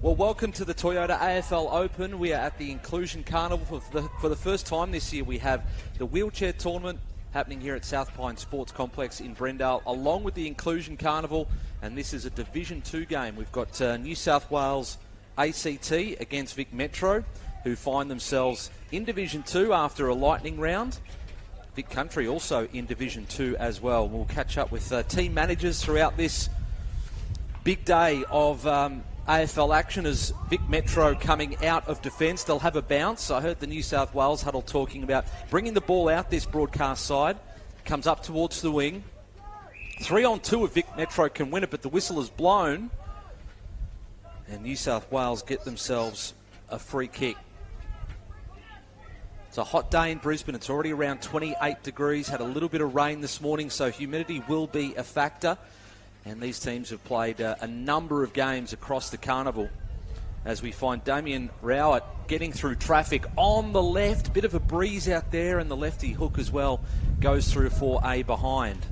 Well, welcome to the Toyota AFL Open. We are at the Inclusion Carnival. For the first time this year, we have the wheelchair tournament happening here at South Pine Sports Complex in Brendale, along with the Inclusion Carnival, and this is a Division 2 game. We've got New South Wales ACT against Vic Metro, who find themselves in Division 2 after a lightning round. Vic Country also in Division 2 as well. We'll catch up with team managers throughout this big day of AFL action as Vic Metro coming out of defence. They'll have a bounce. I heard the New South Wales huddle talking about bringing the ball out this broadcast side. Comes up towards the wing. 3-on-2 if Vic Metro can win it, but the whistle is blown. And New South Wales get themselves a free kick. It's a hot day in Brisbane. It's already around 28 degrees. Had a little bit of rain this morning, so humidity will be a factor. And these teams have played a number of games across the carnival as we find Damien Rowett getting through traffic on the left. Bit of a breeze out there, and the lefty hook as well goes through for a behind.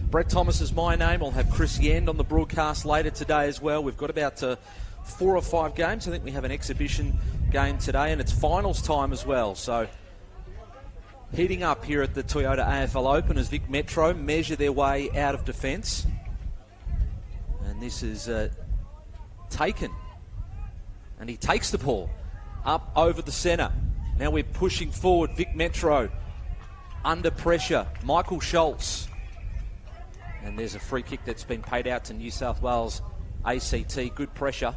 Brett Thomas is my name. I'll have Chris Yend on the broadcast later today as well. We've got about 4 or 5 games. I think we have an exhibition game today, and it's finals time as well. So heating up here at the Toyota AFL Open as Vic Metro measure their way out of defence. And this is taken. And he takes the ball up over the centre. Now we're pushing forward. Vic Metro under pressure. Michael Schultz. And there's a free kick that's been paid out to New South Wales ACT. Good pressure.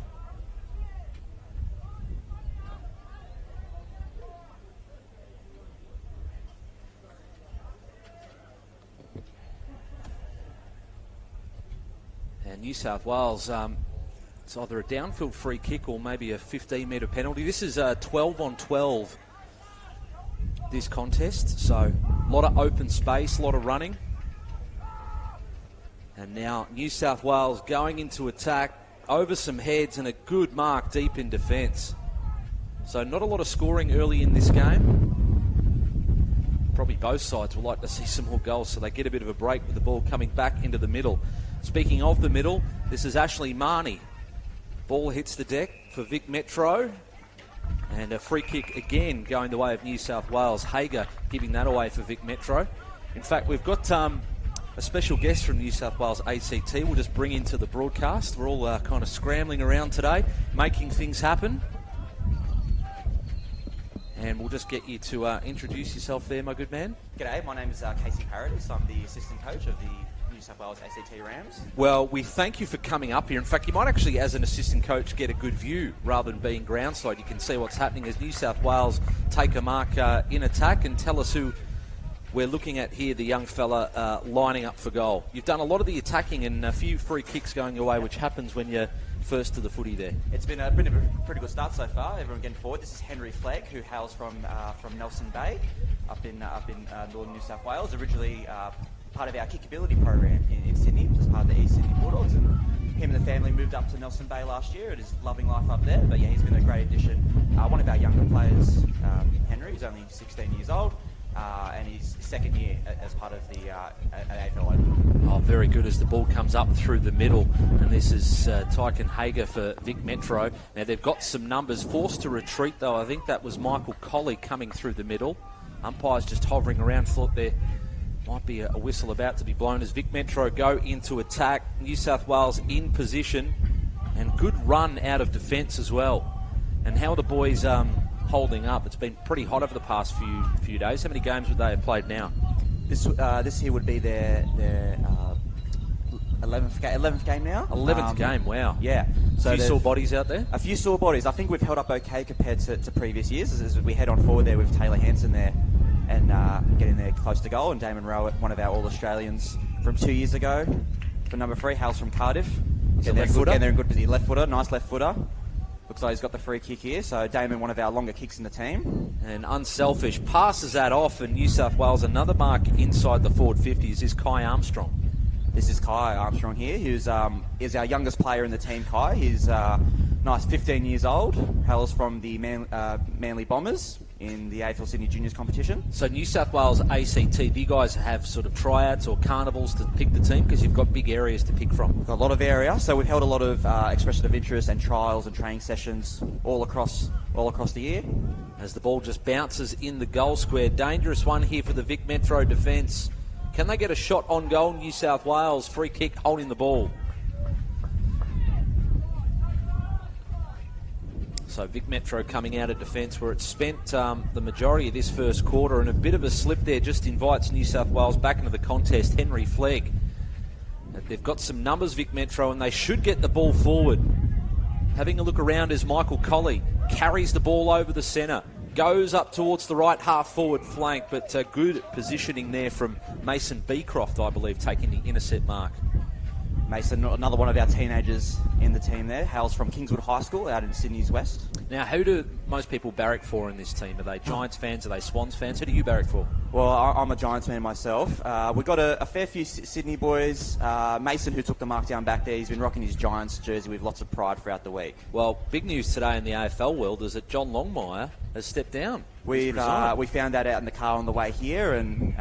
New South Wales, it's either a downfield free kick or maybe a 15-metre penalty. This is 12-on-12, this contest, so a lot of open space, a lot of running. And now New South Wales going into attack over some heads and a good mark deep in defence. So not a lot of scoring early in this game. Probably both sides would like to see some more goals, so they get a bit of a break with the ball coming back into the middle. Speaking of the middle, this is Ashley Marnie. Ball hits the deck for Vic Metro. And a free kick again going the way of New South Wales. Hager giving that away for Vic Metro. In fact, we've got a special guest from New South Wales ACT. We'll just bring into the broadcast. We're all kind of scrambling around today, making things happen. And we'll just get you to introduce yourself there, my good man. G'day, my name is Casey Paradis. I'm the assistant coach of the New South Wales ACT Rams. Well, we thank you for coming up here. In fact, you might actually, as an assistant coach, get a good view rather than being groundside. You can see what's happening as New South Wales take a mark in attack, and tell us who we're looking at here, the young fella lining up for goal. You've done a lot of the attacking and a few free kicks going your way, which happens when you're first to the footy there. It's been a pretty good start so far. Everyone getting forward. This is Henry Flagg, who hails from Nelson Bay, up in northern New South Wales. Originally part of our kickability program in Sydney, as part of the East Sydney Bulldogs, and him and the family moved up to Nelson Bay last year and is loving life up there. But yeah, he's been a great addition. One of our younger players, Henry, is only 16 years old. And his second year as part of the AFL Open. Oh, very good as the ball comes up through the middle. And this is Tyken Hager for Vic Metro. Now they've got some numbers. Forced to retreat though. I think that was Michael Colley coming through the middle. Umpires just hovering around, thought there might be a whistle about to be blown as Vic Metro go into attack. New South Wales in position. And good run out of defence as well. And how are the boys holding up? It's been pretty hot over the past few days. How many games would they have played now? This here would be their 11th game now. 11th game, wow. Yeah. So a few sore bodies out there? A few sore bodies. I think we've held up okay compared to previous years as we head on forward there with Taylor Hanson there and getting there close to goal. And Damon Rowett, one of our All-Australians from 2 years ago, for number 3, hails from Cardiff. Getting there in good position. Left footer, nice left footer. Looks like he's got the free kick here. So Damon, one of our longer kicks in the team. And unselfish, passes that off, and New South Wales, another mark inside the forward 50s is Kai Armstrong. This is Kai Armstrong here, who's is our youngest player in the team, Kai. He's nice 15 years old, hails from the Manly Bombers. in the AFL Sydney Juniors competition. So New South Wales ACT, do you guys have sort of tryouts or carnivals to pick the team? Because you've got big areas to pick from. We've got a lot of area, so we've held a lot of expression of interest and trials and training sessions all across the year. As the ball just bounces in the goal square. Dangerous one here for the Vic Metro defence. Can they get a shot on goal? New South Wales, free kick, holding the ball. So Vic Metro coming out of defence where it spent the majority of this first quarter, and a bit of a slip there just invites New South Wales back into the contest. Henry Flegg. They've got some numbers, Vic Metro, and they should get the ball forward. Having a look around is Michael Colley. Carries the ball over the centre. Goes up towards the right half forward flank, but good positioning there from Mason Beecroft, I believe, taking the intercept mark. Mason, another one of our teenagers in the team there, hails from Kingswood High School out in Sydney's west. Now, who do most people barrack for in this team? Are they Giants fans? Are they Swans fans? Who do you barrack for? Well, I'm a Giants fan myself. We've got a fair few Sydney boys. Mason, who took the mark down back there, he's been rocking his Giants jersey with lots of pride throughout the week. Well, big news today in the AFL world is that John Longmire has stepped down. We found that out in the car on the way here, and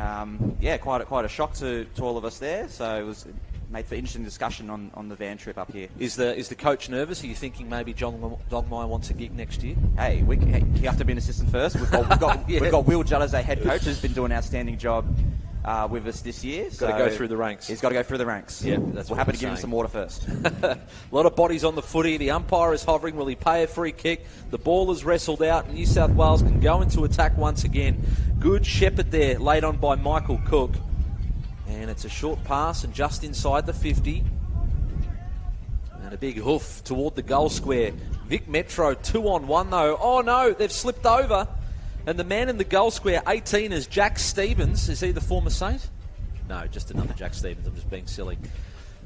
quite a shock to all of us there. So it was made for interesting discussion on the van trip up here. Is the coach nervous? Are you thinking maybe John Longmire wants a gig next year? Hey, you have to be an assistant first. We've got Will Judd as our head coach, who's been doing an outstanding job with us this year. Got to go through the ranks. He's got to go through the ranks. Yeah, we're happy to give him some water first. A lot of bodies on the footy. The umpire is hovering. Will he pay a free kick? The ball is wrestled out. New South Wales can go into attack once again. Good shepherd there, laid on by Michael Cook. And it's a short pass and just inside the 50. And a big hoof toward the goal square. Vic Metro 2-on-1 though. Oh no, they've slipped over. And the man in the goal square, 18, is Jack Stevens. Is he the former Saint? No, just another Jack Stevens. I'm just being silly.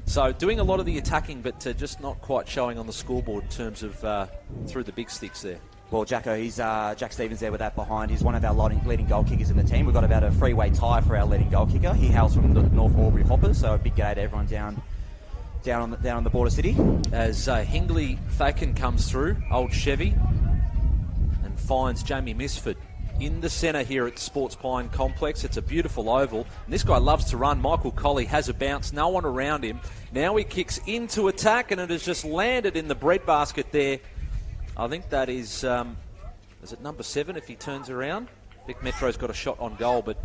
So doing a lot of the attacking, but just not quite showing on the scoreboard in terms of through the big sticks there. Well, Jacko, he's Jack Stevens there with that behind. He's one of our leading goal kickers in the team. We've got about a three-way tie for our leading goal kicker. He hails from the North Albury Hoppers, so a big g'day to everyone down on the border city. As Hingley Thacken comes through, old Chevy, and finds Jamie Misford in the centre here at Sports Pine Complex. It's a beautiful oval, and this guy loves to run. Michael Colley has a bounce, no one around him. Now he kicks into attack, and it has just landed in the breadbasket there. I think that is it number 7 if he turns around? Vic Metro's got a shot on goal, but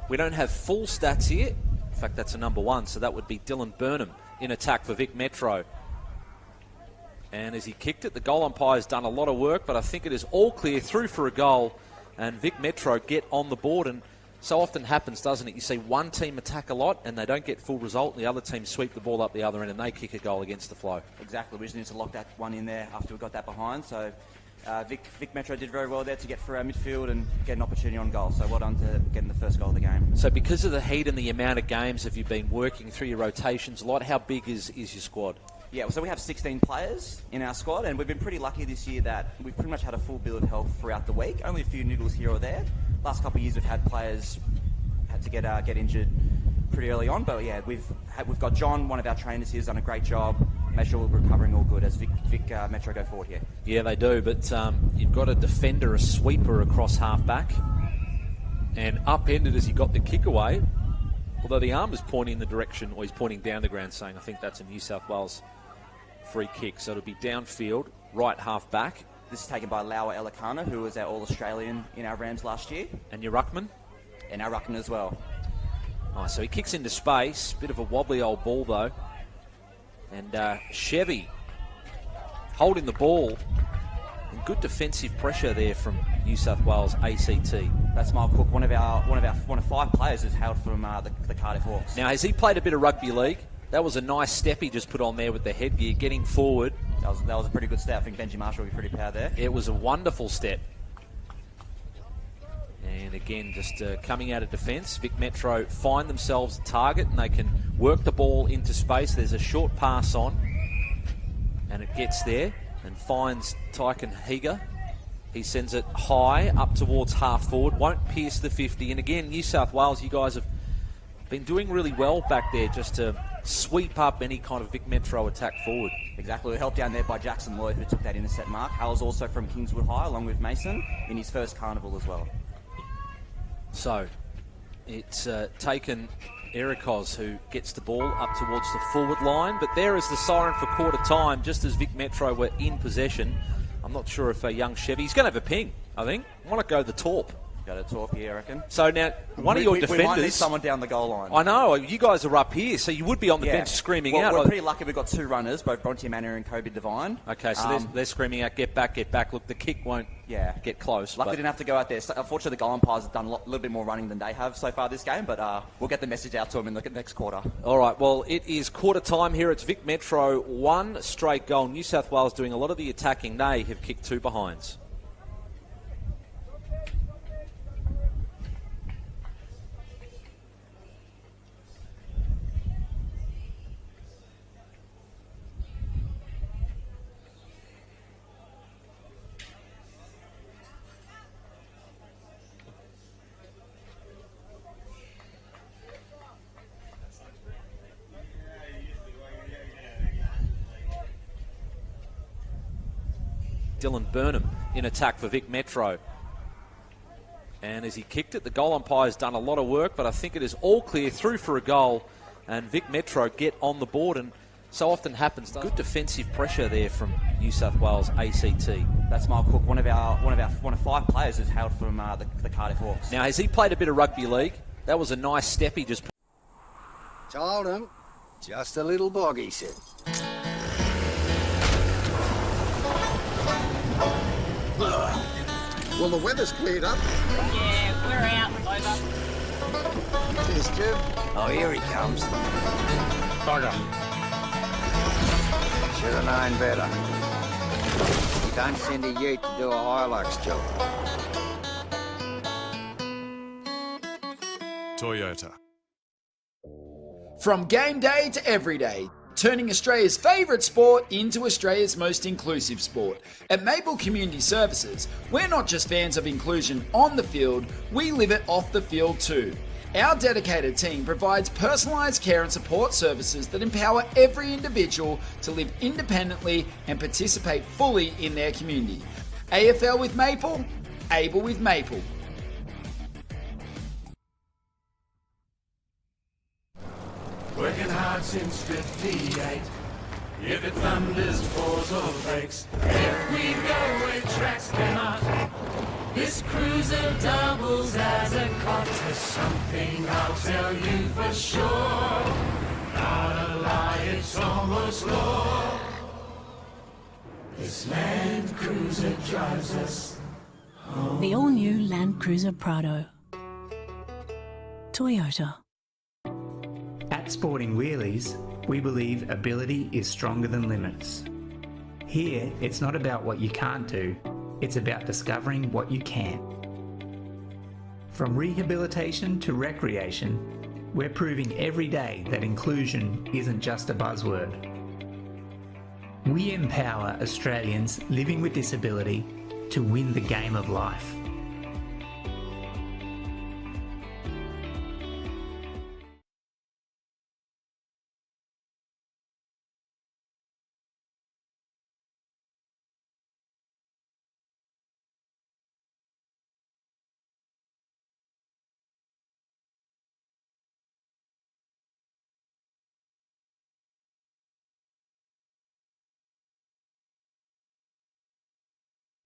we don't have full stats here. In fact, that's a number 1, so that would be Dylan Burnham in attack for Vic Metro. And as he kicked it, the goal umpire's done a lot of work, but I think it is all clear through for a goal, and Vic Metro get on the board. And so often happens, doesn't it? You see one team attack a lot and they don't get full result, and the other team sweep the ball up the other end and they kick a goal against the flow. Exactly. We just need to lock that one in there after we got that behind. So Vic Metro did very well there to get through our midfield and get an opportunity on goal. So well done to getting the first goal of the game. So because of the heat and the amount of games have you been working through your rotations a lot, how big is your squad? Yeah, so we have 16 players in our squad, and we've been pretty lucky this year that we've pretty much had a full bill of health throughout the week. Only a few niggles here or there. Last couple of years we've had players had to get injured pretty early on, but yeah, we've got John, one of our trainers here, has done a great job. Make sure we're recovering all good as Vic Metro go forward here. Yeah, they do, but you've got a defender, a sweeper across half-back, and upended as he got the kick away, although the arm is pointing in the direction, or he's pointing down the ground saying, I think that's a New South Wales free kick. So it'll be downfield, right half-back. This is taken by Laura Elikana, who was our All-Australian in our Rams last year. And your ruckman? And our ruckman as well. Oh, so he kicks into space. Bit of a wobbly old ball, though. And Chevy holding the ball. And good defensive pressure there from New South Wales ACT. That's Michael Cook, one of 5 players who's hailed from the Cardiff Hawks. Now, has he played a bit of rugby league? That was a nice step he just put on there with the headgear, getting forward. That was a pretty good step. I think Benji Marshall will be pretty proud there. It was a wonderful step. And again, just coming out of defence, Vic Metro find themselves a target and they can work the ball into space. There's a short pass on, and it gets there and finds Tyken Higa. He sends it high up towards half forward, won't pierce the 50. And again, New South Wales, you guys have been doing really well back there just to sweep up any kind of Vic Metro attack forward. Exactly. Helped down there by Jackson Lloyd, who took that intercept mark. Hale's also from Kingswood High, along with Mason, in his first carnival as well. So it's taken Ericos, who gets the ball up towards the forward line, but there is the siren for quarter time, just as Vic Metro were in possession. I'm not sure if young Chevy's going to have a ping, I think. I want to go the Torp. Got a Torp here, I reckon. So now, one of your defenders... We might need someone down the goal line. I know, you guys are up here, so you would be on the bench screaming out. We're pretty lucky we've got two runners, both Bronte Manor and Kobe Devine. Okay, so they're screaming out, get back, get back. Look, the kick won't get close. Luckily, didn't have to go out there. So, unfortunately, the goal umpires have done a little bit more running than they have so far this game, but we'll get the message out to them in the next quarter. All right, well, it is quarter time here. It's Vic Metro, one straight goal. New South Wales doing a lot of the attacking. They have kicked two behinds. Dylan Burnham in attack for Vic Metro. And as he kicked it, the goal umpire's done a lot of work, but I think it is all clear through for a goal, and Vic Metro get on the board, and so often happens. Good defensive pressure there from New South Wales ACT. That's Mark Cook, one of five players who's hailed from the Cardiff Hawks. Now, has he played a bit of rugby league? That was a nice step he just... Told him, just a little bog, he said. Well, the weather's cleared up. Yeah, we're out, over. Cheers, Jim. Oh, here he comes. Bugger. Should have known better. You don't send a ute to do a Hilux job. Toyota. From game day to every day, turning Australia's favourite sport into Australia's most inclusive sport. At Maple Community Services, we're not just fans of inclusion on the field, we live it off the field too. Our dedicated team provides personalised care and support services that empower every individual to live independently and participate fully in their community. AFL with Maple, able with Maple. Working hard since 58. If it thunders, pours or breaks, if we go where tracks cannot, this cruiser doubles as a cot. There's something I'll tell you for sure. Not a lie, it's almost law. This Land Cruiser drives us home. The all-new Land Cruiser Prado. Toyota. At Sporting Wheelies, we believe ability is stronger than limits. Here, it's not about what you can't do, it's about discovering what you can. From rehabilitation to recreation, we're proving every day that inclusion isn't just a buzzword. We empower Australians living with disability to win the game of life.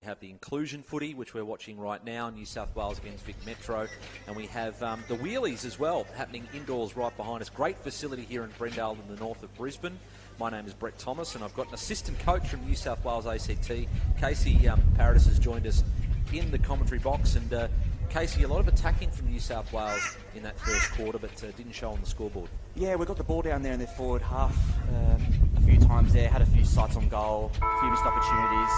We have the inclusion footy, which we're watching right now, New South Wales against Vic Metro. And we have the wheelies as well, happening indoors right behind us. Great facility here in Brendale in the north of Brisbane. My name is Brett Thomas, and I've got an assistant coach from New South Wales ACT. Casey Paradis has joined us in the commentary box. And Casey, a lot of attacking from New South Wales in that first quarter, but didn't show on the scoreboard. Yeah, we got the ball down there in their forward half a few times there, had a few sights on goal, a few missed opportunities.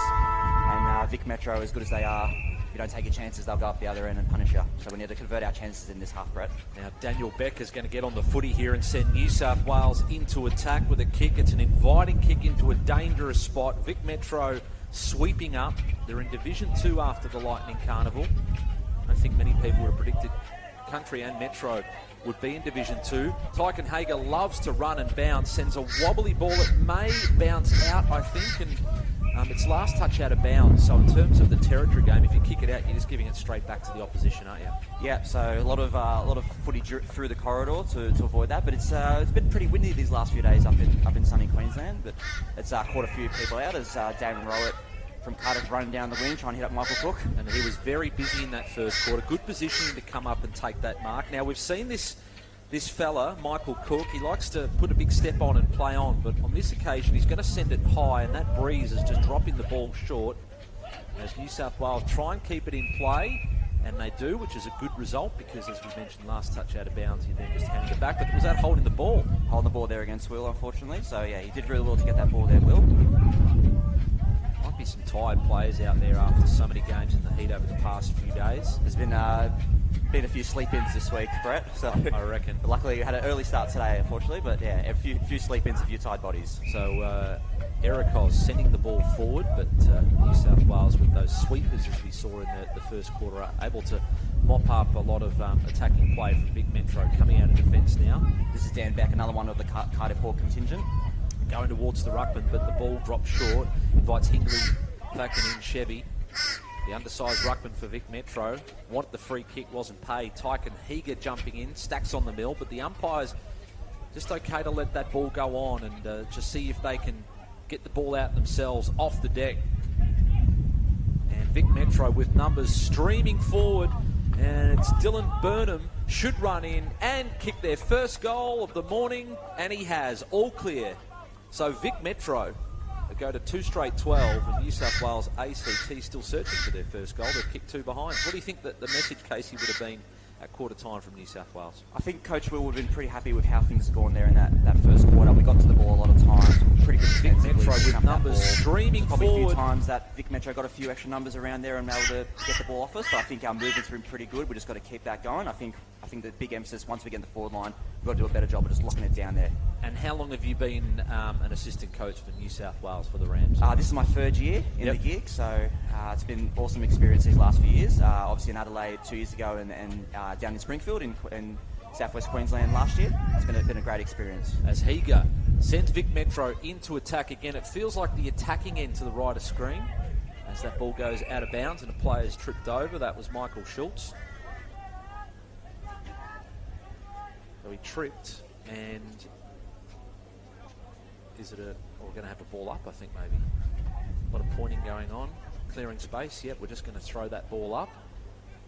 And Vic Metro, as good as they are, if you don't take your chances, they'll go up the other end and punish you. So we need to convert our chances in this half, Brett. Now, Daniel Beck is going to get on the footy here and send New South Wales into attack with a kick. It's an inviting kick into a dangerous spot. Vic Metro sweeping up. They're in Division 2 after the Lightning Carnival. I don't think many people would have predicted Country and Metro would be in Division 2. Tyken Hager loves to run and bounce, sends a wobbly ball that may bounce out, I think, and it's last touch out of bounds. So in terms of the territory game, if you kick it out, you're just giving it straight back to the opposition, aren't you? Yeah, so a lot of footy through the corridor to avoid that. But it's been pretty windy these last few days up in sunny Queensland. But it's caught a few people out as Damon Rowett from Cardiff running down the wing trying to hit up Michael Cook. And he was very busy in that first quarter. Good positioning to come up and take that mark. Now, we've seen this fella, Michael Cook, he likes to put a big step on and play on, but on this occasion he's going to send it high, and that breeze is just dropping the ball short as New South Wales try and keep it in play, and they do, which is a good result because, as we mentioned, last touch out of bounds, he then just handed it back. But was that holding the ball? Holding the ball there against Will, unfortunately. So, yeah, he did really well to get that ball there, Will. Might be some tired players out there after so many games in the heat over the past few days. There's been a few sleep-ins this week, Brett. So I reckon. Luckily, we had an early start today, unfortunately, but yeah, a few sleep-ins, a few tired bodies. So Ericos sending the ball forward, but New South Wales with those sweepers, as we saw in the first quarter, are able to mop up a lot of attacking play from Vic Metro coming out of defence now. This is Dan Beck, another one of the Cardiff Hawk contingent. Going towards the ruckman, but the ball dropped short. Invites Hingley back in Chevy. The undersized ruckman for Vic Metro. Wanted the free kick, wasn't paid. Tyken Hager jumping in, stacks on the mill, but the umpire's just okay to let that ball go on and just see if they can get the ball out themselves off the deck. And Vic Metro with numbers streaming forward, and it's Dylan Burnham should run in and kick their first goal of the morning, and he has. All clear. So Vic Metro go to 2 straight 12, and New South Wales ACT still searching for their first goal. They've kicked 2 behind. What do you think that the message, Casey, would have been at quarter time from New South Wales? I think Coach Will would have been pretty happy with how things have gone there in that first quarter. We got to the ball a lot of times. Pretty good Vic defensively. Metro with numbers streaming probably forward. A few times that Vic Metro got a few extra numbers around there and able to get the ball off us, but I think our movements have been pretty good. We just got to keep that going. I think the big emphasis, once we get in the forward line, we've got to do a better job of just locking it down there. And how long have you been an assistant coach for New South Wales for the Rams? This is my 3rd year in the gig, so it's been awesome experience these last few years. Obviously in Adelaide 2 years ago and down in Springfield in southwest Queensland last year. It's been a great experience. As Hager sends Vic Metro into attack again, it feels like the attacking end to the right of screen as that ball goes out of bounds and a player's tripped over. That was Michael Schultz. So he tripped, and we're going to have a ball up, I think, maybe. A lot of pointing going on. Clearing space, yep, we're just going to throw that ball up.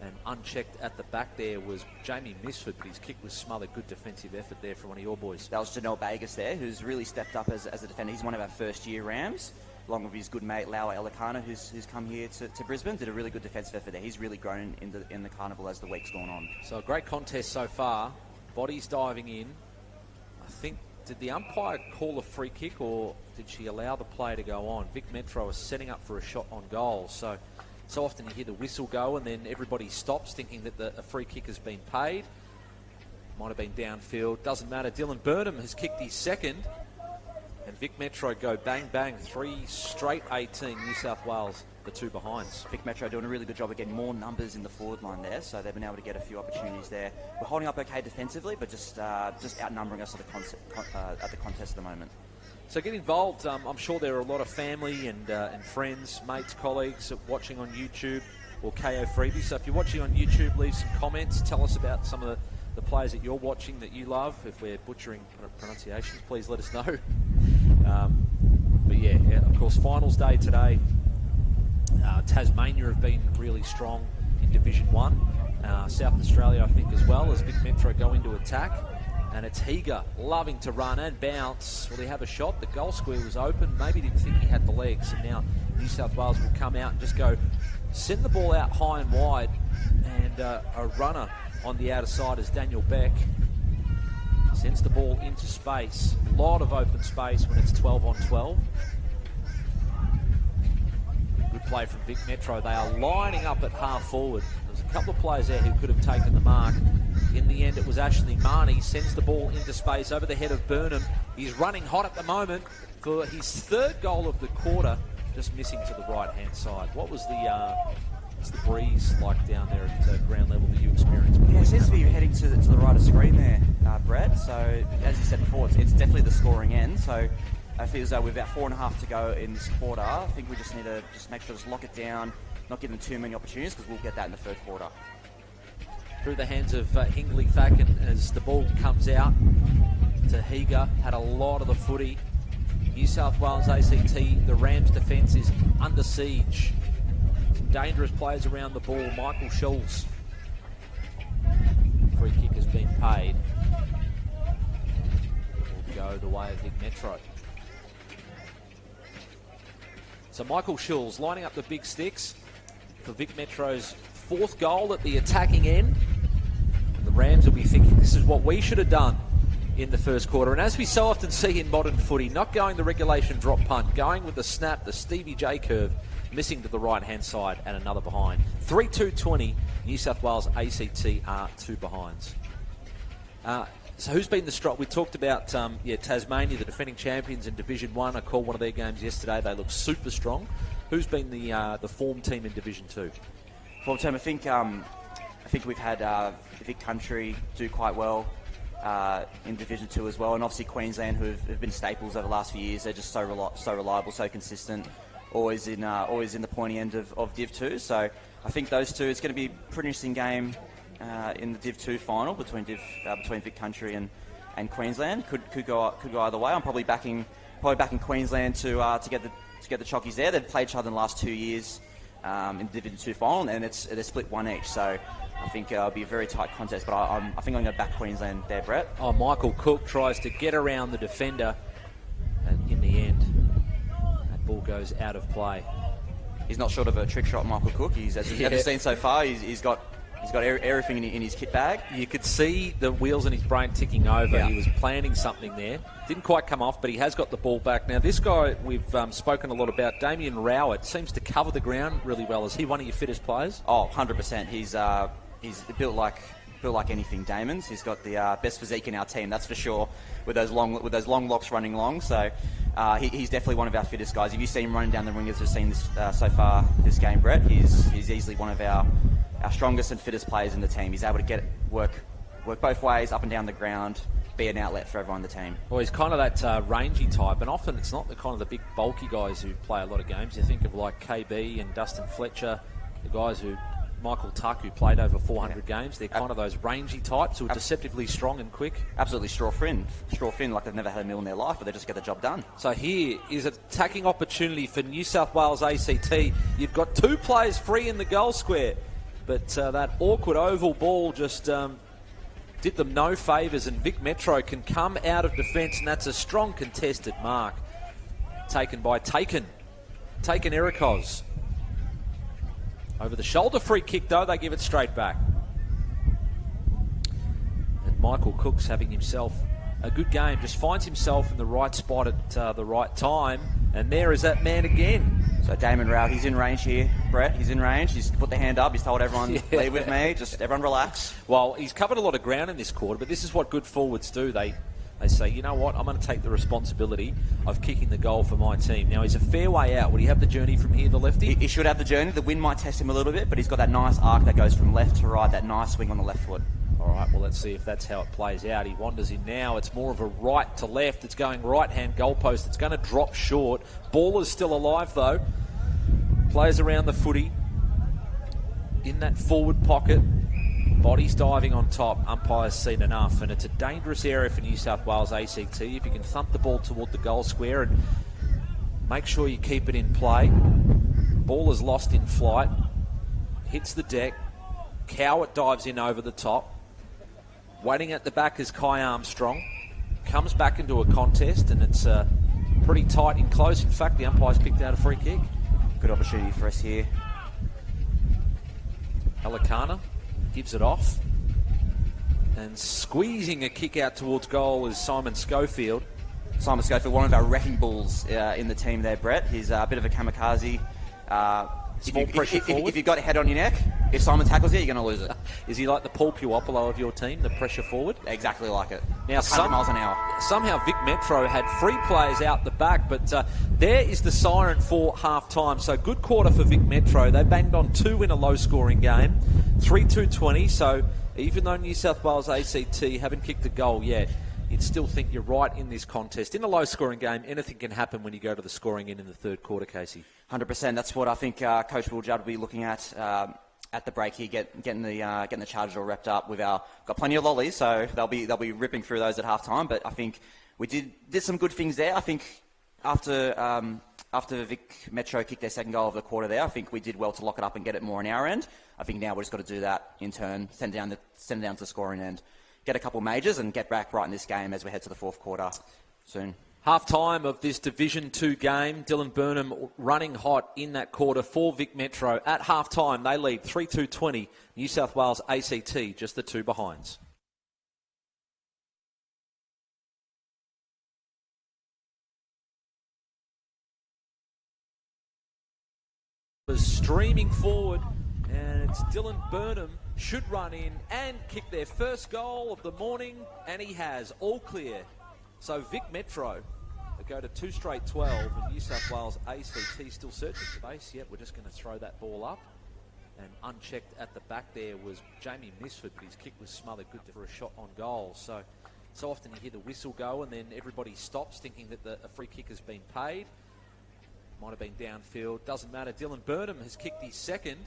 And unchecked at the back there was Jamie Misford, but his kick was smothered. Good defensive effort there from one of your boys. That was Janelle Bagas there, who's really stepped up as a defender. He's one of our first-year Rams, along with his good mate, Laua Elikana, who's come here to Brisbane. Did a really good defensive effort there. He's really grown in the Carnival as the week's gone on. So a great contest so far. Bodies diving in. I think, did the umpire call a free kick, or did she allow the play to go on? Vic Metro is setting up for a shot on goal. So often you hear the whistle go and then everybody stops thinking that a free kick has been paid. Might have been downfield. Doesn't matter. Dylan Burnham has kicked his second. And Vic Metro go bang, bang. 3 straight 18. New South Wales, the 2 behinds. Vic Metro doing a really good job of getting more numbers in the forward line there, so they've been able to get a few opportunities there. We're holding up okay defensively, but just outnumbering us at the contest at the moment. So get involved. I'm sure there are a lot of family and friends, mates, colleagues watching on YouTube or KO Freebie. So if you're watching on YouTube, leave some comments. Tell us about some of the players that you're watching that you love. If we're butchering pronunciations, please let us know. But yeah, of course, finals day today. Tasmania have been really strong in Division 1. South Australia, I think, as well, as Vic Metro go into attack. And it's Hager loving to run and bounce. Will he have a shot? The goal square was open. Maybe didn't think he had the legs. And now New South Wales will come out and just go send the ball out high and wide. And a runner on the outer side is Daniel Beck. Sends the ball into space. A lot of open space when it's 12 on 12. Good play from Vic Metro. They are lining up at half forward. There's a couple of players there who could have taken the mark. In the end, it was Ashley Marnie. Sends the ball into space over the head of Burnham. He's running hot at the moment for his 3rd goal of the quarter. Just missing to the right-hand side. What was the breeze like down there at ground level that you experience? Yeah, it seems to be heading to the right of screen there, Brett. So, as you said before, it's definitely the scoring end. So, I feel as though we've about 4.5 to go in this quarter. I think we just need to just make sure to lock it down, not give them too many opportunities, because we'll get that in the third quarter. Through the hands of Hingley Facken as the ball comes out to Higa. Had a lot of the footy. New South Wales ACT, the Rams defence is under siege. Some dangerous players around the ball. Michael Schulz. Free kick has been paid. Will go the way of Vic Metro. So Michael Schulz lining up the big sticks for Vic Metro's 4th goal at the attacking end. And the Rams will be thinking this is what we should have done in the first quarter. And as we so often see in modern footy, not going the regulation drop punt, going with the snap, the Stevie J curve, missing to the right-hand side and another behind. 3-2-20, New South Wales ACT are 2 behinds. So who's been the strong? We talked about Tasmania, the defending champions in Division 1. I called one of their games yesterday. They look super strong. Who's been the form team in Division 2? Form team, I think we've had Vic Country do quite well in Division 2 as well, and obviously Queensland, who have been staples over the last few years. They're just so reliable, so consistent, always in the pointy end of Div 2. So I think those two, it's going to be a pretty interesting game in the Div 2 final between Vic Country and Queensland. Could go either way. I'm probably backing Queensland to get the Chockies there. They've played each other in the last 2 years in the Division 2 final, and they're split 1 each. So I think it'll be a very tight contest, but I think I'm going to back Queensland there, Brett. Oh, Michael Cook tries to get around the defender, and in the end, that ball goes out of play. He's not short of a trick shot, Michael Cook. As you've seen so far, he's got everything in his kit bag. You could see the wheels in his brain ticking over. Yeah. He was planning something there. Didn't quite come off, but he has got the ball back. Now, this guy we've spoken a lot about, Damien Rowett, seems to cover the ground really well. Is he one of your fittest players? Oh, 100%. He's built like anything, Damon's. He's got the best physique in our team, that's for sure, with those long locks running long. So he's definitely one of our fittest guys. If you've seen him running down the ring, as we've seen this, so far this game, Brett, he's easily one of our strongest and fittest players in the team. He's able to work both ways, up and down the ground, be an outlet for everyone in the team. Well, he's kind of that rangy type, and often it's not the kind of the big bulky guys who play a lot of games. You think of like KB and Dustin Fletcher, the guys who, Michael Tuck, who played over 400 games. They're kind of those rangy types who are deceptively strong and quick. Absolutely straw thin, like they've never had a meal in their life, but they just get the job done. So here is an attacking opportunity for New South Wales ACT. You've got 2 players free in the goal square, but that awkward oval ball just did them no favours, and Vic Metro can come out of defence, and that's a strong contested mark taken by Taken Erikos. Over the shoulder free kick, though, they give it straight back. And Michael Cook's having himself a good game, just finds himself in the right spot at the right time, and there is that man again. So Damon Rowett, he's in range here, Brett. He's in range. He's put the hand up. He's told everyone, leave with me. Just everyone relax. Well, he's covered a lot of ground in this quarter, but this is what good forwards do. They say, you know what, I'm going to take the responsibility of kicking the goal for my team. Now, he's a fair way out. Would he have the journey from here, the lefty? He should have the journey. The wind might test him a little bit, but he's got that nice arc that goes from left to right, that nice swing on the left foot. All right, well, let's see if that's how it plays out. He wanders in now. It's more of a right to left. It's going right-hand goalpost. It's going to drop short. Ball is still alive, though. Plays around the footy. In that forward pocket. Bodies diving on top. Umpire's seen enough. And it's a dangerous area for New South Wales ACT. If you can thump the ball toward the goal square and make sure you keep it in play. Ball is lost in flight. Hits the deck. Cowart dives in over the top. Waiting at the back is Kai Armstrong. Comes back into a contest, and it's pretty tight and close. In fact, the umpire's picked out a free kick. Good opportunity for us here. Alicana gives it off. And squeezing a kick out towards goal is Simon Schofield. Simon Schofield, one of our wrecking balls in the team there, Brett. He's a bit of a kamikaze. Small pressure forward. If you've got a head on your neck, If Simon tackles it, you're going to lose it. Is he like the Paul Puopolo of your team, the pressure forward? Exactly like it. Now, 100 miles an hour. Somehow Vic Metro had 3 players out the back, but there is the siren for half-time. So good quarter for Vic Metro. They banged on 2 in a low-scoring game, 3-2-20. So even though New South Wales ACT haven't kicked a goal yet, you'd still think you're right in this contest. In a low-scoring game, anything can happen when you go to the scoring end in the third quarter, Casey. 100%. That's what I think Coach Will Judd will be looking at the break here, getting the Chargers all wrapped up. Got plenty of lollies, so they'll be ripping through those at half time. But I think we did some good things there. I think after Vic Metro kicked their second goal of the quarter there, I think we did well to lock it up and get it more on our end. I think now we've just got to do that in turn, send it down to the scoring end, get a couple majors and get back right in this game as we head to the fourth quarter soon. Half-time of this Division 2 game, Dylan Burnham running hot in that quarter for Vic Metro. At half-time, they lead 3-2-20. New South Wales ACT, just the 2 behinds. Was streaming forward, and it's Dylan Burnham should run in and kick their first goal of the morning, and he has. All clear. So Vic Metro, they go to 2 straight 12, and New South Wales ACT still searching for base. Yep, we're just going to throw that ball up. And unchecked at the back there was Jamie Misford, but his kick was smothered good for a shot on goal. So often you hear the whistle go, and then everybody stops thinking that a free kick has been paid. Might have been downfield, doesn't matter. Dylan Burnham has kicked his second.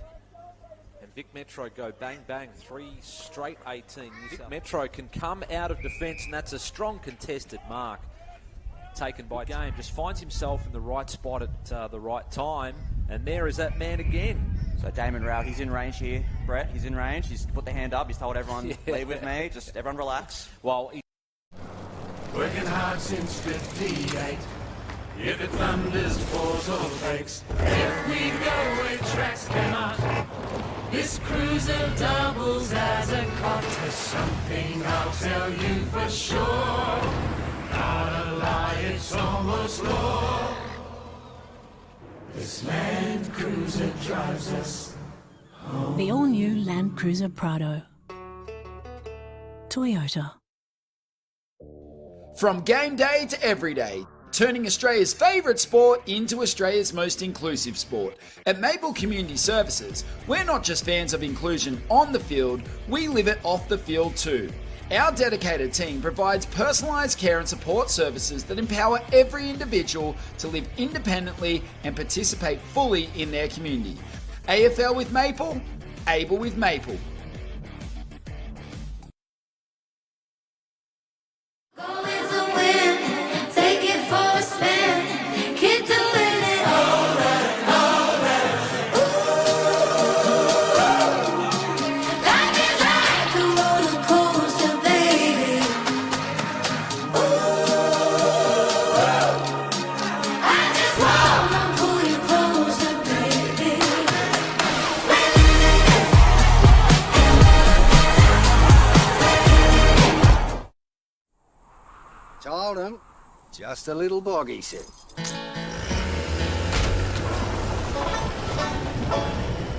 And Vic Metro go bang, bang, 3 straight 18. Vic Metro can come out of defence, and that's a strong contested mark taken by Game. Just finds himself in the right spot at the right time, and there is that man again. So Damon Rao, he's in range here, Brett. He's in range. He's put the hand up. He's told everyone, leave with me. Just everyone relax. Well, Working hard since 58. If it thunders, pours or breaks, if we go where tracks cannot, this cruiser doubles as a cot. There's something I'll tell you for sure, not a lie, it's almost law. This Land Cruiser drives us home. The all-new Land Cruiser Prado. Toyota. From game day to everyday, turning Australia's favourite sport into Australia's most inclusive sport. At Maple Community Services, we're not just fans of inclusion on the field, we live it off the field too. Our dedicated team provides personalised care and support services that empower every individual to live independently and participate fully in their community. AFL with Maple, able with Maple. Told him, just a little bog, he said.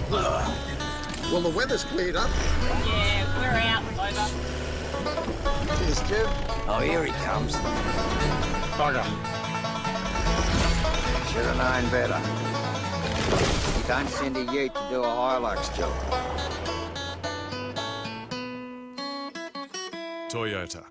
Well, the weather's cleared up. Yeah, we're out, over. Cheers, Jim. Oh, here he comes. Bugger. Should have known better. You don't send a ute to do a Hilux job. Toyota.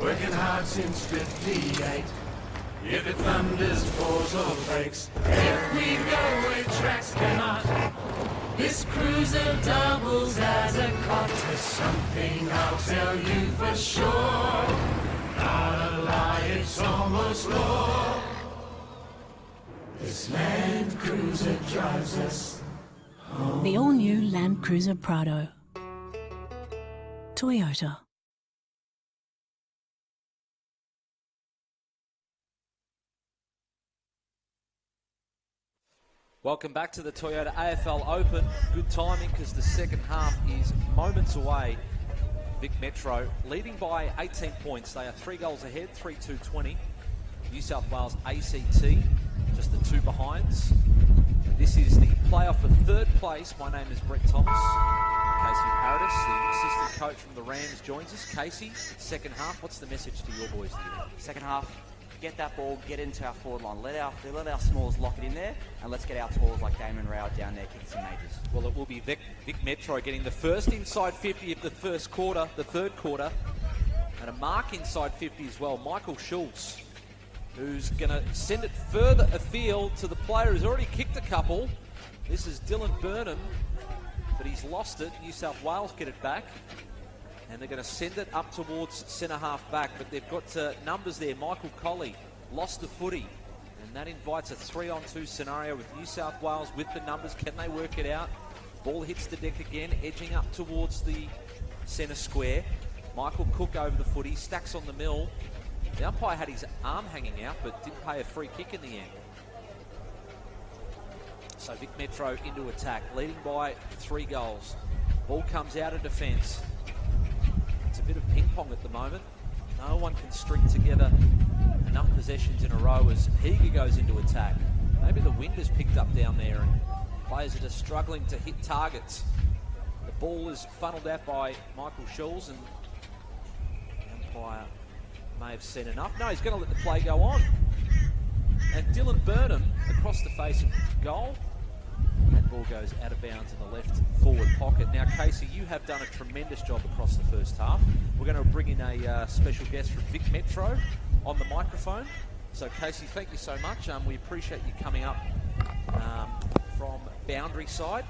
Working hard since 58. If it thunders, pours or breaks, if we go where tracks cannot, this cruiser doubles as a cot. There's something I'll tell you for sure, not a lie, it's almost law. This Land Cruiser drives us home. Land Cruiser Prado. Toyota. Welcome back to the Toyota AFL Open. Good timing because the second half is moments away. Vic Metro leading by 18 points. They are 3 goals ahead, 3-2-20. New South Wales ACT, just the 2 behinds. This is the playoff for third place. My name is Brett Thomas. Casey Paradis, the assistant coach from the Rams, joins us. Casey, second half, what's the message to your boys here? Second half, get that ball, get into our forward line. Let our smallers lock it in there, and let's get our tallers like Damon Rao down there kicking some majors. Well, it will be Vic Metro getting the first inside 50 of the third quarter, and a mark inside 50 as well. Michael Schultz, who's going to send it further afield to the player who's already kicked a couple. This is Dylan Burnham, but he's lost it. New South Wales get it back, and they're going to send it up towards centre half back, but they've got numbers there. Michael Colley lost the footy, and that invites a 3-on-2 scenario with New South Wales with the numbers. Can they work it out? Ball hits the deck again, edging up towards the centre square. Michael Cook over the footy, stacks on the mill. The umpire had his arm hanging out, but didn't pay a free kick in the end. So Vic Metro into attack, leading by 3 goals. Ball comes out of defence. It's a bit of ping pong at the moment. No one can string together enough possessions in a row as Higa goes into attack. Maybe the wind has picked up down there and players are just struggling to hit targets. The ball is funneled out by Michael Schultz, and the umpire may have seen enough. No, he's going to let the play go on. And Dylan Burnham across the face of goal. That ball goes out of bounds in the left forward pocket. Now, Casey, you have done a tremendous job across the first half. We're going to bring in a special guest from Vic Metro on the microphone. So, Casey, thank you so much. We appreciate you coming up from Boundary Side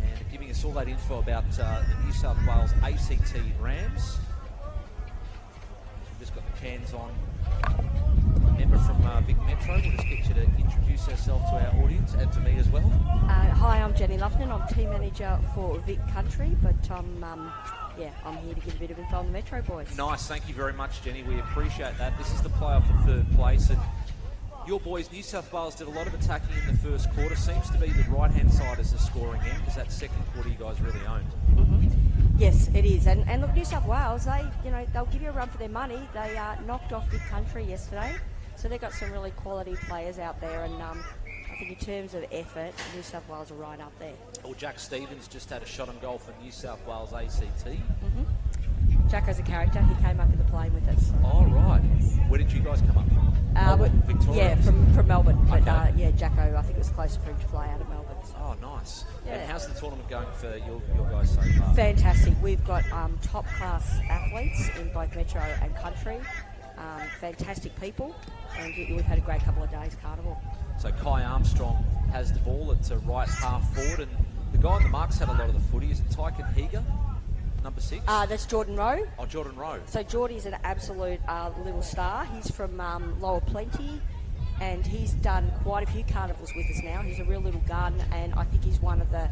and giving us all that info about the New South Wales ACT Rams. We've just got the cans on. Member from Vic Metro, we'll just get you to introduce yourself to our audience and to me as well. Hi, I'm Jenny Luffman. I'm team manager for Vic Country, but I'm here to give a bit of info on the Metro boys. Nice, thank you very much, Jenny. We appreciate that. This is the playoff for third place, and your boys, New South Wales, did a lot of attacking in the first quarter. Seems to be the right-hand side as the scoring end, because that second quarter you guys really owned. Mm-hmm. Yes, it is. And look, New South Wales, they'll give you a run for their money. They knocked off Vic Country yesterday. So they've got some really quality players out there, and I think in terms of effort, New South Wales are right up there. Well, Jack Stevens just had a shot on goal for New South Wales ACT. Mm-hmm. Jacko's a character. He came up in the plane with us. Oh, right. Yes. Where did you guys come up from? Victoria? Yeah, from Melbourne. Okay. But Jacko, I think it was closer for him to fly out of Melbourne. So. Oh, nice. Yeah. And how's the tournament going for your guys so far? Fantastic. We've got top-class athletes in both Metro and Country. Fantastic people, and we've had a great couple of days, Carnival. So Kai Armstrong has the ball at right half forward, and the guy on the mark's had a lot of the footy. Is it Tyken Higa, number 6? That's Jordan Rowe. Oh, Jordan Rowe. So Geordie's an absolute little star. He's from Lower Plenty, and he's done quite a few carnivals with us now. He's a real little gun, and I think he's one of the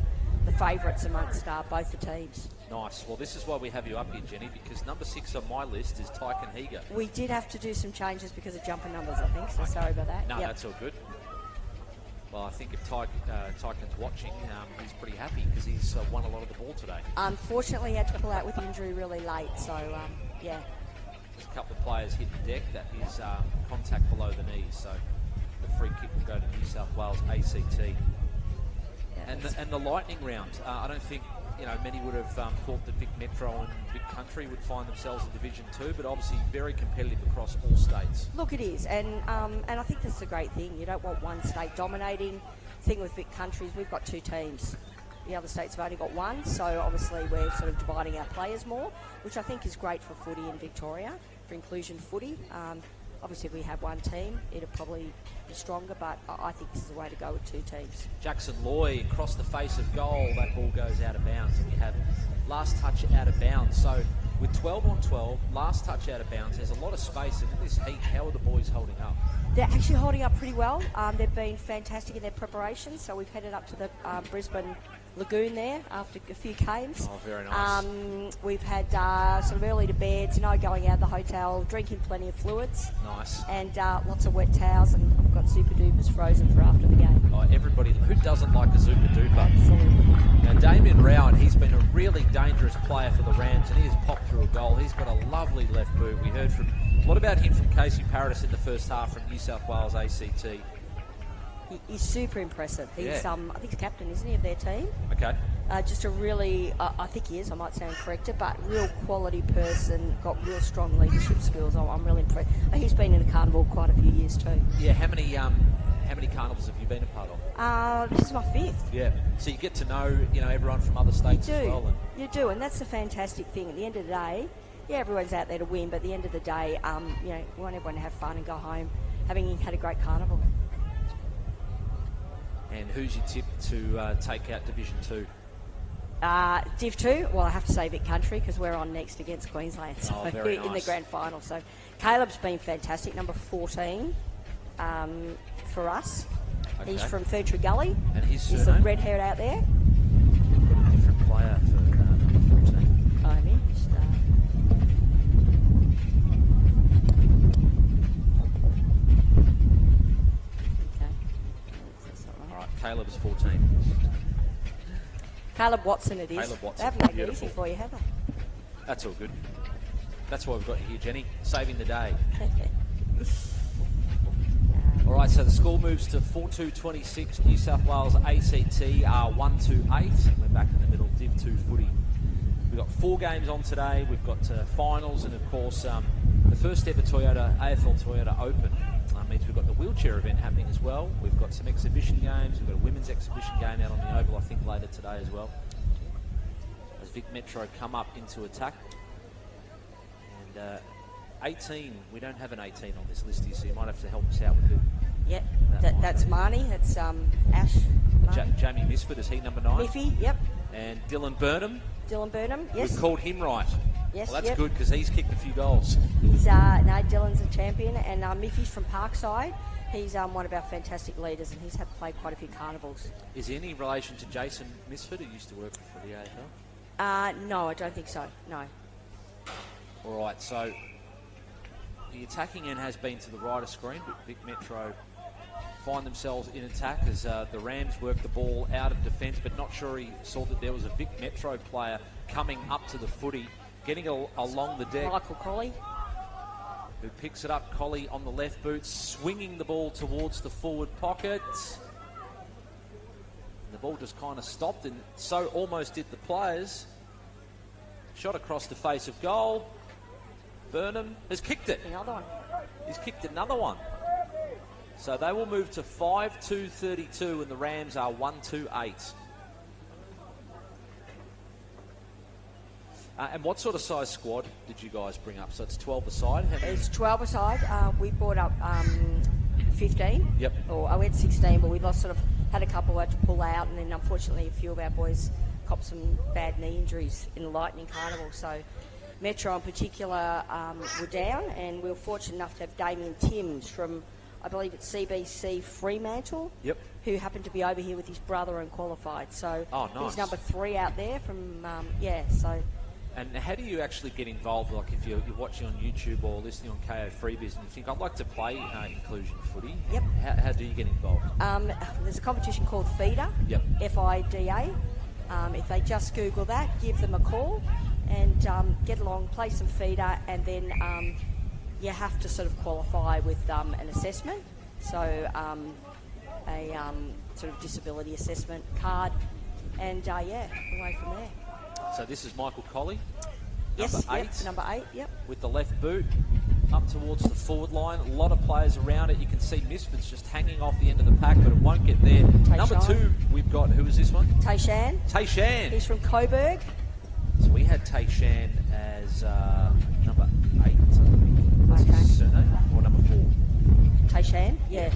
favourites amongst both the teams. Nice. Well, this is why we have you up here, Jenny, because number 6 on my list is Tyken Higa. We did have to do some changes because of jumper numbers, I think, so sorry about that. No, That's all good. Well, I think if Tyken's watching, he's pretty happy because he's won a lot of the ball today. Unfortunately, he had to pull out with injury really late, so, There's a couple of players hit the deck. That is contact below the knees, so the free kick will go to New South Wales ACT. And the lightning round, I don't think many would have thought that Vic Metro and Vic Country would find themselves in Division 2, but obviously very competitive across all states. Look, it is, and I think that's a great thing. You don't want one state dominating. The thing with Vic Country is we've got 2 teams. The other states have only got 1, so obviously we're sort of dividing our players more, which I think is great for footy in Victoria, for inclusion footy. Obviously, if we have one team, it'll probably be stronger, but I think this is the way to go with 2 teams. Jackson Loy across the face of goal, that ball goes out of bounds, and you have last touch out of bounds. So with 12 on 12, last touch out of bounds, there's a lot of space, and in this heat, how are the boys holding up? They're actually holding up pretty well. They've been fantastic in their preparation. So we've headed up to the Brisbane Lagoon there after a few games. Oh, very nice. We've had sort of early to beds, going out of the hotel, drinking plenty of fluids. Nice. And lots of wet towels, and I've got super dupers frozen for after the game. Oh, everybody, who doesn't like a super duper? Absolutely. Now, Damien Rowan, he's been a really dangerous player for the Rams, and he has popped through a goal. He's got a lovely left boot. We heard a lot about him from Casey Paradis in the first half from New South Wales ACT. He's super impressive. He's, Yeah. I think he's captain, isn't he, of their team? Okay. Just a really, I think he is, I might sound corrected, but real quality person, got real strong leadership skills. I'm really impressed. He's been in the Carnival quite a few years too. Yeah, how many carnivals have you been a part of? This is my 5th. Yeah. So you get to know, everyone from other states as well. You do, and that's the fantastic thing. At the end of the day, everyone's out there to win, but at the end of the day, we want everyone to have fun and go home having had a great carnival. And who's your tip to take out Division 2? Div 2, well, I have to say Vic Country because we're on next against Queensland very in the nice. grand final. So Caleb's been fantastic, number 14 for us. Okay. He's from Ferntree Gully. And his He's the surname? red-haired out there. We've got a different player for number 14. I mean, just, All right, Caleb is 14. Caleb Watson it is. Caleb Watson, They haven't made it beautiful. easy for you, have they? That's all good. That's why we've got you here, Jenny. Saving the day. All right, so the score moves to 4-2-26. New South Wales ACT are 1-2-8. We're back in the middle, Div 2 footy. We've got 4 games on today. We've got finals and, of course, the first ever Toyota AFL Open. Means we've got the wheelchair event happening as well. We've got some exhibition games. We've got a women's exhibition game out on the Oval, I think, later today as well. As Vic Metro come up into attack. And 18, we don't have an 18 on this list here, so you might have to help us out with it. Yep, that's Marnie. That's Ash. Jamie Misford, is he number 9? Miffy, yep. And Dylan Burnham. Dylan Burnham, yes. We've called him right. Yes, well, that's good because he's kicked a few goals. He's Dylan's a champion, and Miffy's from Parkside. He's one of our fantastic leaders, and he's played quite a few carnivals. Is he any relation to Jason Misford, who used to work for the AFL? No, I don't think so. No. All right, so the attacking end has been to the right of screen, but Vic Metro find themselves in attack as the Rams work the ball out of defence, but not sure he saw that there was a Vic Metro player coming up to the footy, getting along the deck. Michael Colley. Who picks it up, Colley on the left boot, swinging the ball towards the forward pocket. And the ball just kind of stopped, and so almost did the players. Shot across the face of goal. Burnham has kicked it. Another one. He's kicked another one. So they will move to 5-2-32, and the Rams are 1-2-8. And what sort of size squad did you guys bring up? So it's 12 aside? It's 12 aside. We brought up 15. Yep. Or we had 16, but we had a couple who had to pull out, and then unfortunately a few of our boys copped some bad knee injuries in the Lightning Carnival. So Metro in particular were down, and we were fortunate enough to have Damien Timms from, I believe it's CBC Fremantle. Yep. Who happened to be over here with his brother and qualified. So nice. He's number 3 out there from, so... And how do you actually get involved? Like if you're watching on YouTube or listening on KO Freebiz and you think, I'd like to play inclusion footy. Yep. How do you get involved? There's a competition called FIDA. Yep. FIDA. If they just Google that, give them a call and get along, play some FIDA, and then you have to sort of qualify with an assessment. So a sort of disability assessment card, and away from there. So this is Michael Colley, yes, number 8. Number 8, yep. With the left boot up towards the forward line. A lot of players around it. You can see Misfits just hanging off the end of the pack, but it won't get there. Number 2, we've got, who is this one? Tayshan. Tayshan. He's from Coburg. So we had Tayshan as number 8, I think. What's his surname? Or number 4? Tayshan, yeah.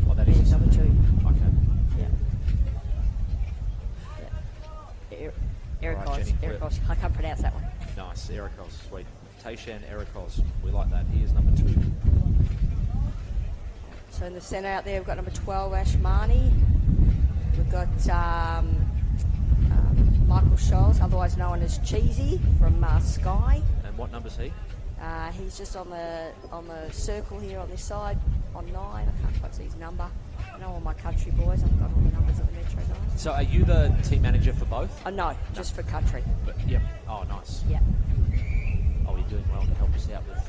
Oh, that is number 2. Okay. Yeah. Ericos. Right, Jenny, Ericos. I can't pronounce that one. Nice, Ericos, sweet. Tayshan Ericos, we like that. He is number 2. So in the centre out there, we've got number 12, Ash Marnie. We've got Michael Scholes, otherwise known as Cheesy, from Sky. And what number's he? He's just on the circle here on this side, on 9. I can't quite see his number. I know all my country boys. I've got all the numbers of the Metro guys. So are you the team manager for both? No, just for country. But, yep. Oh, nice. Yeah. Oh, you're doing well to help us out with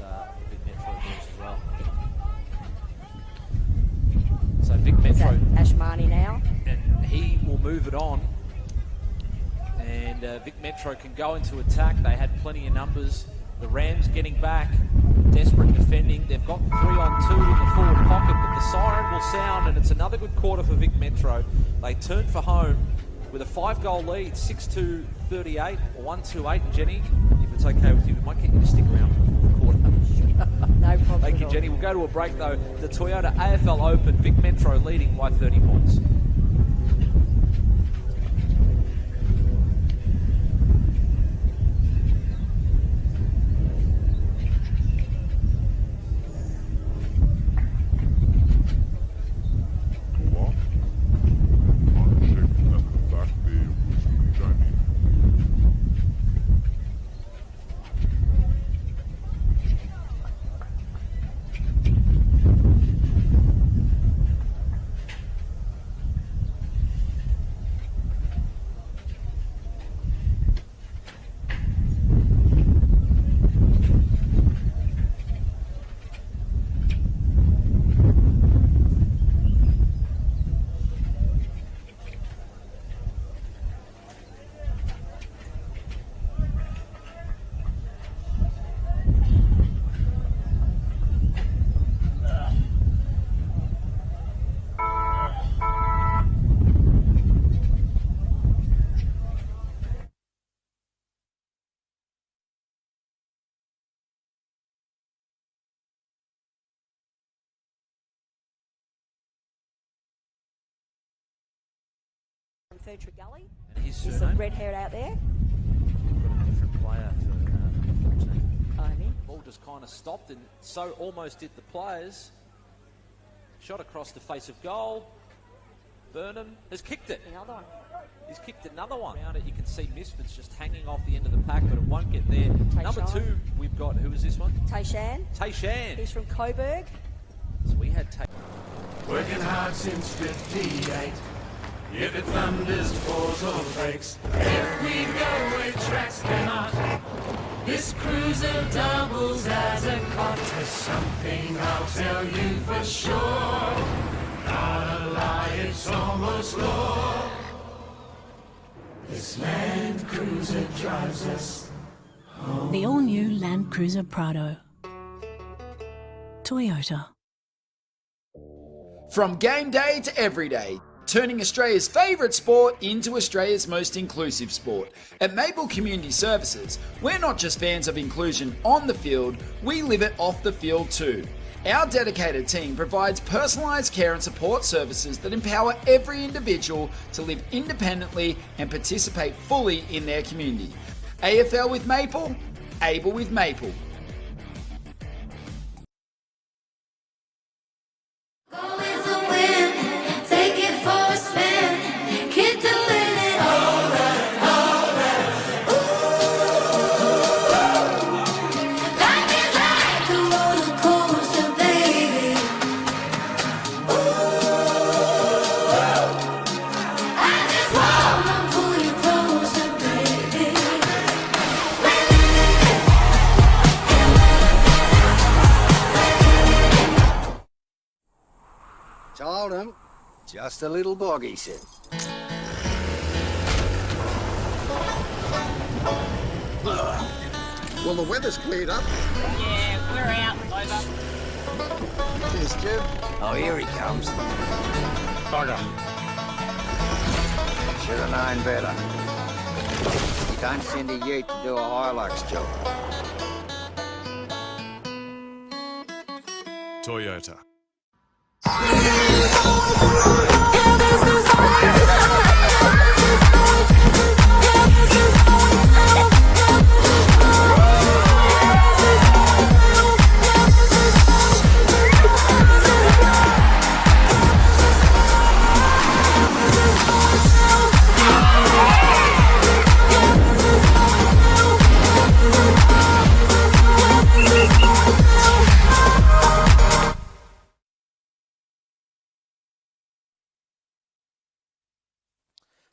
Vic Metro rules as well. So Vic Metro, Ash Marnie now. and he will move it on. And Vic Metro can go into attack. They had plenty of numbers. The Rams getting back, desperate defending. They've got 3-on-2 in the forward pocket, but the siren will sound, and it's another good quarter for Vic Metro. They turn for home with a 5-goal lead, 6-2-38, or 1-2-8. And Jenny, if it's okay with you, we might get you to stick around for the fourth quarter. No problem. Thank you, Jenny. We'll go to a break, though. The Toyota AFL Open, Vic Metro leading by 30 points. Furtry Gully. And his He's the surname? red-haired out there. We've got a different player for number 14. I mean. Ball just kind of stopped and so almost did the players. Shot across the face of goal. Burnham has kicked it. Another one. He's kicked another one. Around it, you can see Misfits just hanging off the end of the pack, but it won't get there. Number 2, we've got, who is this one? Tayshan. Tayshan. He's from Coburg. So we had Working hard since 58. If it thunders, pours or breaks, if we go where tracks cannot, this cruiser doubles as a cot. There's something I'll tell you for sure, not a lie, it's almost law. This Land Cruiser drives us home. The all-new Land Cruiser Prado. Toyota. From game day to every day, turning Australia's favourite sport into Australia's most inclusive sport. At Maple Community Services, we're not just fans of inclusion on the field, we live it off the field too. Our dedicated team provides personalised care and support services that empower every individual to live independently and participate fully in their community. AFL with Maple, able with Maple. Told him, just a little bog, he said. Well, the weather's cleared up. Yeah, we're out. Over. Cheers, Jim. Oh, here he comes. Should have known better. You don't send a ute to do a Hilux job. Toyota.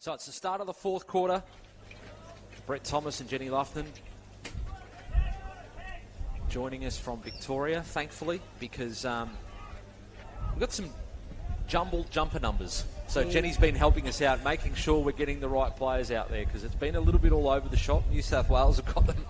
So it's the start of the fourth quarter. Brett Thomas and Jenny Luffman joining us from Victoria, thankfully, because we've got some jumbled jumper numbers. So Jenny's been helping us out, making sure we're getting the right players out there, because it's been a little bit all over the shop. New South Wales have got them.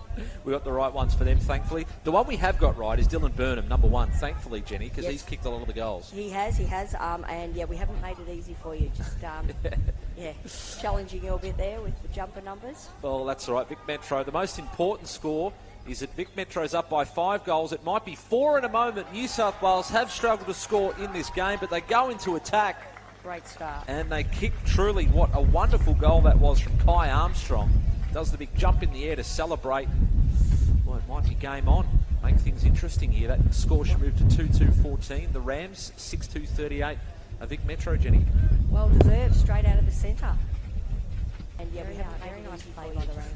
We've got the right ones for them, thankfully. The one we have got right is Dylan Burnham, number 1, thankfully, Jenny, because he's kicked a lot of the goals. He has. And yeah, we haven't made it easy for you. Just, challenging you a bit there with the jumper numbers. Well, that's all right. Vic Metro, the most important score is that Vic Metro's up by 5 goals. It might be 4 in a moment. New South Wales have struggled to score in this game, but they go into attack. Great start. And they kick truly. What a wonderful goal that was from Kai Armstrong. Does the big jump in the air to celebrate. Well, it might be game on. Make things interesting here. That score should move to 2-2-14. The Rams, 6-2-38. A Vic Metro, Jenny. Well deserved, straight out of the centre. And yeah, we have a very nice play by the Rams.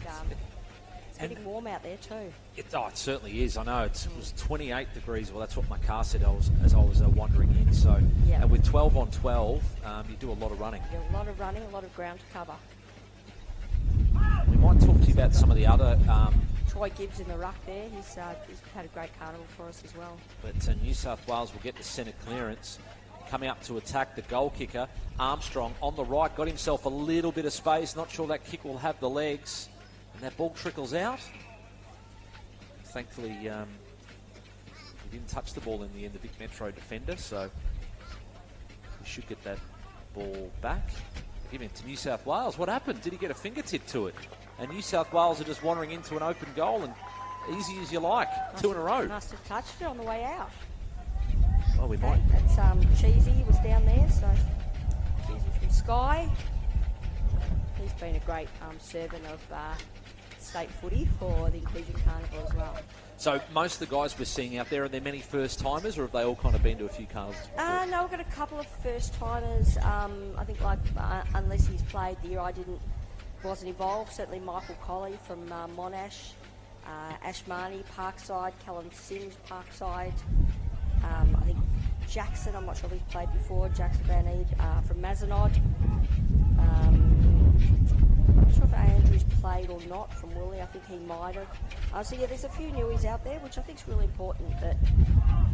It's getting warm out there too. It certainly is. I know it was 28 degrees. Well, that's what my car said as I was wandering in. So, and with 12 on 12, you do a lot of running. A lot of running, a lot of ground to cover. We might talk to you about some of the other. Troy Gibbs in the ruck there. He's had a great carnival for us as well. But New South Wales will get the centre clearance. Coming up to attack the goal kicker, Armstrong on the right, got himself a little bit of space. Not sure that kick will have the legs. And that ball trickles out. Thankfully, he didn't touch the ball in the end, the Vic Metro defender, so we should get that ball back. Give it to New South Wales. What happened? Did he get a fingertip to it? And New South Wales are just wandering into an open goal, and easy as you like, 2 in a row. Must have touched it on the way out. Well, we might. That's Cheesy was down there, so Cheesy from Sky. He's been a great servant of state footy for the Inclusion Carnival as well. So most of the guys we're seeing out there, are there many first-timers, or have they all kind of been to a few carnivals before? No, we've got a couple of first-timers. I think unless he's played the year I wasn't involved, certainly Michael Colley from Monash, Ash Marnie, Parkside, Callum Sims, Parkside. I think Jackson, I'm not sure if he's played before, Jackson Van Eed from Mazenod. I'm not sure if Andrew's played or not from Woolley. I think he might have. So yeah, there's a few newies out there, which I think is really important that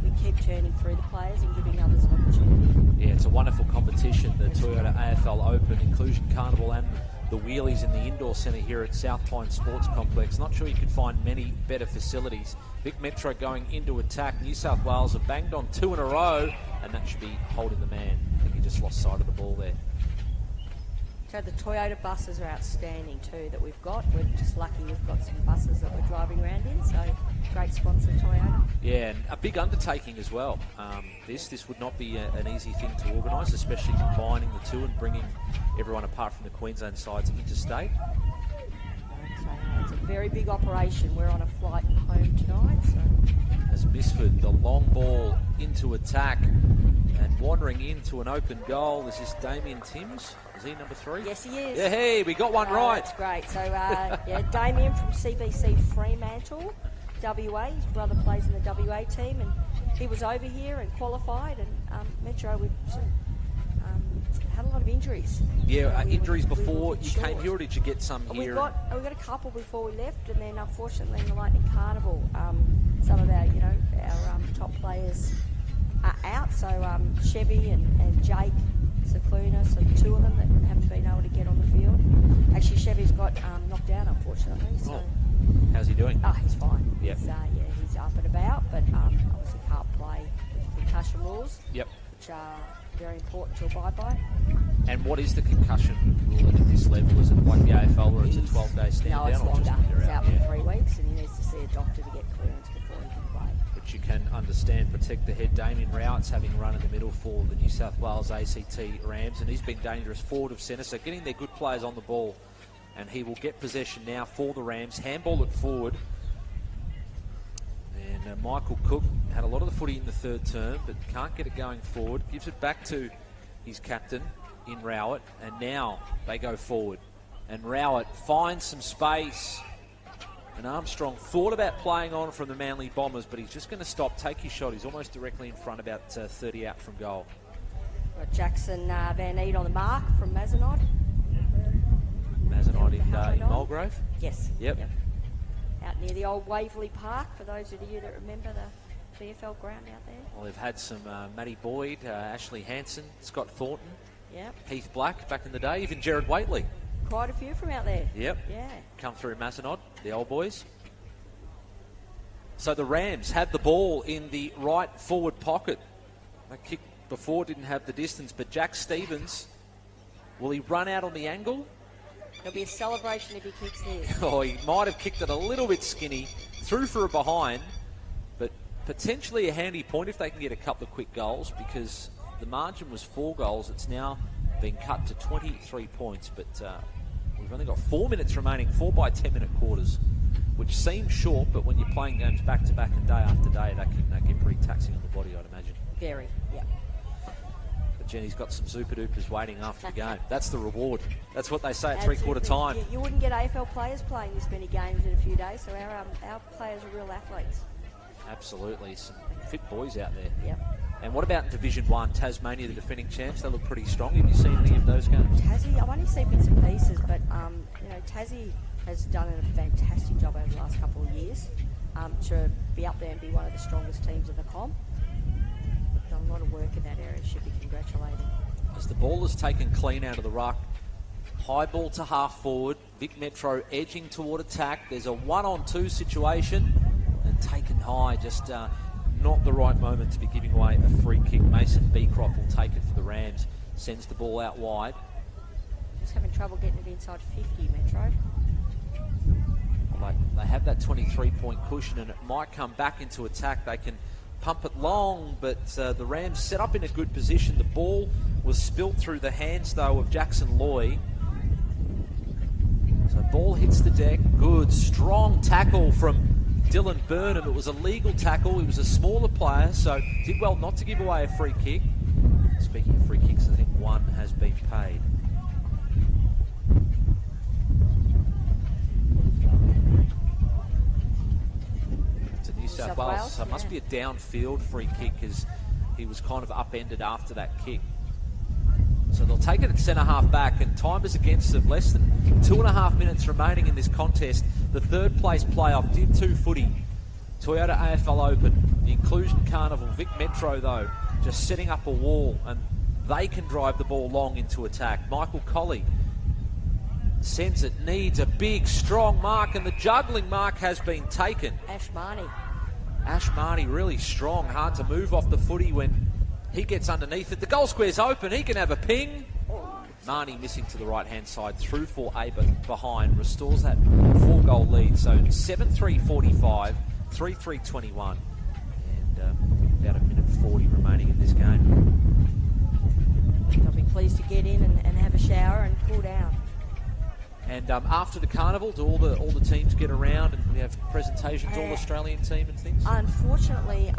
we keep turning through the players and giving others an opportunity. Yeah, it's a wonderful competition, the Toyota AFL Open Inclusion Carnival and the wheelies in the indoor centre here at South Pine Sports Complex. Not sure you could find many better facilities. Vic Metro going into attack. New South Wales have banged on 2 in a row, and that should be holding the man. I think he just lost sight of the ball there. So the Toyota buses are outstanding too that we've got. We're just lucky we've got some buses that we're driving around in, so great sponsor Toyota. Yeah, and a big undertaking as well. This would not be an easy thing to organise, especially combining the two and bringing everyone apart from the Queensland sides interstate. It's a very big operation. We're on a flight home tonight. So. As Misford, the long ball into attack and wandering into an open goal. This is Damien Timms. Is he number 3? Yes, he is. Yeah, hey, we got one right. That's great. So, yeah, Damien from CBC Fremantle, WA. His brother plays in the WA team, and he was over here and qualified. And Metro, we had a lot of injuries. Yeah, injuries before you came here, or did you get some here? We got a couple before we left, and then unfortunately in the Lightning Carnival, some of our top players are out. So Chevy and Jake Cicluna, so 2 of them that haven't been able to get on the field. Actually, Chevy's got knocked out, unfortunately. So. How's he doing? Oh, he's fine. Yep. He's up and about, but obviously can't play with concussion rules. Yep. Which are very important to abide by. And what is the concussion rule at this level? Is it like the AFL where it's a 12-day stand down? No, it's longer. He's out Yeah. for 3 weeks, and he needs to see a doctor to get clearance before he can play. But you can understand, protect the head. Damien Rowett's having run in the middle for the New South Wales ACT Rams, and he's been dangerous forward of centre, so getting their good players on the ball. And he will get possession now for the Rams. Handball it forward. And Michael Cook had a lot of the footy in the third term, but can't get it going forward. Gives it back to his captain in Rowett, and now they go forward. And Rowett finds some space. And Armstrong thought about playing on from the Manly Bombers, but he's just going to stop, take his shot. He's almost directly in front, about 30 out from goal. Got Jackson Van Eed on the mark from Mazenod. Mulgrave? Yes. Yep. Out near the old Waverley Park, for those of you that remember the VFL ground out there. Well, they've had some Matty Boyd, Ashley Hanson, Scott Thornton, Heath Black back in the day, even Jared Waitley. Quite a few from out there. Yep. Yeah. Come through Mazenod, the old boys. So the Rams had the ball in the right forward pocket. That kick before didn't have the distance, but Jack Stevens, will he run out on the angle? There'll be a celebration if he kicks this. Oh, he might have kicked it a little bit skinny, through for a behind, but potentially a handy point if they can get a couple of quick goals, because the margin was 4 goals. It's now been cut to 23 points, but we've only got 4 minutes remaining, 4 by 10-minute quarters, which seems short, but when you're playing games back-to-back and day after day, that can get pretty taxing on the body, I'd imagine. Very, yeah. But Jenny's got some super-dupers waiting after the game. That's the reward. That's what they say at three-quarter time. You wouldn't get AFL players playing this many games in a few days, so our players are real athletes. Absolutely. Some fit boys out there. Yep. And what about in Division 1? Tasmania, the defending champs, they look pretty strong. Have you seen any of those games? Tassie, I've only seen bits and pieces, but Tassie has done a fantastic job over the last couple of years to be up there and be one of the strongest teams in the comp. They've done a lot of work in that area, should be congratulated. As the ball is taken clean out of the ruck, high ball to half forward, Vic Metro edging toward attack. There's a 1-on-2 situation and taken high, just not the right moment to be giving away a free kick. Mason Beecroft will take it for the Rams, sends the ball out wide. Just having trouble getting it inside 50, Metro. They have that 23-point cushion, and it might come back into attack. They can pump it long, but the Rams set up in a good position. The ball was spilt through the hands, though, of Jackson Loy. So ball hits the deck. Good, strong tackle from Dylan Burnham. It was a legal tackle. He was a smaller player, so did well not to give away a free kick. Speaking of free kicks, I think one has been paid. New South Wales. So it must be a downfield free kick, because he was kind of upended after that kick. So they'll take it at centre half back, and time is against them. Less than 2.5 minutes remaining in this contest. The third place playoff, Div 2 footy, Toyota AFL Open, the Inclusion Carnival. Vic Metro, though, just setting up a wall, and they can drive the ball long into attack. Michael Colley sends it, needs a big, strong mark, and the juggling mark has been taken. Ash Marty really strong, hard to move off the footy when he gets underneath it. The goal square's open, he can have a ping. Marnie missing to the right-hand side, through for Aber behind, restores that 4-goal lead. So 7-3-45, 3-3-21, and about 1:40 remaining in this game. They'll be pleased to get in and have a shower and cool down. And after the carnival, do all the teams get around and we have presentations, all Australian team and things? Unfortunately,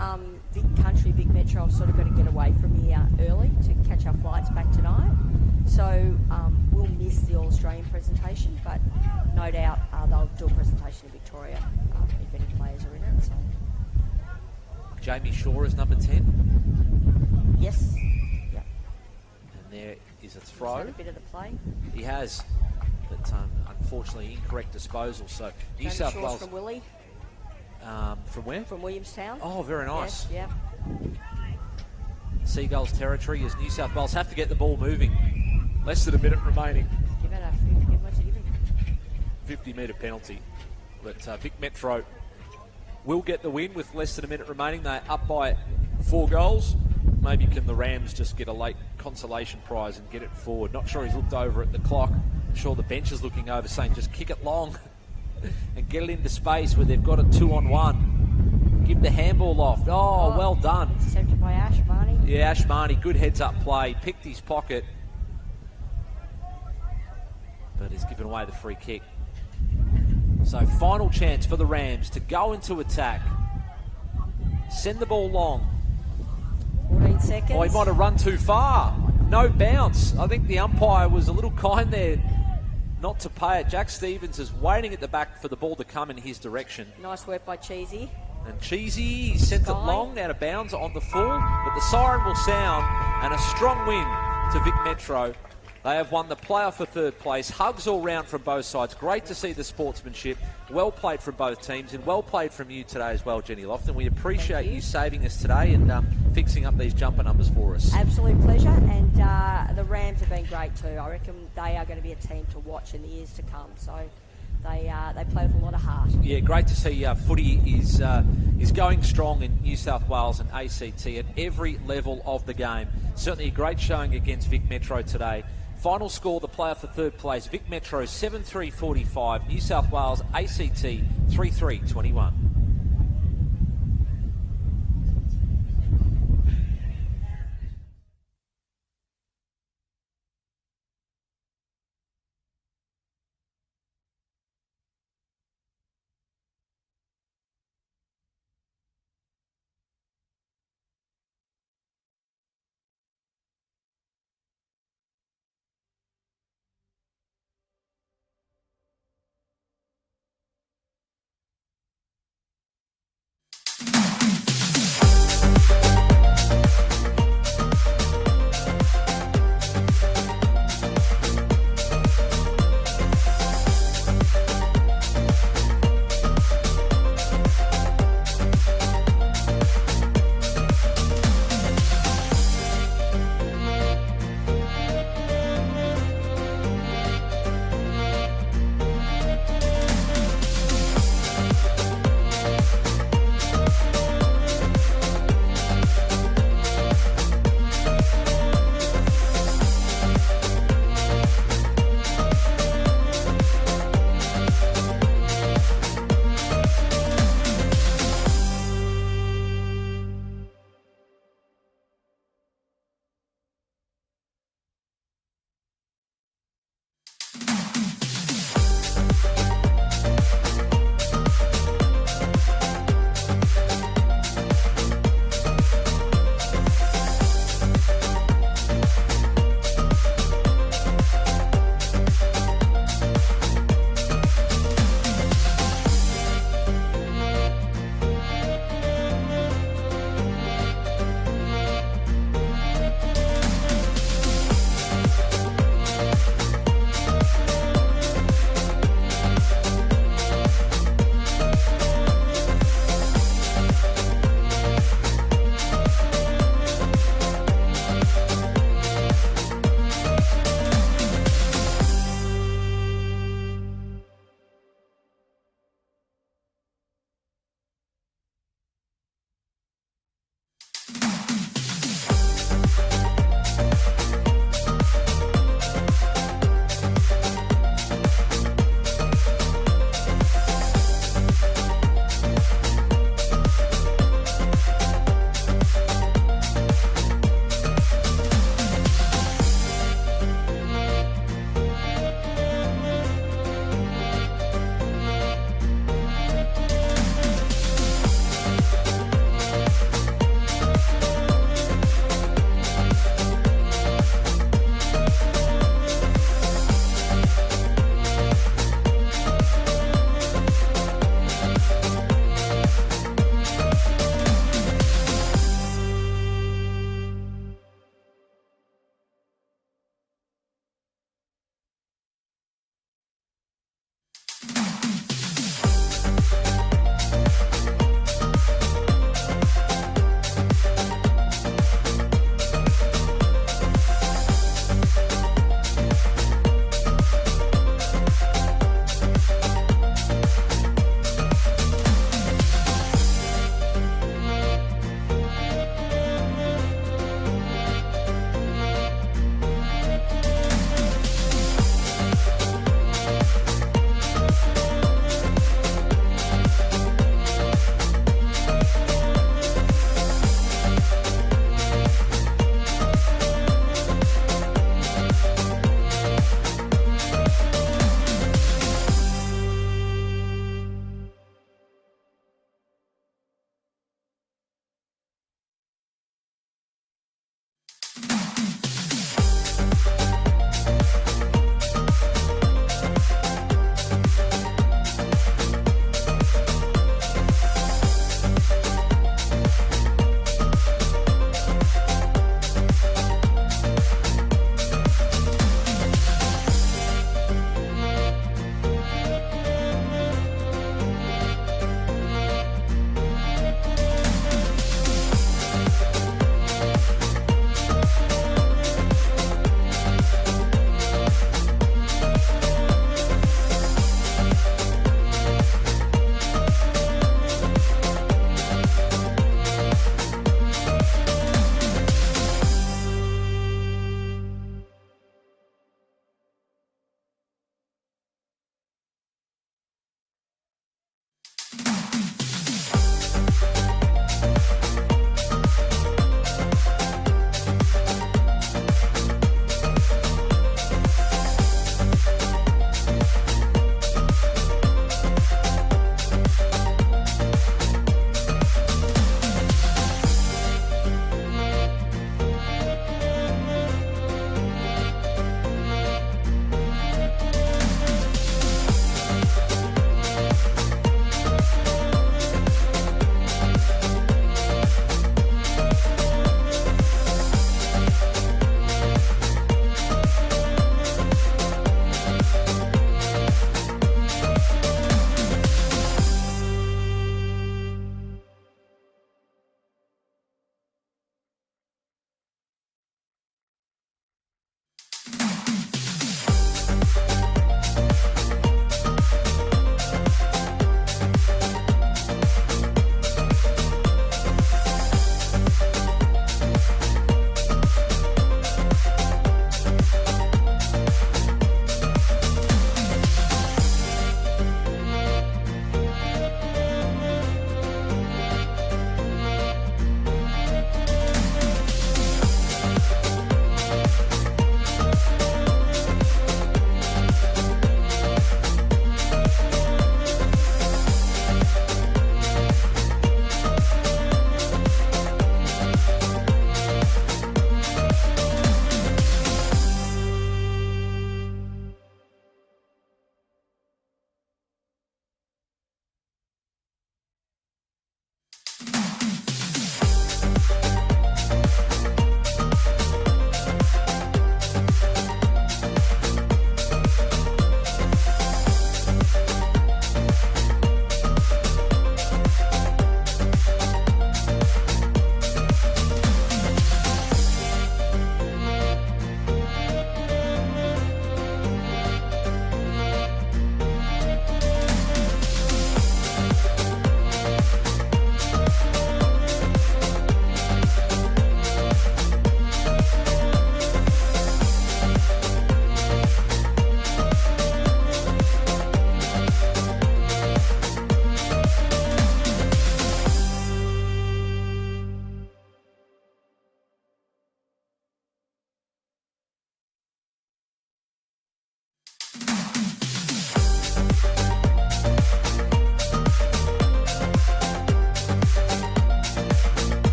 Vic Metro have sort of got to get away from here early to catch our flights back tonight. So we'll miss the All-Australian presentation, but no doubt they'll do a presentation in Victoria if any players are in it. So. Jamie Shaw is number 10. Yes. Yep. And there is a throw. He's had a bit of the play. He has. But unfortunately, incorrect disposal. So New South Wales from Willie. From where? From Williamstown. Oh, very nice. Yes, yep. Seagulls territory as New South Wales have to get the ball moving. Less than a minute remaining. Give it a 50-metre penalty. But Vic Metro will get the win with less than a minute remaining. They're up by 4 goals. Maybe can the Rams just get a late consolation prize and get it forward? Not sure he's looked over at the clock. I'm sure the bench is looking over saying just kick it long and get it into space where they've got a 2-on-1. Give the handball off. Oh, well done. Intercepted by Ash Marnie. Yeah, Ash Marnie, good heads-up play. Picked his pocket. But he's given away the free kick. So final chance for the Rams to go into attack. Send the ball long. 14 seconds. Oh, he might have run too far. No bounce. I think the umpire was a little kind there not to pay it. Jack Stevens is waiting at the back for the ball to come in his direction. Nice work by Cheesy. And Cheesy sent it long, out of bounds on the full, but the siren will sound, and a strong win to Vic Metro. They have won the player for third place. Hugs all round from both sides. Great to see the sportsmanship. Well played from both teams and well played from you today as well, Jenny Lofton. We appreciate you saving us today and fixing up these jumper numbers for us. Absolute pleasure, and the Rams have been great too. I reckon they are going to be a team to watch in the years to come. So they play with a lot of heart. Yeah, great to see footy is going strong in New South Wales and ACT at every level of the game. Certainly a great showing against Vic Metro today. Final score, the player for third place, Vic Metro 7-3-45, New South Wales ACT 3-3-21.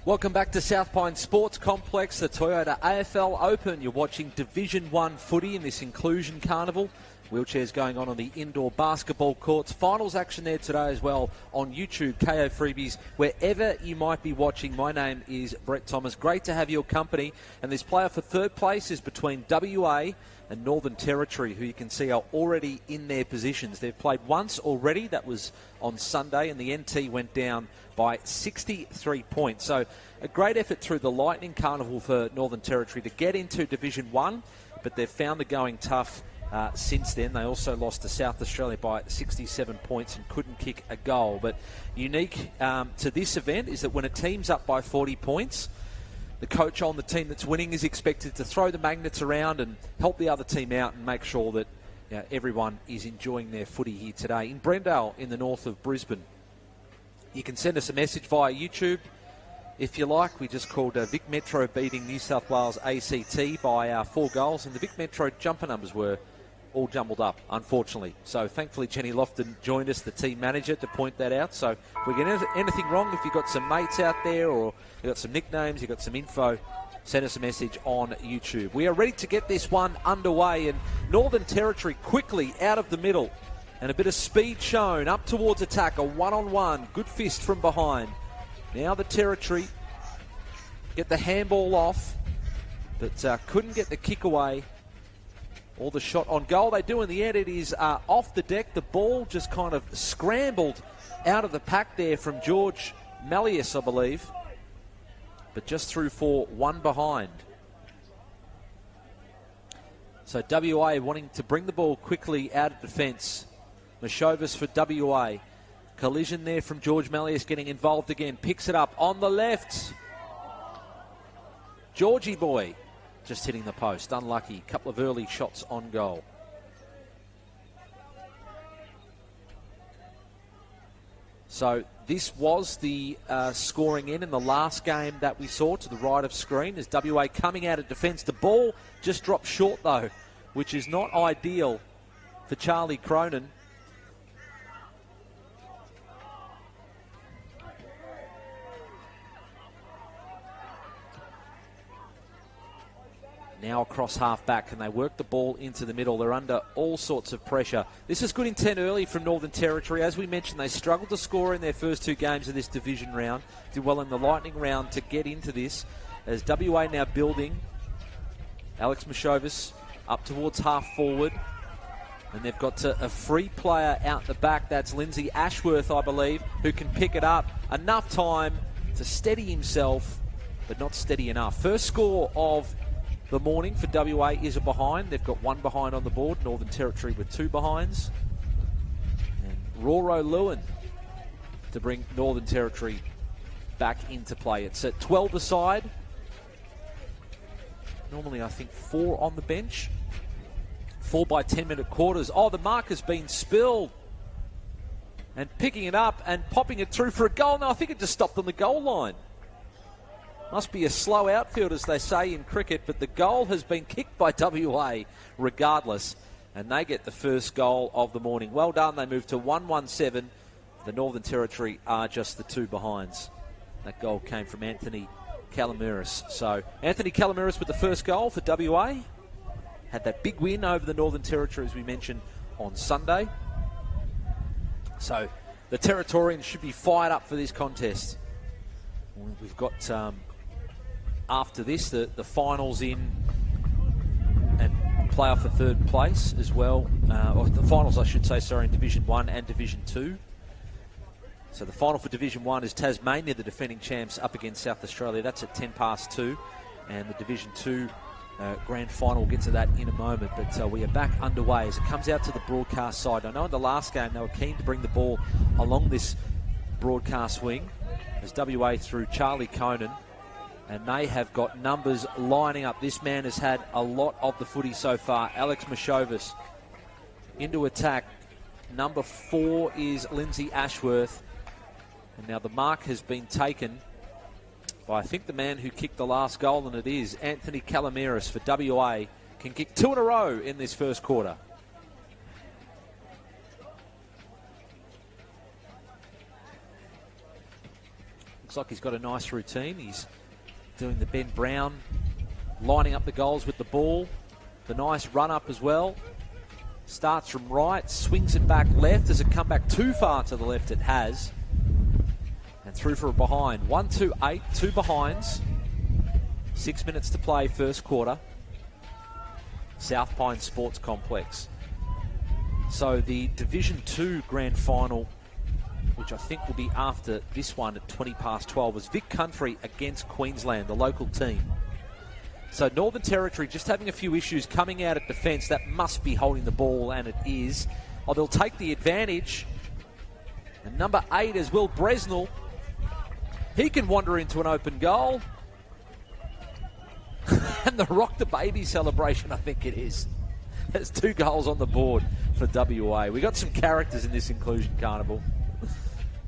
Welcome back to South Pine Sports Complex, the Toyota AFL Open. You're watching Division 1 footy in this Inclusion Carnival. Wheelchairs going on the indoor basketball courts. Finals action there today as well on YouTube, KO Freebies, wherever you might be watching. My name is Brett Thomas. Great to have your company. And this player for third place is between WA and Northern Territory, who you can see are already in their positions. They've played once already. That was on Sunday, and the NT went down by 63 points. So a great effort through the Lightning Carnival for Northern Territory to get into Division 1, but they've found the going tough since then. They also lost to South Australia by 67 points and couldn't kick a goal. But unique to this event is that when a team's up by 40 points, the coach on the team that's winning is expected to throw the magnets around and help the other team out and make sure that everyone is enjoying their footy here today. In Brendale, in the north of Brisbane, you can send us a message via YouTube if you like. We just called Vic Metro beating New South Wales ACT by 4 goals, and the Vic Metro jumper numbers were all jumbled up, unfortunately. So thankfully Jenny Lofton joined us, the team manager, to point that out. So if we get anything wrong, if you've got some mates out there or you've got some nicknames, you've got some info, send us a message on YouTube. We are ready to get this one underway, and Northern Territory quickly out of the middle and a bit of speed shown up towards attack, a one-on-one, good fist from behind. Now the Territory get the handball off, but couldn't get the kick away or the shot on goal. They do in the end. It is off the deck. The ball just kind of scrambled out of the pack there from George Malleus, I believe, but just through for one behind. So WA wanting to bring the ball quickly out of defence. Mashovis for WA. Collision there from George Malleus, getting involved again. Picks it up on the left. Georgie boy just hitting the post. Unlucky. Couple of early shots on goal. So this was the scoring in the last game that we saw to the right of screen as WA coming out of defence. The ball just dropped short though, which is not ideal for Charlie Cronin. Now across half-back, and they work the ball into the middle. They're under all sorts of pressure. This is good intent early from Northern Territory. As we mentioned, they struggled to score in their first 2 games of this division round. Did well in the Lightning round to get into this. As WA now building. Alex Mashovis up towards half-forward. And they've got a free player out the back. That's Lindsay Ashworth, I believe, who can pick it up. Enough time to steady himself, but not steady enough. First score of the morning for WA is a behind. They've got 1 behind on the board. Northern Territory with 2 behinds. And Roro Lewin to bring Northern Territory back into play. It's at 12 aside. Normally, I think 4 on the bench. 4 by 10-minute quarters. Oh, the mark has been spilled. And picking it up and popping it through for a goal. No, I think it just stopped on the goal line. Must be a slow outfield, as they say in cricket, but the goal has been kicked by WA regardless, and they get the first goal of the morning. Well done. They move to 1-1-7. The Northern Territory are just the 2 behinds. That goal came from Anthony Calamiris. So Anthony Calamiris with the first goal for WA. Had that big win over the Northern Territory, as we mentioned, on Sunday. So the Territorians should be fired up for this contest. We've got... after this, the finals in and playoff for third place as well. Or the finals, I should say, sorry, in Division 1 and Division 2. So the final for Division 1 is Tasmania, the defending champs, up against South Australia. That's at 2:10. And the Division 2 grand final, we'll get to that in a moment. But we are back underway as it comes out to the broadcast side. I know in the last game they were keen to bring the ball along this broadcast wing as WA through Charlie Cronin. And they have got numbers lining up. This man has had a lot of the footy so far. Alex Mashovis into attack. Number 4 is Lindsay Ashworth. And now the mark has been taken by, I think, the man who kicked the last goal, and it is Anthony Calamiris for WA. Can kick 2 in a row in this first quarter. Looks like he's got a nice routine. He's doing the Ben Brown, lining up the goals with the ball. The nice run-up as well. Starts from right, swings it back left. Does it come back too far to the left? It has. And through for a behind. 1-2-8, 2 behinds. 6 minutes to play, first quarter. South Pine Sports Complex. So the Division 2 Grand Final, which I think will be after this one at 12:20, was Vic Country against Queensland, the local team. So Northern Territory just having a few issues coming out at defence. That must be holding the ball, and it is. Oh, they'll take the advantage. And number 8 is Will Bresnell. He can wander into an open goal. And the Rock the Baby celebration, I think it is. There's 2 goals on the board for WA. We got some characters in this Inclusion Carnival.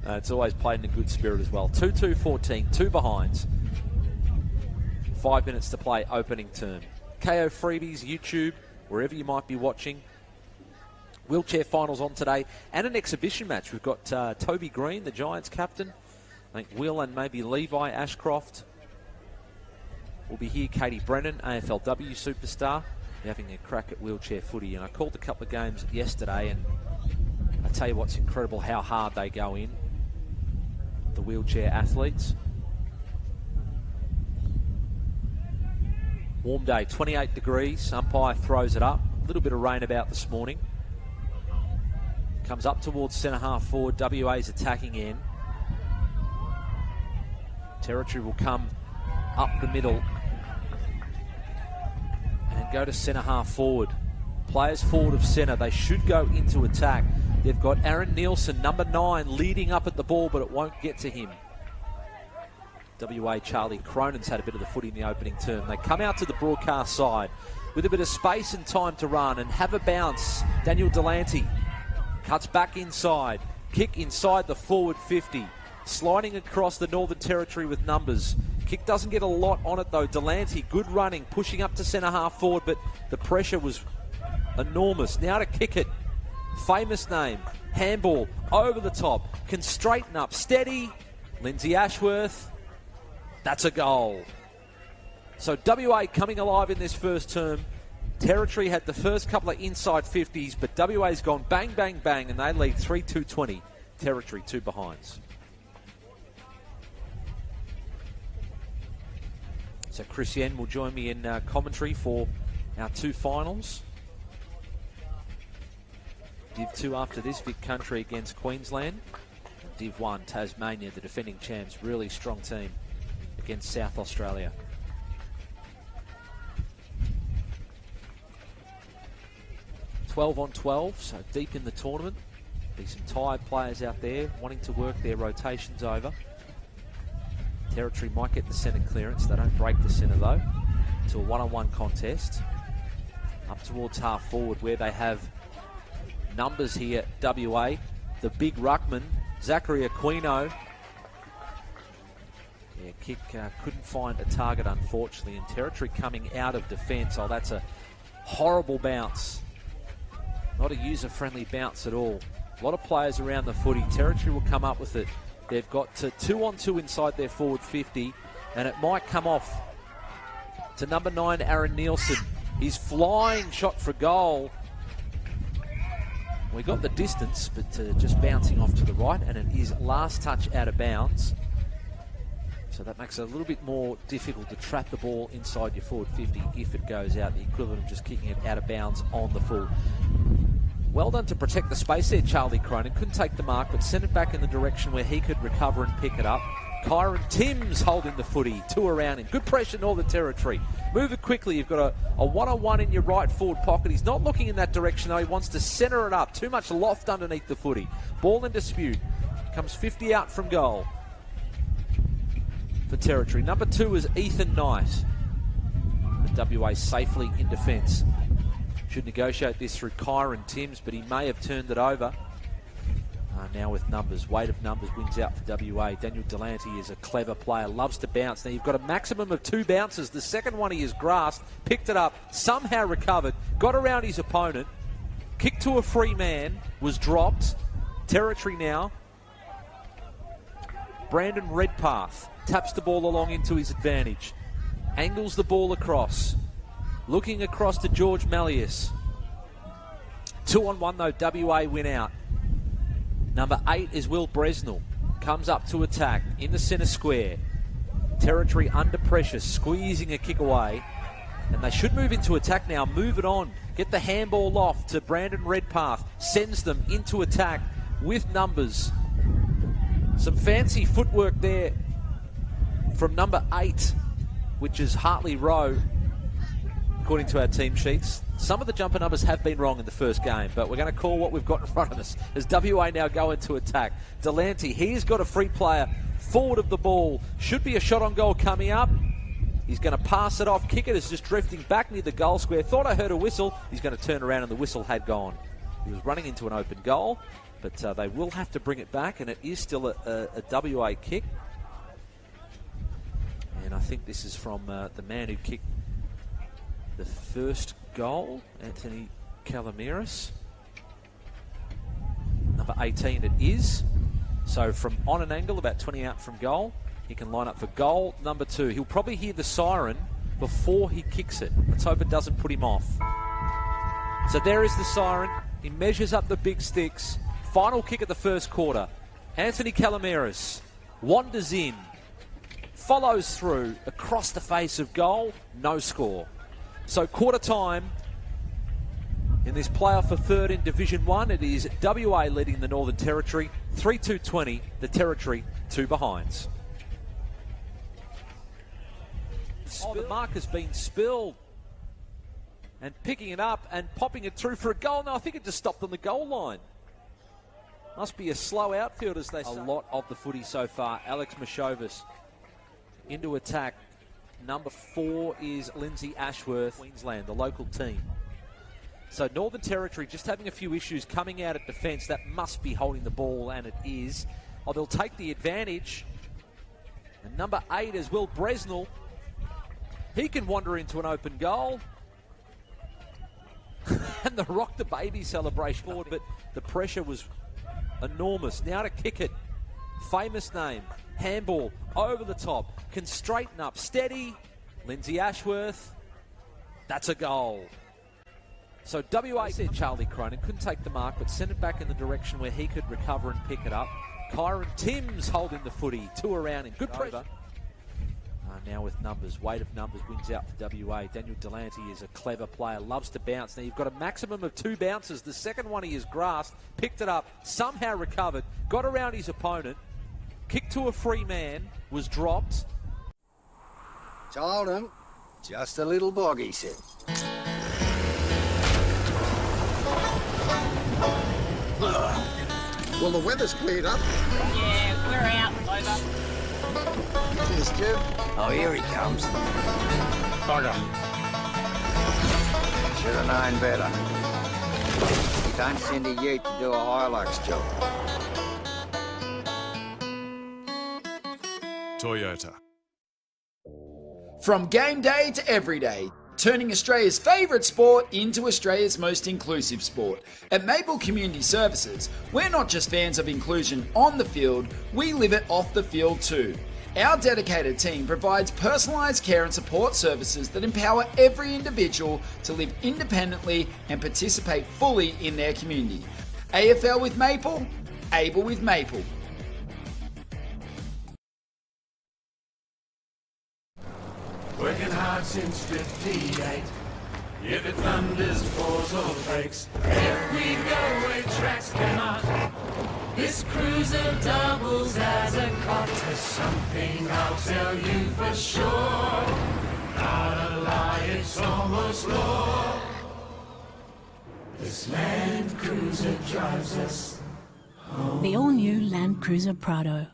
It's always played in a good spirit as well. 2-2-14, 2 behinds. 5 minutes to play, opening term. KO freebies, YouTube, wherever you might be watching. Wheelchair finals on today and an exhibition match. We've got Toby Green, the Giants captain. I think Will and maybe Levi Ashcroft will be here. Katie Brennan, AFLW superstar, having a crack at wheelchair footy. And I called a couple of games yesterday, and I tell you what's incredible, how hard they go in, the wheelchair athletes. Warm day, 28 degrees. Umpire throws it up. A little bit of rain about this morning. Comes up towards centre half forward. WA's attacking end. Territory will come up the middle and go to centre half forward. Players forward of centre. They should go into attack. They've got Aaron Nielsen, number 9, leading up at the ball, but it won't get to him. WA Charlie Cronin's had a bit of the footy in the opening term. They come out to the broadcast side with a bit of space and time to run and have a bounce. Daniel Delante cuts back inside. Kick inside the forward 50. Sliding across the Northern Territory with numbers. Kick doesn't get a lot on it though. Delante, good running, pushing up to centre half forward, but the pressure was enormous. Now to kick it. Famous name. Handball over the top. Can straighten up. Steady. Lindsay Ashworth. That's a goal. So WA coming alive in this first term. Territory had the first couple of inside 50s, but WA's gone bang, bang, bang, and they lead 3-2-20. Territory 2 behinds. So Chris Yen will join me in commentary for our 2 finals. Div 2 after this, Vic Country against Queensland. And Div 1, Tasmania, the defending champs, really strong team against South Australia. $12 on 12, so deep in the tournament. Be some tired players out there wanting to work their rotations over. Territory might get the centre clearance. They don't break the centre though. To a one-on-one contest. Up towards half forward where they have numbers here, WA. The big ruckman, Zachary Aquino. Yeah, kick couldn't find a target, unfortunately, and Territory coming out of defence. Oh, that's a horrible bounce. Not a user-friendly bounce at all. A lot of players around the footy. Territory will come up with it. They've got 2 on 2 inside their forward 50, and it might come off to number 9, Aaron Nielsen. His flying shot for goal. We got the distance, but just bouncing off to the right, and it is last touch out of bounds. So that makes it a little bit more difficult to trap the ball inside your forward 50 if it goes out, the equivalent of just kicking it out of bounds on the full. Well done to protect the space there, Charlie Cronin. Couldn't take the mark, but sent it back in the direction where he could recover and pick it up. Kyron Timms holding the footy, 2 around him. Good pressure, Northern Territory. Move it quickly. You've got a one-on-one in your right forward pocket. He's not looking in that direction, though. He wants to centre it up. Too much loft underneath the footy. Ball in dispute. Comes 50 out from goal for Territory. Number 2 is Ethan Knight. The WA safely in defence. Should negotiate this through Kyron Timms, but he may have turned it over. Now with numbers, weight of numbers wins out for WA. Daniel Delante is a clever player, loves to bounce. Now you've got a maximum of 2 bounces. The second one he has grasped, picked it up, somehow recovered, got around his opponent, kicked to a free man, was dropped. Territory now Brandon Redpath taps the ball along into his advantage. Angles the ball across. Looking across to George Malleus. 2-on-1 though, WA win out. Number 8 is Will Bresnell. Comes up to attack in the centre square. Territory under pressure, squeezing a kick away. And they should move into attack now. Move it on. Get the handball off to Brandon Redpath. Sends them into attack with numbers. Some fancy footwork there from number 8, which is Hartley Rowe, according to our team sheets. Some of the jumper numbers have been wrong in the first game, but we're going to call what we've got in front of us as WA now go into attack. Delante, he's got a free player forward of the ball. Should be a shot on goal coming up. He's going to pass it off. Kicker is just drifting back near the goal square. Thought I heard a whistle. He's going to turn around and the whistle had gone. He was running into an open goal, but they will have to bring it back, and it is still a WA kick. And I think this is from the man who kicked the first goal, Anthony Calamiris. Number 18 it is. So from on an angle, about 20 out from goal, he can line up for goal number 2. He'll probably hear the siren before he kicks it. Let's hope it doesn't put him off. So there is the siren. He measures up the big sticks. Final kick of the first quarter. Anthony Calamiris wanders in, follows through, across the face of goal, no score. So quarter time in this playoff for third in Division 1. It is WA leading the Northern Territory, 3-2-20, the Territory 2 behinds. Oh, the mark has been spilled. And picking it up and popping it through for a goal. Now I think it just stopped on the goal line. Must be a slow outfield, as they say. A lot of the footy so far. Alex Mashovis into attack. Number 4 is Lindsay Ashworth, Queensland, the local team. So Northern Territory just having a few issues coming out at defence. That must be holding the ball, and it is. Oh, they'll take the advantage. And number 8 is Will Bresnell. He can wander into an open goal. And the rock the baby celebration forward, but the pressure was enormous. Now to kick it. Famous name. Handball over the top. Can straighten up. Steady. Lindsay Ashworth. That's a goal. So WA said Charlie Cronin couldn't take the mark, but sent it back in the direction where he could recover and pick it up. Kyron Timms holding the footy. 2 around in good pressure. Now with numbers, weight of numbers wins out for WA. Daniel Delante is a clever player, loves to bounce. Now you've got a maximum of 2 bounces. The second one he has grasped, picked it up, somehow recovered, got around his opponent, kicked to a free man, was dropped. Told him, just a little bog, he said. Well, the weather's cleared up. Yeah, we're out, over. Cheers, Stu. Oh, here he comes. Bugger. Should have known better. You don't send a ute to do a Hilux job. Toyota. From game day to every day, turning Australia's favourite sport into Australia's most inclusive sport. At Maple Community Services, we're not just fans of inclusion on the field, we live it off the field too. Our dedicated team provides personalised care and support services that empower every individual to live independently and participate fully in their community. AFL with Maple, able with Maple. Working hard since 58. If it thunders, pours or breaks, if we go where tracks cannot, this cruiser doubles as a cot. There's something I'll tell you for sure. Not a lie, it's almost law. This Land Cruiser drives us home. The all-new Land Cruiser Prado.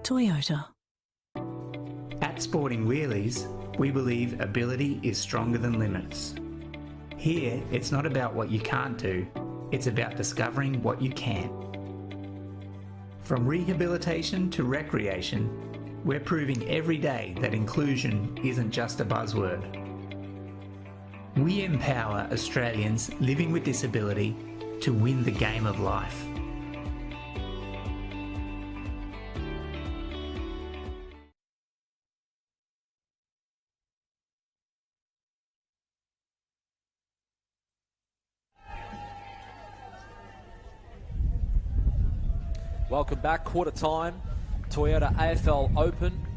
Toyota. At Sporting Wheelies, we believe ability is stronger than limits. Here, it's not about what you can't do, it's about discovering what you can. From rehabilitation to recreation, we're proving every day that inclusion isn't just a buzzword. We empower Australians living with disability to win the game of life. Welcome back. Quarter time. Toyota AFL Open.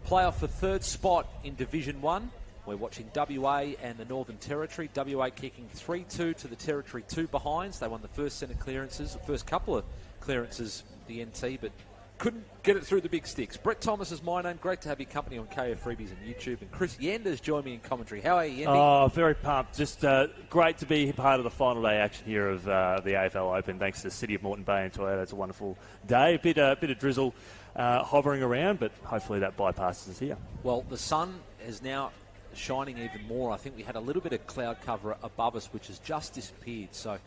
Playoff for third spot in Division 1. We're watching WA and the Northern Territory. WA kicking 3-2 to the Territory 2 behinds. They won the first set of clearances, the first couple of clearances, the NT, but couldn't get it through the big sticks. Brett Thomas is my name. Great to have your company on KF Freebies and YouTube. And Chris Yender's joined me in commentary. How are you, Yendi? Oh, very pumped. Just great to be part of the final day action here of the AFL Open. Thanks to the City of Moreton Bay and Toyota. It's a wonderful day. A bit of drizzle hovering around, but hopefully that bypasses us here. Well, the sun is now shining even more. I think we had a little bit of cloud cover above us, which has just disappeared. So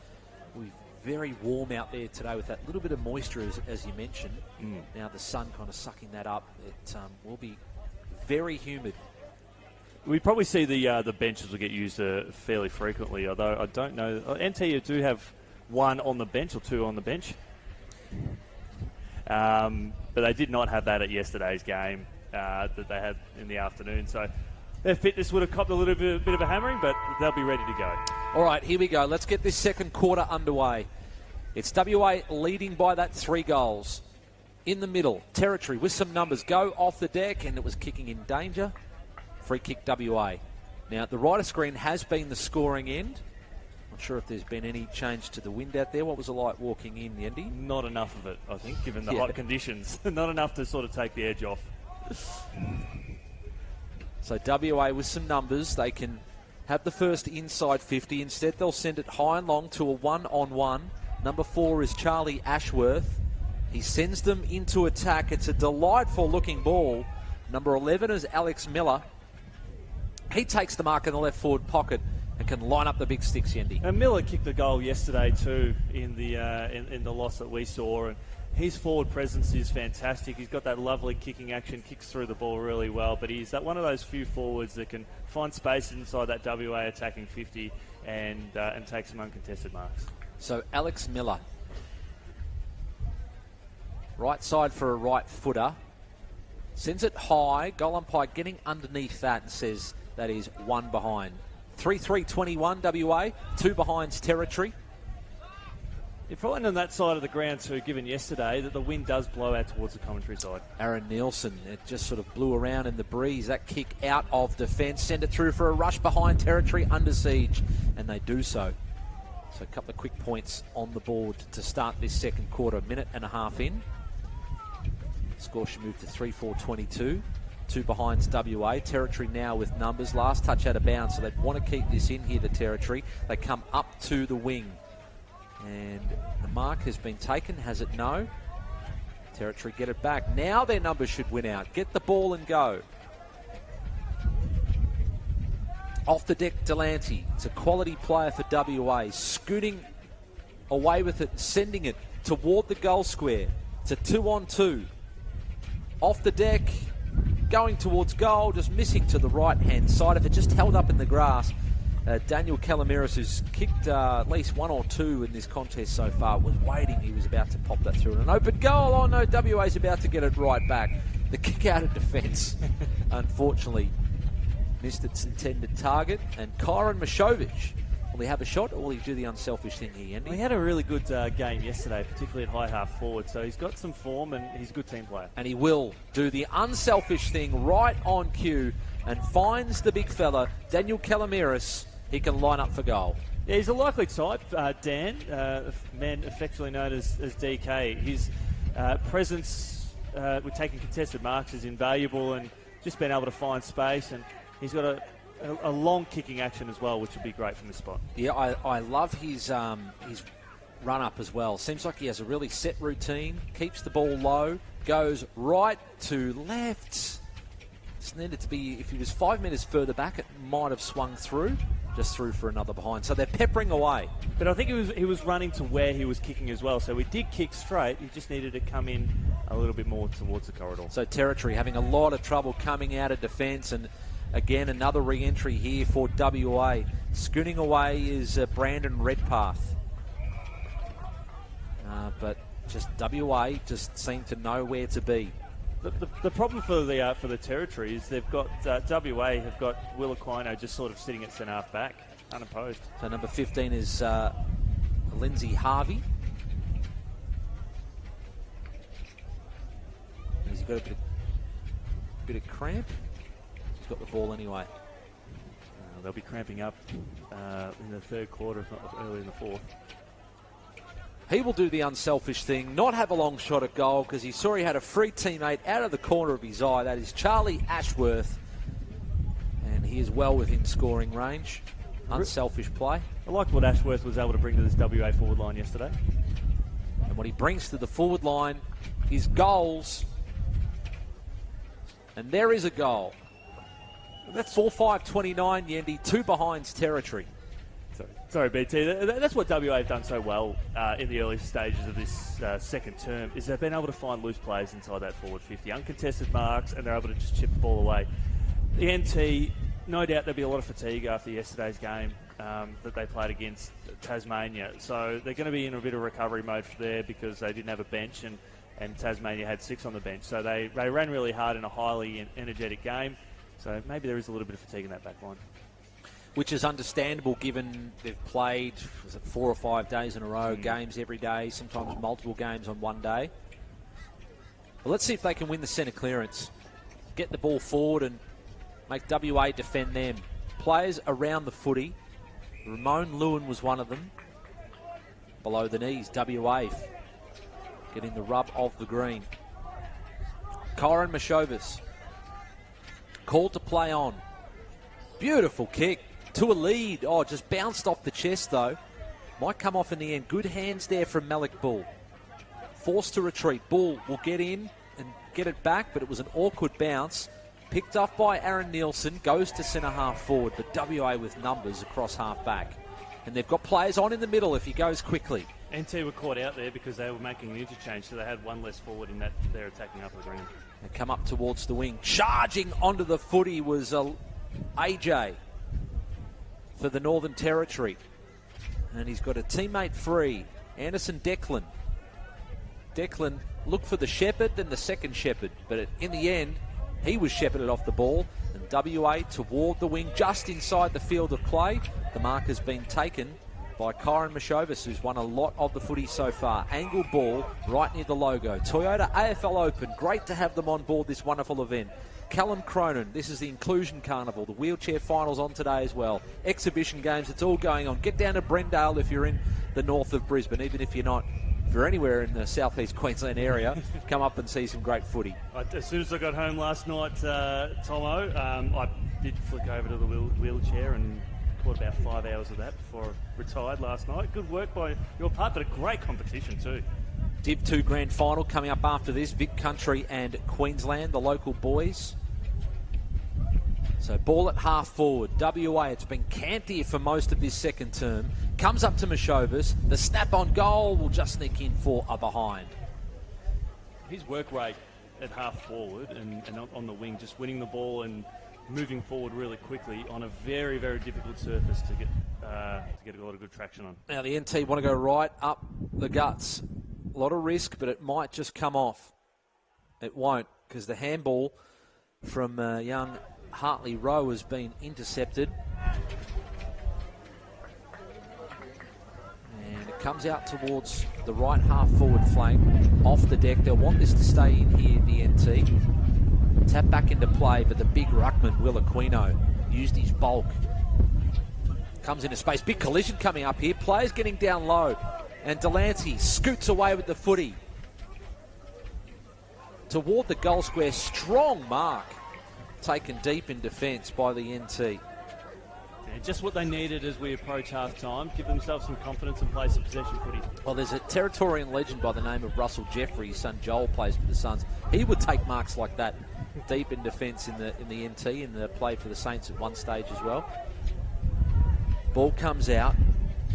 we're very warm out there today with that little bit of moisture, as you mentioned. Now the sun kind of sucking that up. It will be very humid. We probably see the benches will get used fairly frequently, although I don't know. NT do have one on the bench or two on the bench. But they did not have that at yesterday's game that they had in the afternoon. So their fitness would have copped a little bit of a hammering, but they'll be ready to go. All right, here we go. Let's get this second quarter underway. It's WA leading by that 3 goals. In the middle, Territory with some numbers. Go off the deck, and it was kicking in danger. Free kick WA. Now, the right of screen has been the scoring end. Not sure if there's been any change to the wind out there. What was it like walking in, Yendi? Not enough of it, I think, given the hot conditions. Not enough to sort of take the edge off. So WA with some numbers. They can have the first inside 50. Instead, they'll send it high and long to a 1-on-1. Number 4 is Charlie Ashworth. He sends them into attack. It's a delightful looking ball. Number 11 is Alex Miller. He takes the mark in the left forward pocket and can line up the big sticks, Yendi. And Miller kicked the goal yesterday too in the loss that we saw, and his forward presence is fantastic. He's got that lovely kicking action, kicks through the ball really well, but he's one of those few forwards that can find space inside that WA attacking 50 and take some uncontested marks. So Alex Miller, right side for a right footer, sends it high. Goal umpire getting underneath that and says that is 1 behind. 3-3-21 WA, 2 behinds Territory. You're probably on that side of the ground too, given yesterday that the wind does blow out towards the commentary side. Aaron Nielsen, it just sort of blew around in the breeze. That kick out of defence, send it through for a rush behind Territory under siege, and they do so. So a couple of quick points on the board to start this second quarter, minute and a half in. Score should move to 3-4-22. 2 behinds WA. Territory now with numbers. Last touch out of bounds, so they'd want to keep this in here, the Territory. They come up to the wing. And the mark has been taken, has it? No. Territory get it back. Now their numbers should win out. Get the ball and go. Off the deck, Delante. It's a quality player for WA. Scooting away with it and sending it toward the goal square. It's a 2-on-2. Off the deck, going towards goal, just missing to the right-hand side of it, just held up in the grass. Daniel Calamiris, who's kicked at least 1 or 2 in this contest so far, was waiting. He was about to pop that through an open goal. Oh no, WA's about to get it right back. The kick out of defence, unfortunately, missed its intended target. And Kyron Mashovic, will he have a shot or will he do the unselfish thing here, Andy? He had a really good game yesterday, particularly at high half forward, so he's got some form and he's a good team player. And he will do the unselfish thing right on cue and finds the big fella, Daniel Calamiris. He can line up for goal. Yeah, he's a likely type, Dan, man affectionately known as DK. His presence with taking contested marks is invaluable and just being able to find space, and he's got a long kicking action as well, which would be great from this spot. Yeah, I love his run-up as well. Seems like he has a really set routine, keeps the ball low, goes right to left. Just needed to be, if he was 5 metres further back, it might have swung through. Just through for another behind. So they're peppering away. But I think he was running to where he was kicking as well. So he did kick straight. He just needed to come in a little bit more towards the corridor. So Territory having a lot of trouble coming out of defence. And again, another re-entry here for WA. Scooting away is Brandon Redpath. But just WA just seemed to know where to be. The problem for the Territory is they've got WA have got Will Aquino just sort of sitting at centre half back, unopposed. So number 15 is Lindsay Harvey. got a bit of cramp. He's got the ball anyway. They'll be cramping up in the third quarter, if not early in the fourth. He will do the unselfish thing, not have a long shot at goal because he saw he had a free teammate out of the corner of his eye. That is Charlie Ashworth. And he is well within scoring range. Unselfish play. I like what Ashworth was able to bring to this WA forward line yesterday. And what he brings to the forward line is goals. And there is a goal. That's 4-5-29, Yendi. 2 behinds territory. Sorry, BT. That's what WA have done so well in the early stages of this second term, is they've been able to find loose players inside that forward 50, uncontested marks, and they're able to just chip the ball away. The NT, no doubt there'll be a lot of fatigue after yesterday's game that they played against Tasmania. So they're going to be in a bit of recovery mode there because they didn't have a bench and Tasmania had 6 on the bench. So they ran really hard in a highly energetic game. So maybe there is a little bit of fatigue in that back line. Which is understandable given they've played 4 or 5 days in a row, games every day, sometimes multiple games on one day. Well, let's see if they can win the centre clearance, get the ball forward and make WA defend them. Players around the footy. Ramon Lewin was one of them. Below the knees, WA getting the rub of the green. Kyron Mashovis called to play on. Beautiful kick to a lead. Oh, just bounced off the chest though. Might come off in the end. Good hands there from Malik Bull. Forced to retreat. Bull will get in and get it back, but it was an awkward bounce. Picked up by Aaron Nielsen. Goes to centre half forward, but WA with numbers across half back. And they've got players on in the middle if he goes quickly. NT were caught out there because they were making an interchange, so they had one less forward and that they're attacking up the ground. They come up towards the wing. Charging onto the footy was AJ for the Northern Territory. And he's got a teammate free, Anderson Declan. Declan looked for the shepherd, then the second shepherd. But in the end, he was shepherded off the ball. And WA toward the wing, just inside the field of play. The mark has been taken by Kyron Mashovis, who's won a lot of the footy so far. Angle ball right near the logo. Toyota AFL Open. Great to have them on board this wonderful event. Callum Cronin, this is the Inclusion Carnival. The wheelchair finals on today as well. Exhibition games, it's all going on. Get down to Brendale if you're in the north of Brisbane, even if you're not. If you're anywhere in the southeast Queensland area, come up and see some great footy. As soon as I got home last night, Tomo, I did flick over to the wheelchair and caught about 5 hours of that before I retired last night. Good work by your part, but a great competition too. Div 2 Grand Final coming up after this. Vic Country and Queensland, the local boys. So ball at half forward. WA, it's been Canty for most of this second term. Comes up to Mashovis. The snap on goal will just sneak in for a behind. His work rate at half forward and on the wing, just winning the ball and moving forward really quickly on a very, very difficult surface to get a lot of good traction on. Now the NT want to go right up the guts. A lot of risk, but it might just come off. It won't, because the handball from young Hartley Rowe has been intercepted. And it comes out towards the right half forward flank, off the deck. They'll want this to stay in here, the NT. Tap back into play, but the big ruckman, Will Aquino, used his bulk. Comes into space. Big collision coming up here. Players getting down low. And Delancey scoots away with the footy. Toward the goal square. Strong mark. Taken deep in defence by the NT. Yeah, just what they needed as we approach half-time. Give themselves some confidence and play some possession footy. Well, there's a Territorian legend by the name of Russell Jeffrey. His son Joel plays for the Suns. He would take marks like that deep in defence in the NT, in the play for the Saints at one stage as well. Ball comes out.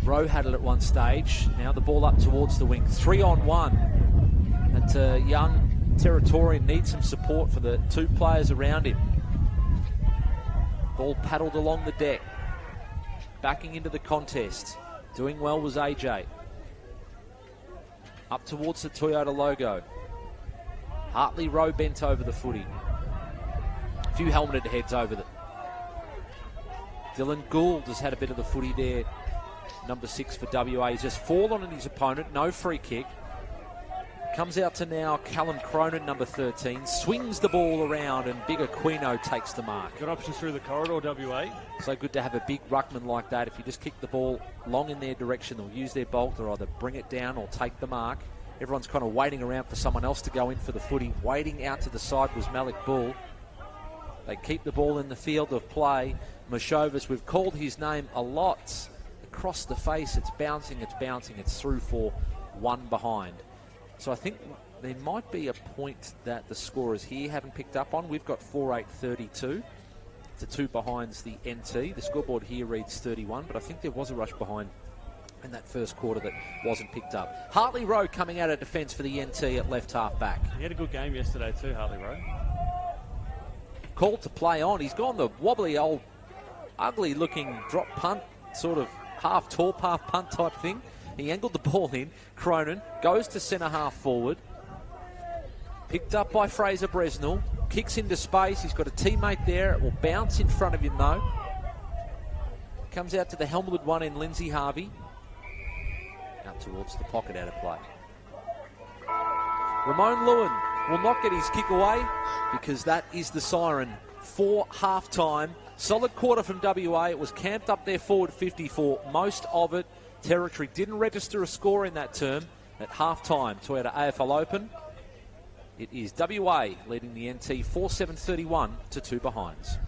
Rowe had it at one stage. Now the ball up towards the wing. 3-on-1. And young Territorian needs some support for the two players around him. Ball paddled along the deck. Backing into the contest. Doing well was AJ. Up towards the Toyota logo. Hartley Rowe bent over the footy. A few helmeted heads over the... Dylan Gould has had a bit of the footy there. Number 6 for WA. He's just fallen on his opponent. No free kick. Comes out to now Callum Cronin, number 13. Swings the ball around and Big Aquino takes the mark. Good options through the corridor, WA. So good to have a big ruckman like that. If you just kick the ball long in their direction, they'll use their bulk. They'll either bring it down or take the mark. Everyone's kind of waiting around for someone else to go in for the footy. Waiting out to the side was Malik Bull. They keep the ball in the field of play. Mashovis, we've called his name a lot. Across the face, it's bouncing, it's through for one behind. So I think there might be a point that the scorers here haven't picked up on. We've got 4-8-32. The two behind's the NT. The scoreboard here reads 31, but I think there was a rush behind in that first quarter that wasn't picked up. Hartley Rowe coming out of defence for the NT at left half back. He had a good game yesterday too, Hartley Rowe. Called to play on. He's gone the wobbly old, ugly looking drop punt, sort of half tall, half punt type thing. He angled the ball in. Cronin goes to centre half forward. Picked up by Fraser Bresnell. Kicks into space. He's got a teammate there. It will bounce in front of him though. Comes out to the helmeted one in Lindsay Harvey. Out towards the pocket, out of play. Ramon Lewin will not get his kick away because that is the siren for half-time. Solid quarter from WA. It was camped up there forward 50 for most of it. Territory didn't register a score in that term. At half-time, Toyota AFL Open. It is WA leading the NT 4-7-31 to two behinds.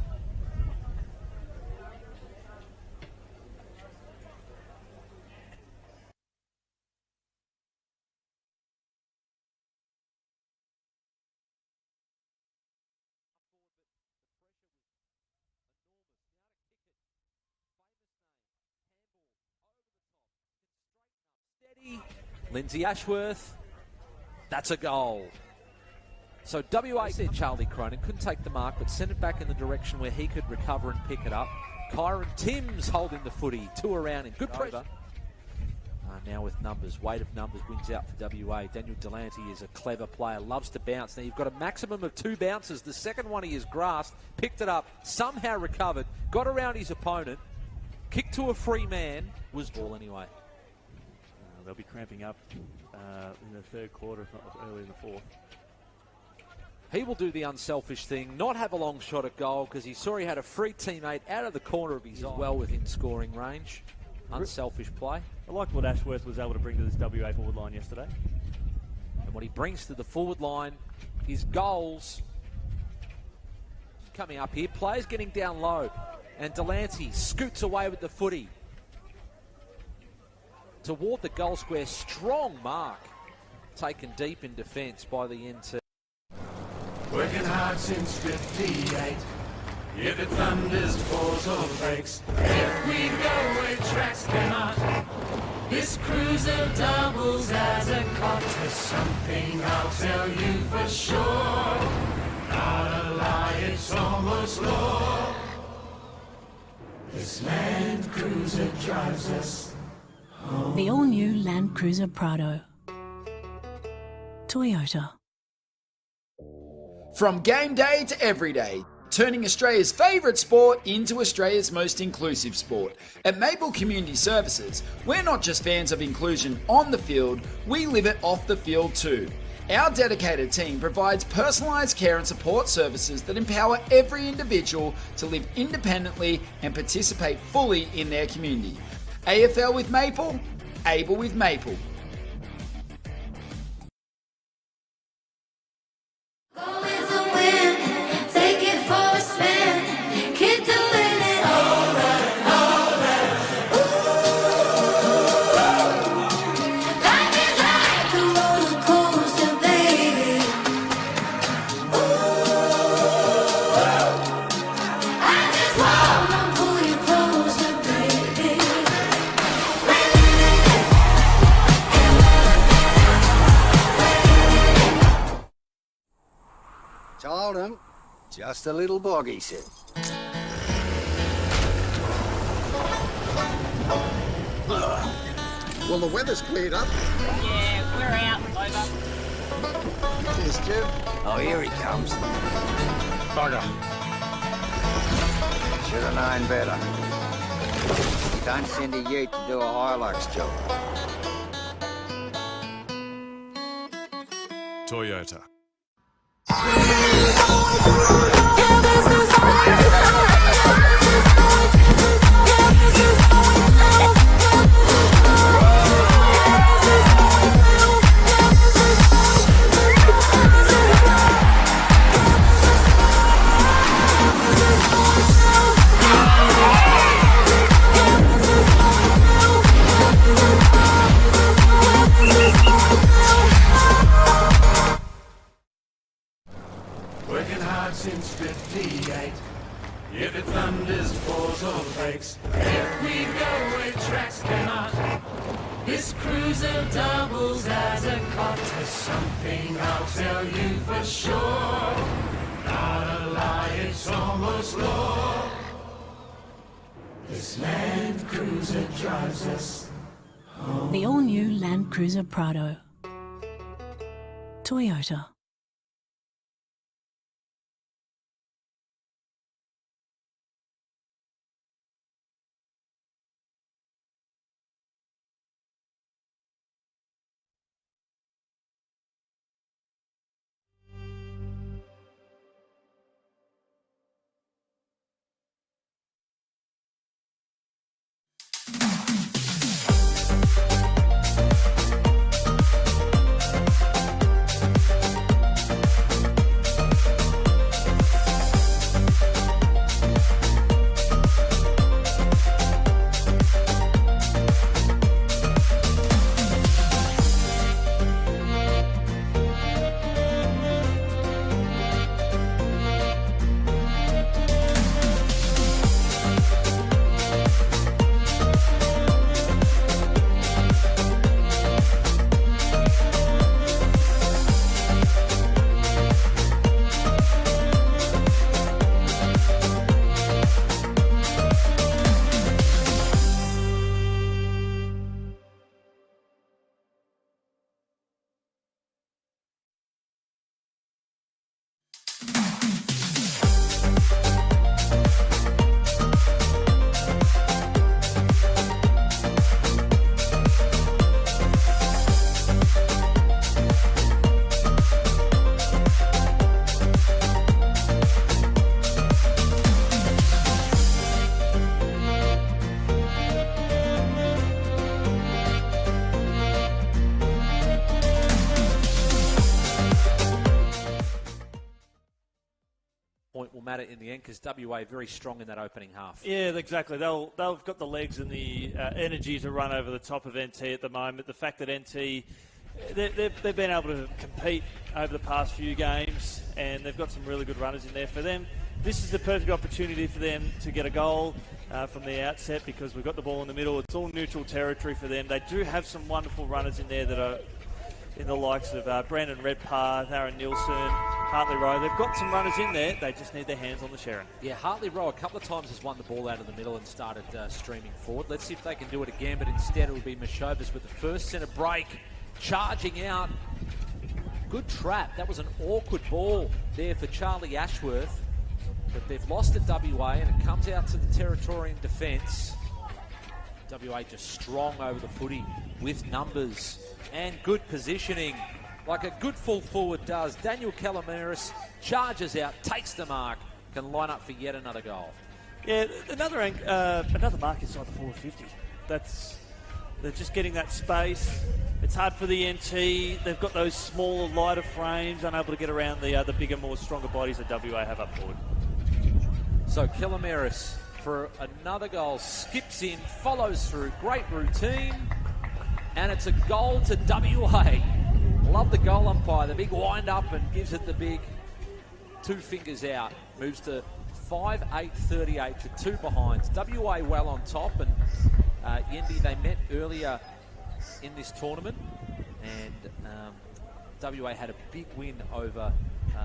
Lindsay Ashworth, that's a goal. So WA said Charlie Cronin couldn't take the mark, but sent it back in the direction where he could recover and pick it up. Kyron Timms holding the footy, two around in good pressure. Now with numbers, weight of numbers wins out for WA. Daniel Delante is a clever player, loves to bounce. Now you've got a maximum of two bounces. The second one he has grasped, picked it up, somehow recovered, got around his opponent, kicked to a free man, was ball anyway. They'll be cramping up in the third quarter, if not early in the fourth. He will do the unselfish thing, not have a long shot at goal because he saw he had a free teammate out of the corner of his eye. Well within scoring range. Unselfish play. I like what Ashworth was able to bring to this WA forward line yesterday. And what he brings to the forward line is goals. Coming up here, players getting down low. And Delante scoots away with the footy. Toward the goal square, strong mark. Taken deep in defence by the NT. Working hard since 58. If it thunders, pours or breaks, if we go where tracks cannot, this cruiser doubles as a cot. There's something I'll tell you for sure. Not a lie, it's almost law. This Land Cruiser drives us. The all-new Land Cruiser Prado. Toyota. From game day to every day, turning Australia's favourite sport into Australia's most inclusive sport. At Maple Community Services, we're not just fans of inclusion on the field, we live it off the field too. Our dedicated team provides personalised care and support services that empower every individual to live independently and participate fully in their community. AFL with Maple, able with Maple. Told him, just a little bog, he said. Well, the weather's cleared up. Yeah, we're out. Over. Cheers, Jim. Oh, here he comes. Bugger. Should have known better. You don't send a ute to do a Hilux job. Toyota. Working hard since 58. If it thunders, pours or breaks, if we go where tracks cannot, this cruiser doubles as a cot. There's something I'll tell you for sure, not a lie, it's almost law. This Land Cruiser drives us home. The all-new Land Cruiser Prado. Toyota. Will matter in the end because WA very strong in that opening half. Yeah, exactly. They've got the legs and the energy to run over the top of NT at the moment. The fact that NT, they've been able to compete over the past few games and they've got some really good runners in there for them. This is the perfect opportunity for them to get a goal from the outset because we've got the ball in the middle. It's all neutral territory for them. They do have some wonderful runners in there that are in the likes of Brandon Redpath, Aaron Nielsen, Hartley Rowe. They've got some runners in there. They just need their hands on the Sharon. Yeah, Hartley Rowe a couple of times has won the ball out of the middle and started streaming forward. Let's see if they can do it again, but instead it will be Mashovas with the first centre break, charging out. Good trap. That was an awkward ball there for Charlie Ashworth, but they've lost at WA and it comes out to the Territorian defence. WA just strong over the footy with numbers and good positioning, like a good full forward does. Daniel Calamaris charges out, takes the mark, can line up for yet another goal. Yeah, another mark inside the 450. They're just getting that space. It's hard for the NT. They've got those smaller, lighter frames, unable to get around the bigger, more stronger bodies that WA have up forward. So Calamaris for another goal, skips in, follows through, great routine, and it's a goal to WA. Love the goal umpire, the big wind up and gives it the big two fingers out. Moves to 5-8-38 to 2 behind. WA well on top, and Yendi, they met earlier in this tournament, and WA had a big win over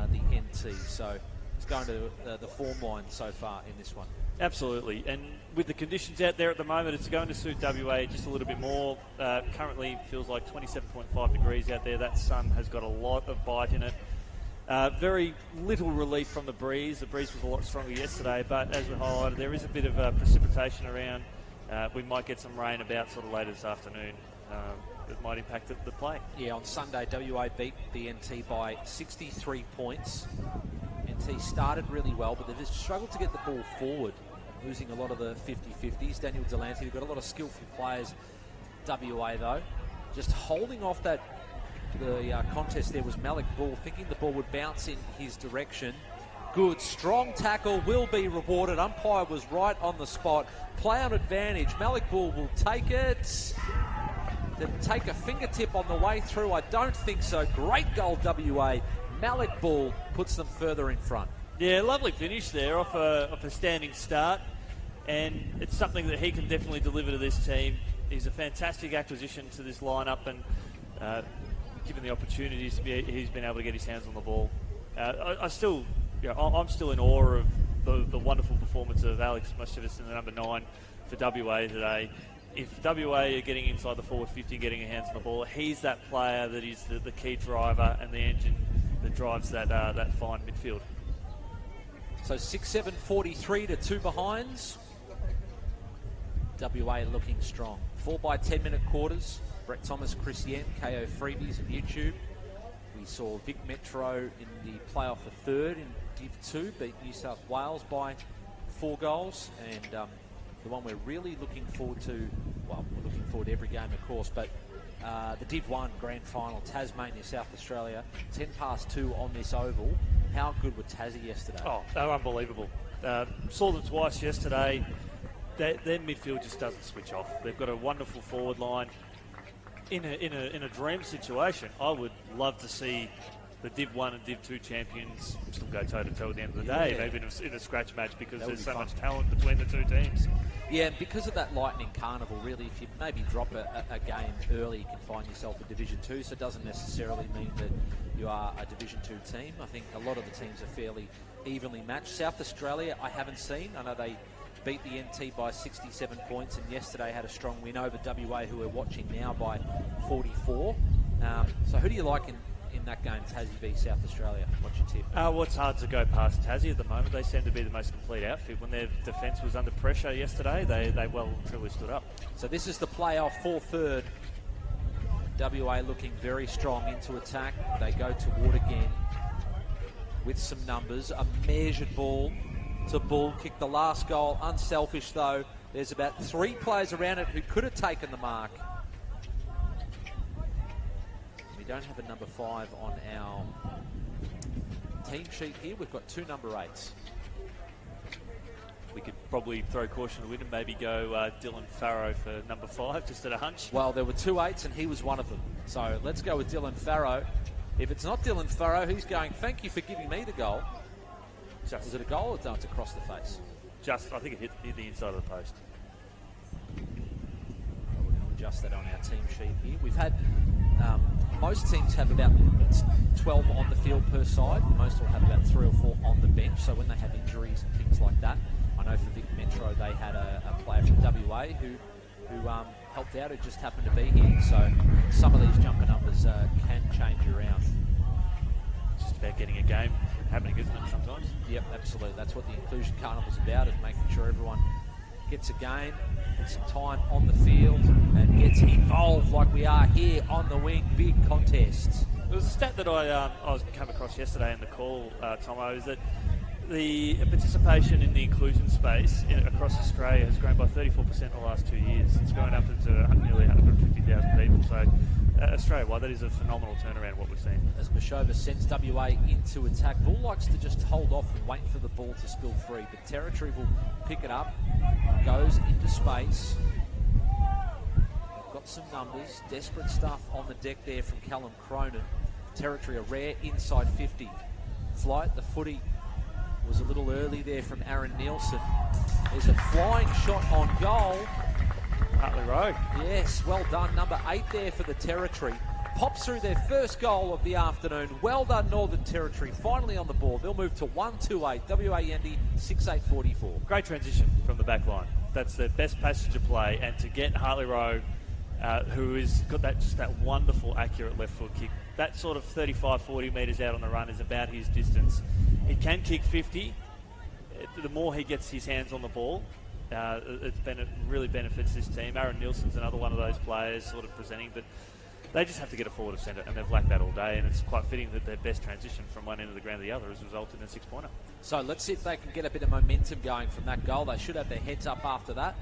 the NT, so it's going to the form line so far in this one. Absolutely, and with the conditions out there at the moment, it's going to suit WA just a little bit more. Currently feels like 27.5 degrees out there. That sun has got a lot of bite in it. Very little relief from the breeze. The breeze was a lot stronger yesterday, but as we highlighted, there is a bit of precipitation around. We might get some rain about sort of later this afternoon. that might impact the play. Yeah, on Sunday, WA beat the NT by 63 points. NT started really well, but they've just struggled to get the ball forward, losing a lot of the 50-50s. Daniel Delante, they've got a lot of skillful players. WA, though, just holding off the contest there was Malik Bull, thinking the ball would bounce in his direction. Good, strong tackle will be rewarded. Umpire was right on the spot. Play on advantage. Malik Bull will take it. Did take a fingertip on the way through? I don't think so. Great goal, WA. Malik Bull puts them further in front. Yeah, lovely finish there off a standing start. And it's something that he can definitely deliver to this team. He's a fantastic acquisition to this lineup, and given the opportunities, he's been able to get his hands on the ball. I'm still in awe of the wonderful performance of Alex Mushevitz in the number 9 for WA today. If WA are getting inside the forward 50 and getting their hands on the ball, he's that player that is the key driver and the engine that drives that fine midfield. So 6-7-43 to 2 behinds. WA looking strong. 4 by 10 minute quarters. Brett Thomas, Chris Yen, KO Freebies on YouTube. We saw Vic Metro in the playoff for third in Div 2, beat New South Wales by 4 goals. And the one we're really looking forward to, well, we're looking forward to every game, of course, but the Div 1 grand final, Tasmania, South Australia, 10 past 2 on this oval. How good were Tassie yesterday? Oh, they were unbelievable. Saw them twice yesterday. Their midfield just doesn't switch off. They've got a wonderful forward line. In a dream situation, I would love to see the Div 1 and Div 2 champions still go toe-to-toe at the end of the day, maybe in a scratch match, because there's so much talent between the two teams. Yeah, and because of that Lightning Carnival, really, if you maybe drop a game early, you can find yourself a Division 2, so it doesn't necessarily mean that you are a Division 2 team. I think a lot of the teams are fairly evenly matched. South Australia, I haven't seen. I know they beat the NT by 67 points, and yesterday had a strong win over WA, who we're watching now, by 44. So who do you like in that game, Tassie v South Australia? What's your tip? Well, it's hard to go past Tassie at the moment. They seem to be the most complete outfit. When their defence was under pressure yesterday, they well and truly stood up. So this is the playoff for third. WA looking very strong into attack. They go toward again with some numbers. A measured ball to Bull, kicked the last goal. Unselfish though. There's about 3 players around it who could have taken the mark. We don't have a number 5 on our team sheet here. We've got 2 number 8s. We could probably throw caution to the wind and maybe go Dylan Farrow for number 5, just at a hunch. Well, there were 2 8s and he was one of them. So let's go with Dylan Farrow. If it's not Dylan Farrow, he's going, thank you for giving me the goal. Was it a goal or it's across the face? I think it hit the inside of the post. We're going to adjust that on our team sheet here. We've had, most teams have about 12 on the field per side. Most will have about 3 or 4 on the bench. So when they have injuries and things like that, I know for Vic Metro they had a player from WA who helped out, who just happened to be here. So some of these jumper numbers can change around. It's just about getting a game happening, isn't it, sometimes? Yep, absolutely. That's what the Inclusion Carnival's about, is making sure everyone gets a game, gets some time on the field, and gets involved like we are here on the wing. Big contests. There was a stat that I came across yesterday in the call, Tomo, is that the participation in the inclusion space across Australia has grown by 34% in the last 2 years. It's going up into nearly 150,000 people. So Australia-wide, that is a phenomenal turnaround, what we've seen. As Mashova sends WA into attack, Bull likes to just hold off and wait for the ball to spill free, but Territory will pick it up, goes into space. They've got some numbers, desperate stuff on the deck there from Callum Cronin. Territory, a rare inside 50. Flight, the footy was a little early there from Aaron Nielsen. There's a flying shot on goal. Hartley Rowe. Yes, well done. Number 8 there for the Territory. Pops through their first goal of the afternoon. Well done, Northern Territory. Finally on the board. They'll move to 1-2-8. WA Yendi 6-8-44. Great transition from the back line. That's the best passage of play. And to get Hartley Rowe, who has got that wonderful, accurate left foot kick, that sort of 35, 40 metres out on the run is about his distance. He can kick 50. The more he gets his hands on the ball, it really benefits this team. Aaron Nielsen's another one of those players sort of presenting, but They just have to get a forward of centre, and they've lacked that all day, and it's quite fitting that their best transition from one end of the ground to the other has resulted in a 6-pointer. So let's see if they can get a bit of momentum going from that goal. They should have their heads up after that.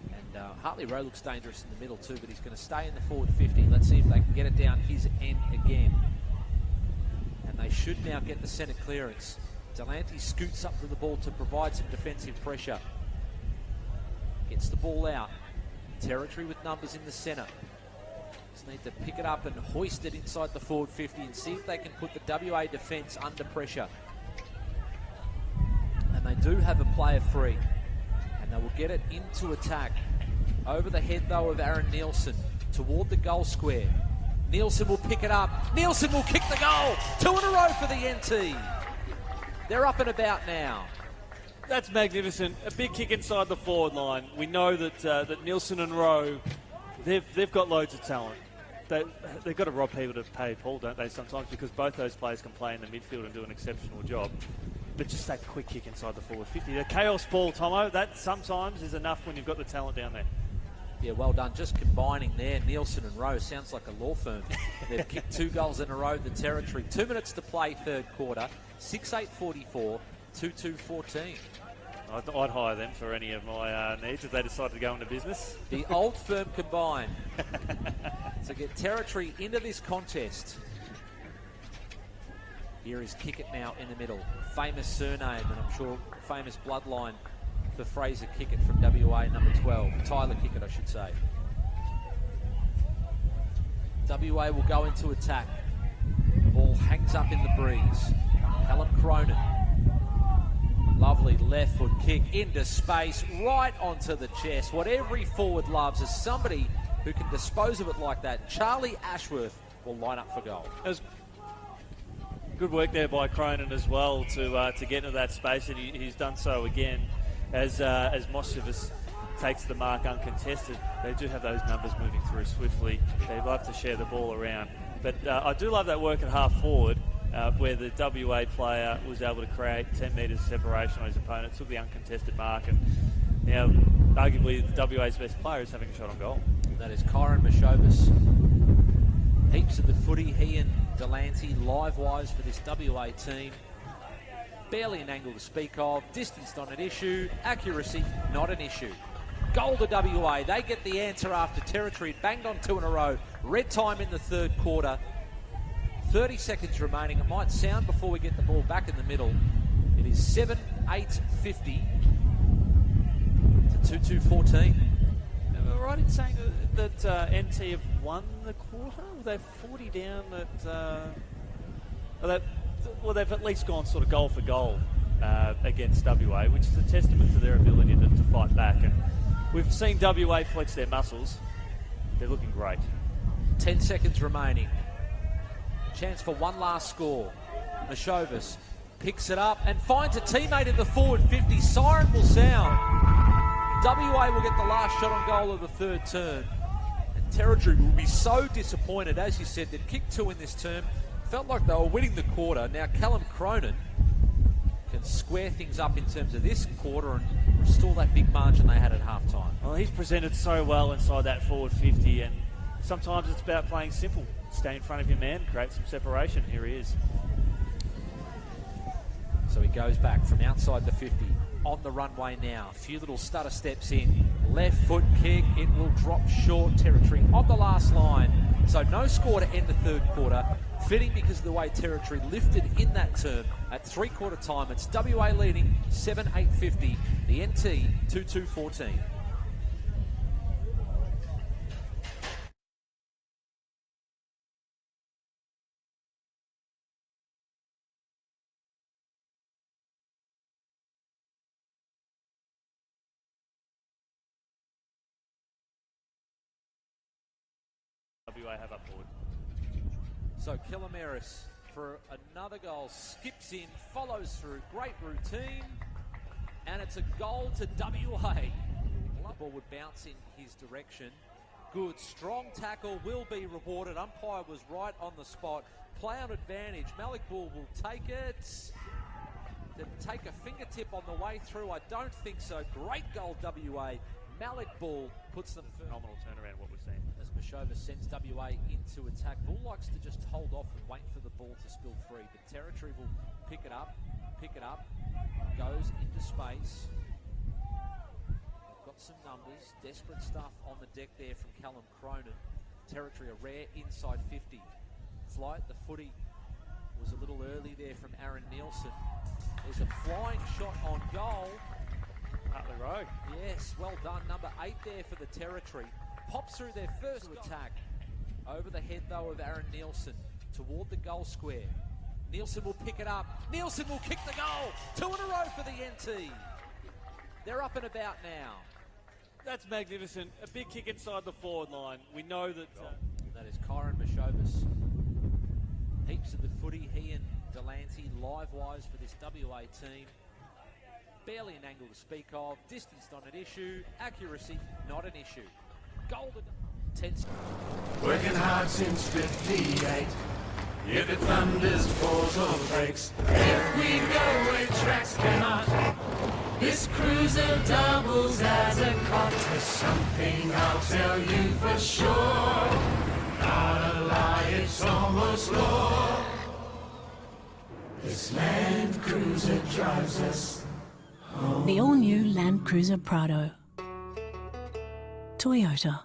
And Hartley Rowe looks dangerous in the middle too, but he's going to stay in the forward 50. Let's see if they can get it down his end again. And they should now get the centre clearance. Delante scoots up to the ball to provide some defensive pressure. Gets the ball out. Territory with numbers in the centre. Just need to pick it up and hoist it inside the forward 50 and see if they can put the WA defence under pressure. And they do have a player free. And they will get it into attack. Over the head, though, of Aaron Nielsen toward the goal square. Nielsen will pick it up. Nielsen will kick the goal. 2 in a row for the NT. They're up and about now. That's magnificent. A big kick inside the forward line. We know that that Nielsen and Rowe, they've got loads of talent. They've got to rob people to pay Paul, don't they, sometimes, because both those players can play in the midfield and do an exceptional job. But just that quick kick inside the forward 50. The chaos ball, Tomo, that sometimes is enough when you've got the talent down there. Yeah, well done. Just combining there, Nielsen and Rowe sounds like a law firm. They've kicked 2 goals in a row, the Territory. 2 minutes to play, third quarter. 6-8-44. 2-2-14. I'd hire them for any of my needs if they decided to go into business. The old firm combined to get Territory into this contest. Here is Kickett now in the middle. Famous surname, and I'm sure famous bloodline for Fraser Kickett from WA, number 12. Tyler Kickett, I should say. WA will go into attack. The ball hangs up in the breeze. Callum Cronin. Lovely left foot kick into space, right onto the chest. What every forward loves is somebody who can dispose of it like that. Charlie Ashworth will line up for goal. It good work there by Cronin as well to get into that space, and he's done so again as Moshevich takes the mark uncontested. They do have those numbers moving through swiftly. They love to share the ball around. But I do love that work at half forward, where the WA player was able to create 10 metres of separation on his opponent, took the uncontested mark, and now arguably the WA's best player is having a shot on goal. That is Kyron Moshevich. Heaps of the footy, he and Delante, live-wise for this WA team. Barely an angle to speak of. Distance not an issue. Accuracy not an issue. Goal to WA. They get the answer after Territory banged on 2 in a row. Red time in the third quarter. 30 seconds remaining. It might sound before we get the ball back in the middle. It is 7-8-50 to 2-2-14. Am I right in saying that NT have won the quarter? They're 40 down well, they've at least gone sort of goal for goal against WA, which is a testament to their ability to fight back. And we've seen WA flex their muscles. They're looking great. 10 seconds remaining. Chance for one last score. Moshevich picks it up and finds a teammate in the forward 50. Siren will sound. WA will get the last shot on goal of the third term. And Territory will be so disappointed. As you said, they'd kicked 2 in this term. Felt like they were winning the quarter. Now Callum Cronin can square things up in terms of this quarter and restore that big margin they had at halftime. Well, he's presented so well inside that forward 50, and sometimes it's about playing simple. Stay in front of your man, create some separation. Here he is. So he goes back from outside the 50. On the runway now. A few little stutter steps in. Left foot kick. It will drop short. Territory on the last line. So no score to end the third quarter. Fitting because of the way Territory lifted in that term at three-quarter time. It's WA leading 7-8-50. The NT 2-2-14. WA have up forward. So Kilomeris for another goal, skips in, follows through, great routine, and it's a goal to WA. The ball would bounce in his direction. Good, strong tackle will be rewarded. Umpire was right on the spot. Play on advantage. Malik Bull will take it. Did take a fingertip on the way through? I don't think so. Great goal, WA. Malik Bull puts them Phenomenal turnaround, what we've seen. as Mashova sends WA into attack. Bull likes to just hold off and wait for the ball to spill free, but Territory will pick it up, goes into space. They've got some numbers, desperate stuff on the deck there from Callum Cronin. Territory, a rare inside 50. Flight, the footy was a little early there from Aaron Nielsen. There's a flying shot on goal. Hartley Rowe. Yes, well done. Number 8 there for the Territory. Pops through their first attack. Over the head, though, of Aaron Nielsen toward the goal square. Nielsen will pick it up. Nielsen will kick the goal. 2 in a row for the NT. They're up and about now. That's magnificent. A big kick inside the forward line. We know that... That is Kyron Mashovis. Heaps of the footy. He and Delancey live-wise for this WA team. Barely an angle to speak of. Distance not an issue. Accuracy not an issue. Golden. 10. Working hard since 58. If it thunders, pours or breaks, if we go where tracks cannot, this cruiser doubles as a cot. There's something I'll tell you for sure. Not a lie, it's almost law. This Land Cruiser drives us home. The all-new Land Cruiser Prado. Toyota.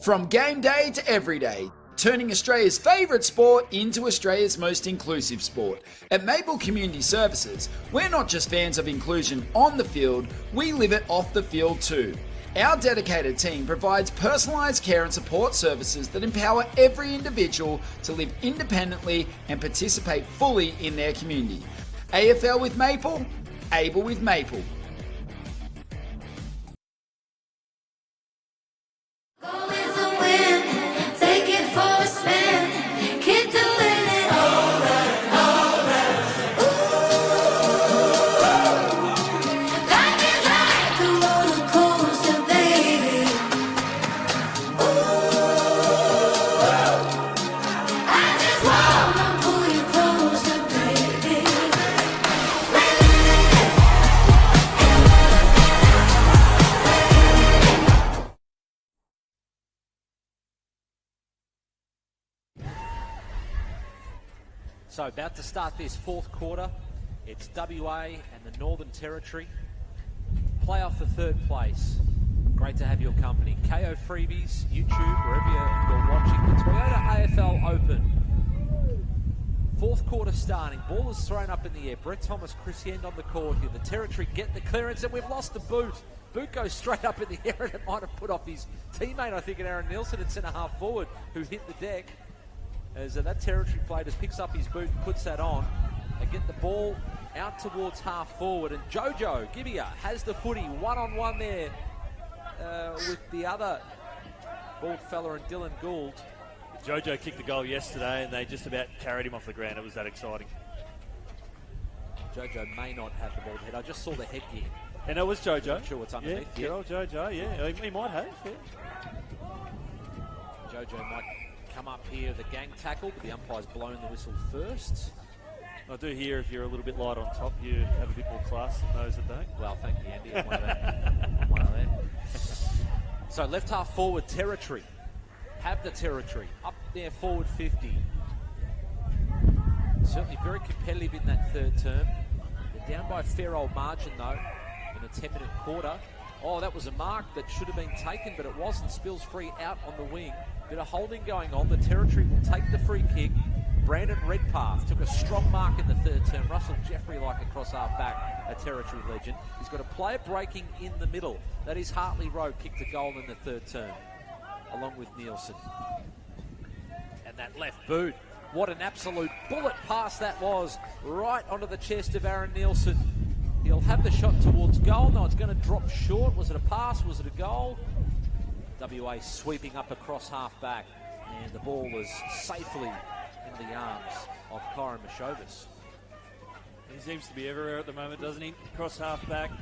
From game day to every day, turning Australia's favourite sport into Australia's most inclusive sport. At Maple Community Services, we're not just fans of inclusion on the field, we live it off the field too. Our dedicated team provides personalised care and support services that empower every individual to live independently and participate fully in their community. AFL with Maple, able with Maple. So about to start this fourth quarter. It's WA and the Northern Territory. Playoff for third place. Great to have your company. KO Freebies, YouTube, wherever you're watching. The Toyota AFL Open. Fourth quarter starting. Ball is thrown up in the air. Brett Thomas, Chris Yend on the court here. The Territory get the clearance and we've lost the boot. Boot goes straight up in the air and it might have put off his teammate, I think, at Aaron Nielsen at centre half forward, who hit the deck. As that Territory player just picks up his boot and puts that on. They get the ball out towards half forward, and Jojo Gibbia has the footy one-on-one there with the other bald fella and Dylan Gould. Jojo kicked the goal yesterday and they just about carried him off the ground. It was that exciting. Jojo may not have the bald head. I just saw the headgear. And it was Jojo. I'm sure what's underneath. Yeah, good old Jojo, yeah. He might have, yeah. Jojo might come up here, the gang tackle, but the umpire's blown the whistle first. I do hear if you're a little bit light on top, you have a bit more class than those that don't. Well, thank you, Andy. I'm one of them. So left half forward Territory. Have the Territory. Up there forward 50. Certainly very competitive in that third term. They're down by a fair old margin, though, in a 10-minute quarter. Oh, that was a mark that should have been taken, but it wasn't. Spills free out on the wing. Bit of holding going on. The Territory will take the free kick. Brandon Redpath took a strong mark in the third term. Russell Jeffrey like across half back, a Territory legend. He's got a player breaking in the middle. That is Hartley Rowe, kicked a goal in the third term, along with Nielsen. And that left boot. What an absolute bullet pass that was. Right onto the chest of Aaron Nielsen. He'll have the shot towards goal. No, it's going to drop short. Was it a pass? Was it a goal? WA sweeping up across half back. And the ball was safely in the arms of Kyron Mashovis. He seems to be everywhere at the moment, doesn't he? Cross half back,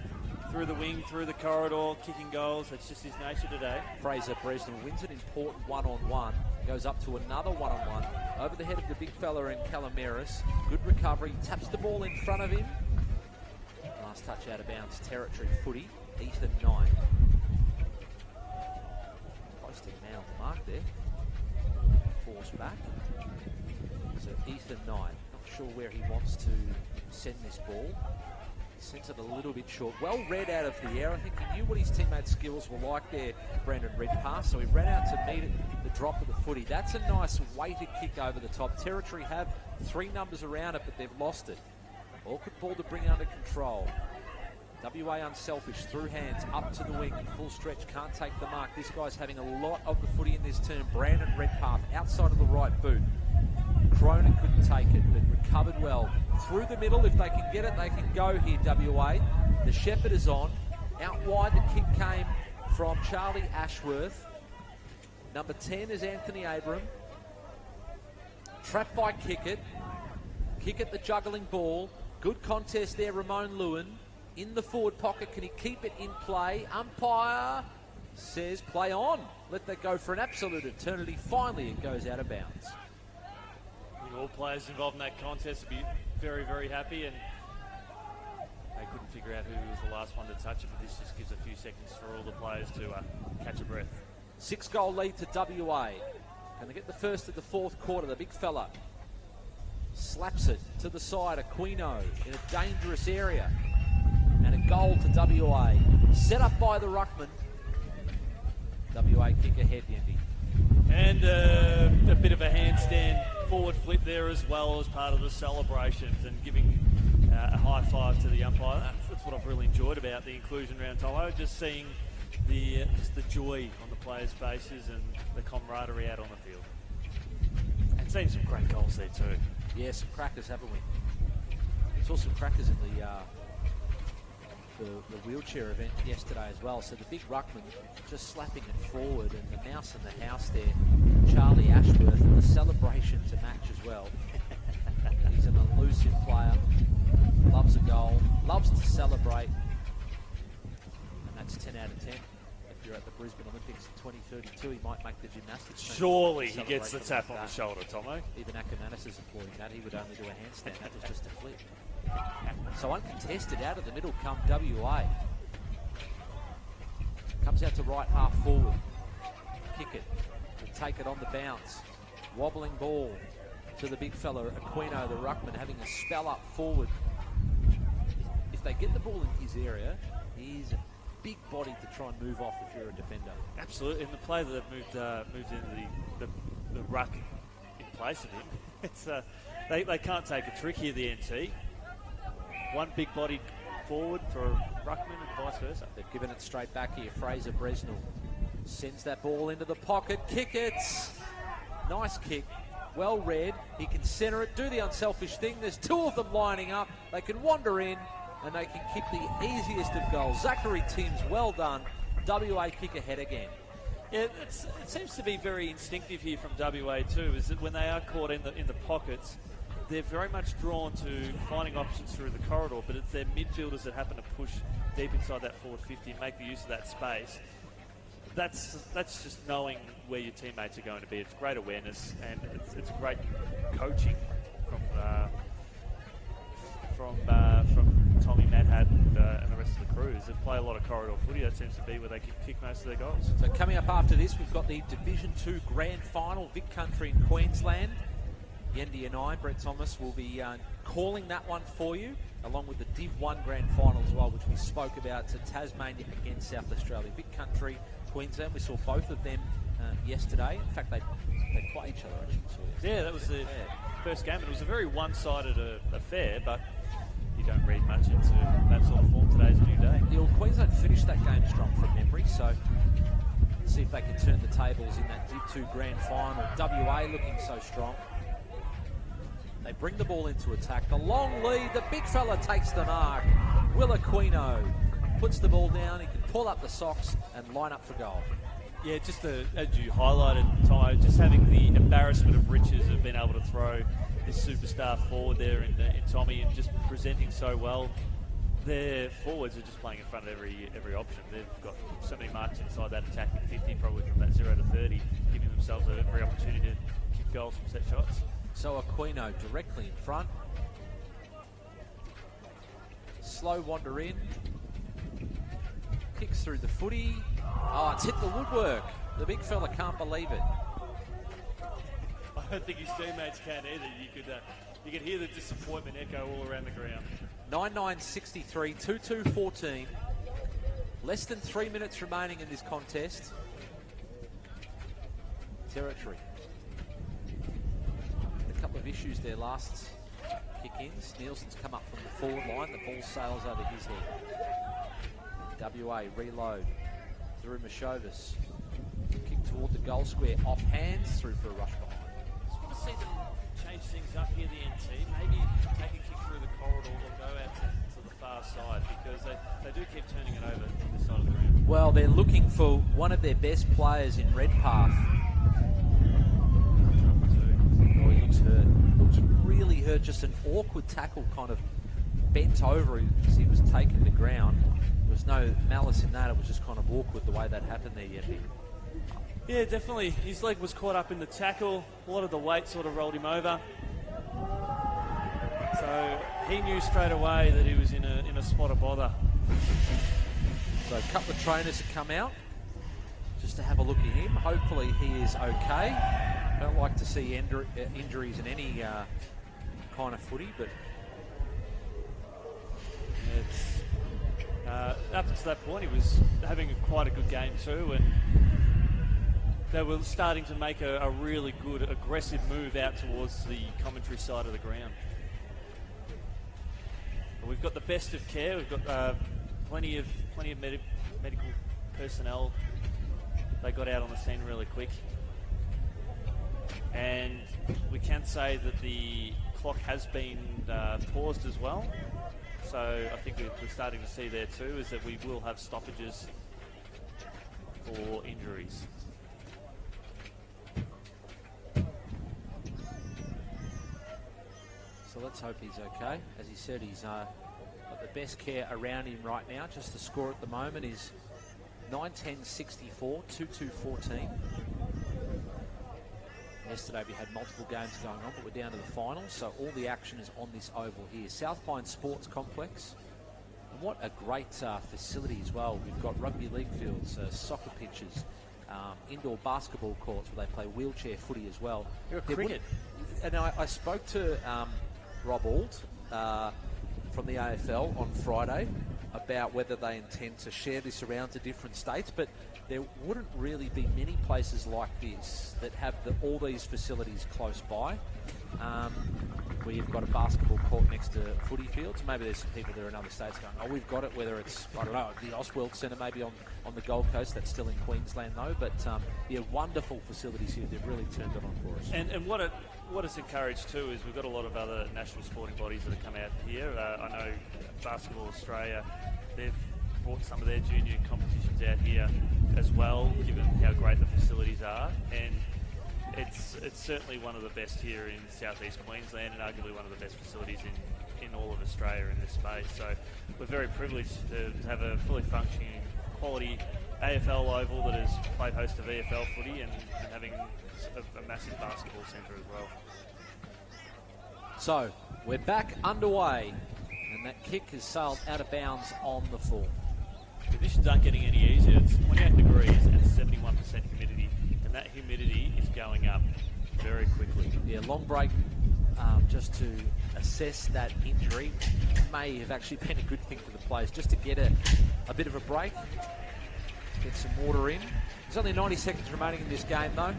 through the wing, through the corridor, kicking goals. That's just his nature today. Fraser Bresnan wins an important one-on-one. Goes up to another one-on-one. Over the head of the big fella in Calameris. Good recovery. Taps the ball in front of him. Last touch out of bounds territory footy. Ethan Knight. Close to the man on the mark there. Force back. So Ethan Knight, not sure where he wants to send this ball. Sends it a little bit short. Well read out of the air. I think he knew what his teammates' skills were like there, Brandon Red pass, so he ran out to meet it, the drop of the footy. That's a nice weighted kick over the top. Territory have 3 numbers around it, but they've lost it. Awkward ball to bring under control. WA unselfish, through hands, up to the wing, full stretch, can't take the mark. This guy's having a lot of the footy in this turn. Brandon Redpath, outside of the right boot. Cronin couldn't take it, but recovered well. Through the middle, if they can get it, they can go here, WA. The Shepherd is on. Out wide, the kick came from Charlie Ashworth. Number 10 is Anthony Abram. Trapped by Kickett. Kickett, the juggling ball. Good contest there, Ramon Lewin. In the forward pocket, can he keep it in play? Umpire says play on. Let that go for an absolute eternity. Finally, it goes out of bounds. I think all players involved in that contest would be very, very happy, and they couldn't figure out who was the last one to touch it, but this just gives a few seconds for all the players to catch a breath. 6-goal lead to WA. Can they get the first of the fourth quarter? The big fella slaps it to the side. Aquino in a dangerous area. And a goal to WA. Set up by the ruckman. WA kick ahead, Yendi. And a bit of a handstand forward flip there as well as part of the celebrations, and giving a high five to the umpire. That's what I've really enjoyed about the inclusion round, Tomo. Just seeing the joy on the players' faces and the camaraderie out on the field. And seeing some great goals there too. Yeah, some crackers, haven't we? Saw some crackers in the wheelchair event yesterday as well. So the big ruckman just slapping it forward, and the mouse in the house there, Charlie Ashworth, and the celebration to match as well. He's an elusive player, loves a goal, loves to celebrate, and that's 10 out of 10. If you're at the Brisbane Olympics in 2032, he might make the gymnastics team. Surely he gets the tap on the shoulder, Tomo. Even Ackermanis is applauding that. He would only do a handstand. That was just a flip. So uncontested, out of the middle come WA. Comes out to right half forward. Kick it. And take it on the bounce. Wobbling ball to the big fella, Aquino, the ruckman, having a spell up forward. If they get the ball in his area, he's a big body to try and move off if you're a defender. Absolutely, and the play that they've moved into the ruck in place of him, it's they can't take a trick here, the NT. One big body forward for ruckman and vice versa. They've given it straight back here. Fraser Bresnell sends that ball into the pocket. Kick it. Nice kick. Well read. He can centre it, do the unselfish thing. There's 2 of them lining up. They can wander in and they can kick the easiest of goals. Zachary Timms, well done. WA kick ahead again. Yeah, it seems to be very instinctive here from WA too, is that when they are caught in the pockets, they're very much drawn to finding options through the corridor, but it's their midfielders that happen to push deep inside that forward 50 and make the use of that space. That's just knowing where your teammates are going to be. It's great awareness, and it's great coaching from Tommy Madhat and the rest of the crews that play a lot of corridor footy. That seems to be where they can kick most of their goals. So coming up after this, we've got the Division 2 Grand Final, Vic Country in Queensland. Yendi and I, Brett Thomas, will be calling that one for you, along with the Div 1 Grand Final as well, which we spoke about, to Tasmania against South Australia. Vic Country, Queensland, we saw both of them yesterday. In fact, they play each other, I should say. Yeah, that was the first game. It was a very one-sided affair, but you don't read much into that sort of form. Today's a new day. The Queensland finished that game strong from memory, so see if they can turn the tables in that Div 2 Grand Final. WA looking so strong. They bring the ball into attack. The long lead, the big fella takes the mark. Will Aquino puts the ball down. He can pull up the socks and line up for goal. Yeah, just as you highlighted, Tomo, just having the embarrassment of riches of being able to throw this superstar forward there in Tommy, and just presenting so well. Their forwards are just playing in front of every option. They've got so many marks inside that attacking 50, probably from that 0 to 30, giving themselves every opportunity to kick goals from set shots. So Aquino directly in front. Slow wander in. Kicks through the footy. Oh, it's hit the woodwork. The big fella can't believe it. I don't think his teammates can either. You could hear the disappointment echo all around the ground. 9-9-63, 2-2-14. Less than 3 minutes remaining in this contest. Territory. A couple of issues there last kick-ins. Nielsen's come up from the forward line. The ball sails over his head. WA reload through Mashovis. Kick toward the goal square. Off hands through for a rush behind. I just want to see them change things up here, the NT. Maybe take a kick through the corridor or go out to the far side, because they do keep turning it over on this side of the ground. Well, they're looking for one of their best players in Redpath. Oh, he looks hurt. Looks really hurt. Just an awkward tackle, kind of bent over as he was taken to ground. There was no malice in that. It was just kind of awkward the way that happened there, Yeppy. Yeah, definitely. His leg was caught up in the tackle. A lot of the weight sort of rolled him over. So he knew straight away that he was in a spot of bother. So a couple of trainers have come out just to have a look at him. Hopefully he is okay. Don't like to see injuries in any kind of footy, but it's up to that point he was having quite a good game too, and they were starting to make a really good aggressive move out towards the commentary side of the ground. But we've got the best of care. We've got plenty of medical personnel. They got out on the scene really quick, and we can say that the clock has been paused as well. So I think we're starting to see there too is that we will have stoppages for injuries. so let's hope he's okay. As he said, he's got the best care around him right now. Just the score at the moment is 9-10-64, 2-2-14. Yesterday we had multiple games going on, but we're down to the finals, so all the action is on this oval here. South Pine Sports Complex. And what a great facility as well. We've got rugby league fields, soccer pitches, indoor basketball courts where they play wheelchair footy as well. Cricket. And I spoke to Rob Auld from the AFL on Friday about whether they intend to share this around to different states, but there wouldn't really be many places like this that have all these facilities close by, where you've got a basketball court next to footy fields. Maybe there's some people there in other states going, oh, we've got it, whether it's, I don't know, the Ausworld Centre maybe on the Gold Coast. That's still in Queensland though, but yeah, wonderful facilities here. They've really turned it on for us. And what it's encouraged too is we've got a lot of other national sporting bodies that have come out here. I know Basketball Australia, they've brought some of their junior competitions out here as well, given how great the facilities are, and it's certainly one of the best here in southeast Queensland, and arguably one of the best facilities in all of Australia in this space. So we're very privileged to have a fully functioning quality AFL oval that has played host to VFL footy and having a massive basketball centre as well. So we're back underway, and that kick has sailed out of bounds on the full. Conditions aren't getting any easier. It's 28 degrees and 71% humidity, and that humidity is going up very quickly. Yeah, long break just to assess that injury may have actually been a good thing for the players, just to get a bit of a break, get some water in. There's only 90 seconds remaining in this game though,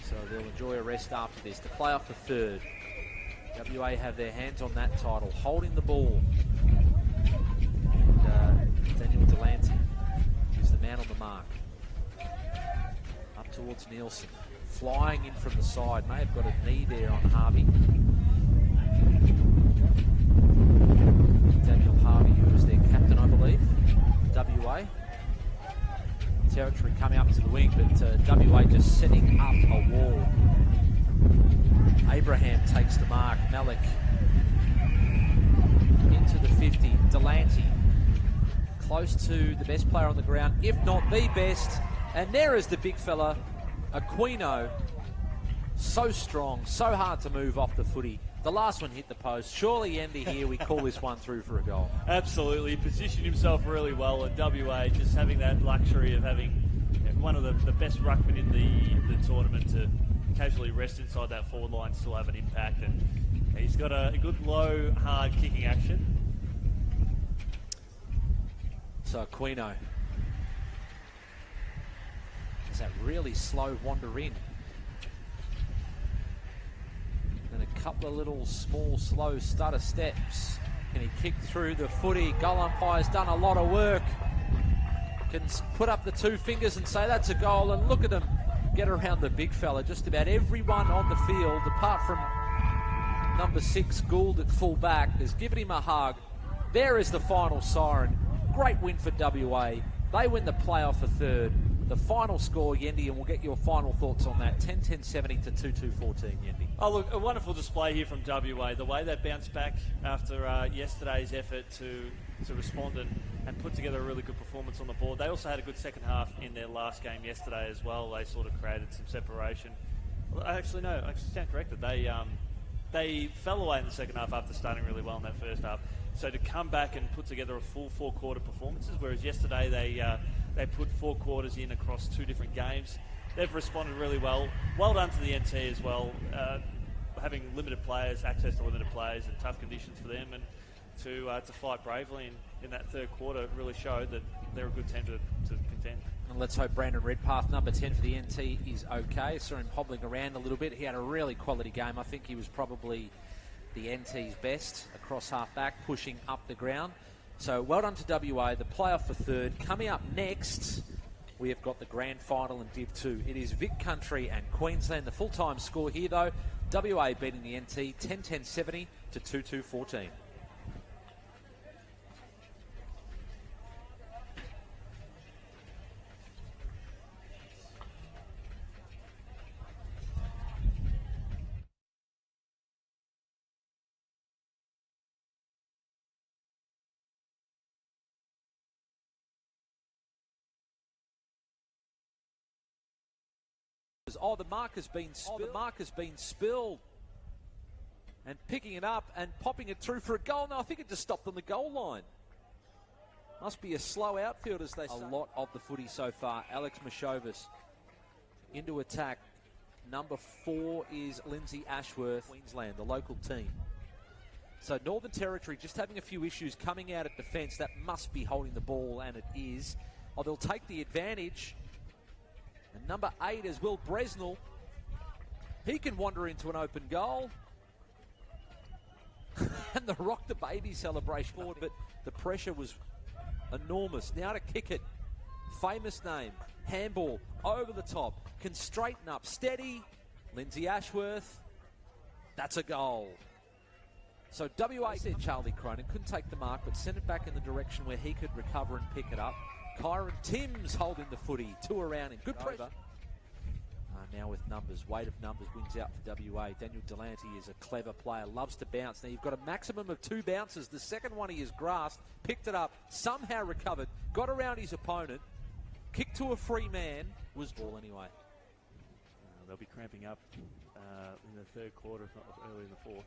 so they'll enjoy a rest after this. To play off the third, WA have their hands on that title, holding the ball. And Daniel Delancey is the man on the mark. Up towards Nielsen. Flying in from the side. May have got a knee there on Harvey. Daniel Harvey, who was their captain, I believe. WA. Territory coming up to the wing, but WA just setting up a wall. Abraham takes the mark. Malik into the 50. Delancey close to the best player on the ground, if not the best. And there is the big fella, Aquino. So strong, so hard to move off the footy. The last one hit the post. Surely, Yendi here, we call this one through for a goal. Absolutely. He positioned himself really well, and WA just having that luxury of having one of the best ruckmen in the tournament to casually rest inside that forward line, still have an impact. And he's got a good, low, hard kicking action. So Aquino has that really slow wander in. And a couple of little small, slow stutter steps. Can he kick through the footy? Goal umpire's done a lot of work. Can put up the two fingers and say that's a goal. And look at him get around the big fella. Just about everyone on the field, apart from number 6, Gould at full back, has given him a hug. There is the final siren. Great win for WA. They win the playoff for third. The final score, Yendi, and we'll get your final thoughts on that. 10-10-70 to 2-2-14, Yendi. Oh, look, a wonderful display here from WA. The way they bounced back after yesterday's effort to respond and put together a really good performance on the board. They also had a good second half in their last game yesterday as well. They sort of created some separation. Well, actually, no, I stand corrected. They fell away in the second half after starting really well in that first half. So to come back and put together a full 4-quarter performances, whereas yesterday they put 4 quarters in across 2 different games. They've responded really well. Well done to the NT as well, having limited players, access to limited players and tough conditions for them, and to fight bravely in that third quarter really showed that they're a good team to contend. And let's hope Brandon Redpath, number 10 for the NT, is okay. Saw him hobbling around a little bit. He had a really quality game. I think he was probably the NT's best across half-back, pushing up the ground. So well done to WA, the playoff for third. Coming up next, we have got the grand final in Div 2. It is Vic Country and Queensland. The full-time score here, though, WA beating the NT 10-10-70 to 2-2-14. Oh, the mark has been spilled. And picking it up and popping it through for a goal. No, I think it just stopped on the goal line. Must be a slow outfield, as they say. A lot of the footy so far. Alex Mashovis into attack. Number 4 is Lindsay Ashworth, Queensland, the local team. So Northern Territory just having a few issues coming out at defence. That must be holding the ball, and it is. Oh, they'll take the advantage. And number 8 is Will Bresnell. He can wander into an open goal. And the rock the baby celebration forward, but the pressure was enormous. Now to kick it. Famous name. Handball over the top. Can straighten up. Steady. Lindsay Ashworth. That's a goal. So WA said Charlie Cronin couldn't take the mark, but sent it back in the direction where he could recover and pick it up. Kyron Timms holding the footy, 2 around in good pressure. Now with numbers, weight of numbers wins out for WA. Daniel Delante is a clever player, loves to bounce. Now you've got a maximum of 2 bounces. The second one he has grasped, picked it up, somehow recovered, got around his opponent, kicked to a free man, was ball anyway. They'll be cramping up in the third quarter, if not early in the fourth.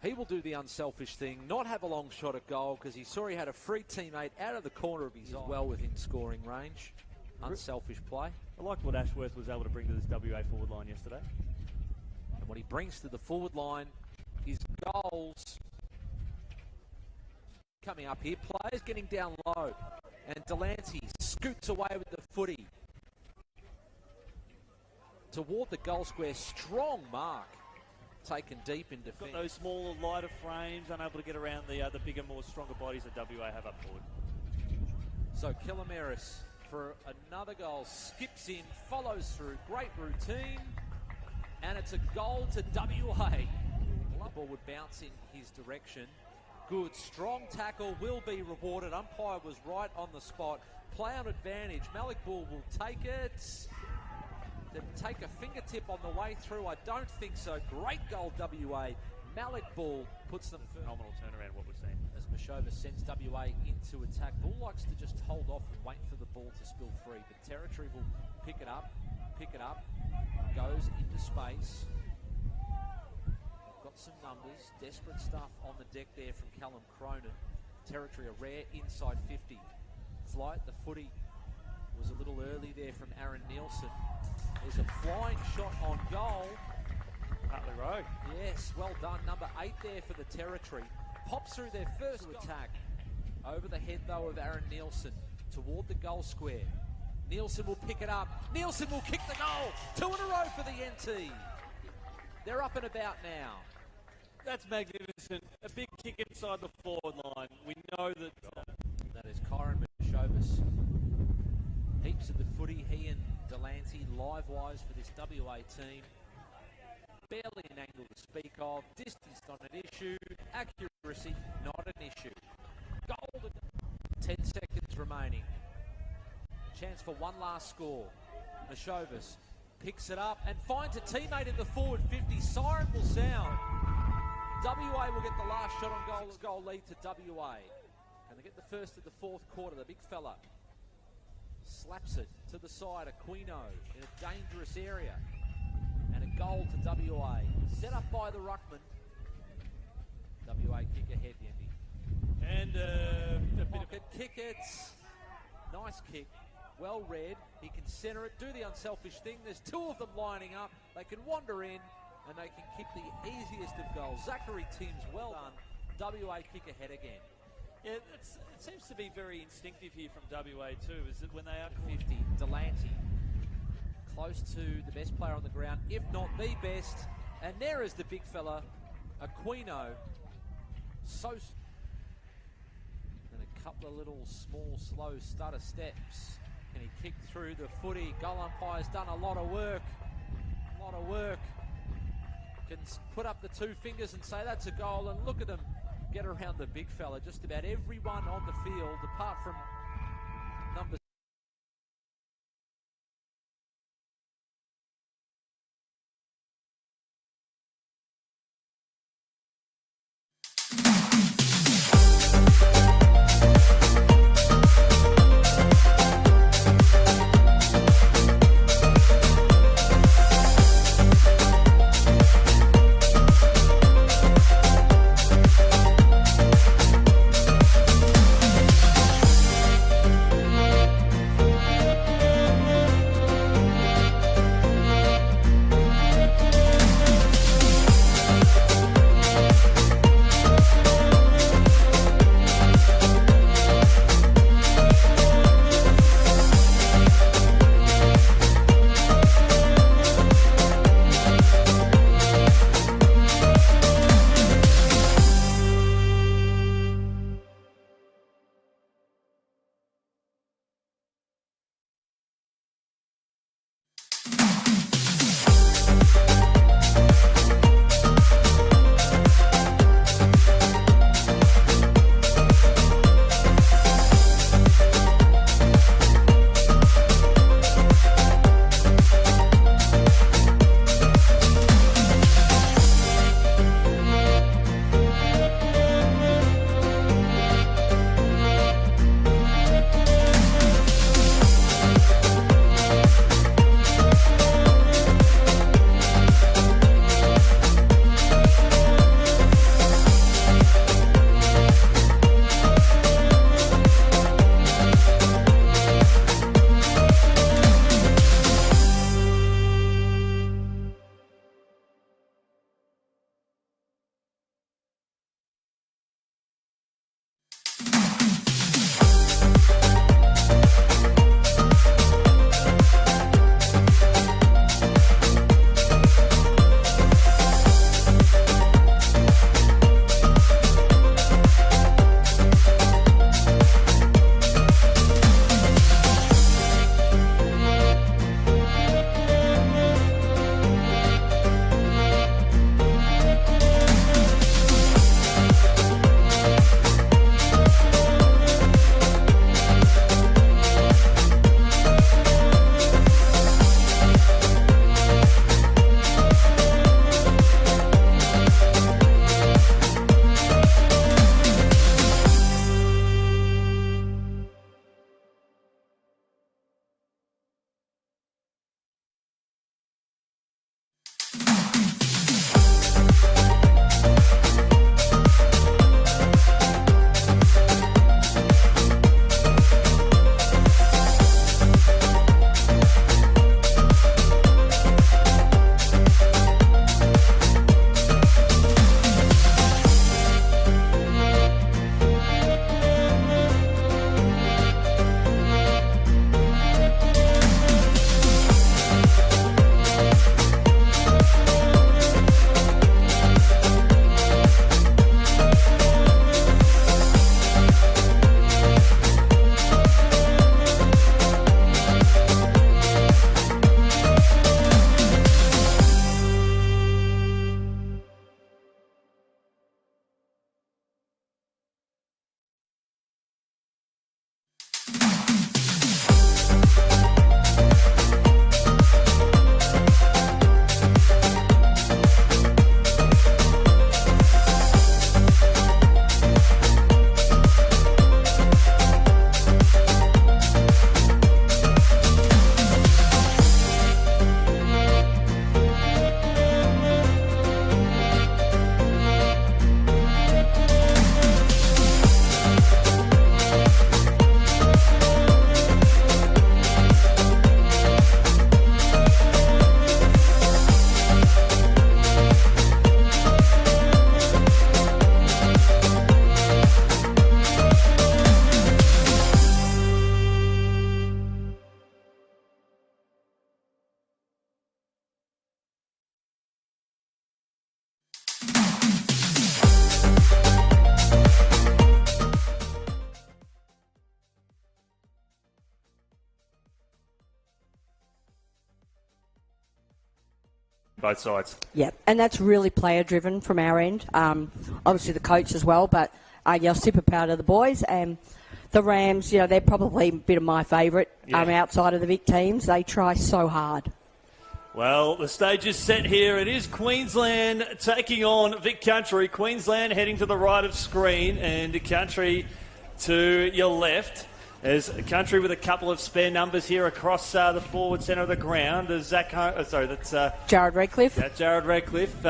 He will do the unselfish thing, not have a long shot at goal because he saw he had a free teammate out of the corner of his eye, well within scoring range. Unselfish play. I like what Ashworth was able to bring to this WA forward line yesterday. And what he brings to the forward line is goals. Coming up here, players getting down low. And Delante scoots away with the footy. Toward the goal square, strong mark. Taken deep in defence. Got those smaller, lighter frames, unable to get around the bigger, more stronger bodies that WA have up forward. So Kilomeris for another goal, skips in, follows through, great routine, and it's a goal to WA. The ball would bounce in his direction. Good, strong tackle will be rewarded. Umpire was right on the spot. Play on advantage. Malik Bull will take it. To take a fingertip on the way through, I don't think so. Great goal, WA. Malik Bull puts them phenomenal turnaround, what we're seeing. As Mashova sends WA into attack. Bull likes to just hold off and wait for the ball to spill free, but Territory will pick it up, goes into space. got some numbers. Desperate stuff on the deck there from Callum Cronin. Territory, a rare inside 50. Flight, the footy was a little early there from Aaron Nielsen. There's a flying shot on goal. Hartley Rowe. Yes, well done. Number 8 there for the Territory. Pops through their first attack. Over the head, though, of Aaron Nielsen toward the goal square. Nielsen will pick it up. Nielsen will kick the goal. 2 in a row for the NT. They're up and about now. That's magnificent. A big kick inside the forward line. We know that... That is Kyron Mashovis. Heaps of the footy, he and Delancey, live-wise for this WA team. Barely an angle to speak of. Distance not an issue. Accuracy not an issue. Golden. 10 seconds remaining. Chance for one last score. Mashovis picks it up and finds a teammate in the forward 50. Siren will sound. WA will get the last shot on goal. Goal lead to WA. And they get the first of the fourth quarter. The big fella slaps it to the side. Aquino in a dangerous area. And a goal to WA. Set up by the ruckman. WA kick ahead, Yendi. And a bit Pocket kick it. Nice kick. Well read. He can centre it, do the unselfish thing. There's 2 of them lining up. They can wander in and they can kick the easiest of goals. Zachary Timms, well done. WA kick ahead again. Yeah, it seems to be very instinctive here from WA too, is that when they are... 50, Delancey, close to the best player on the ground, if not the best. And there is the big fella, Aquino. And a couple of little small, slow stutter steps. Can he kick through the footy? Goal umpire's done a lot of work. A lot of work. Can put up the 2 fingers and say that's a goal, and look at them get around the big fella. Just about everyone on the field, apart from number both sides. Yeah, and that's really player-driven from our end. Obviously the coach as well, but super proud of the boys. And the Rams, they're probably a bit of my favourite outside of the Vic teams. They try so hard. Well, the stage is set here. It is Queensland taking on Vic Country. Queensland heading to the right of screen and Country to your left. There's Country with a couple of spare numbers here across the forward centre of the ground. There's that's Jared Redcliffe. Yeah, Jared Redcliffe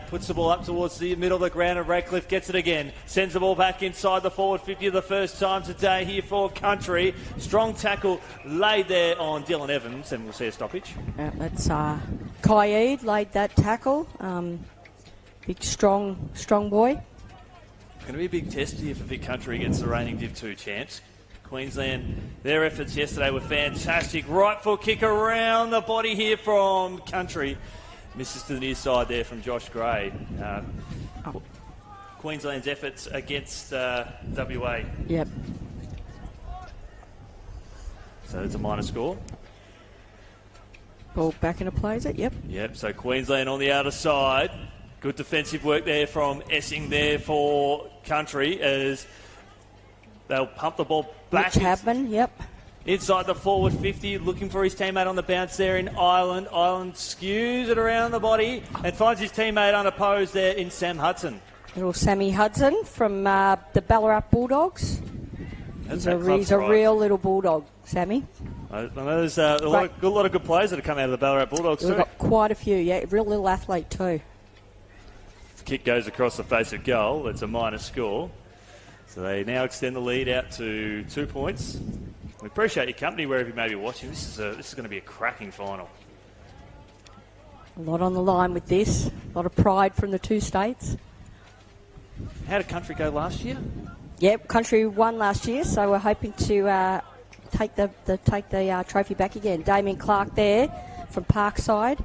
puts the ball up towards the middle of the ground, and Redcliffe gets it again. Sends the ball back inside the forward 50 the first time today here for Country. Strong tackle laid there on Dylan Evans, and we'll see a stoppage. Yeah, that's Kaid laid that tackle. Big, strong boy. It's going to be a big test here for Vic Country against the reigning Div 2 champs. Queensland, their efforts yesterday were fantastic. Right foot kick around the body here from Country. Misses to the near side there from Josh Gray. Queensland's efforts against WA. Yep. So it's a minor score. Ball back into play, is it? Yep. Yep, so Queensland on the outer side. Good defensive work there from Essing there for Country as they'll pump the ball back. Inside the forward 50, looking for his teammate on the bounce there in Ireland. Ireland skews it around the body and finds his teammate unopposed there in Sam Hudson. Little Sammy Hudson from the Ballarat Bulldogs. He's a real little bulldog, Sammy. I know there's a lot of good players that have come out of the Ballarat Bulldogs too. We've got quite a few, yeah. Real little athlete too. Kick goes across the face of goal. It's a minor score. So they now extend the lead out to 2 points. We appreciate your company wherever you may be watching. This is going to be a cracking final. A lot on the line with this. A lot of pride from the two states. How did Country go last year? Yep, Country won last year, so we're hoping to take the trophy back again. Damien Clark there from Parkside.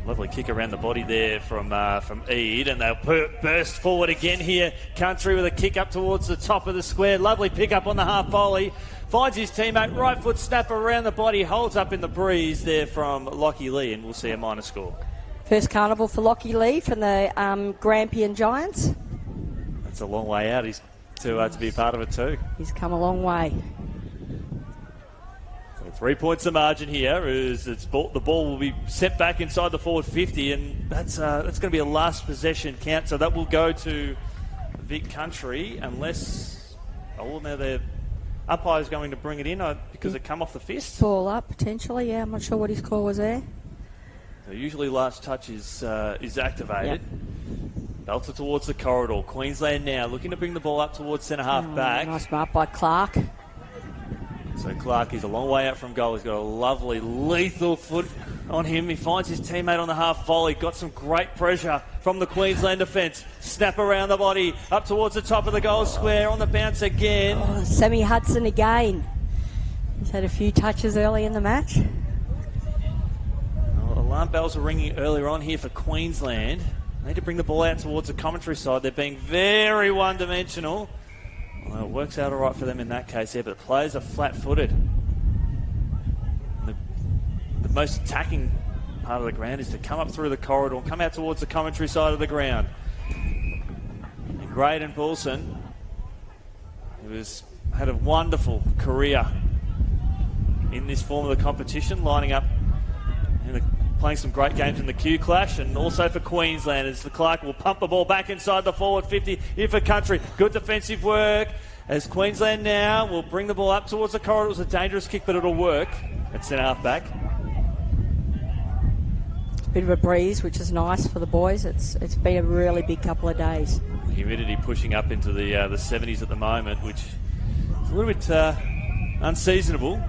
Lovely kick around the body there from Eade, and they'll burst forward again here. Country with a kick up towards the top of the square. Lovely pick up on the half volley. Finds his teammate, right foot snap around the body, holds up in the breeze there from Lockie Lee, and we'll see a minor score. First carnival for Lockie Lee from the Grampian Giants. That's a long way out. He's to be a part of it too. He's come a long way. 3 points the margin here is the ball will be set back inside the forward 50, and that's going to be a last possession count, so that will go to Vic Country unless now the umpire's going to bring it in because it come off the fist. Ball up potentially, yeah. I'm not sure what his call was there. So usually last touch is activated. Yep. Belted towards the corridor. Queensland now looking to bring the ball up towards centre half back. Nice mark by Clark. So Clark is a long way out from goal. He's got a lovely, lethal foot on him. He finds his teammate on the half volley. Got some great pressure from the Queensland defence. Snap around the body, up towards the top of the goal square, on the bounce again. Oh, Sammy Hudson again. He's had a few touches early in the match. Well, alarm bells were ringing earlier on here for Queensland. They need to bring the ball out towards the commentary side. They're being very one-dimensional. Well, it works out all right for them in that case there, but the players are flat-footed. The most attacking part of the ground is to come up through the corridor and come out towards the commentary side of the ground. And Graydon Poulsen, who had a wonderful career in this form of the competition, lining up and playing some great games in the Q Clash, and also for Queensland as the Clark will pump the ball back inside the forward 50 here for Country. Good defensive work as Queensland now will bring the ball up towards the corridor. It was a dangerous kick, but it'll work. It's centre half back. Bit of a breeze, which is nice for the boys. It's been a really big couple of days. Humidity pushing up into the 70s at the moment, which is a little bit unseasonable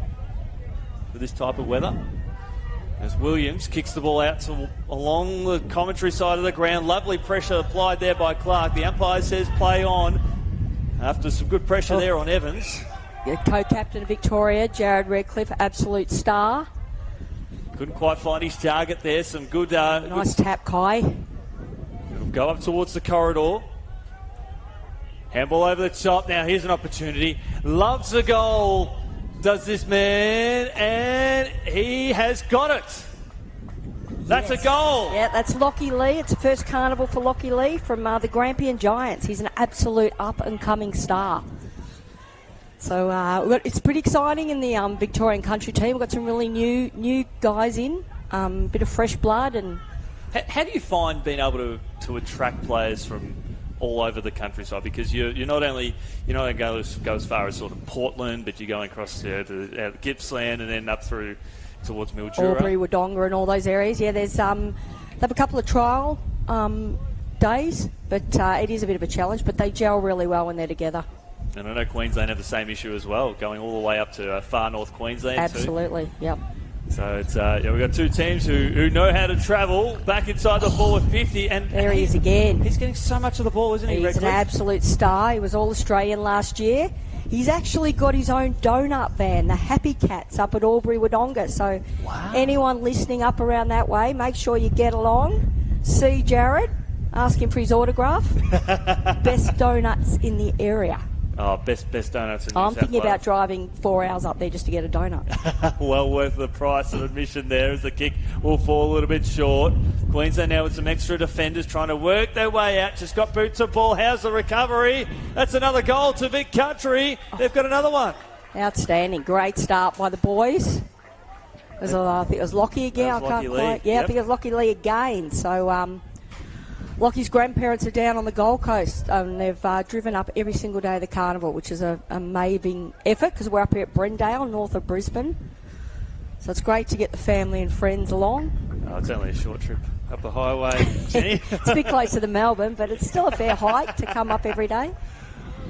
for this type of weather. As Williams kicks the ball out along the commentary side of the ground. Lovely pressure applied there by Clark. The umpire says play on after some good pressure there on Evans. The co-captain of Victoria, Jared Redcliffe, absolute star. Couldn't quite find his target there. Some good... nice tap, Kai. It'll go up towards the corridor. Handball over the top. Now here's an opportunity. Loves the goal. Does this man, and he has got it. That's a goal. Yeah, that's Lockie Lee. It's the first carnival for Lockie Lee from the Grampian Giants. He's an absolute up-and-coming star. So it's pretty exciting in the Victorian country team. We've got some really new guys in, bit of fresh blood. And how do you find being able to attract players from all over the countryside? Because you're not only go as far as sort of Portland, but you're going across to Gippsland and then up through towards Mildura. Albury, Wodonga and all those areas. Yeah, there's they have a couple of trial days, but it is a bit of a challenge, but they gel really well when they're together. And I know Queensland have the same issue as well, going all the way up to far north Queensland. Absolutely, yep. So it's we've got two teams who know how to travel back inside the forward 50. And there he is again. He's getting so much of the ball, isn't he? He's an absolute star. He was All-Australian last year. He's actually got his own donut van, the Happy Cats, up at Albury Wodonga. So anyone listening up around that way, make sure you get along. See Jared, ask him for his autograph. Best donuts in the area. Oh, best donuts in New I'm South thinking Wales. about driving 4 hours up there just to get a donut. Well worth the price of admission there as the kick will fall a little bit short. Queensland now with some extra defenders trying to work their way out. Just got boots of ball. How's the recovery? That's another goal to Vic Country. They've got another one. Outstanding. Great start by the boys. I think it was Lockie again. I can't quite. Yeah, I think it was Lockie Lee again. So Lockie's grandparents are down on the Gold Coast. They've driven up every single day of the carnival, which is an amazing effort because we're up here at Brendale, north of Brisbane. So it's great to get the family and friends along. Oh, it's only a short trip up the highway, Jenny. It's a bit closer to Melbourne, but it's still a fair hike to come up every day.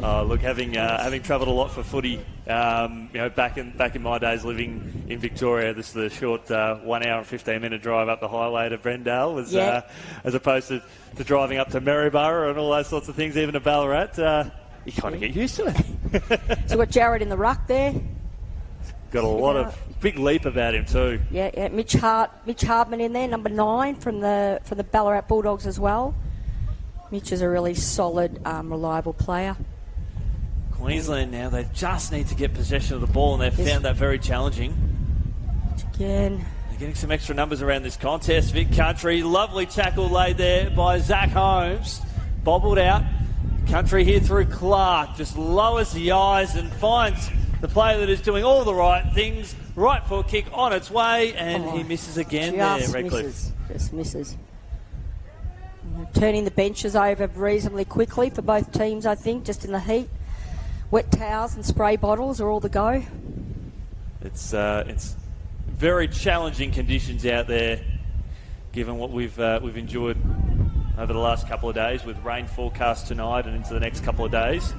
Look, having travelled a lot for footy, back in my days living in Victoria, this is the short 1 hour and 15-minute drive up the highway to Brendale was as opposed to driving up to Maryborough and all those sorts of things, even to Ballarat. You kind of get used to it. So we've got Jared in the ruck there. Got a lot of big leap about him too. Yeah. Mitch Hardman in there, number 9 from the Ballarat Bulldogs as well. Mitch is a really solid, reliable player. Queensland now, they just need to get possession of the ball, and they've found that very challenging. Again. They're getting some extra numbers around this contest. Vic Country, lovely tackle laid there by Zach Holmes. Bobbled out. Country here through Clark, just lowers the eyes and finds the player that is doing all the right things. Right foot kick on its way, and he misses again there, Redcliffe. Just misses. Turning the benches over reasonably quickly for both teams, I think, just in the heat. Wet towels and spray bottles are all the go. It's very challenging conditions out there, given what we've endured over the last couple of days with rain forecast tonight and into the next couple of days,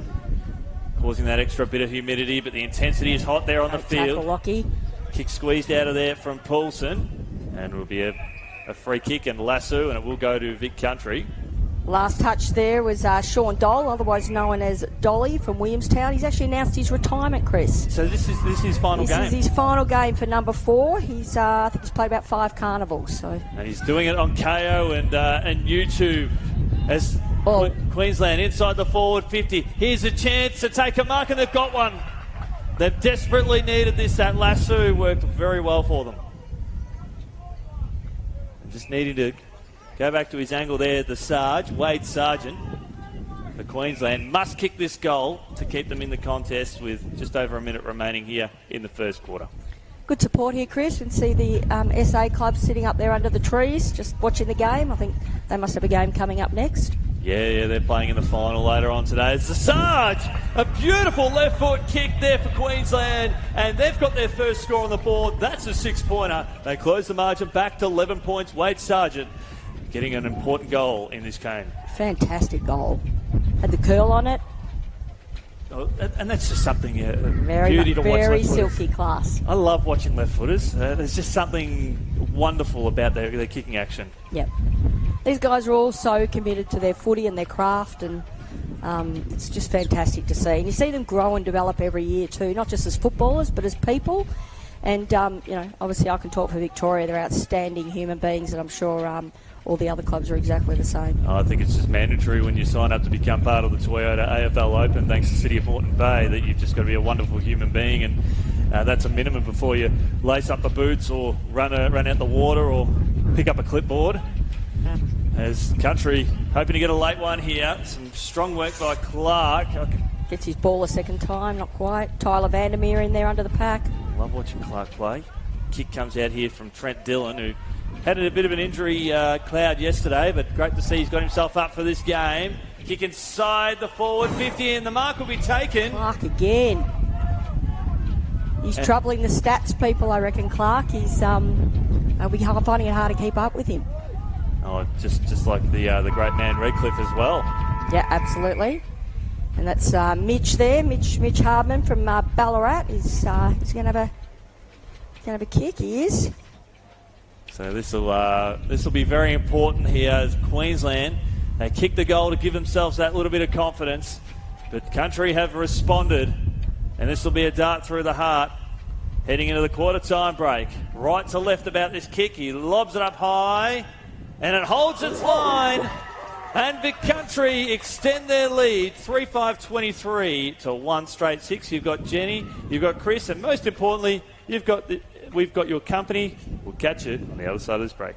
causing that extra bit of humidity. But the intensity is hot there on the field. Tackle, Lockie. Kick squeezed out of there from Poulsen, and it will be a free kick and lasso, and it will go to Vic Country. Last touch there was Sean Dole, otherwise known as Dolly from Williamstown. He's actually announced his retirement, Chris. So this is his final game? This is his final game for number 4. He's I think he's played about 5 carnivals. So. And he's doing it on KO and YouTube as Queensland inside the forward 50. Here's a chance to take a mark, and they've got one. They've desperately needed this. That lasso worked very well for them. Just needing to go back to his angle there, Wade Sargent for Queensland must kick this goal to keep them in the contest with just over a minute remaining here in the first quarter. Good support here, Chris. And see the SA club sitting up there under the trees, just watching the game. I think they must have a game coming up next. Yeah, they're playing in the final later on today. It's the Sarge, a beautiful left foot kick there for Queensland, and they've got their first score on the board. That's a 6-pointer. They close the margin back to 11 points. Wade Sargent getting an important goal in this game. Fantastic goal. Had the curl on it. Oh, and that's just something very beauty to watch. Very silky class. I love watching left footers. There's just something wonderful about their kicking action. Yep. These guys are all so committed to their footy and their craft, and it's just fantastic to see. And you see them grow and develop every year too, not just as footballers, but as people. And, obviously I can talk for Victoria. They're outstanding human beings, and I'm sure all the other clubs are exactly the same. I think it's just mandatory when you sign up to become part of the Toyota AFL Open, thanks to the City of Moreton Bay, that you've just got to be a wonderful human being, and that's a minimum before you lace up the boots or run out the water or pick up a clipboard. As Country hoping to get a late one here. Some strong work by Clark. Gets his ball a second time, not quite. Tyler Vandermeer in there under the pack. Love watching Clark play. Kick comes out here from Trent Dillon, who had a bit of an injury cloud yesterday, but great to see he's got himself up for this game. Kick inside the forward 50, and the mark will be taken. Clark again. He's troubling the stats people, I reckon, Clark. He's they'll be finding it hard to keep up with him. Oh, just like the great man Redcliffe as well. Yeah, absolutely. And that's Mitch there, Mitch Hardman from Ballarat. He's going to have a kick. He is. So this will be very important here as Queensland. They kick the goal to give themselves that little bit of confidence, but Country have responded, and this will be a dart through the heart. Heading into the quarter time break, right to left about this kick. He lobs it up high, and it holds its line. And Vic Country extend their lead 3-5-23 to 1 straight 6. You've got Jenny, you've got Chris, and most importantly, we've got your company. We'll catch you on the other side of this break.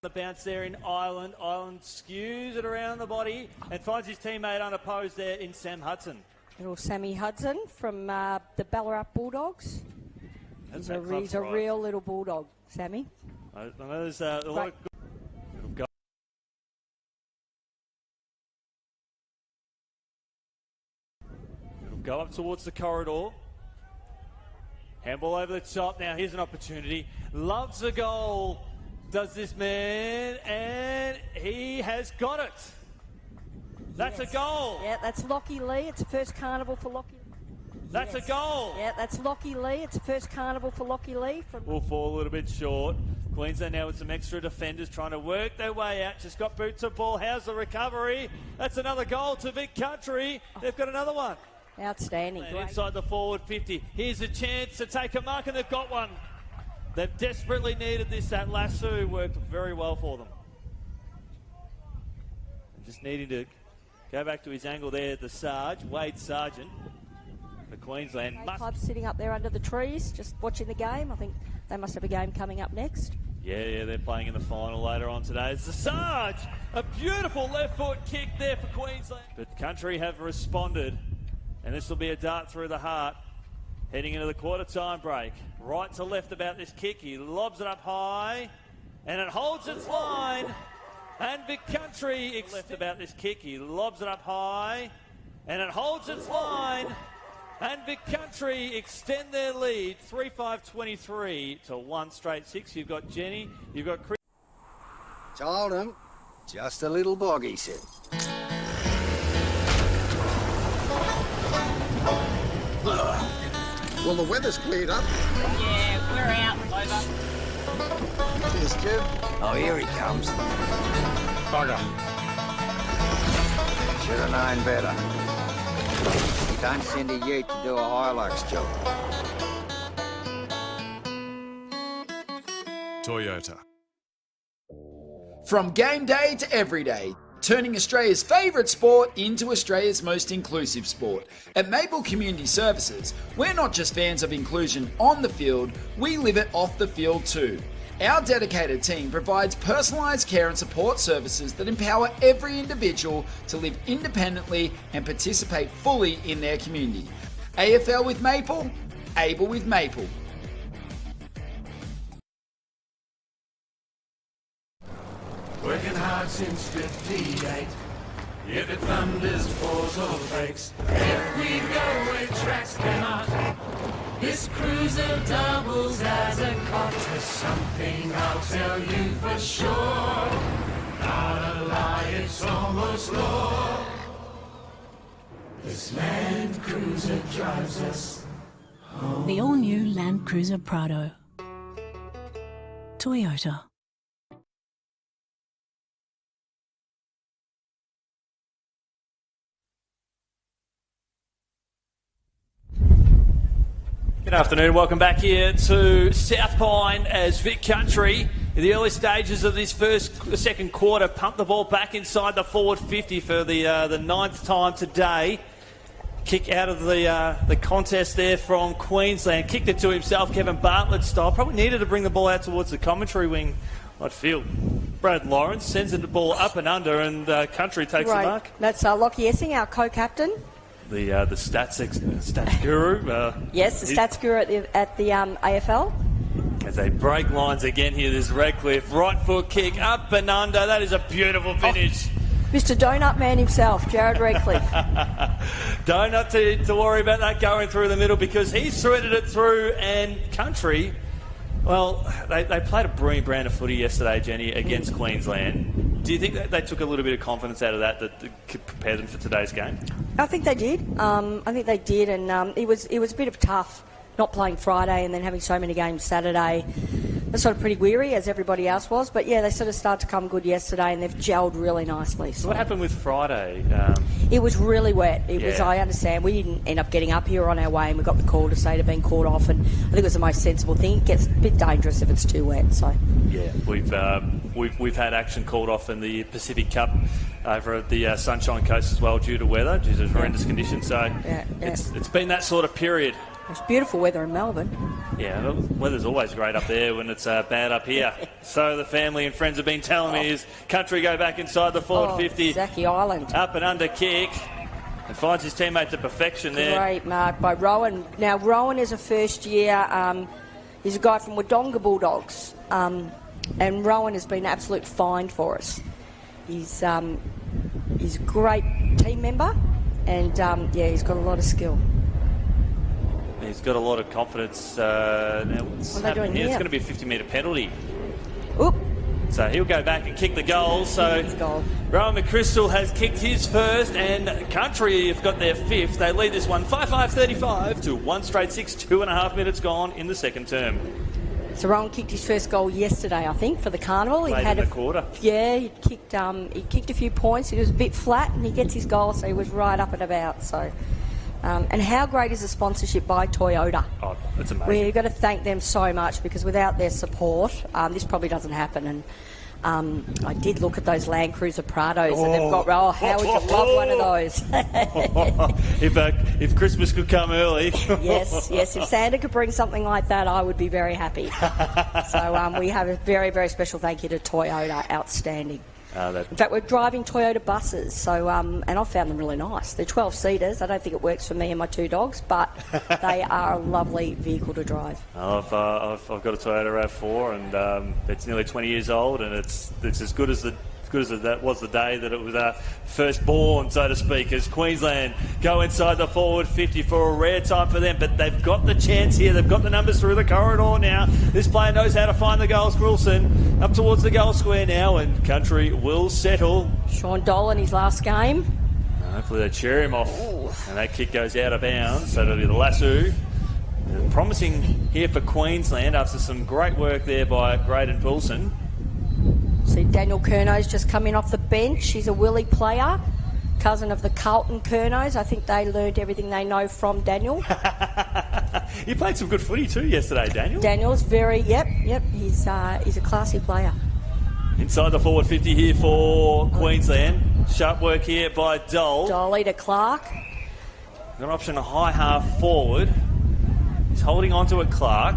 The bounce there in Ireland. Ireland skews it around the body and finds his teammate unopposed there in Sam Hudson. Little Sammy Hudson from the Ballarat Bulldogs. He's a real little bulldog, Sammy. I know there's a lot of good. It'll go up towards the corridor. Handball over the top. Now here's an opportunity. Loves a goal. Does this man, and he has got it. That's a goal. Yeah, that's Lockie Lee. It's the first carnival for Lockie. That's a goal. Yeah, that's Lockie Lee. It's the first carnival for Lockie Lee. Will fall a little bit short. Queensland now with some extra defenders trying to work their way out. Just got boots of ball. How's the recovery? That's another goal to Vic Country. They've got another one. Outstanding. Inside the forward 50. Here's a chance to take a mark, and they've got one. They've desperately needed this. That lasso worked very well for them. Just needing to go back to his angle there, the Sarge, Wade Sargent for Queensland. Club sitting up there under the trees, just watching the game. I think they must have a game coming up next. Yeah, they're playing in the final later on today. It's the Sarge, a beautiful left foot kick there for Queensland. But Country have responded, and this will be a dart through the heart. Heading into the quarter time break, right to left about this kick. He lobs it up high, and it holds its line. And Vic Country left about this kick. He lobs it up high, and it holds its line. And Vic Country extend their lead 3-5-23 to 1 straight 6. You've got Jenny, you've got Chris. Told him, just a little bog, he said. Well, the weather's cleared up. Yeah, we're out. Over. Cheers, Stu. Oh, here he comes. Bugger. Should have known better. You don't send a ute to do a Hilux job. Toyota. From game day to every day, turning Australia's favourite sport into Australia's most inclusive sport. At Maple Community Services, we're not just fans of inclusion on the field, we live it off the field too. Our dedicated team provides personalised care and support services that empower every individual to live independently and participate fully in their community. AFL with Maple, able with Maple. Working hard since 58. If it thunders, pours or breaks, if we go where tracks cannot, this cruiser doubles as a cot. There's something I'll tell you for sure, not a lie, it's almost law. This Land Cruiser drives us home. The all-new Land Cruiser Prado. Toyota. Good afternoon. Welcome back here to South Pine as Vic Country in the early stages of this second quarter. Pump the ball back inside the forward 50 for the ninth time today. Kick out of the contest there from Queensland. Kicked it to himself, Kevin Bartlett style. Probably needed to bring the ball out towards the commentary wing, I'd feel. Brad Lawrence sends the ball up and under, and Country takes the mark. That's Lockie Essing, our co-captain. The stats guru. Yes, the stats guru at the AFL. As they break lines again here, there's Redcliffe. Right foot kick, up and under. That is a beautiful finish. Mr. Donut Man himself, Jared Redcliffe. Donut to worry about that going through the middle, because he's threaded it through, and Country, well, they played a brilliant brand of footy yesterday, Jenny, against Queensland. Do you think that they took a little bit of confidence out of that could prepare them for today's game? I think they did. And it was a bit of tough not playing Friday and then having so many games Saturday. They're sort of pretty weary, as everybody else was. But, yeah, they sort of started to come good yesterday, and they've gelled really nicely. So. What happened with Friday? It was really wet. It was, I understand. We didn't end up getting up here on our way, and we got the call to say it had been called off. And I think it was the most sensible thing. It gets a bit dangerous if it's too wet. So. Yeah, we've had action called off in the Pacific Cup over at the Sunshine Coast as well, due to weather, due to horrendous conditions. So it's been that sort of period. It's beautiful weather in Melbourne. Yeah, the weather's always great up there when it's bad up here. So the family and friends have been telling me is Country go back inside the forward 50. Zaki Island. Up and under kick. And finds his teammate to perfection there. Great mark by Rowan. Now, Rowan is a first year. He's a guy from Wodonga Bulldogs. And Rowan has been an absolute find for us. He's a great team member. And, he's got a lot of skill. He's got a lot of confidence. Now what's happening here? It's going to be a 50-metre penalty. Oop. So he'll go back and kick the goal. So Rowan McChrystal has kicked his first, and Country have got their fifth. They lead this one 5-5-35 to 1 straight 6, 2.5 minutes gone in the second term. So Rowan kicked his first goal yesterday, I think, for the Carnival. Late in the quarter. Yeah, he kicked a few points. He was a bit flat, and he gets his goal, so he was right up and about. So. And how great is the sponsorship by Toyota? Oh, that's amazing. We've got to thank them so much, because without their support, this probably doesn't happen. And I did look at those Land Cruiser Prados, and they've got. Oh, how would you love one of those? If Christmas could come early. Yes. If Santa could bring something like that, I would be very happy. So we have a very, very special thank you to Toyota. Outstanding. In fact, we're driving Toyota buses, so and I've found them really nice. They're 12-seaters. I don't think it works for me and my 2 dogs, but they are a lovely vehicle to drive. I've got a Toyota RAV4, and it's nearly 20 years old, and it's as good as that was the day that it was first born, so to speak, as Queensland go inside the forward 50 for a rare time for them. But they've got the chance here. They've got the numbers through the corridor now. This player knows how to find the goals. Wilson up towards the goal square now, and Country will settle. Sean Dolan, his last game. Hopefully they cheer him off. Ooh. And that kick goes out of bounds, so it'll be the lasso. Promising here for Queensland after some great work there by Graydon Poulsen. See, Daniel Curno's just come in off the bench. He's a Willie player, cousin of the Carlton Curnos. I think they learned everything they know from Daniel. He played some good footy too yesterday, Daniel. Daniel's yep. He's a classy player. Inside the forward 50 here for Queensland. Sharp work here by Dole. Dolly to Clark. Got an option, a high half forward. He's holding on to it, Clark.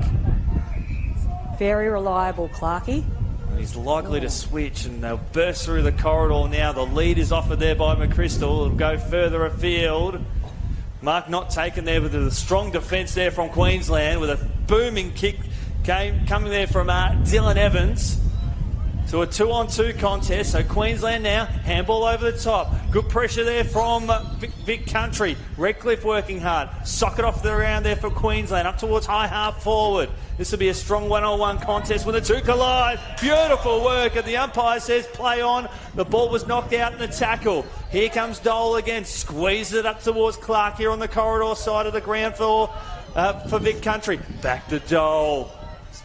Very reliable, Clarkie. He's likely to switch, and they'll burst through the corridor now. The lead is offered there by McChrystal. It'll go further afield. Mark not taken there, with a strong defence there from Queensland, with a booming kick coming there from Dylan Evans. So a 2-on-2 contest. So Queensland now, handball over the top. Good pressure there from Vic Country. Redcliffe working hard. Socket off the ground there for Queensland, up towards high half forward. This will be a strong 1-on-1 contest when the two collide. Beautiful work, and the umpire says play on. The ball was knocked out in the tackle. Here comes Dole again. Squeezes it up towards Clark here on the corridor side of the ground floor for Vic Country. Back to Dole.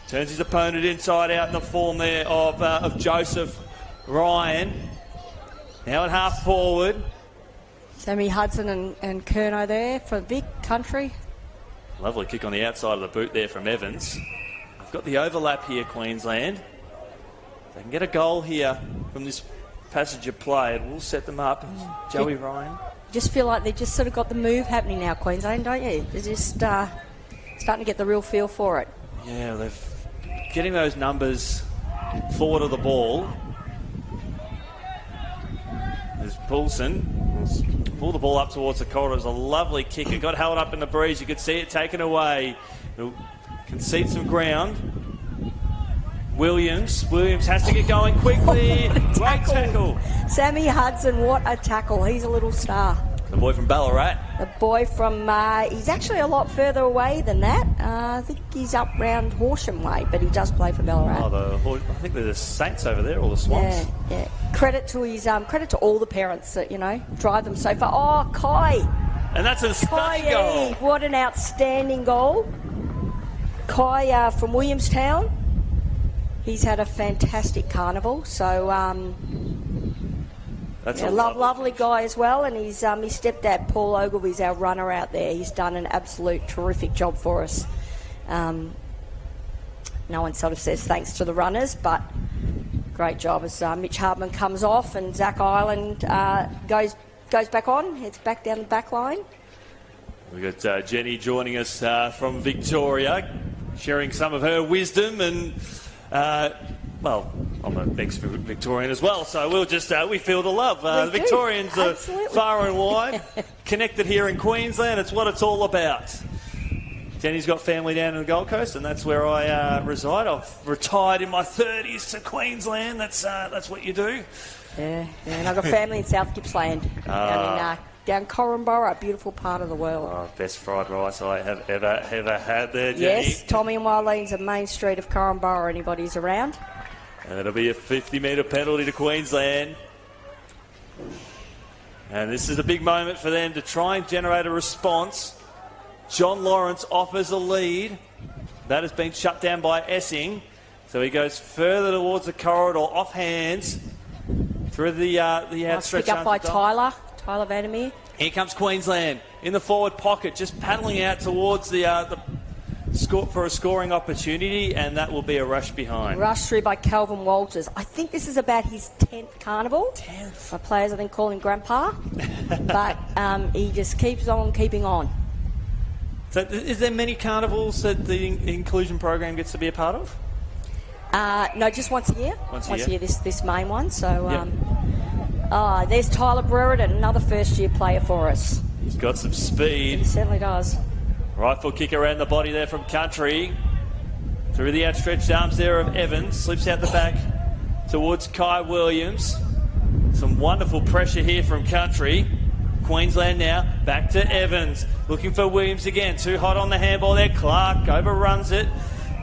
Turns his opponent inside out in the form there of Joseph Ryan. Now at half forward. Sammy Hudson and Curnow there for Vic Country. Lovely kick on the outside of the boot there from Evans. They've got the overlap here, Queensland. They can get a goal here from this passage of play. It will set them up. Joey Ryan. Just feel like they've just sort of got the move happening now, Queensland, don't you? They're just starting to get the real feel for it. Yeah, they're getting those numbers forward of the ball. There's Poulsen. Pull the ball up towards the corridor. It was a lovely kick. It got held up in the breeze. You could see it taken away. It'll concede some ground. Williams has to get going quickly. Great tackle. Sammy Hudson, what a tackle. He's a little star. The boy from Ballarat. The boy from, he's actually a lot further away than that. I think he's up round Horsham way, but he does play for Ballarat. I think they're the Saints over there, or the Swans. Yeah. Credit to all the parents that, drive them so far. Oh, Kai. And that's a stunning goal. What an outstanding goal. Kai from Williamstown. He's had a fantastic carnival, so that's a lovely guy as well. And his stepdad Paul Ogilvy's our runner out there. He's done an absolute terrific job for us. No one sort of says thanks to the runners, but great job as Mitch Hardman comes off and Zach Ireland goes back on, heads back down the back line. We've got Jenny joining us from Victoria, sharing some of her wisdom and. I'm an ex-Victorian as well, so we'll just we feel the love. The Victorians are far and wide, connected here in Queensland. It's what it's all about. Jenny's got family down in the Gold Coast, and that's where I reside. I've retired in my 30s to Queensland. That's what you do. Yeah, and I've got family in South Gippsland, down Corranborough, a beautiful part of the world. Oh, best fried rice I have ever had there, Jenny. Yes, Tommy and Wylene's a main street of Corranborough, anybody's around. And it'll be a 50-metre penalty to Queensland. And this is a big moment for them to try and generate a response. John Lawrence offers a lead. That has been shut down by Essing. So he goes further towards the corridor, off hands, through the outstretched Pick up by Tyler Vandermeer. Here comes Queensland in the forward pocket, just paddling out towards the score for a scoring opportunity, and that will be a rush behind. Rush through by Calvin Walters. I think this is about his 10th carnival. 10th. My players, I think, call him Grandpa. But he just keeps on keeping on. So is there many carnivals that the inclusion program gets to be a part of? No, just once a year. Once a year, this main one. So, there's Tyler Brereton, another first-year player for us. He's got some speed. He certainly does. Right foot kick around the body there from Country. Through the outstretched arms there of Evans. Slips out the back towards Kai Williams. Some wonderful pressure here from Country. Queensland now back to Evans. Looking for Williams again. Too hot on the handball there. Clark overruns it.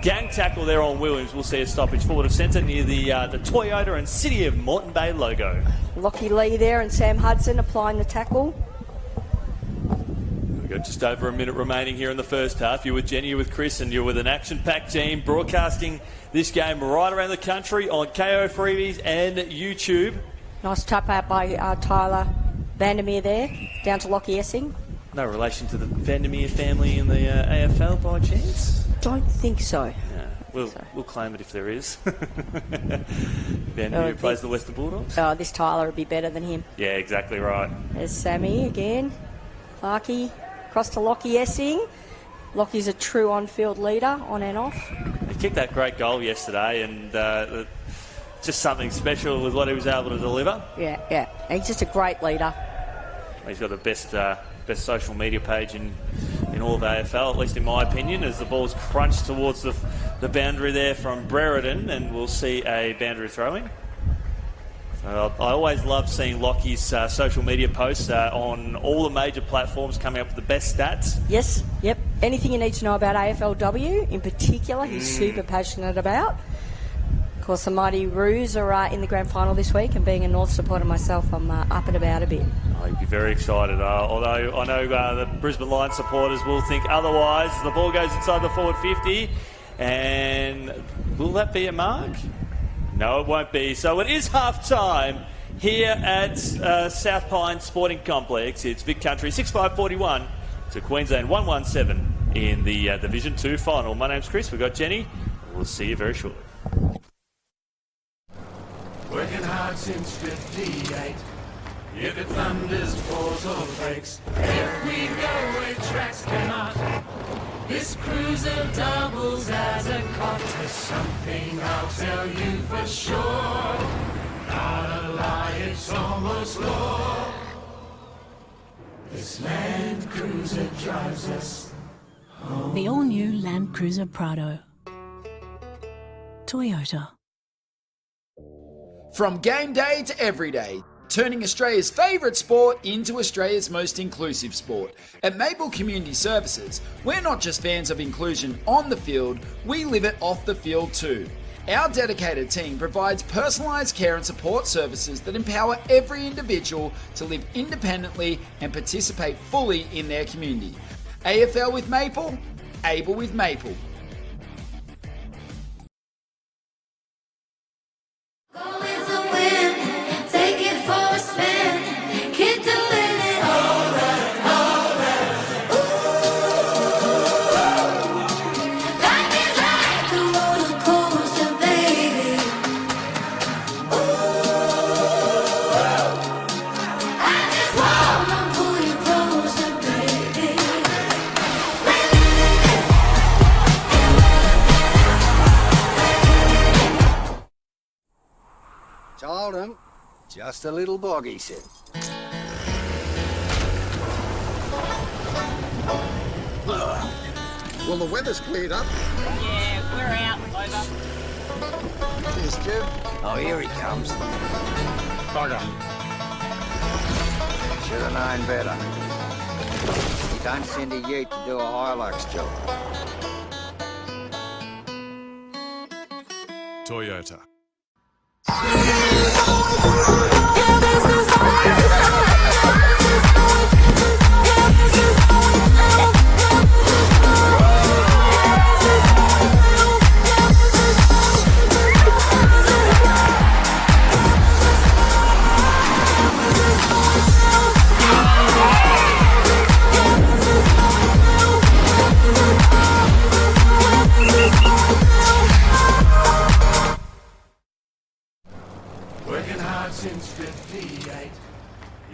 Gang tackle there on Williams. We'll see a stoppage forward of centre near the Toyota and City of Moreton Bay logo. Lockie Lee there and Sam Hudson applying the tackle. We've got just over a minute remaining here in the first half. You're with Jenny, you're with Chris, and you're with an action-packed team broadcasting this game right around the country on KO Freebies and YouTube. Nice tap out by Tyler Vandermeer there, down to Lockie Essing. No relation to the Vandermeer family in the AFL by chance? Don't think so. Yeah, we'll claim it if there is. Vandermeer plays the Western Bulldogs. Oh, this Tyler would be better than him. Yeah, exactly right. There's Sammy again. Clarkey across to Lockie Essing. Lockie's a true on-field leader, on and off. He kicked that great goal yesterday, and just something special with what he was able to deliver. Yeah. He's just a great leader. He's got the best social media page in all of AFL, at least in my opinion, as the ball's crunched towards the boundary there from Brereton, and we'll see a boundary throw-in. I always love seeing Lockie's social media posts on all the major platforms, coming up with the best stats. Yes, yep. Anything you need to know about AFLW in particular, he's super passionate about. Of course, the mighty Roos are in the grand final this week, and being a North supporter myself, I'm up and about a bit. You'd be very excited. Although I know the Brisbane Lions supporters will think otherwise. The ball goes inside the forward 50, and will that be a mark? No, it won't be. So it is half-time here at South Pine Sporting Complex. It's Vic Country 6-5-41 to Queensland 1-1-7 in the Division 2 final. My name's Chris, we've got Jenny. We'll see you very shortly. Working hard since 58. If it thunders, pours or breaks, if we go where tracks cannot, this cruiser doubles as a cot. There's something I'll tell you for sure, not a lie, it's almost law. This Land Cruiser drives us home. The all-new Land Cruiser Prado. Toyota. From game day to every day, turning Australia's favourite sport into Australia's most inclusive sport. At Maple Community Services, we're not just fans of inclusion on the field, we live it off the field too. Our dedicated team provides personalised care and support services that empower every individual to live independently and participate fully in their community. AFL with Maple, able with Maple. Told him, just a little bog, he said. Well, the weather's cleared up. Yeah, we're out. Over. Cheers, Jim. Oh, here he comes. Bugger. Should have known better. You don't send a ute to do a Hilux job. Toyota. Working hard since 58.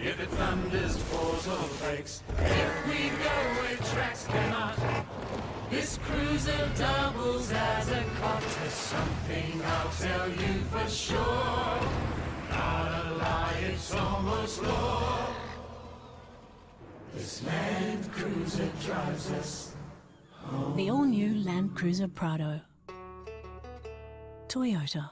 If it thunders, pours or breaks, if we go where tracks cannot, this cruiser doubles as a cot. There's something I'll tell you for sure, not a lie, it's almost law. This Land Cruiser drives us home. The all-new Land Cruiser Prado. Toyota.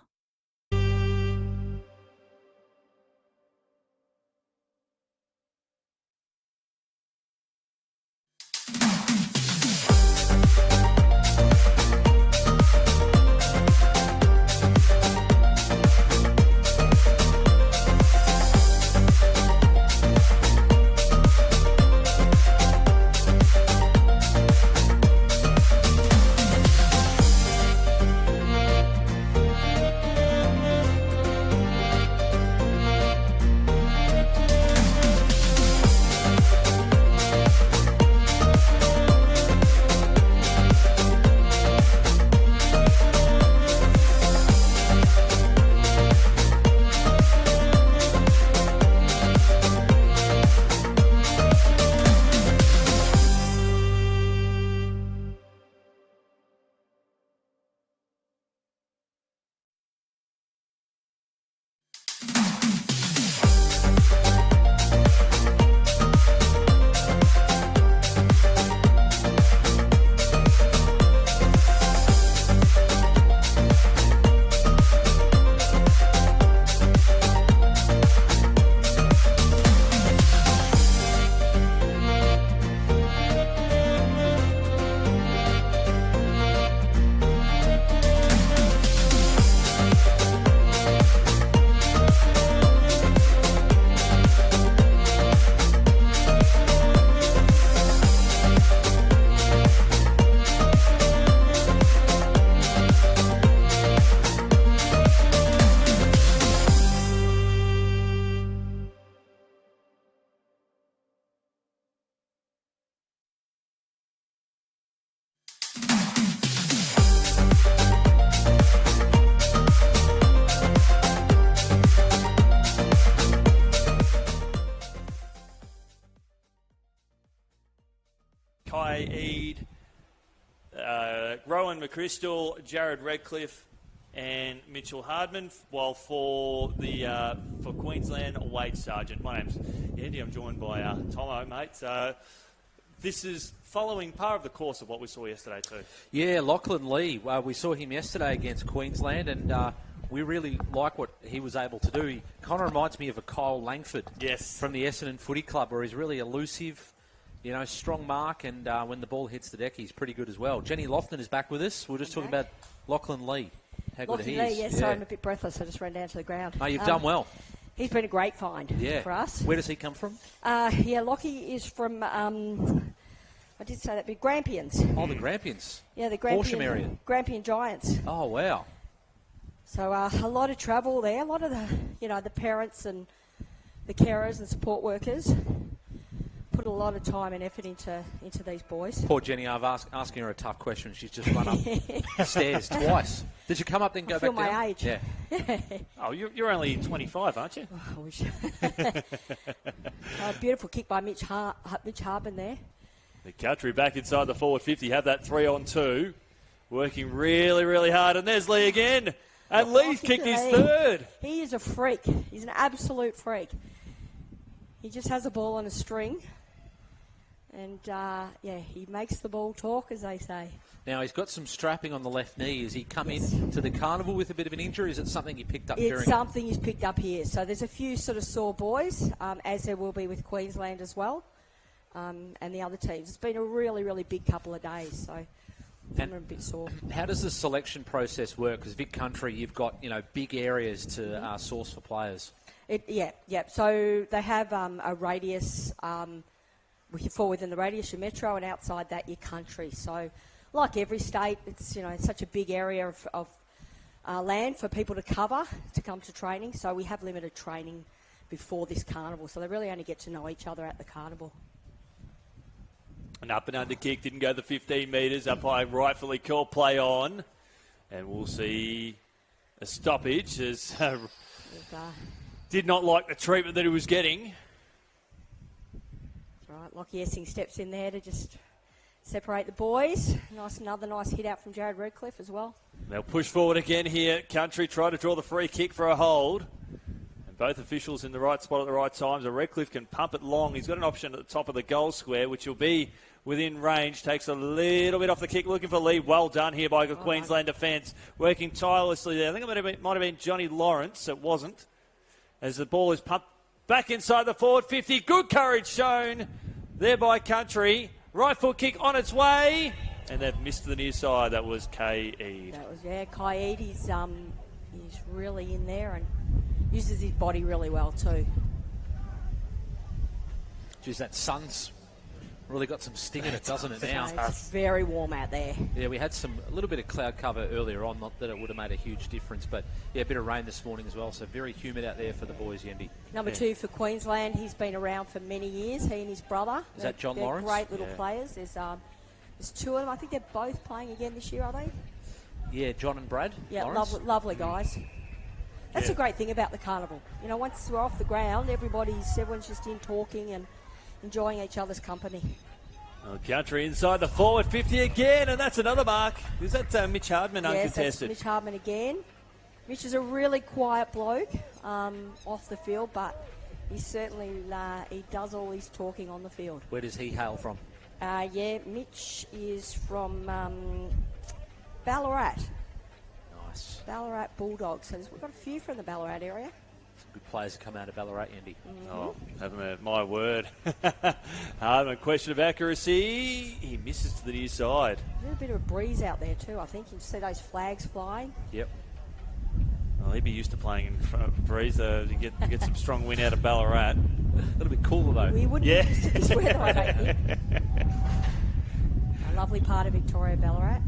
Kai Eade, Rowan McChrystal, Jared Redcliffe, and Mitchell Hardman. While for Queensland, Wade Sargent. My name's Andy. I'm joined by Tomo, mate. This is following part of the course of what we saw yesterday too. Yeah, Lachlan Lee. We saw him yesterday against Queensland, and we really like what he was able to do. He kind of reminds me of a Kyle Langford, yes, from the Essendon Footy Club, where he's really elusive. You know, strong mark, and when the ball hits the deck, he's pretty good as well. Jenny Lofton is back with us. We're just talking about Lachlan Lee. How good he is. Yes, sorry, I'm a bit breathless. I just ran down to the ground. Oh, you've done well. He's been a great find for us. Where does he come from? Lockie is from, I did say that, but Grampians. Oh, the Grampians. Yeah, the Horsham area. Grampian Giants. Oh, wow. So a lot of travel there. A lot of the parents and the carers and support workers put a lot of time and effort into these boys. Poor Jenny, I've asking her a tough question. She's just run up stairs twice. Did you come up then go back down? I feel my age. Yeah. Oh, you're only 25, aren't you? Oh, I wish. Beautiful kick by Mitch Harbin there. The country back inside the forward 50. Have that 3-on-2. Working really, really hard. And there's Lee again. And Lee's kicked his third. He is a freak. He's an absolute freak. He just has a ball on a string. And, he makes the ball talk, as they say. Now, he's got some strapping on the left knee. Has he come into the Carnival with a bit of an injury? Is it something he picked up during? It's something he's picked up here. So there's a few sort of sore boys, as there will be with Queensland as well, and the other teams. It's been a really, really big couple of days, so I'm a bit sore. How does the selection process work? Because Vic Country, you've got, big areas to source for players. So they have a radius. If you fall within the radius, your metro, and outside that, your country. So, like every state, it's it's such a big area of land for people to cover to come to training. So we have limited training before this carnival. So they really only get to know each other at the carnival. An up and under kick didn't go the 15 metres. Umpire rightfully called play on, and we'll see a stoppage as did not like the treatment that he was getting. Right, Lockie Essing steps in there to just separate the boys. Another nice hit out from Jared Redcliffe as well. They'll push forward again here. Country try to draw the free kick for a hold. And both officials in the right spot at the right time. So Redcliffe can pump it long. He's got an option at the top of the goal square, which will be within range. Takes a little bit off the kick, looking for Lee. Well done here by the Queensland defence. Working tirelessly there. I think it might have been Johnny Lawrence. It wasn't. As the ball is pumped back inside the forward 50. Good courage shown there by Country. Right foot kick on its way. And they've missed the near side. That was Kai Eade. That was, Kai Eade. He's really in there and uses his body really well too. Geez, that sun's really got some sting in it, doesn't it now? It's very warm out there. Yeah, we had a little bit of cloud cover earlier on, not that it would have made a huge difference, but a bit of rain this morning as well, so very humid out there for the boys, Yendi. Number 2 for Queensland, he's been around for many years, he and his brother. Is that John Lawrence? They're great little players. There's 2 of them. I think they're both playing again this year, are they? Yeah, John and Brad. Yeah, Lawrence. lovely guys. That's a great thing about the carnival. Once we're off the ground, everyone's just in talking and enjoying each other's company. Country inside the forward 50 again, and that's another mark. Is that Mitch Hardman uncontested? Yes, that's Mitch Hardman again. Mitch is a really quiet bloke off the field, but he certainly he does all his talking on the field. Where does he hail from? Mitch is from Ballarat. Nice. Ballarat Bulldogs. So we've got a few from the Ballarat area. Some good players come out of Ballarat, Andy. Mm-hmm. Oh, haven't heard my word. Hardman, question of accuracy. He misses to the near side. A little bit of a breeze out there too, I think. You can see those flags flying. Yep. Well, he'd be used to playing in front of a breeze to get some strong wind out of Ballarat. A little bit cooler though. We wouldn't be used to this weather, I don't think. A lovely part of Victoria, Ballarat.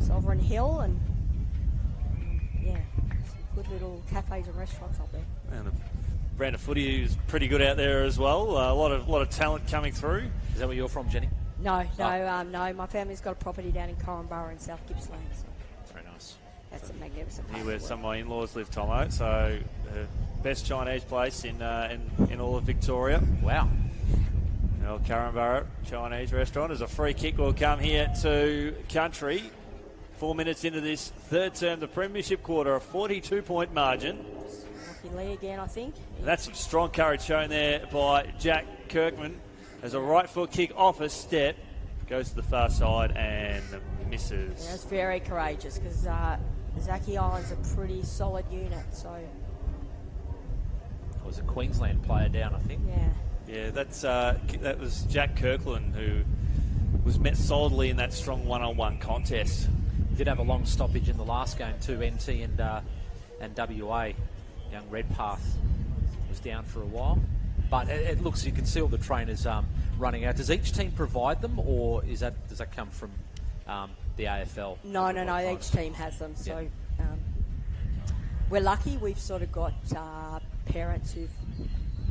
Sovereign Hill and some good little cafes and restaurants up there. And the brand of footy is pretty good out there as well. A lot of talent coming through. Is that where you're from, Jenny? No. My family's got a property down in Carnival in South Gippsland. So Very nice. that's a magnificent Here part where of the some of world. my in-laws live, Tomo. So, best Chinese place in all of Victoria. Wow. El Carnival Chinese restaurant. As a free kick will come here to Country. 4 minutes into this third term, the Premiership quarter, a 42-point margin. Lucky Lee again, I think. And that's some strong courage shown there by Jack Kirkman as a right foot kick off a step. Goes to the far side and misses. Yeah, that's very courageous because Zaki Island's a pretty solid unit. So It was a Queensland player down, I think. yeah. Yeah, that was Jack Kirkland who was met solidly in that strong one-on-one contest. Did have a long stoppage in the last game too. NT and WA, young Redpath, was down for a while. But it looks, you can see all the trainers running out. Does each team provide them, or does that come from the AFL? No. Each team has them. So we're lucky. We've sort of got parents who've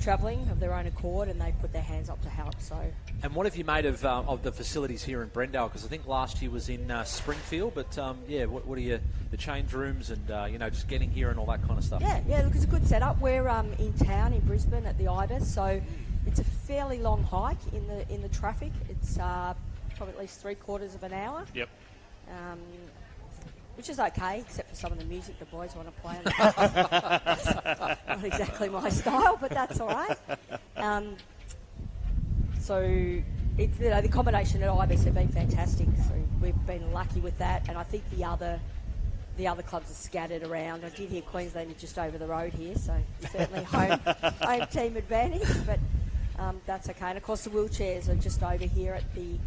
travelling of their own accord, and they put their hands up to help. So. And what have you made of the facilities here in Brendale? Because I think last year was in Springfield, but what are the change rooms and just getting here and all that kind of stuff? Yeah. Look, it's a good setup. We're in town in Brisbane at the Ibis, so it's a fairly long hike in the traffic. It's probably at least 3/4 of an hour. Yep. Which is okay, except for some of the music the boys want to play. Not exactly my style, but that's all right. So it's, the combination at Ibis have been fantastic. So we've been lucky with that, and I think the other clubs are scattered around. I did hear Queensland is just over the road here, so certainly home team advantage, but that's okay. And of course the wheelchairs are just over here at the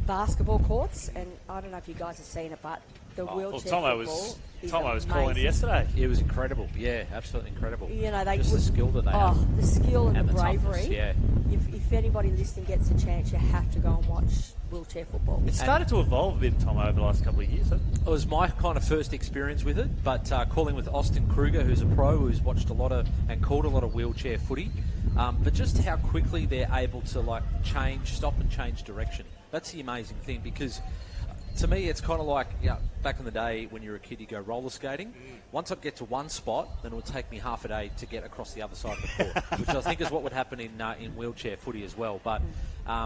basketball courts, and I don't know if you guys have seen it, but the wheelchair football is Tomo was calling it yesterday. It was incredible. Yeah, absolutely incredible. They just the skill that they have. The skill and the bravery. Toughness, yeah. If anybody listening gets a chance, you have to go and watch wheelchair football. It started to evolve a bit, Tomo, over the last couple of years. It was my kind of first experience with it, but calling with Austin Kruger, who's a pro, who's watched a lot of and called a lot of wheelchair footy, but just how quickly they're able to stop and change direction. That's the amazing thing, because to me, it's kind of like, back in the day when you were a kid, you go roller skating. Once I'd get to one spot, then it would take me half a day to get across the other side of the court, which I think is what would happen in wheelchair footy as well. But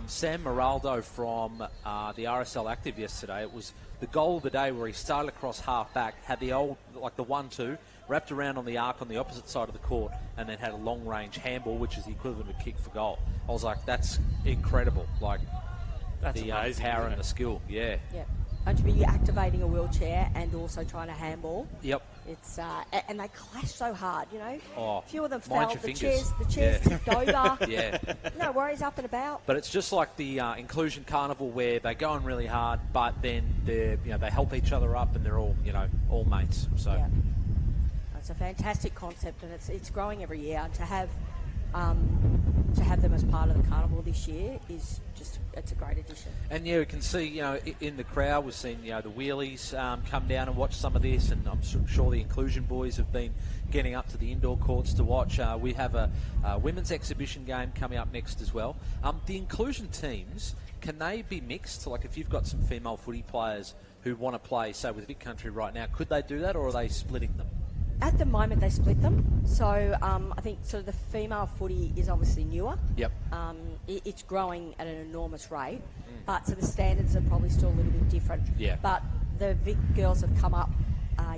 Sam Moraldo from the RSL Active yesterday, it was the goal of the day where he started across half back, had the old, like the 1-2, wrapped around on the arc on the opposite side of the court, and then had a long-range handball, which is the equivalent of a kick for goal. I was like, that's incredible. That's the amazing, power and the skill, yeah. And to be activating a wheelchair and also trying to handball. Yep. It's and they clash so hard, Oh, a few of them mind fell. your The fingers. chairs tipped over. Yeah. No worries, up and about. But it's just like the Inclusion Carnival, where they're going really hard, but then they help each other up, and they're all all mates. So it's a fantastic concept, and it's growing every year. And to have them as part of the carnival this year is it's a great addition. And we can see in the crowd, we've seen the wheelies come down and watch some of this, and I'm sure the Inclusion boys have been getting up to the indoor courts to watch. We have a women's exhibition game coming up next as well. The Inclusion teams, can they be mixed? Like if you've got some female footy players who want to play, say with Vic Country right now, could they do that, or are they splitting them? At the moment, they split them. So I think sort of the female footy is obviously newer. Yep. It's growing at an enormous rate, but so the standards are probably still a little bit different. Yeah. But the Vic girls have come up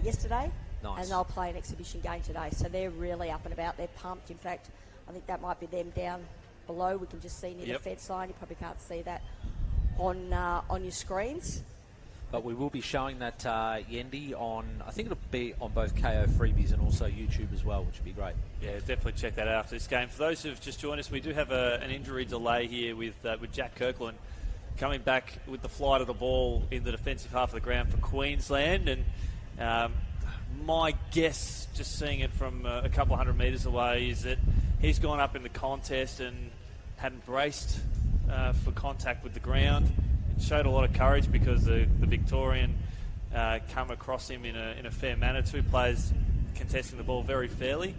yesterday, nice. And they'll play an exhibition game today. So they're really up and about. They're pumped. In fact, I think that might be them down below. We can just see near the fence line. You probably can't see that on your screens. But we will be showing that Yendi on, I think it'll be on both KO Freebies and also YouTube as well, which would be great. Yeah, definitely check that out after this game. For those who've just joined us, we do have an injury delay here with Jack Kirkland coming back with the flight of the ball in the defensive half of the ground for Queensland. And my guess, just seeing it from a couple hundred metres away, is that he's gone up in the contest and hadn't braced for contact with the ground. Showed a lot of courage because the Victorian come across him in a fair manner. Two players contesting the ball very fairly.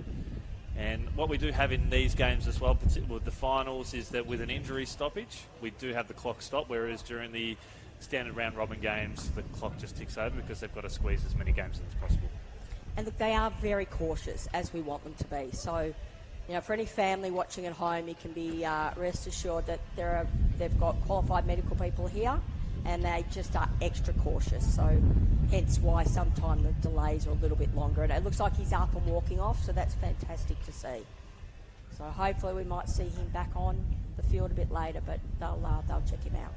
And what we do have in these games as well, with the finals, is that with an injury stoppage, we do have the clock stop, whereas during the standard round robin games, the clock just ticks over because they've got to squeeze as many games in as possible. And look, they are very cautious, as we want them to be. So, for any family watching at home, you can be rest assured that they've got qualified medical people here, and they just are extra cautious. So, hence why sometimes the delays are a little bit longer. And it looks like he's up and walking off, so that's fantastic to see. So hopefully we might see him back on the field a bit later, but they'll check him out.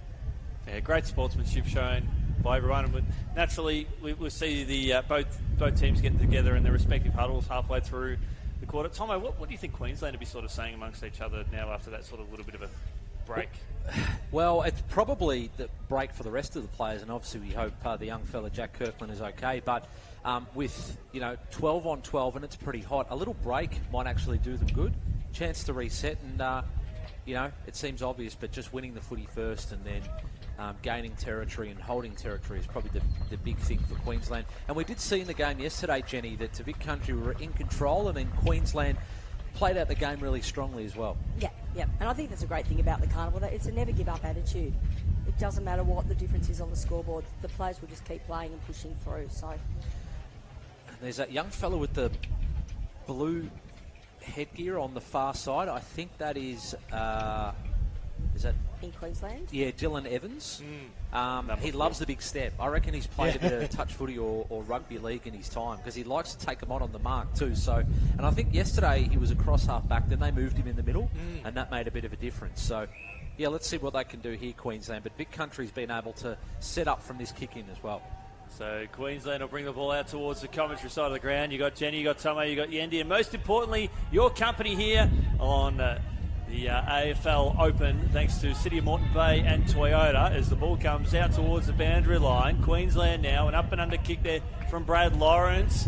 Yeah, great sportsmanship shown by everyone. And naturally, we'll see the both teams get together in their respective huddles halfway through the quarter. Tomo, what do you think Queensland will be sort of saying amongst each other now after that sort of little bit of a break? Well, it's probably the break for the rest of the players, and obviously we hope the young fella Jack Kirkland is okay. But with 12 on 12 and it's pretty hot, a little break might actually do them good. Chance to reset, and it seems obvious, but just winning the footy first and then gaining territory and holding territory is probably the big thing for Queensland. And we did see in the game yesterday, Jenny, that Vic Country were in control, and then Queensland played out the game really strongly as well. Yeah, and I think that's a great thing about the Carnival, that it's a never give up attitude. It doesn't matter what the difference is on the scoreboard, the players will just keep playing and pushing through. So, and there's that young fellow with the blue headgear on the far side. I think that is that in Queensland? Yeah, Dylan Evans. He loves the big step. I reckon he's played a bit of touch footy or rugby league in his time, because he likes to take them on the mark too. So, and I think yesterday he was a cross half back, then they moved him in the middle, and that made a bit of a difference. So, yeah, let's see what they can do here, Queensland. But Vic Country's been able to set up from this kick in as well. So Queensland will bring the ball out towards the commentary side of the ground. You got Jenny, you got Tomo, you got Yendi, and most importantly, your company here on the AFL Open, thanks to City of Moreton Bay and Toyota, as the ball comes out towards the boundary line. Queensland now, an up and under kick there from Brad Lawrence,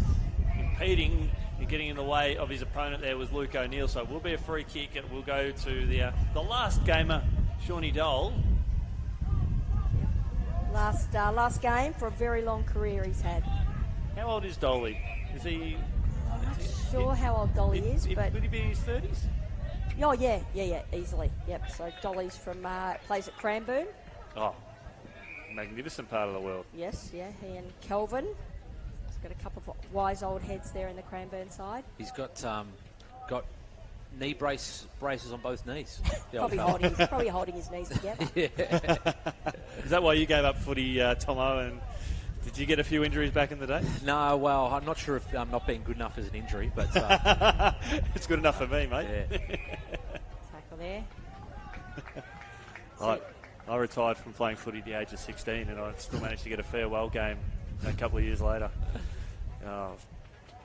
impeding and getting in the way of his opponent there was Luke O'Neill. So it will be a free kick. It will go to the last gamer, Shawnee Dole. Last game for a very long career he's had. How old is Dolly? Is he? I'm not sure how old Dolly is, but would he be in his 30s? Oh yeah, easily. Yep. So Dolly's from plays at Cranbourne. Oh, magnificent part of the world. Yes, yeah. He and Kelvin. He's got a couple of wise old heads there in the Cranbourne side. He's got knee braces on both knees. probably holding his knees together. Yeah. Is that why you gave up footy, Tomo? And did you get a few injuries back in the day? No, well, I'm not sure if I'm not being good enough as an injury, but it's good enough for me, mate. Yeah. Tackle there. I retired from playing footy at the age of 16, and I still managed to get a farewell game a couple of years later.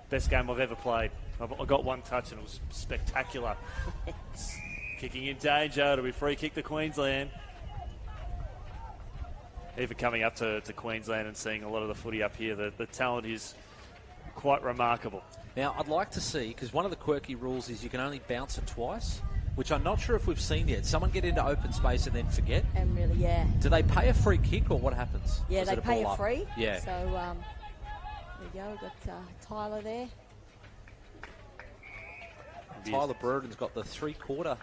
Best game I've ever played. I got one touch and it was spectacular. Kicking in danger. It'll be free kick to Queensland. Even coming up to Queensland and seeing a lot of the footy up here, the talent is quite remarkable. Now, I'd like to see, because one of the quirky rules is you can only bounce it twice, which I'm not sure if we've seen yet. Someone get into open space and then forget. And really, yeah. Do they pay a free kick or what happens? Yeah, they pay a free. Yeah. So, there you go. We've got Tyler there. Tyler Burden's got the 3/4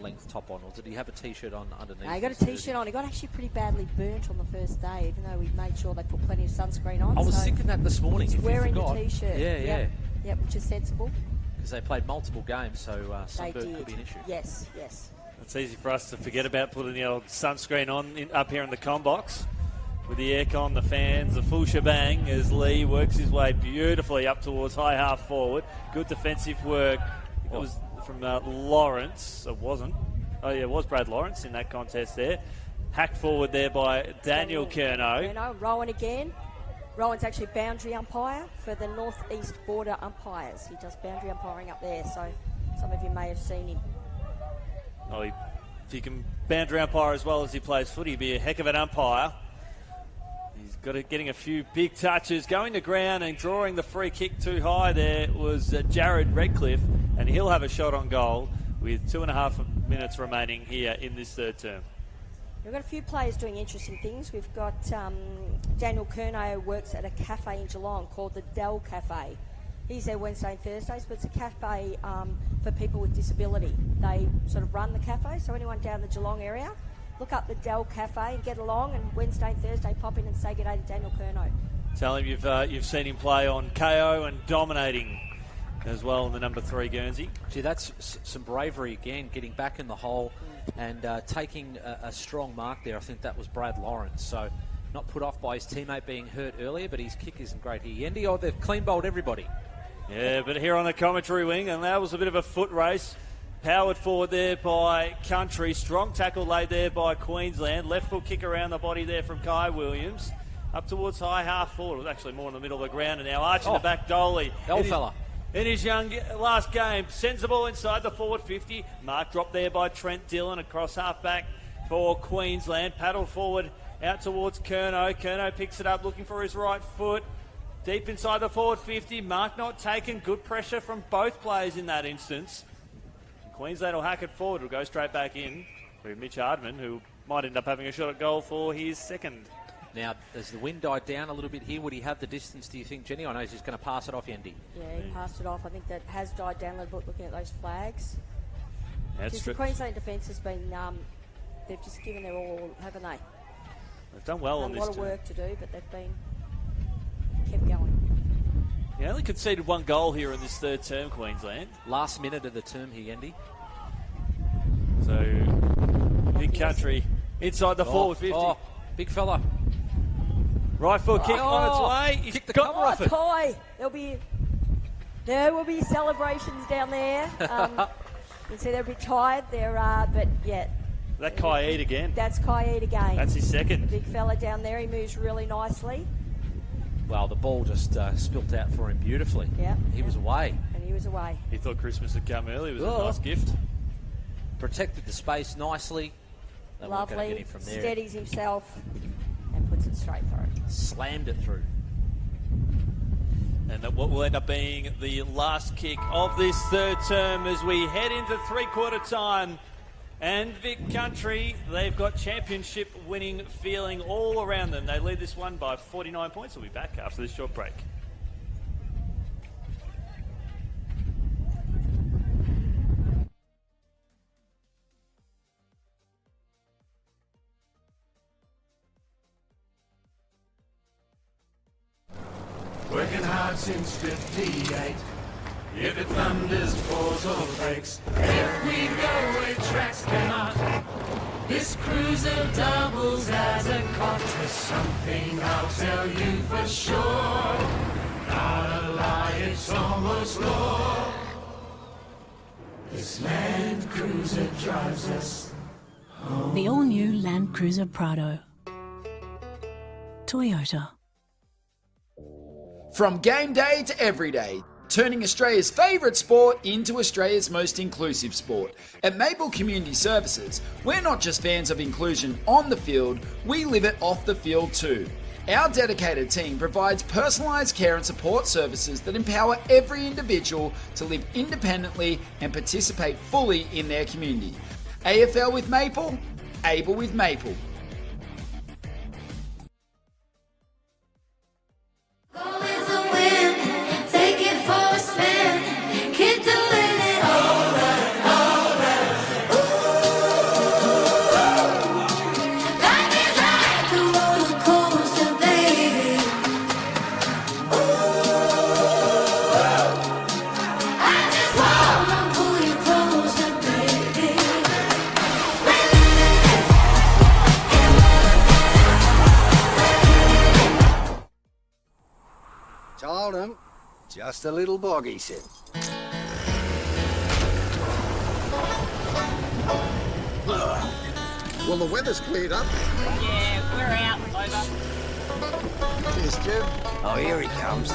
length top on, or did he have a T-shirt on underneath? No, he got a T-shirt on. He got actually pretty badly burnt on the first day, even though we made sure they put plenty of sunscreen on. I was thinking that this morning. He's if wearing you forgot. the T-shirt. Yeah. Yep, which is sensible. Because they played multiple games, so sunburn could be an issue. Yes. It's easy for us to forget about putting the old sunscreen on up here in the comm box. With the aircon, the fans, the full shebang, as Lee works his way beautifully up towards high half forward. Good defensive work. It was from Lawrence. It wasn't. Oh, yeah, it was Brad Lawrence in that contest there. Hacked forward there by Daniel Curnow. Rowan again. Rowan's actually boundary umpire for the northeast border umpires. He does boundary umpiring up there, so some of you may have seen him. Oh, if he can boundary umpire as well as he plays footy, he'd be a heck of an umpire. He's getting a few big touches, going to ground and drawing the free kick too high there was Jared Redcliffe, and he'll have a shot on goal with 2.5 minutes remaining here in this third term. We've got a few players doing interesting things. We've got Daniel Curnow works at a cafe in Geelong called the Dell Cafe. He's there Wednesday and Thursdays, but it's a cafe for people with disability. They sort of run the cafe, so anyone down the Geelong area, look up the Dell Cafe and get along, and Wednesday and Thursday pop in and say good day to Daniel Curnow. Tell him you've seen him play on KO and dominating as well in the number 3 Guernsey. Gee, that's some bravery again, getting back in the hole and taking a strong mark there. I think that was Brad Lawrence. So not put off by his teammate being hurt earlier, but his kick isn't great here. Yendi, oh, they've clean bowled everybody. Yeah, but here on the commentary wing, and that was a bit of a foot race. Powered forward there by Country. Strong tackle laid there by Queensland. Left foot kick around the body there from Kai Williams. Up towards high half forward. It was actually more in the middle of the ground. And now Archie the back Dolly. Old fella. In his young last game, sends the ball inside the forward 50. Mark dropped there by Trent Dillon across half back for Queensland. Paddle forward out towards Curnow. Curnow picks it up looking for his right foot. Deep inside the forward 50. Mark not taken. Good pressure from both players in that instance. Queensland will hack it forward. Will go straight back in for Mitch Hardman, who might end up having a shot at goal for his second. Now, as the wind died down a little bit here, would he have the distance, do you think, Jenny? I know he's just going to pass it off, Yendi. Yeah, he passed it off. I think that has died down a little bit looking at those flags. That's the Queensland defence has been, they've just given their all, haven't they? They've done well on this. A lot of work to do, but they've been kept going. He only conceded 1 goal here in this third term, Queensland. Last minute of the term here, Yendi. So, big Country inside the forward 50. Oh, big fella. Right foot kick on its way. He's kicked the cover off it. Kai. There will be celebrations down there. You can see they're a bit tired. But yeah. That Kai Eid again. That's Kai Eid again. That's his second. The big fella down there. He moves really nicely. Well, the ball just spilt out for him beautifully. Yeah. He was away. And he was away. He thought Christmas had come early. It was a nice gift. Protected the space nicely. They weren't gonna Lovely. get him from there. Steadies himself and puts it straight through. Slammed it through. And what will end up being the last kick of this third term as we head into three-quarter time. And Vic Country, they've got championship winning feeling all around them. They lead this one by 49 points. We'll be back after this short break. Working hard since 58. If it thunders, pours or breaks, if we go where tracks cannot, this cruiser doubles as a cot. There's something I'll tell you for sure, not a lie, it's almost law. This Land Cruiser drives us home. The all-new Land Cruiser Prado. Toyota. From game day to every day, turning Australia's favourite sport into Australia's most inclusive sport. At Maple Community Services, we're not just fans of inclusion on the field, we live it off the field too. Our dedicated team provides personalised care and support services that empower every individual to live independently and participate fully in their community. AFL with Maple, able with Maple. Told him, just a little bog, he said. Well, the weather's cleared up. Yeah, we're out. Over. Cheers, Jim. Oh, here he comes.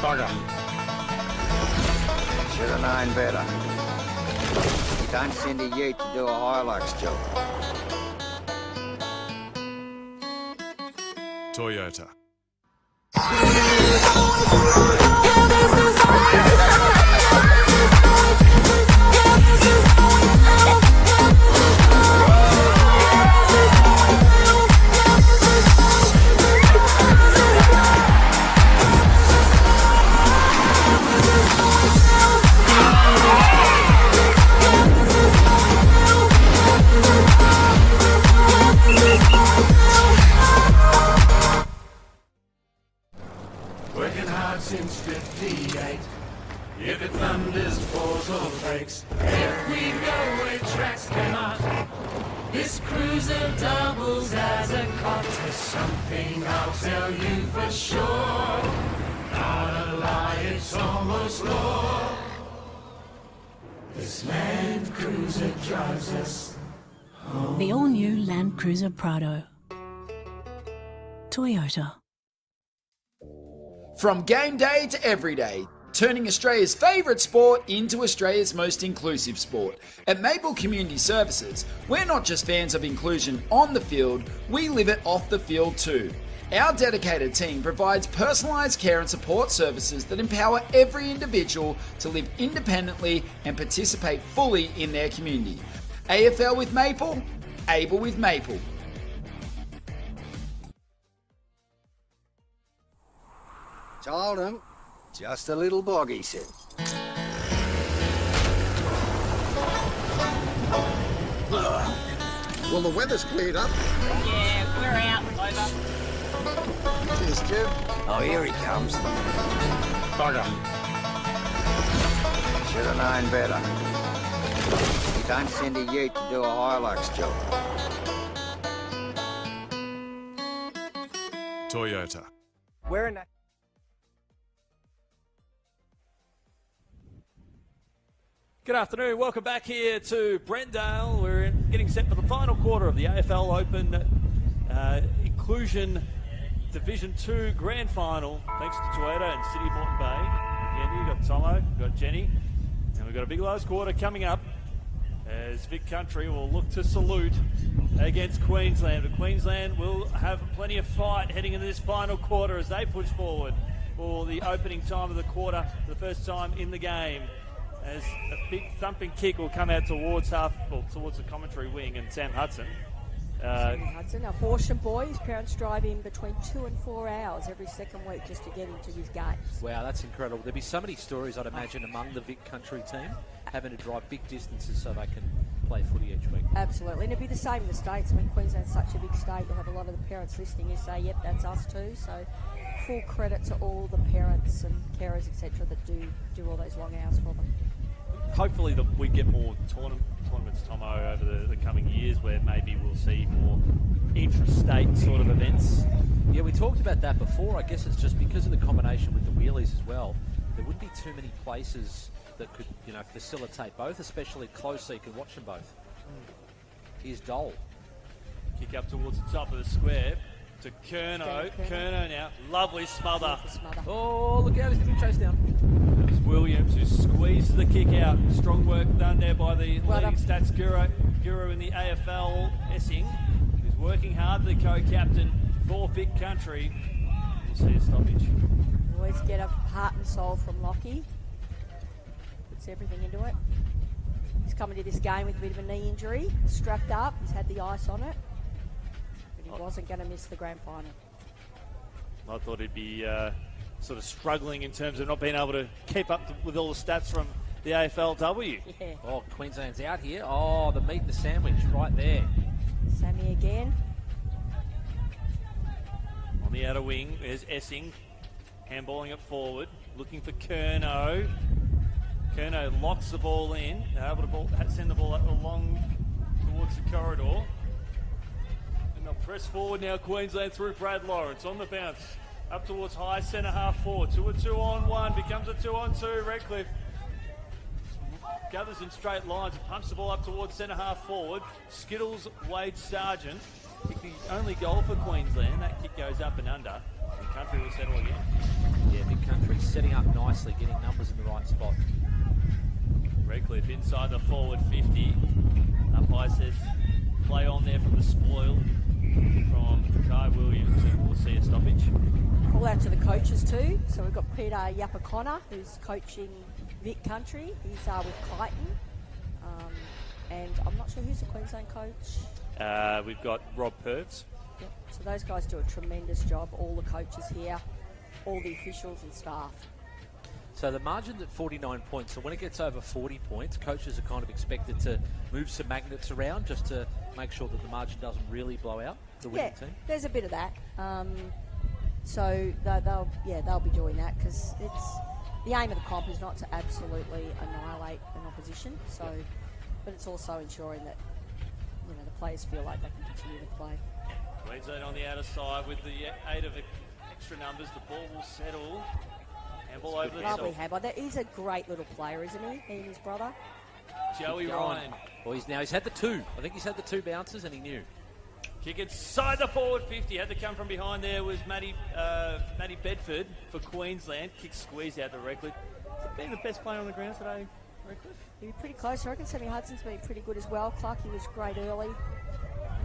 Bugger. Should have known better. You don't send a ute to do a Hilux job. Toyota. This cruiser doubles as a cot. There's something I'll tell you for sure. Not a lie, it's almost law. This Land Cruiser drives us home. The all-new Land Cruiser Prado. Toyota. From game day to every day, turning Australia's favourite sport into Australia's most inclusive sport. At Maple Community Services, we're not just fans of inclusion on the field, we live it off the field too. Our dedicated team provides personalised care and support services that empower every individual to live independently and participate fully in their community. AFL with Maple, able with Maple. Told him, just a little bog, he said. Well, the weather's cleared up. Yeah, we're out. Over. Cheers, Stu. Oh, here he comes. Bugger. Should have known better. You don't send a ute to do a Hilux job. Toyota. We're in. Good afternoon. Welcome back here to Brendale. We're getting set for the final quarter of the AFL Open Inclusion Division 2 Grand Final. Thanks to Toyota and City of Moreton Bay. Again, you've got Tomo, you've got Jenny, and we've got a big last quarter coming up as Vic Country will look to salute against Queensland. But Queensland will have plenty of fight heading into this final quarter as they push forward for the opening time of the quarter for the first time in the game. As a big thumping kick will come out towards towards the commentary wing, and Sam Hudson. Sam Hudson, a Horsham boy. His parents drive him between 2 and 4 hours every second week just to get him to his games. Wow, that's incredible. There'll be so many stories, I'd imagine, among the Vic Country team, having to drive big distances so they can play footy each week. Absolutely, and it'll be the same in the States. I mean, Queensland's such a big state, you'll have a lot of the parents listening who say, yep, that's us too. So full credit to all the parents and carers, etc., that do all those long hours for them. Hopefully we get more tournaments, Tomo, over the coming years where maybe we'll see more intrastate sort of events. Yeah, we talked about that before. I guess it's just because of the combination with the wheelies as well. There wouldn't be too many places that could, facilitate both, especially close so you can watch them both. Here's Dole. Kick up towards the top of the square to Curnow. Curnow now. Lovely smother. Oh, look out, he's getting chased down. There's Williams who squeezed the kick out. Strong work done there by the leading stats guru in the AFL, Essing, who's working hard, the co-captain for Vic Country. We'll see a stoppage. Always get a heart and soul from Lockie. Puts everything into it. He's coming to this game with a bit of a knee injury. Strapped up. He's had the ice on it. But he wasn't going to miss the grand final. I thought he'd be sort of struggling in terms of not being able to keep up with all the stats from the AFLW. Yeah. Oh, Queensland's out here. Oh, the meat and the sandwich right there. Sammy again. On the outer wing, there's Essing. Handballing it forward. Looking for Curnow. Curnow locks the ball in. They're able to send the ball along towards the corridor. And they'll press forward now, Queensland through Brad Lawrence on the bounce. Up towards high centre half forward. 2 and 2 on 1. Becomes a 2 on 2. Redcliffe gathers in straight lines and pumps the ball up towards centre half forward. Skittles Wade Sargent. Kick the only goal for Queensland. That kick goes up and under. And Country will settle again. Yeah, Big Country setting up nicely, getting numbers in the right spot. Redcliffe inside the forward 50. Umpire says play on there from the spoil from Kai Williams, and we'll see a stoppage. Call out to the coaches too. So we've got Peter Yapaconna, who's coaching Vic Country. He's with Clayton. And I'm not sure who's the Queensland coach. We've got Rob Purves. Yep. So those guys do a tremendous job. All the coaches here, all the officials and staff. So the margin's at 49 points. So when it gets over 40 points, coaches are kind of expected to move some magnets around just to make sure that the margin doesn't really blow out the winning team. There's a bit of that. So they'll be doing that because it's the aim of the comp is not to absolutely annihilate an opposition. So, but it's also ensuring that the players feel like they can continue to play. Queensland on the outer side with the 8 of extra numbers. The ball will settle. Handball over the top. Lovely handball. He's a great little player, isn't he? He and his brother. Joey Ryan. Well, he's had the 2. I think he's had the 2 bounces, and he knew. Kick inside the forward 50. Had to come from behind there was Matty Bedford for Queensland. Kick squeezed out directly. Has it been the best player on the ground today, Redcliffe? He was pretty close. I reckon Sammy Hudson's been pretty good as well. Clarkey was great early.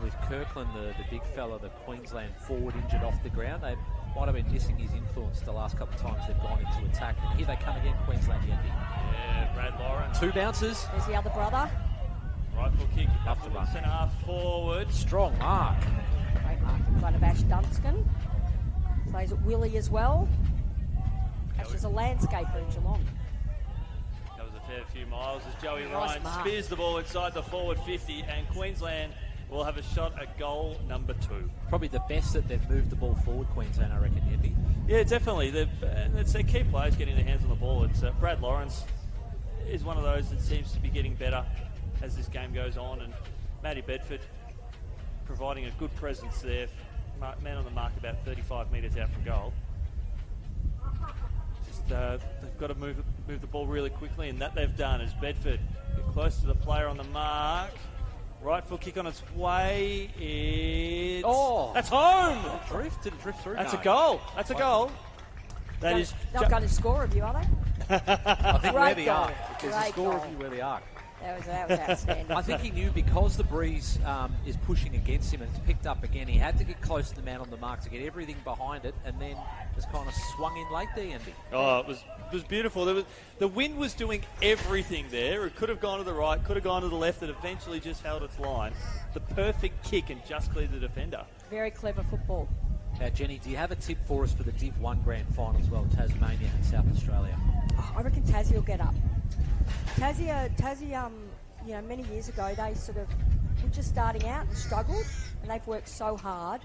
With Kirkland, the big fella, the Queensland forward, injured off the ground, they might have been missing his influence the last couple of times they've gone into attack. And here they come again, Queensland Yendi. Yeah, Brad Lawrence. 2 bounces. There's the other brother. Right foot kick Up to the centre half forward. Strong mark. Great mark in front of Ash Dunscan. Plays at Willie as well. Ash is a landscaper in Geelong. That was a fair few miles as Joey Nice Ryan mark. spears the ball inside the forward 50, and Queensland will have a shot at goal number 2. Probably the best that they've moved the ball forward, Queensland, I reckon, Yendi. Yeah, definitely. It's their key players getting their hands on the ball. It's Brad Lawrence is one of those that seems to be getting better as this game goes on, and Matty Bedford providing a good presence there. Man on the mark about 35 metres out from goal. Just they've got to move the ball really quickly, and that they've done as Bedford get close to the player on the mark. Right foot kick on its way. That's home. Did it drift through? That's No. a goal. That's a goal. That is. They're going to score of you, are they? I think where they are. There's a Great score goal. of you where they are. That was outstanding. I think he knew because the breeze is pushing against him and it's picked up again, he had to get close to the man on the mark to get everything behind it, and then just kind of swung in late there, Andy. Oh, it was beautiful. The wind was doing everything there. It could have gone to the right, could have gone to the left, and eventually just held its line. The perfect kick and just cleared the defender. Very clever football. Now, Jenny, do you have a tip for us for the Div 1 Grand Final as well, Tasmania and South Australia? Oh, I reckon Tassie will get up. Tassie, many years ago, they sort of were just starting out and struggled, and they've worked so hard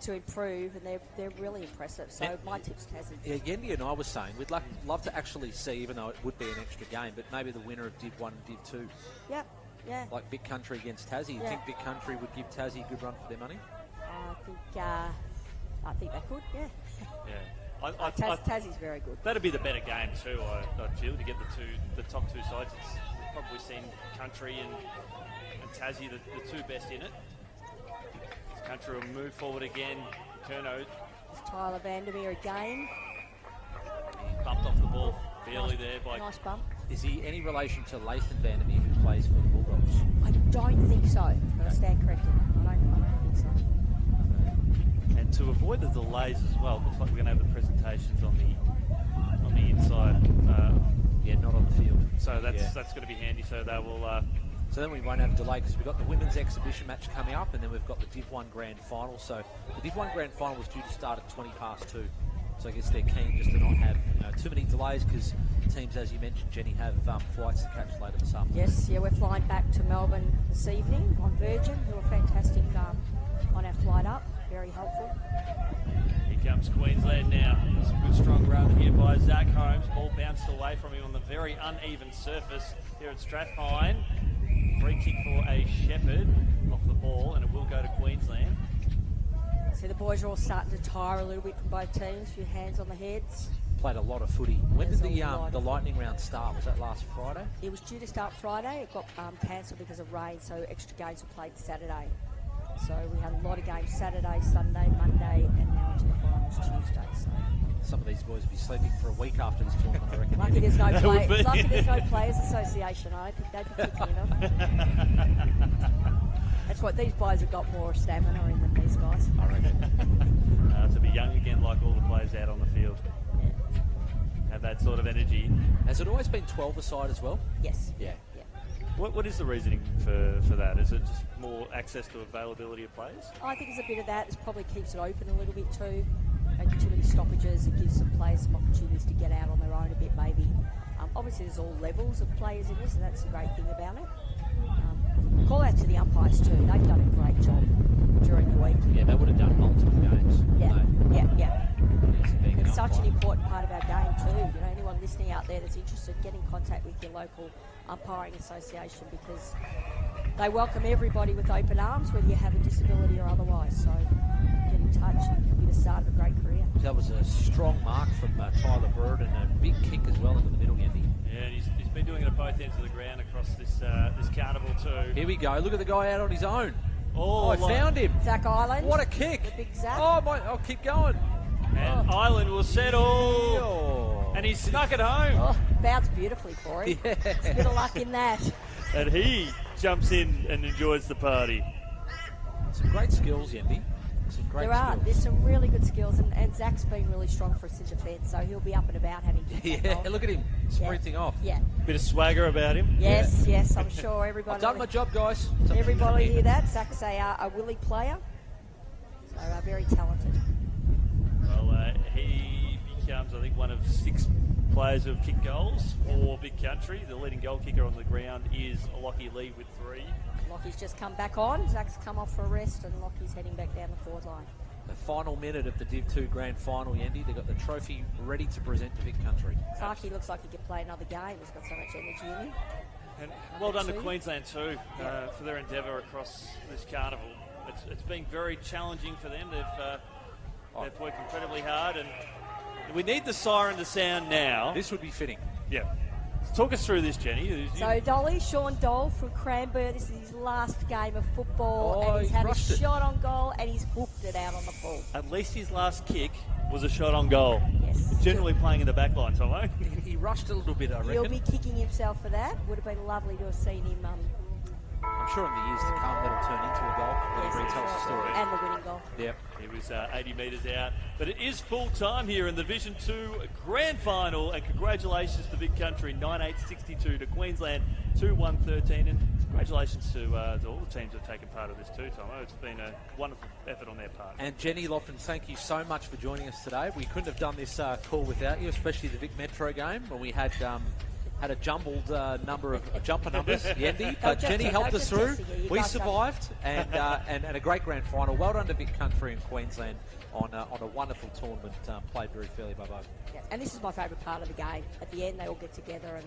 to improve, and they're really impressive. So my tip's Tassie. Yeah, Yendi and I were saying we'd love to actually see, even though it would be an extra game, but maybe the winner of Div 1 and Div 2. Yep, yeah. Like Vic Country against Tassie. You think Vic Country would give Tassie a good run for their money? I think they could, yeah. Yeah. Tassie's very good. That'd be the better game too, I'd feel, to get the top 2 sides. It's probably seen Country and Tassie, the 2 best in it. Country will move forward again. Kerno. It's Tyler Vandermeer again. Bumped off the ball fairly there by... Nice bump. Is he any relation to Lathan Vandermeer, who plays for the Bulldogs? I don't think so. But I stand corrected. I don't think so. And to avoid the delays as well, looks like we're going to have the presentations on the inside. Yeah, not on the field. So that's going to be handy. So they will. So then we won't have a delay because we've got the women's exhibition match coming up, and then we've got the Div 1 Grand Final. So the Div 1 Grand Final was due to start at 2:20. So I guess they're keen just to not have too many delays because teams, as you mentioned, Jenny, have flights to catch later this afternoon. Yes, we're flying back to Melbourne this evening on Virgin, who are fantastic on our flight up. Very helpful. Here comes Queensland now. It's a good strong run here by Zach Holmes. Ball bounced away from him on the very uneven surface here at Strathpine. Free kick for a Shepherd off the ball, and it will go to Queensland. So the boys are all starting to tire a little bit from both teams. A few hands on the heads. Played a lot of footy. When did the Lightning round start? Was that last Friday? It was due to start Friday. It got cancelled because of rain, so extra games were played Saturday. So we had a lot of games Saturday, Sunday, Monday, and now into the finals Tuesday. So some of these boys will be sleeping for a week after this tournament, I reckon. Lucky there's no Players Association. I think they'd be kicking enough. That's what these guys have got more stamina in than these guys. I reckon. To be young again, like all the players out on the field. Yeah. Have that sort of energy. Has it always been 12-a-side as well? Yes. Yeah. What is the reasoning for that? Is it just more access to availability of players? I think it's a bit of that. It probably keeps it open a little bit too. Maybe too many stoppages. It gives some players some opportunities to get out on their own a bit maybe. Obviously there's all levels of players in this, and that's the great thing about it. Call out to the umpires too. They've done a great job during the week. Yeah, they would have done multiple games. Yeah. It's such an important part of our game too. Anyone listening out there that's interested, get in contact with your local umpiring association because they welcome everybody with open arms, whether you have a disability or otherwise. So get in touch and it'll be the start of a great career. That was a strong mark from Tyler Bird and a big kick as well into the middle, Andy. Yeah, and he's been doing it at both ends of the ground across this carnival too. Here we go. Look at the guy out on his own. Oh, I found him. Zach Island. What a kick. The big Zach. Oh, I'll keep going. And Island will settle. And he snuck it home. Oh, bounced beautifully for him. Yeah. There's a bit of luck in that. And he jumps in and enjoys the party. Some great skills, Andy. Some great There are. skills. There's some really good skills, and Zach's been really strong for us in defence, so he'll be up and about having kicked that Yeah, goal. look at him sprinting off. Yeah. Bit of swagger about him. Yes, yes, I'm sure everybody. I've done my job, guys. Everybody hear that? Zach's a Willie player, so very talented. Well, he becomes, I think, one of 6 players who have kicked goals for Big Country. The leading goal kicker on the ground is Lockie Lee with 3. Lockie's just come back on. Zach's come off for a rest, and Lockie's heading back down the forward line. The final minute of the Div 2 Grand Final, Andy. They've got the trophy ready to present to Big Country. Clarkie looks like he could play another game. He's got so much energy in him. And well done to Queensland too for their endeavour across this carnival. It's been very challenging for them. They've worked incredibly hard, and we need the siren to sound now. This would be fitting. Yeah. Talk us through this, Jenny. So Dolly, Sean Dole from Cranbourne, this is his last game of football, and he's had a shot on goal, and he's hooked it out on the full. At least his last kick was a shot on goal. Yes. Generally playing in the back line, Tomo. He rushed a little bit, I reckon. He'll be kicking himself for that. Would have been lovely to have seen him. I'm sure in the years to come that'll turn into a goal. Yes, retells the story. And the winning goal. Yep. He was 80 metres out. But it is full time here in the Division 2 Grand Final. And congratulations to Big Country, 9-8-62 to Queensland, 2-1-13. And congratulations to all the teams that have taken part of this too, Tomo. It's been a wonderful effort on their part. And Jenny Lofton, thank you so much for joining us today. We couldn't have done this call without you, especially the Vic Metro game when we had a jumbled number of jumper numbers, Yendi, but Jenny helped us through. We survived, and a great grand final. Well done to Vic Country and Queensland on a wonderful tournament played very fairly by both. Yeah, and this is my favourite part of the game. At the end, they all get together, and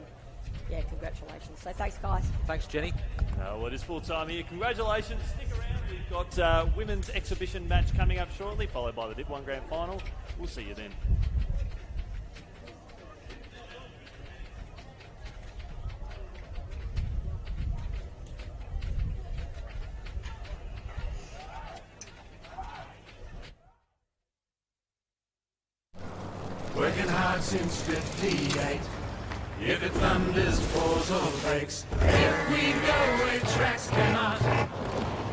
yeah, congratulations. So thanks, guys. Thanks, Jenny. Well, it is full time here. Congratulations. Stick around. We've got women's exhibition match coming up shortly, followed by the Div 1 Grand Final. We'll see you then. Working hard since 58. If it thunders, pours or breaks, if we go where tracks cannot,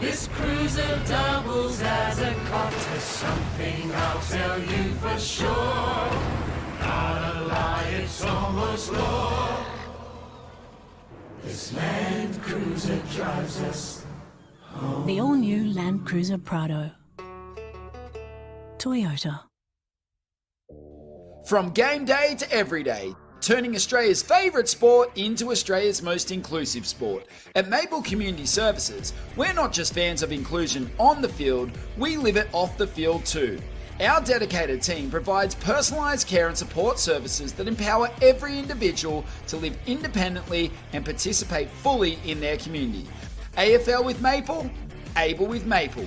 this cruiser doubles as a cot. There's something I'll tell you for sure. Not a lie, it's almost law. This Land Cruiser drives us home. The all-new Land Cruiser Prado. Toyota. From game day to every day, turning Australia's favourite sport into Australia's most inclusive sport. At Maple Community Services, we're not just fans of inclusion on the field, we live it off the field too. Our dedicated team provides personalised care and support services that empower every individual to live independently and participate fully in their community. AFL with Maple, able with Maple.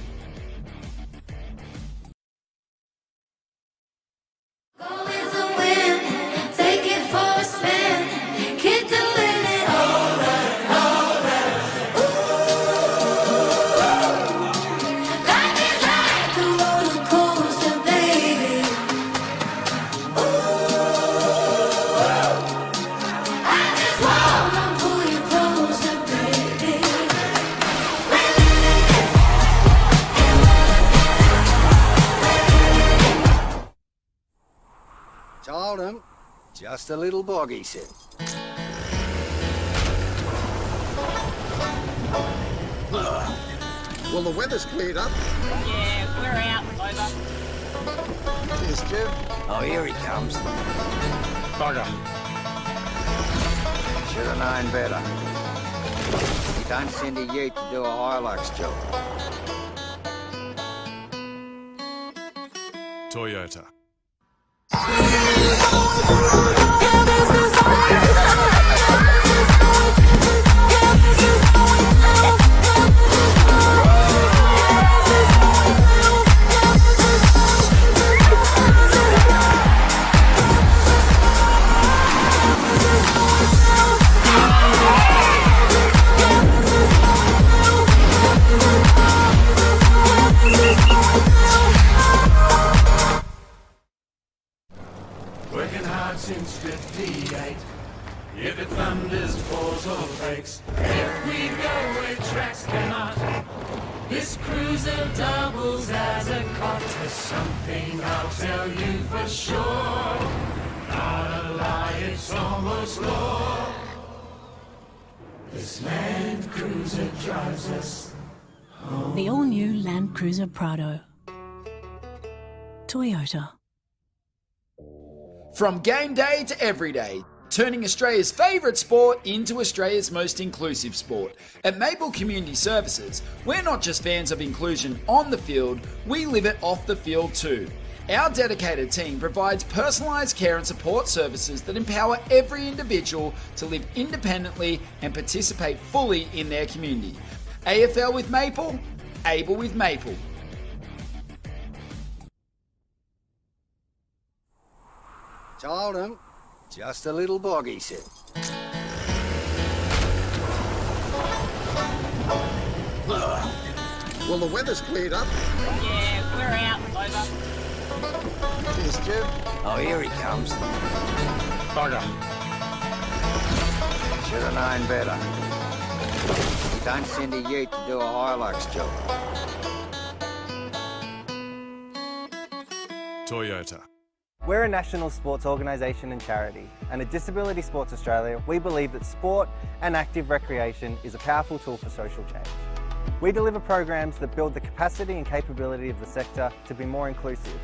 Told him, just a little bog, he said. Well, the weather's cleared up. Yeah, we're out. Over. Cheers, Jim. Oh, here he comes. Bugger. Should have known better. You don't send a ute to do a Hilux job. Toyota. Cruiser doubles as a contest. Something I'll tell you for sure. Not a lie, it's almost law. This Land Cruiser drives us home. The all-new Land Cruiser Prado. Toyota. From game day to every day, turning Australia's favourite sport into Australia's most inclusive sport. At Maple Community Services, we're not just fans of inclusion on the field, we live it off the field too. Our dedicated team provides personalised care and support services that empower every individual to live independently and participate fully in their community. AFL with Maple, able with Maple. Told him, just a little bog, he said. Well, the weather's cleared up. Yeah, we're out. Over. Cheers, Stu. Oh, here he comes. Bugger. Should have known better. You don't send a ute to do a Hilux job. Toyota. We're a national sports organisation and charity, and at Disability Sports Australia, we believe that sport and active recreation is a powerful tool for social change. We deliver programs that build the capacity and capability of the sector to be more inclusive.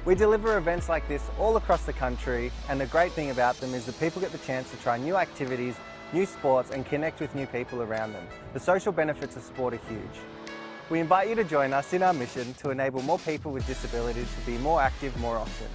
We deliver events like this all across the country, and the great thing about them is that people get the chance to try new activities, new sports, and connect with new people around them. The social benefits of sport are huge. We invite you to join us in our mission to enable more people with disabilities to be more active more often.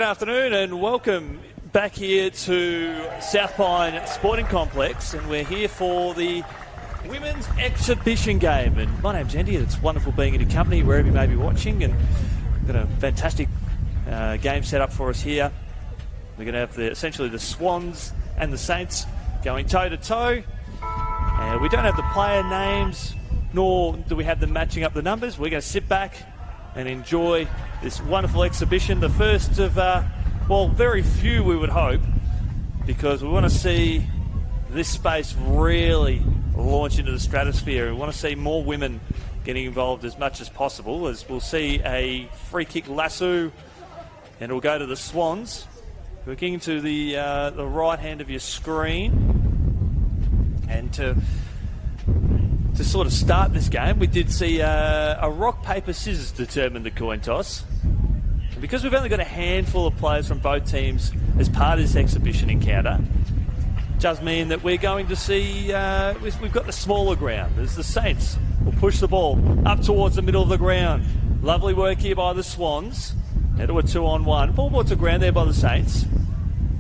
good afternoon and welcome back here to South Pine Sporting Complex, and we're here for the Women's Exhibition Game. And my name's Andy, it's wonderful being in your company wherever you may be watching, and we've got a fantastic game set up for us here. We're going to have essentially the Swans and the Saints going toe-to-toe. We don't have the player names, nor do we have them matching up the numbers. We're going to sit back and enjoy this wonderful exhibition, the first of, very few we would hope, because we want to see this space really launch into the stratosphere. We want to see more women getting involved as much as possible, as we'll see a free kick lasso, and it'll go to the Swans. Looking to the right hand of your screen, and to sort of start this game, we did see a rock, paper, scissors determine the coin toss. And because we've only got a handful of players from both teams as part of this exhibition encounter, it does mean that we're going to see, we've got the smaller ground. There's the Saints will push the ball up towards the middle of the ground. Lovely work here by the Swans. Now to a 2-on-1. Ball brought to ground there by the Saints.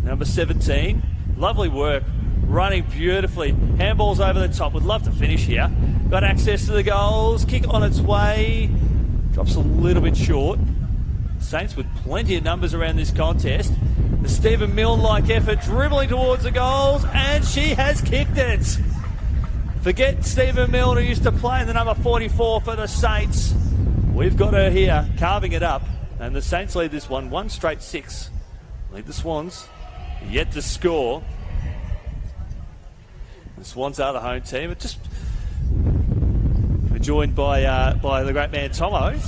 Number 17. Lovely work. Running beautifully. Handballs over the top. Would love to finish here. Got access to the goals. Kick on its way. Drops a little bit short. Saints with plenty of numbers around this contest. The Stephen Milne-like effort dribbling towards the goals, and she has kicked it. Forget Stephen Milne, who used to play in the number 44 for the Saints. We've got her here carving it up, and the Saints lead this one straight 6. Lead the Swans yet to score. The Swans are the home team. We're joined by the great man Tomo.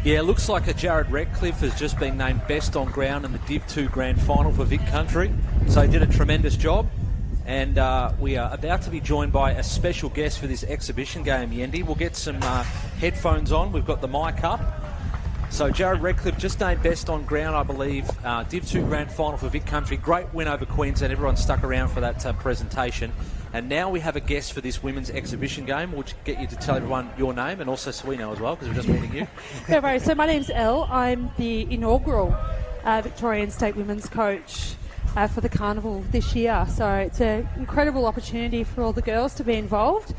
Yeah, looks like a Jared Redcliffe has just been named best on ground in the Div 2 Grand Final for Vic Country. So he did a tremendous job. And we are about to be joined by a special guest for this exhibition game, Yendi. We'll get some headphones on. We've got the mic up. So Jared Redcliffe just named best on ground, I believe. Div 2 Grand Final for Vic Country. Great win over Queensland. Everyone stuck around for that presentation. And now we have a guest for this women's exhibition game. We'll get you to tell everyone your name, and also so we know as well, because we're just meeting you. No worries. So my name's Elle. I'm the inaugural Victorian State Women's Coach for the Carnival this year. So it's an incredible opportunity for all the girls to be involved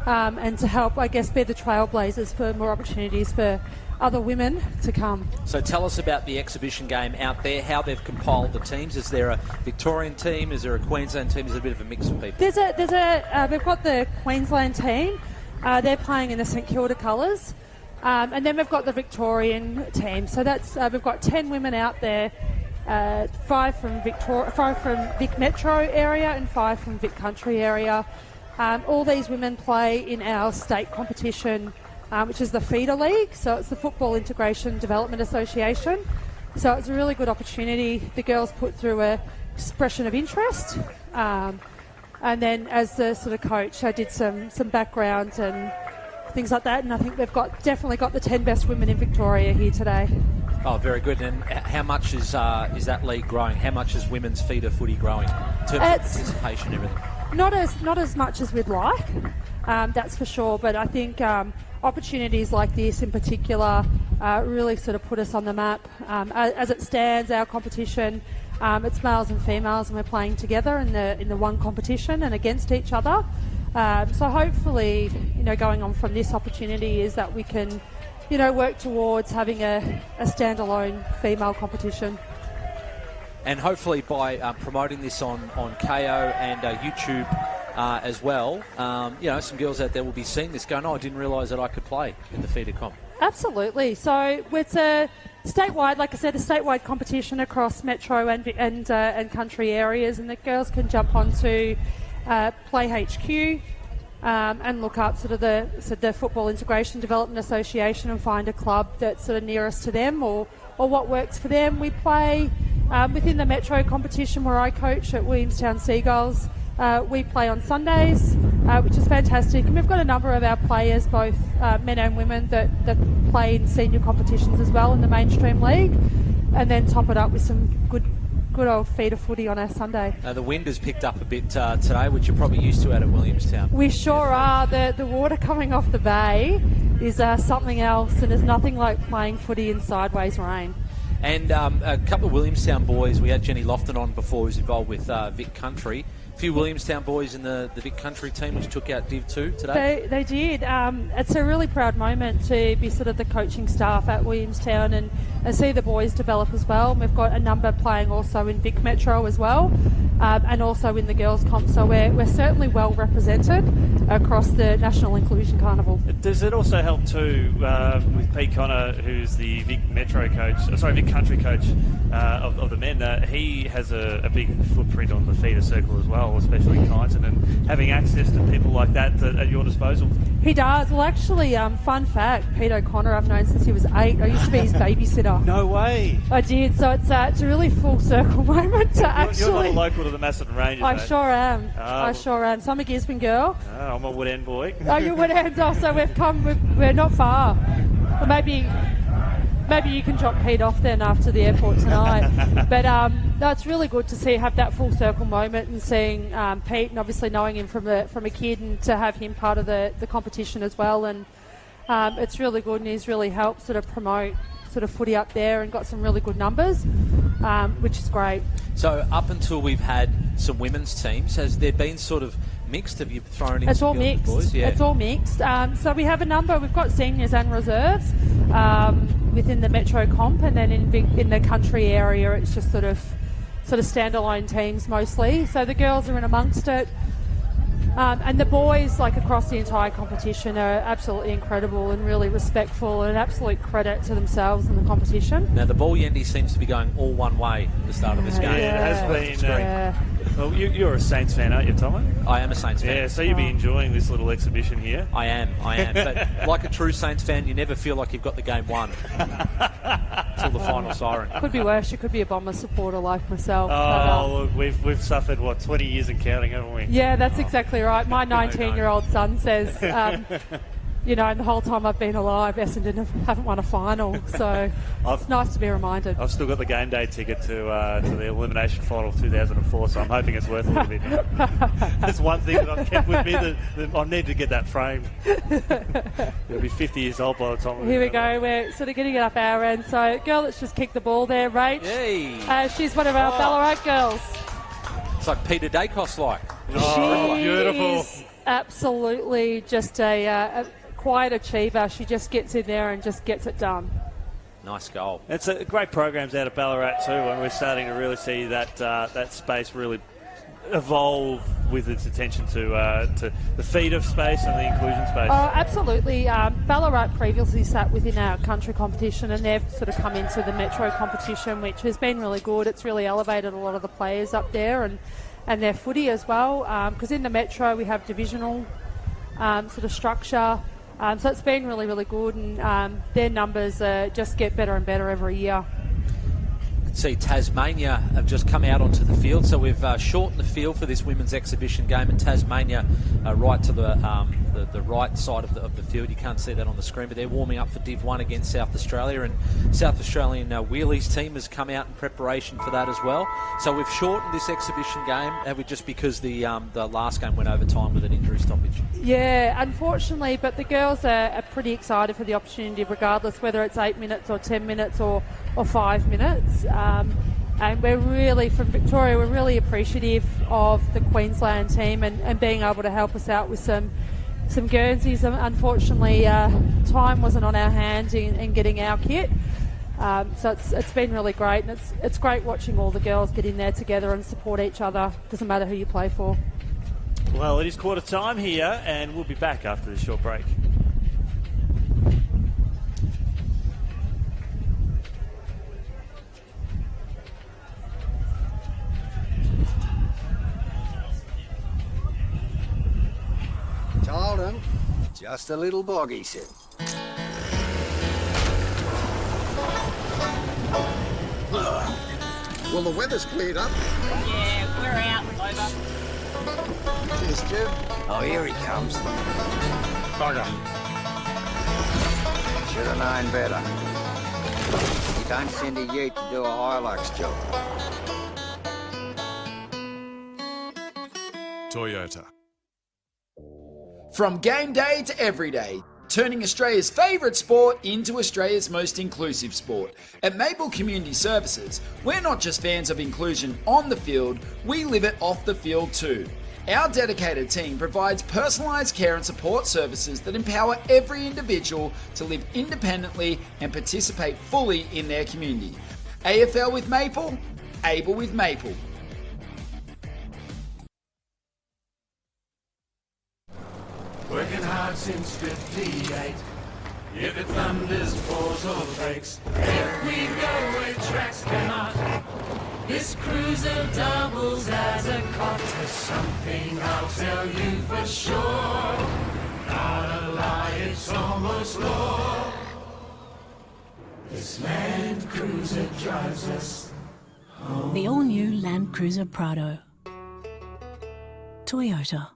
and to help, I guess, be the trailblazers for more opportunities for other women to come. So tell us about the exhibition game out there, how they've compiled the teams. Is there a Victorian team? Is there a Queensland team? Is it a bit of a mix of people? We've got the Queensland team. They're playing in the St Kilda colours. And then we've got the Victorian team. So that's we've got 10 women out there, 5 from Vic Metro area and 5 from Vic Country area. All these women play in our state competition, which is the feeder league. So it's the Football Integration Development Association. So it's a really good opportunity. The girls put through a expression of interest. And then as the sort of coach, I did some backgrounds and things like that. And I think we've definitely got the 10 best women in Victoria here today. Oh, very good. And how much is that league growing? How much is women's feeder footy growing in terms of participation and everything? Not as much as we'd like, that's for sure. But I think opportunities like this in particular really sort of put us on the map. As it stands, our competition, it's males and females, and we're playing together in the one competition and against each other. So hopefully, going on from this opportunity is that we can, work towards having a standalone female competition. And hopefully by promoting this on KO and YouTube as well, some girls out there will be seeing this going, I didn't realise that I could play in the feeder comp. Absolutely. So it's a statewide, like I said, a statewide competition across metro and country areas, and the girls can jump onto Play HQ and look up sort of the Football Integration Development Association and find a club that's sort of nearest to them or what works for them. We play within the metro competition where I coach at Williamstown Seagulls. We play on Sundays, which is fantastic. And we've got a number of our players, both men and women, that play in senior competitions as well in the mainstream league, and then top it up with some good old feeder footy on our Sunday. The wind has picked up a bit today, which you're probably used to out at Williamstown. We sure are. The water coming off the bay is something else, and there's nothing like playing footy in sideways rain. And a couple of Williamstown boys. We had Jenny Lofton on before, who's involved with Vic Country. A few Williamstown boys in the Vic Country team, which took out Div 2 today. They did. It's a really proud moment to be sort of the coaching staff at Williamstown and see the boys develop as well. We've got a number playing also in Vic Metro as well, and also in the girls' comp. So we're certainly well represented across the National Inclusion Carnival. Does it also help too with Pete Connor, who's the Vic Metro coach, Vic Country coach of the men? He has a big footprint on the feeder circle as well, especially in Kyneton, and having access to people like that at your disposal. He does. Well, actually, fun fact, Pete O'Connor I've known since he was 8. I used to be his babysitter. No way. I did. So it's a really full circle moment to actually... You're not local to the Macedon Rangers, I mate. Oh, I sure am. So I'm a Gisborne girl. Oh, I'm a Woodend boy. Oh, you're Woodend. Oh, so we're not far. Well, maybe you can drop Pete off then after the airport tonight. But no, it's really good to have that full circle moment and seeing Pete, and obviously knowing him from a kid, and to have him part of the competition as well. And it's really good, and he's really helped sort of promote sort of footy up there and got some really good numbers, which is great. So up until we've had some women's teams, has there been sort of mixed? Have you thrown in It's some all girls and mixed. boys? Yeah. It's all mixed. So we have a number. We've got seniors and reserves within the Metro comp, and then in the country area, it's just sort of standalone teams mostly. So the girls are in amongst it. And the boys, like across the entire competition, are absolutely incredible and really respectful, and an absolute credit to themselves in the competition. Now the ball Yendi seems to be going all one way at the start of this game. Yeah, it has been. Well, you're a Saints fan, aren't you, Tomo? I am a Saints fan. Yeah, so you'll be enjoying this little exhibition here. I am. But like a true Saints fan, you never feel like you've got the game won until the final siren. Could be worse. You could be a Bomber supporter like myself. Look, we've suffered 20 years and counting, haven't we? Yeah, that's exactly right. My 19-year-old son says, you know, and the whole time I've been alive, Essendon haven't won a final. So it's nice to be reminded. I've still got the game day ticket to the elimination final of 2004, so I'm hoping it's worth a little bit. That's one thing that I've kept with me that I need to get that framed. It'll be 50 years old by the time. Here we go. We're sort of getting it up our end. So, girl that's just kicked the ball there, Rach. Hey. She's one of our Ballarat girls. It's like Peter Dacos-like. She beautiful. is absolutely just a quiet achiever. She just gets in there and just gets it done. Nice goal. It's a great programs out of Ballarat too, and we're starting to really see that space really evolve with its attention to the feeder space and the inclusion space. Oh, absolutely. Ballarat previously sat within our country competition, and they've sort of come into the Metro competition, which has been really good. It's really elevated a lot of the players up there and their footy as well, because in the Metro we have divisional sort of structure. So it's been really, really good, and their numbers just get better and better every year. See, Tasmania have just come out onto the field, so we've shortened the field for this women's exhibition game, and Tasmania right to the right side of the field. You can't see that on the screen, but they're warming up for Div 1 against South Australia, and South Australian wheelies team has come out in preparation for that as well. So we've shortened this exhibition game, just because the last game went over time with an injury stoppage. Yeah, unfortunately, but the girls are pretty excited for the opportunity, regardless whether it's 8 minutes or 10 minutes or 5 minutes. And we're really, from Victoria, we're really appreciative of the Queensland team and being able to help us out with some Guernseys. Unfortunately, time wasn't on our hand in getting our kit. So it's been really great, and it's great watching all the girls get in there together and support each other. Doesn't matter who you play for. Well, it is quarter time here, and we'll be back after this short break. Told him, just a little bog, he said. Well, the weather's cleared up. Yeah, we're out. Over. Cheers, Stu. Oh, here he comes. Bugger. Should have known better. You don't send a ute to do a Hilux job. Toyota. From game day to every day, turning Australia's favourite sport into Australia's most inclusive sport. At Maple Community Services, we're not just fans of inclusion on the field, we live it off the field too. Our dedicated team provides personalised care and support services that empower every individual to live independently and participate fully in their community. AFL with Maple, able with Maple. Working hard since 58. If it thunders, pours or breaks, if we go where tracks cannot, this cruiser doubles as a cot. There's something I'll tell you for sure. Not a lie, it's almost law. This Land Cruiser drives us home. The all-new Land Cruiser Prado. Toyota.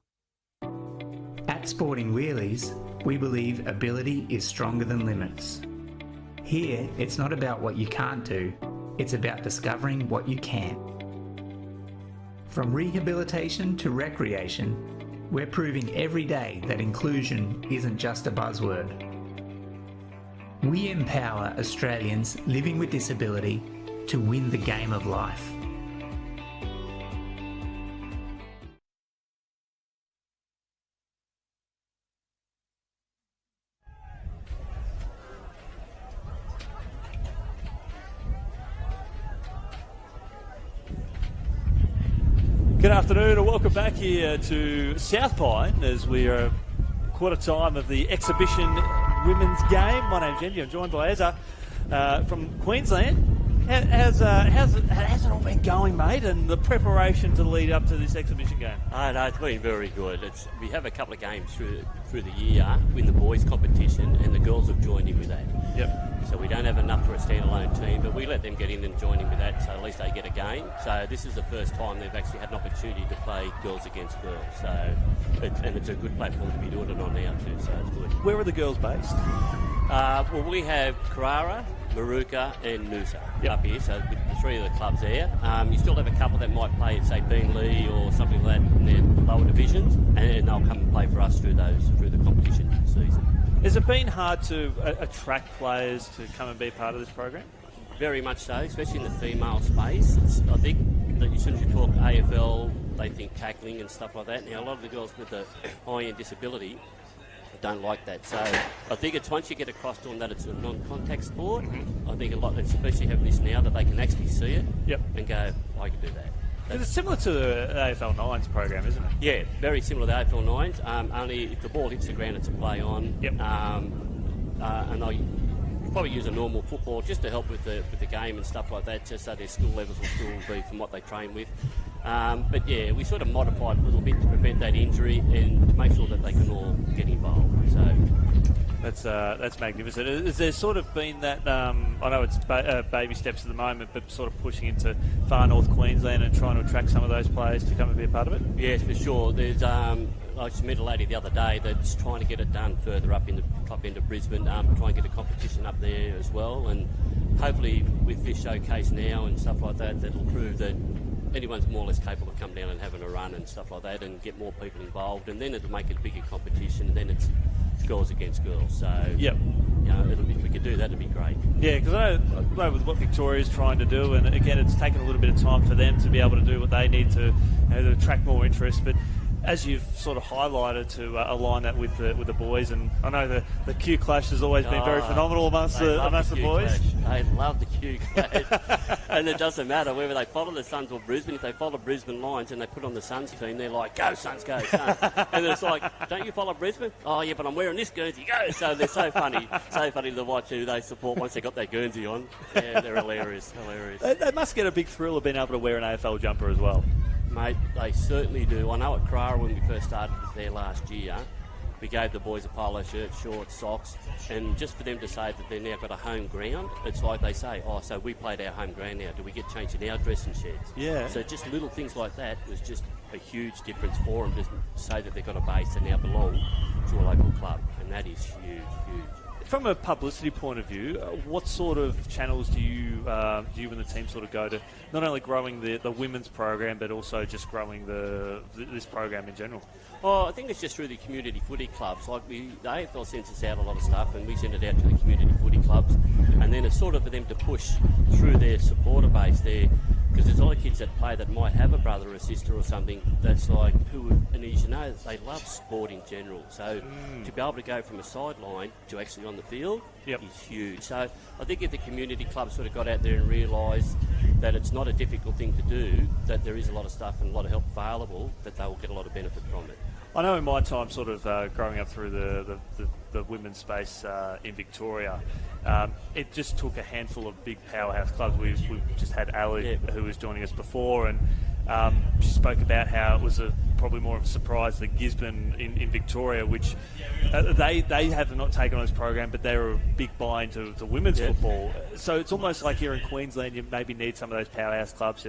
At Sporting Wheelies, we believe ability is stronger than limits. Here, it's not about what you can't do, it's about discovering what you can. From rehabilitation to recreation, we're proving every day that inclusion isn't just a buzzword. We empower Australians living with disability to win the game of life. Good afternoon and welcome back here to South Pine as we are quarter time of the exhibition women's game. My name's Andy, I'm joined by Ezra from Queensland. How's it all been going, mate, and the preparation to lead up to this exhibition game? No, it's been very good. We have a couple of games through the year in the boys' competition, and the girls have joined in with that. Yep. So we don't have enough for a standalone team, but we let them get in and join in with that, so at least they get a game. So this is the first time they've actually had an opportunity to play girls against girls. So it's a good platform to be doing it on now too, so it's good. Where are the girls based? Well, we have Carrara, Maruka and Noosa up here, so with the three of the clubs there. You still have a couple that might play at, say, Beenleigh or something like that in their lower divisions, and they'll come and play for us through the competition season. Has it been hard to attract players to come and be part of this program? Very much so, especially in the female space. I think that as soon as you talk AFL, they think tackling and stuff like that. Now, a lot of the girls with a high-end disability don't like that. So I think it's once you get across to them that it's a non-contact sport, I think a lot, especially having this now, that they can actually see it and go, I can do that. It's similar to the AFL 9s program, isn't it? Yeah, very similar to the AFL 9s. Only if the ball hits the ground, it's a play on. And they'll probably use a normal football just to help with the game and stuff like that, just so their skill levels will still be from what they train with. But yeah, we sort of modified a little bit to prevent that injury and to make sure that they can all get involved. So that's magnificent. Has there sort of been that? I know it's baby steps at the moment, but sort of pushing into far north Queensland and trying to attract some of those players to come and be a part of it. Yes, for sure. There's I just met a lady the other day that's trying to get it done further up in the top end of Brisbane, try and get a competition up there as well, and hopefully with this showcase now and stuff like that, that'll prove that anyone's more or less capable of coming down and having a run and stuff like that, and get more people involved, and then it'll make it a bigger competition, and then it's girls against girls. So you know, if we could do that, it'd be great. Yeah, because I know with what Victoria's trying to do, and again, it's taken a little bit of time for them to be able to do what they need to attract more interest, but as you've sort of highlighted, to align that with the boys, and I know the Q Clash has always been very phenomenal amongst the boys. They love the Q Clash, and it doesn't matter whether they follow the Suns or Brisbane. If they follow Brisbane Lions and they put on the Suns team, they're like, "Go Suns, go Suns!" And it's like, "Don't you follow Brisbane?" "Oh yeah, but I'm wearing this Guernsey." Go! So they're so funny to watch who they support once they got their Guernsey on. Yeah, they're hilarious. They must get a big thrill of being able to wear an AFL jumper as well. Mate, they certainly do. I know at Carrara, when we first started there last year, we gave the boys a polo shirt, shorts, socks, and just for them to say that they've now got a home ground, it's like they say, "Oh, so we played our home ground now. Do we get changed in our dressing sheds?" Yeah. So just little things like that was just a huge difference for them, just to say that they've got a base and now belong to a local club, and that is huge. From a publicity point of view, what sort of channels do you and the team sort of go to, not only growing the women's program, but also just growing this program in general? Oh, I think it's just through the community footy clubs. Like the AFL sends us out a lot of stuff, and we send it out to the community footy clubs, and then it's sort of for them to push through their supporter base there, because there's a lot of kids that play that might have a brother or a sister or something that's like and as you know, they love sport in general. So to be able to go from a sideline to actually on the field is huge. So I think if the community clubs sort of got out there and realised that it's not a difficult thing to do, that there is a lot of stuff and a lot of help available, that they will get a lot of benefit from it. I know in my time sort of growing up through the women's space in Victoria, it just took a handful of big powerhouse clubs. We just had Ali, who was joining us before, and she spoke about how it was probably more of a surprise that Gisborne in Victoria, which they have not taken on this program, but they're a big buy into women's football. So it's almost like here in Queensland, you maybe need some of those powerhouse clubs.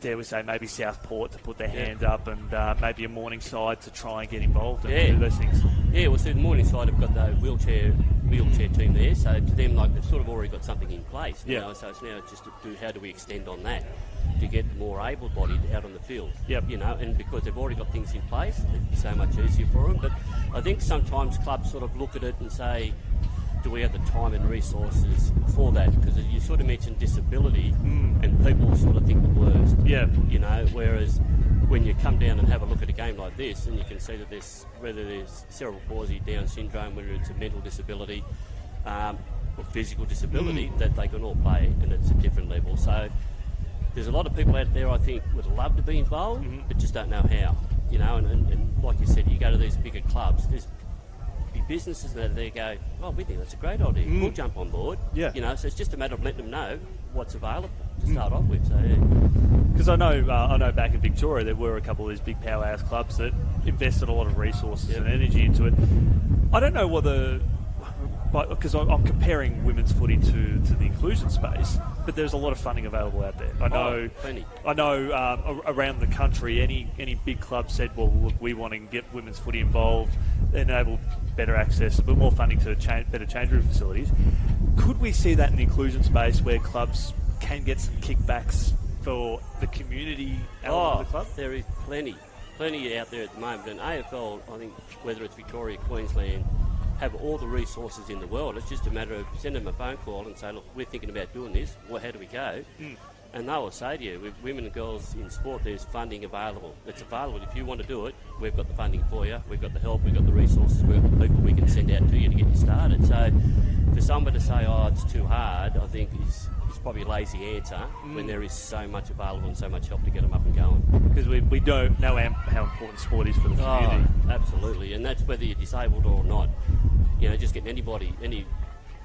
Dare we say maybe Southport to put their hand up, and maybe a Morningside to try and get involved and do those things. Yeah, well, so the Morningside have got the wheelchair team there, so to them, like, they've sort of already got something in place. You know, so it's now just to do how do we extend on that to get more able-bodied out on the field. You know, and because they've already got things in place, it's so much easier for them. But I think sometimes clubs sort of look at it and say, do we have the time and resources for that? Because you sort of mentioned disability, and people sort of think the worst. You know, whereas when you come down and have a look at a game like this, and you can see that whether there's cerebral palsy, Down syndrome, whether it's a mental disability or physical disability, that they can all play, and it's a different level. So there's a lot of people out there, I think, would love to be involved, but just don't know how. You know, and like you said, you go to these bigger clubs, there's businesses that they go, oh, we think that's a great idea. We'll jump on board. You know, so it's just a matter of letting them know what's available to start off with. So because I know back in Victoria there were a couple of these big powerhouse clubs that invested a lot of resources and energy into it. I don't know whether, because I'm comparing women's footy to the inclusion space, but there's a lot of funding available out there. I know around the country, any big club said, well, look, we want to get women's footy involved, enable better access, but more funding to better change room facilities. Could we see that in the inclusion space where clubs can get some kickbacks for the community element of the club? There is plenty out there at the moment. And AFL, I think, whether it's Victoria, Queensland, have all the resources in the world. It's just a matter of sending them a phone call and say, look, we're thinking about doing this. Well, how do we go? And they will say to you, with women and girls in sport, there's funding available. It's available. If you want to do it, we've got the funding for you. We've got the help. We've got the resources. We've got the people we can send out to you to get you started. So for someone to say, oh, it's too hard, I think is probably a lazy answer when there is so much available and so much help to get them up and going. Because we don't know how important sport is for the community. Oh, absolutely. And that's whether you're disabled or not. You know, just getting any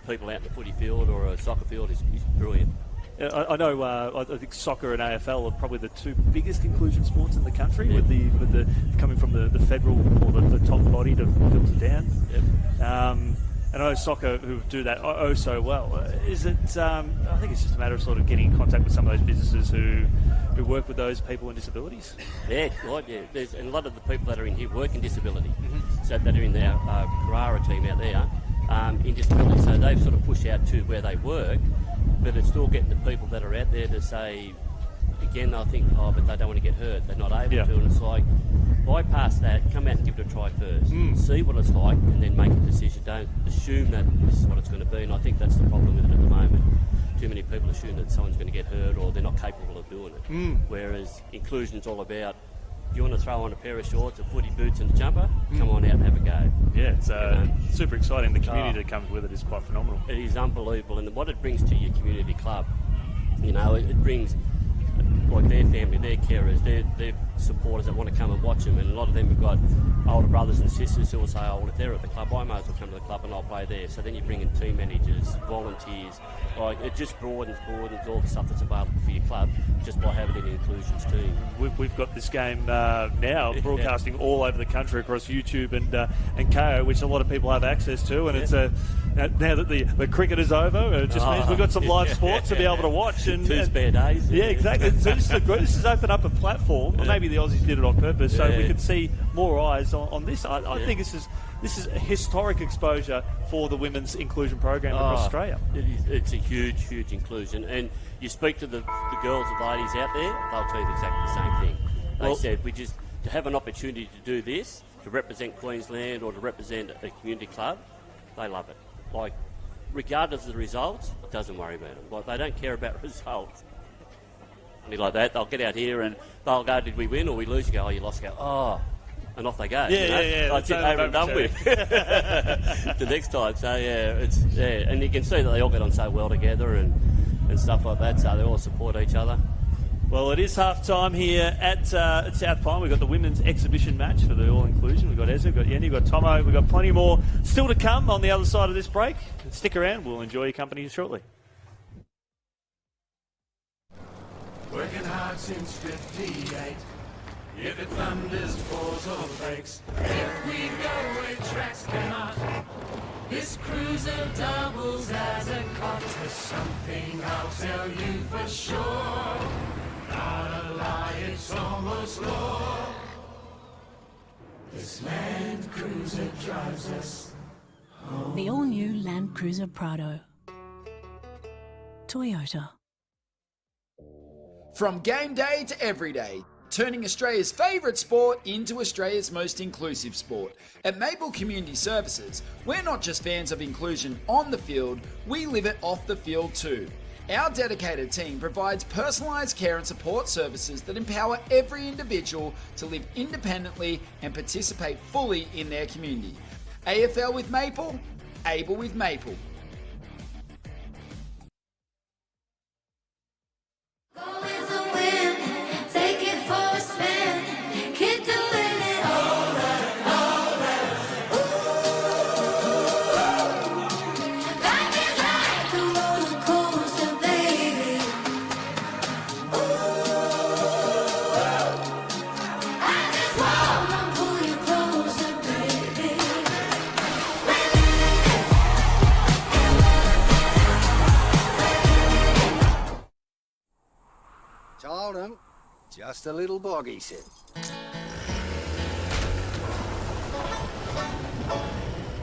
people out in the footy field or a soccer field is brilliant. I know. I think soccer and AFL are probably the two biggest inclusion sports in the country, with the coming from the federal or the top body to filter down. And I know soccer who do that so well. Is it? I think it's just a matter of sort of getting in contact with some of those businesses who work with those people with disabilities. Yeah, right. Yeah, there's a lot of the people that are in here work in disability, so that are in their Carrara team out there in disability. So they've sort of pushed out to where they work. But it's still getting the people that are out there to say, again, they'll think, oh, but they don't want to get hurt. They're not able to. And it's like, bypass that, come out and give it a try first. See what it's like, and then make a decision. Don't assume that this is what it's going to be. And I think that's the problem with it at the moment. Too many people assume that someone's going to get hurt or they're not capable of doing it. Whereas inclusion's all about, if you want to throw on a pair of shorts, a footy boots and a jumper, come on out and have a go. Yeah, it's super exciting. The community that comes with it is quite phenomenal. It is unbelievable. And what it brings to your community club, you know, it brings like their family, their carers, their supporters that want to come and watch them. And a lot of them have got older brothers and sisters who will say, oh, well, if they're at the club, I might as well come to the club and I'll play there. So then you bring in team managers, volunteers. Like, it just broadens all the stuff that's available for your club just by having an inclusions team. We've got this game now broadcasting all over the country across YouTube and KO, which a lot of people have access to. And it's now that the cricket is over, it just means we've got some live sports to be able to watch. And two spare days. Yeah, exactly. So this has opened up a platform. Or maybe the Aussies did it on purpose, so we could see more eyes on this. I think this is this is a historic exposure for the women's inclusion program across Australia. It's a huge, huge inclusion. And you speak to the girls and ladies out there, they'll tell you exactly the same thing. They said, to have an opportunity to do this, to represent Queensland or to represent a community club, they love it. Like, regardless of the results, it doesn't worry about them. Like, they don't care about results. Something like that, they'll get out here and they'll go, did we win or we lose? You go, oh, you lost. You go, oh, and off they go. Yeah. That's it, over and done with. The next time. So, and you can see that they all get on so well together and stuff like that, so they all support each other. Well, it is half-time here at South Pine. We've got the women's exhibition match for the all-inclusion. We've got Ezra, we've got Yenny, we've got Tomo. We've got plenty more still to come on the other side of this break. Stick around. We'll enjoy your company shortly. Working hard since 58. If it thunders, pours or breaks, if we go where tracks cannot, this cruiser doubles as a cot. There's something I'll tell you for sure. Not a lie, it's almost law. This Land Cruiser drives us home. The all-new Land Cruiser Prado. Toyota. From game day to everyday, turning Australia's favourite sport into Australia's most inclusive sport. At Maple Community Services, we're not just fans of inclusion on the field, we live it off the field too. Our dedicated team provides personalised care and support services that empower every individual to live independently and participate fully in their community. AFL with Maple, able with Maple. Told him, just a little bog, he said.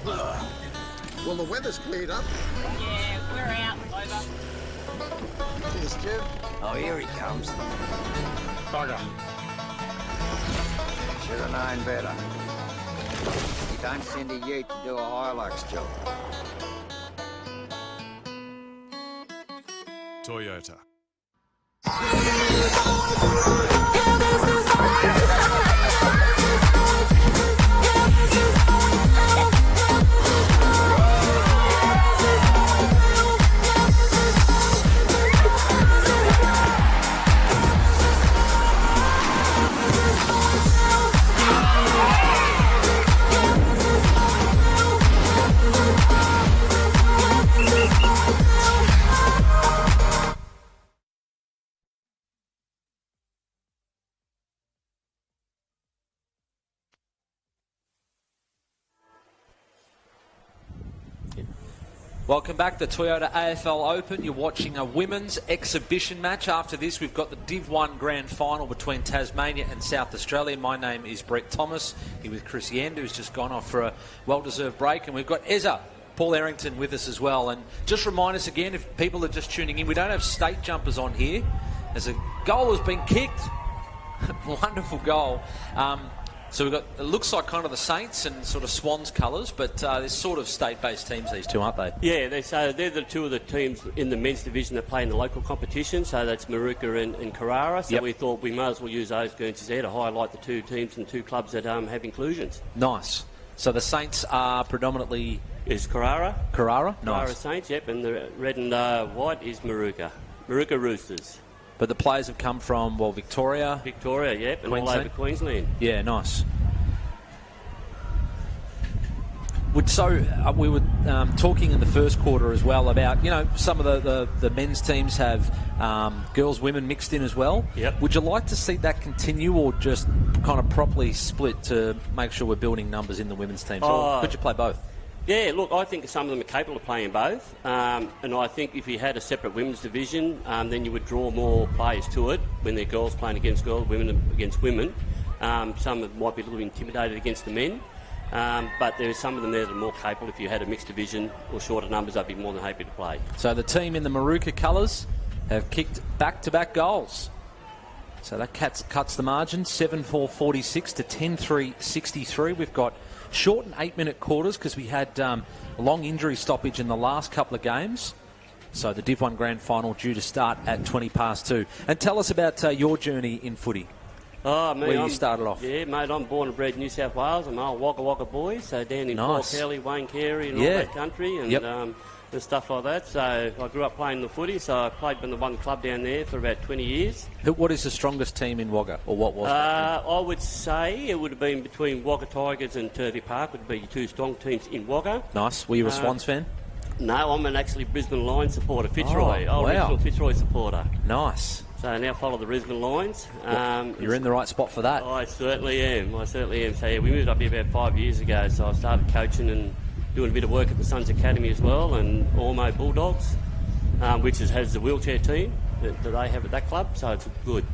Well, the weather's cleared up. Yeah, we're out. Over. Cheers, Jim. Oh, here he comes. Bugger. Should have known better. You don't send a ute to do a Hilux job. Toyota. Welcome back to Toyota AFL Open. You're watching a women's exhibition match. After this, we've got the Div 1 Grand Final between Tasmania and South Australia. My name is Brett Thomas, here with Chris Yend, who's just gone off for a well-deserved break. And we've got Ezra, Paul Errington with us as well. And just remind us again, if people are just tuning in, we don't have state jumpers on here, as a goal has been kicked. Wonderful goal. So we've got, it looks like kind of the Saints and sort of Swans colours, but they're sort of state-based teams, these two, aren't they? Yeah, they're the two of the teams in the men's division that play in the local competition, so that's Maruka and Carrara. So we thought we might as well use those Guernseys there to highlight the two teams and two clubs that have inclusions. Nice. So the Saints are predominantly... Is Carrara. Carrara? Nice. Carrara Saints, yep, and the red and white is Maruka. Maruka Roosters. But the players have come from, well, Victoria. Victoria, yep, and all over Queensland. Yeah, nice. So we were talking in the first quarter as well about, you know, some of the men's teams have girls, women mixed in as well. Yep. Would you like to see that continue or just kind of properly split to make sure we're building numbers in the women's teams? Or could you play both? Yeah, look, I think some of them are capable of playing both. And I think if you had a separate women's division, then you would draw more players to it when they're girls playing against girls, women against women. Some might be a little intimidated against the men. But there are some of them there that are more capable. If you had a mixed division or shorter numbers, I'd be more than happy to play. So the team in the Maruka colours have kicked back-to-back goals. So that cuts the margin, 7-4-46 to 10-3-63. We've got short and 8-minute quarters because we had a long injury stoppage in the last couple of games. So the Div 1 Grand Final due to start at 2:20. And tell us about your journey in footy. Oh, mate, where you started off. Yeah, mate, I'm born and bred in New South Wales. I'm an old Wagga Wagga boy, so down in Port Kelly, Wayne Carey and all that country and stuff like that. So I grew up playing the footy, so I played in the one club down there for about 20 years. What is the strongest team in Wagga, or what was it? I would say it would have been between Wagga Tigers and Turvey Park would be two strong teams in Wagga. Nice. Were you a Swans fan? No, I'm an actually Brisbane Lions supporter, Fitzroy. Original Fitzroy supporter. Nice. So I now follow the Brisbane Lions. You're in the right spot for that. I certainly am. So yeah, we moved up here about 5 years ago, so I started coaching and doing a bit of work at the Suns Academy as well, and Ormo Bulldogs, which has the wheelchair team that they have at that club, so it's good.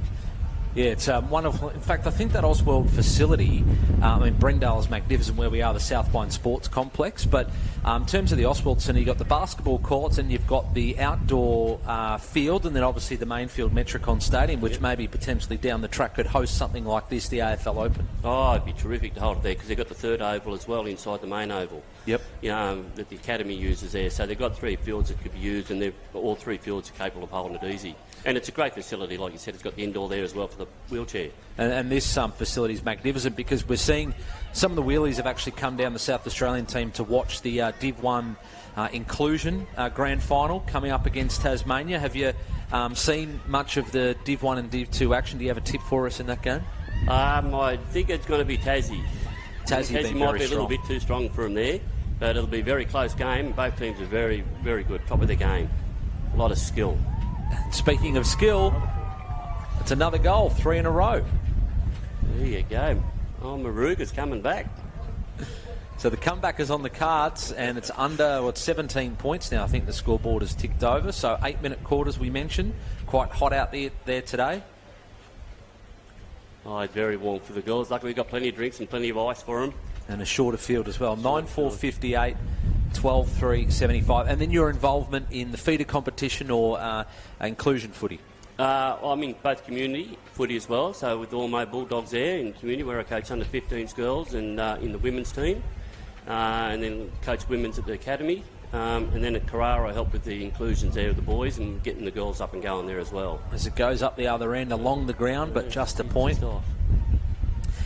Yeah, it's wonderful. In fact, I think that Oswald facility, Brendale is magnificent where we are, the South Pine Sports Complex, but in terms of the Oswald Centre, you've got the basketball courts and you've got the outdoor field, and then obviously the main field, Metricon Stadium, which maybe potentially down the track could host something like this, the AFL Open. Oh, it'd be terrific to hold it there because they've got the third oval as well inside the main oval. Yep. That the Academy uses there. So they've got 3 fields that could be used, and all 3 fields are capable of holding it easy. And it's a great facility, like you said. It's got the indoor there as well for the wheelchair. And this facility is magnificent because we're seeing some of the wheelies have actually come down the South Australian team to watch the Div 1 Inclusion Grand Final coming up against Tasmania. Have you seen much of the Div 1 and Div 2 action? Do you have a tip for us in that game? I think it's going to be Tassie. Tassie might be a little bit too strong for them there, but it'll be a very close game. Both teams are very, very good, top of their game. A lot of skill. Speaking of skill, it's another goal, 3 in a row. There you go. Oh, Maruga's coming back. So the comeback is on the cards, and it's under 17 points now. I think the scoreboard has ticked over. So 8-minute quarters we mentioned. Quite hot out there today. Oh, it's very warm for the girls. Luckily we've got plenty of drinks and plenty of ice for them. And a shorter field as well. 9-4-58. 12-3-75. And then your involvement in the feeder competition or inclusion footy? I'm in both community footy as well, so with all my Bulldogs there in community where I coach under 15s girls and in the women's team, and then coach women's at the academy, and then at Carrara I help with the inclusions there with the boys and getting the girls up and going there as well. As it goes up the other end along the ground, but just a point.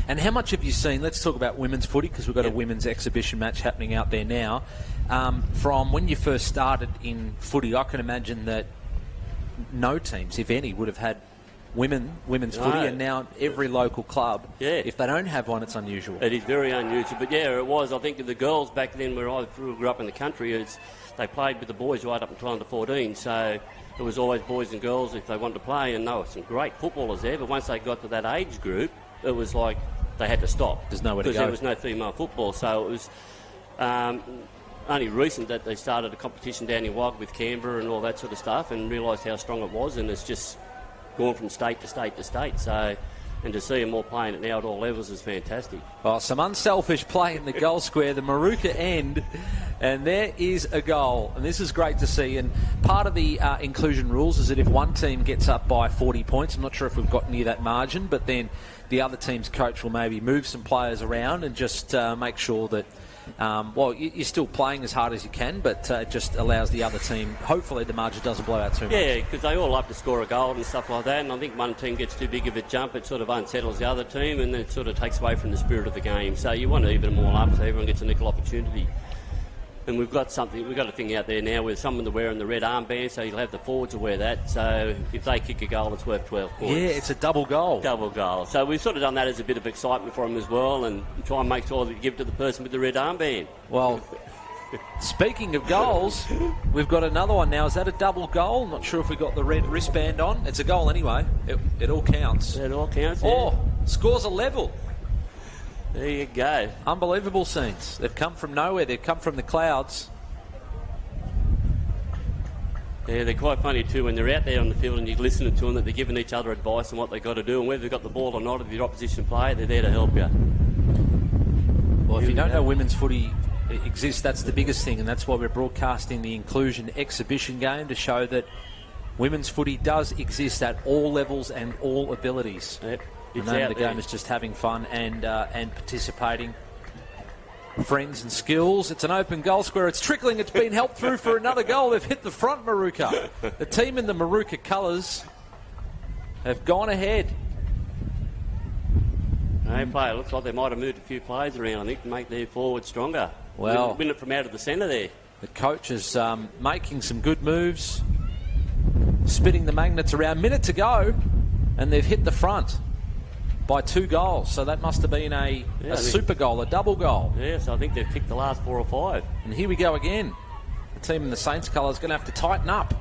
And how much have you seen, let's talk about women's footy because we've got a women's exhibition match happening out there now. From when you first started in footy, I can imagine that no teams, if any, would have had women's footy, and now every local club, if they don't have one, it's unusual. It is very unusual, but yeah, it was. I think the girls back then where I grew up in the country, they played with the boys right up until under 14, so it was always boys and girls if they wanted to play, and there were some great footballers there, but once they got to that age group, it was like they had to stop. There's nowhere to go. Because there was no female football, so it was only recent that they started a competition down in Wagga with Canberra and all that sort of stuff and realised how strong it was, and it's just gone from state to state to state. So, and to see them all playing it now at all levels is fantastic. Well, some unselfish play in the goal square, the Maruka end, and there is a goal. And this is great to see. And part of the inclusion rules is that if one team gets up by 40 points, I'm not sure if we've got near that margin, but then the other team's coach will maybe move some players around and just make sure that you're still playing as hard as you can, but it just allows the other team, hopefully the margin doesn't blow out too much. Yeah, because they all like to score a goal and stuff like that, and I think one team gets too big of a jump, it sort of unsettles the other team, and then it sort of takes away from the spirit of the game. So you want to even them all up so everyone gets an equal opportunity. And we've got a thing out there now with someone to wearing the red armband, so you'll have the forwards to wear that. So if they kick a goal, it's worth 12 points. Yeah, it's a double goal. Double goal. So we've sort of done that as a bit of excitement for them as well, and try and make sure that you give it to the person with the red armband. Well, speaking of goals, we've got another one now. Is that a double goal? Not sure if we got the red wristband on. It's a goal anyway. It all counts. It all counts, yeah. Oh, scores a level. There you go. Unbelievable scenes. They've come from nowhere. They've come from the clouds. Yeah, they're quite funny too when they're out there on the field and you're listening to them, that they're giving each other advice on what they've got to do, and whether they've got the ball or not, if you're opposition player, they're there to help you. Well, if you don't know women's footy exists, that's the biggest thing, and that's why we're broadcasting the inclusion exhibition game to show that women's footy does exist at all levels and all abilities. Yep. The name of the game is just having fun and participating. Friends and skills. It's an open goal square. It's trickling. It's been helped through for another goal. They've hit the front, Maruka. The team in the Maruka colours have gone ahead. It looks like they might have moved a few players around, I think, to make their forward stronger. Well, win it from out of the centre there. The coach is making some good moves, spinning the magnets around. Minute to go, and they've hit the front by 2 goals. So that must have been a super goal, a double goal. Yes, I think they've picked the last 4 or 5. And here we go again. The team in the Saints colours going to have to tighten up.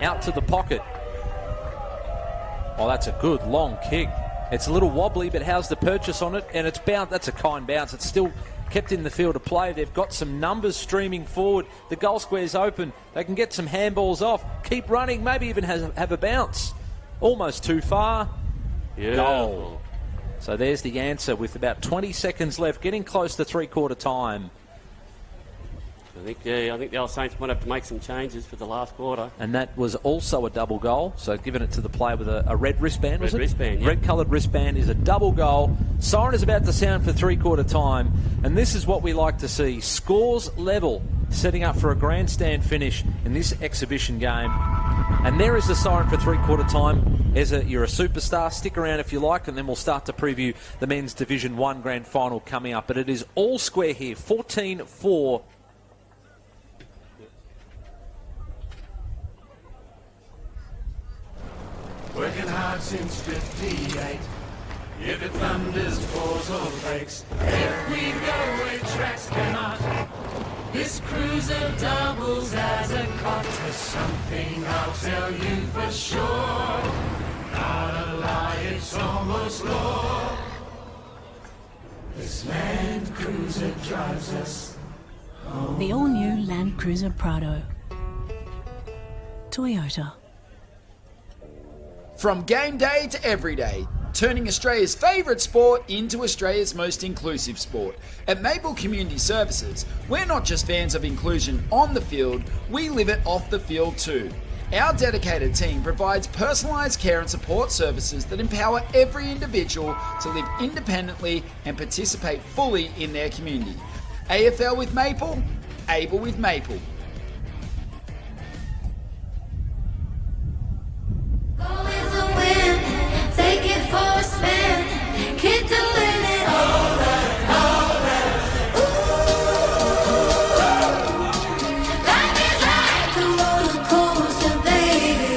Out to the pocket. Oh, that's a good long kick. It's a little wobbly, but how's the purchase on it? And it's bound. That's a kind bounce. It's still kept in the field of play. They've got some numbers streaming forward. The goal square's open. They can get some handballs off. Keep running. Maybe even have a bounce. Almost too far. Goal. So there's the answer with about 20 seconds left. Getting close to three-quarter time. I think the old Saints might have to make some changes for the last quarter. And that was also a double goal. So giving it to the player with a red wristband, was it? Red wristband, yeah. Red-coloured wristband is a double goal. Siren is about to sound for three-quarter time. And this is what we like to see. Scores level, setting up for a grandstand finish in this exhibition game. And there is the siren for three-quarter time. Ezra, you're a superstar. Stick around if you like, and then we'll start to preview the men's Division 1 grand final coming up. But it is all square here, 14-4. Working hard since 58. If it thunders, pours or breaks, if we go, it tracks cannot. This cruiser doubles as a cot. There's something I'll tell you for sure. Not a lie, it's almost law. This Land Cruiser drives us home. The all-new Land Cruiser Prado. Toyota. From game day to every day, turning Australia's favourite sport into Australia's most inclusive sport. At Maple Community Services, we're not just fans of inclusion on the field, we live it off the field too. Our dedicated team provides personalised care and support services that empower every individual to live independently and participate fully in their community. AFL with Maple, able with Maple. Take it for a spin, keep doing it all right, all right. Ooh, life is like a roller coaster, baby.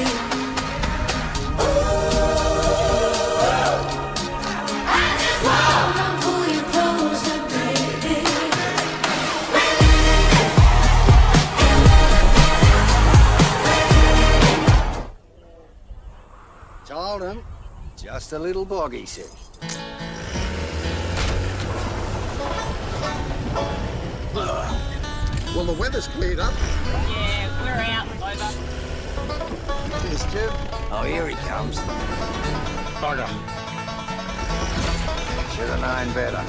Ooh, I just wanna pull you closer, baby. Told him. Just a little bog, he said. Well, the weather's cleared up. Yeah, we're out, over. Cheers, Jim. Oh, here he comes. Bugger. Should have known better.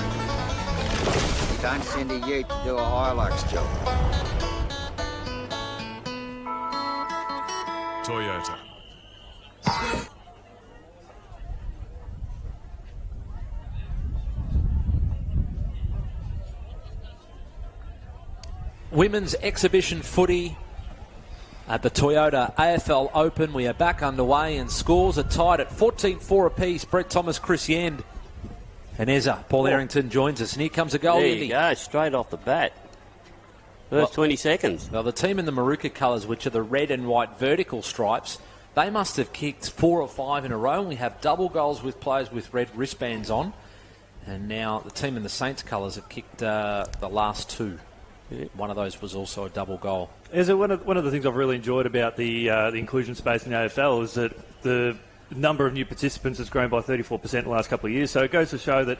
You don't send a ute to do a Hilux job. Toyota. Women's exhibition footy at the Toyota AFL Open. We are back underway and scores are tied at 14-4 apiece. Brett Thomas, Chris Yend and Ezra. Paul Errington joins us, and here comes a goal. There you go, straight off the bat. First 20 seconds. Well, the team in the Maruka colours, which are the red and white vertical stripes, they must have kicked 4 or 5 in a row. And we have double goals with players with red wristbands on. And now the team in the Saints colours have kicked the last 2. One of those was also a double goal. One of the things I've really enjoyed about the inclusion space in the AFL is that the number of new participants has grown by 34% in the last couple of years. So it goes to show that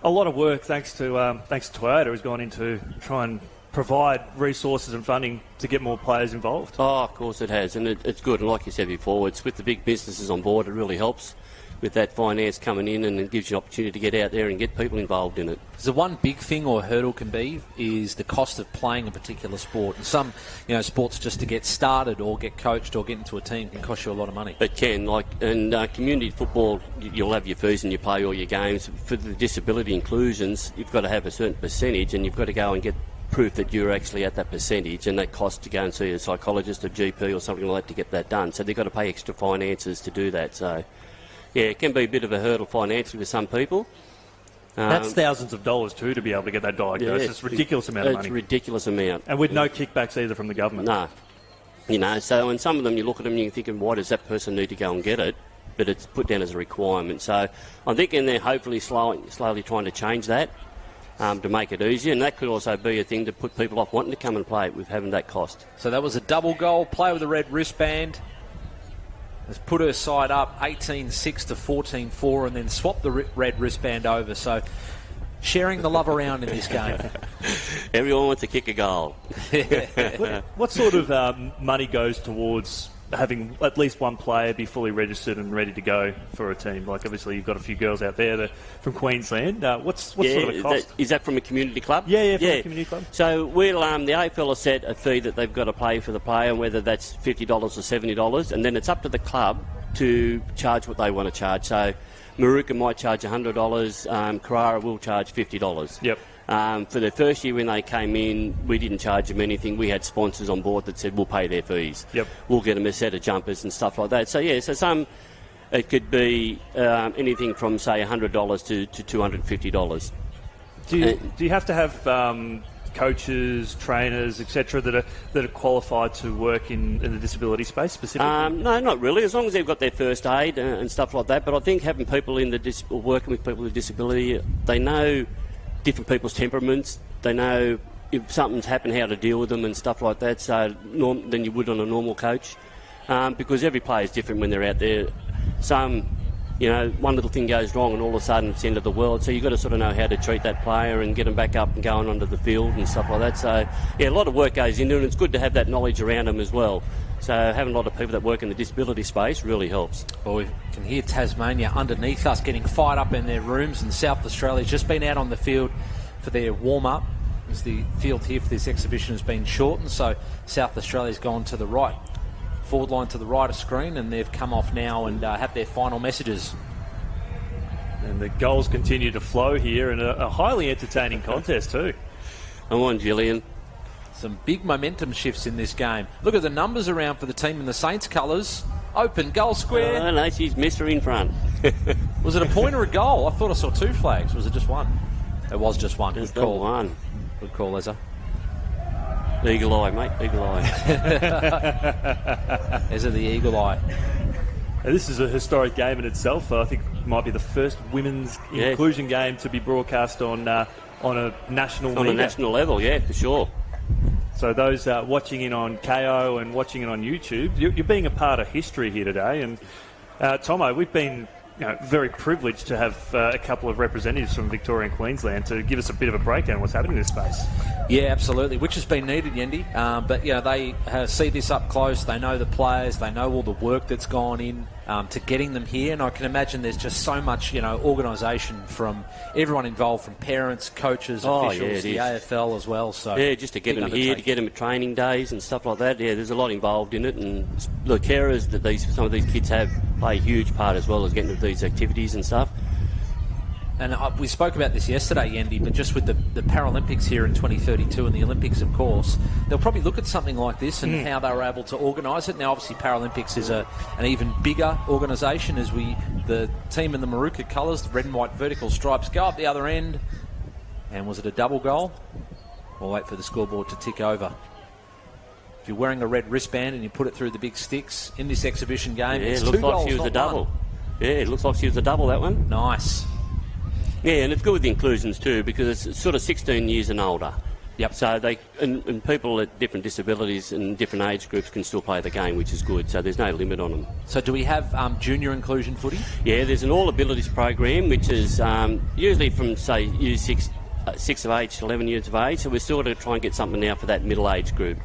a lot of work, thanks to Toyota, has gone into try and provide resources and funding to get more players involved. Oh, of course it has, and it's good. And like you said before, it's with the big businesses on board, it really helps. with that finance coming in, and it gives you an opportunity to get out there and get people involved in it. The one big thing or hurdle can be is the cost of playing a particular sport. And some, sports just to get started or get coached or get into a team can cost you a lot of money. It can, in community football, you'll have your fees and you play all your games. For the disability inclusions, you've got to have a certain percentage, and you've got to go and get proof that you're actually at that percentage, and that costs to go and see a psychologist, a GP or something like that to get that done. So they've got to pay extra finances to do that. So, yeah, it can be a bit of a hurdle financially for some people. That's thousands of dollars too to be able to get that diagnosis. It's a ridiculous amount of money. It's a ridiculous amount. And with no kickbacks either from the government. No. So in some of them you look at them and you're thinking, why does that person need to go and get it? But it's put down as a requirement. So I'm thinking they're hopefully slowly trying to change that. To make it easier, and that could also be a thing to put people off wanting to come and play with having that cost. So that was a double goal, play with a red wristband. Has put her side up 18-6 to 14-4 and then swapped the red wristband over. So sharing the love around in this game. Everyone wants to kick a goal. What sort of money goes towards having at least one player be fully registered and ready to go for a team? Like, obviously you've got a few girls out there from Queensland. What's sort of a cost? Is that from a community club? Yeah, from a community club. So we'll the AFL has set a fee that they've got to pay for the player, whether that's $50 or $70, and then it's up to the club to charge what they want to charge. So Maruka might charge $100, Carrara will charge $50. Yep. For their first year when they came in, we didn't charge them anything. We had sponsors on board that said we'll pay their fees. Yep. We'll get them a set of jumpers and stuff like that. So it could be anything from say $100 to $250. Do you have to have coaches, trainers, etc. that are qualified to work in the disability space specifically? No, not really. As long as they've got their first aid and stuff like that. But I think having people or working with people with disability, they know different people's temperaments. They know if something's happened, how to deal with them and stuff like that, so than you would on a normal coach. Because every player is different when they're out there. Some, one little thing goes wrong and all of a sudden it's the end of the world. So you've got to sort of know how to treat that player and get them back up and going onto the field and stuff like that. So, yeah, a lot of work goes into it, and it's good to have that knowledge around them as well. So having a lot of people that work in the disability space really helps. Well, we can hear Tasmania underneath us getting fired up in their rooms, and South Australia's just been out on the field for their warm-up, as the field here for this exhibition has been shortened. So South Australia's gone to the right, forward line to the right of screen, and they've come off now and have their final messages. And the goals continue to flow here, and a highly entertaining contest too. Come on, Gillian. Some big momentum shifts in this game. Look at the numbers around for the team in the Saints colours. Open, goal square. Oh, no, she's missed her in front. Was it a point or a goal? I thought I saw two flags. Was it just one? It was just one. Just Good call. One. Good call, Ezra. Eagle eye, mate. Eagle eye. Ezra the eagle eye. Now, this is a historic game in itself. I think it might be the first women's inclusion game to be broadcast on a national on a national level, yeah, for sure. So those watching in on KO and watching it on YouTube, you're being a part of history here today. And Tomo, we've been very privileged to have a couple of representatives from Victoria and Queensland to give us a bit of a breakdown of what's happening in this space. Yeah, absolutely, which has been needed, Yendi. But they see this up close. They know the players. They know all the work that's gone in to getting them here. And I can imagine there's just so much, organisation from everyone involved, from parents, coaches, officials, the AFL as well. So yeah, just to get them here, to get them at training days and stuff like that. Yeah, there's a lot involved in it, and the carers that some of these kids have play a huge part as well as getting to these activities and stuff. And we spoke about this yesterday, Yendi, but just with the Paralympics here in 2032 and the Olympics, of course, they'll probably look at something like this and how they were able to organise it. Now, obviously, Paralympics is an even bigger organisation as the team in the Maruka colours, the red and white vertical stripes, go up the other end. And was it a double goal? We'll wait for the scoreboard to tick over. If you're wearing a red wristband and you put it through the big sticks in this exhibition game, it's it looks 2 like goals, she was not a double. one. Yeah, it looks like she was a double, that one. Nice. Yeah, and it's good with the inclusions too, because it's sort of 16 years and older. Yep. So they and people at different disabilities and different age groups can still play the game, which is good. So there's no limit on them. So do we have junior inclusion footy? Yeah, there's an all abilities program, which is usually from say year 6 of age to 11 years of age. So we're still going to try and get something now for that middle age group.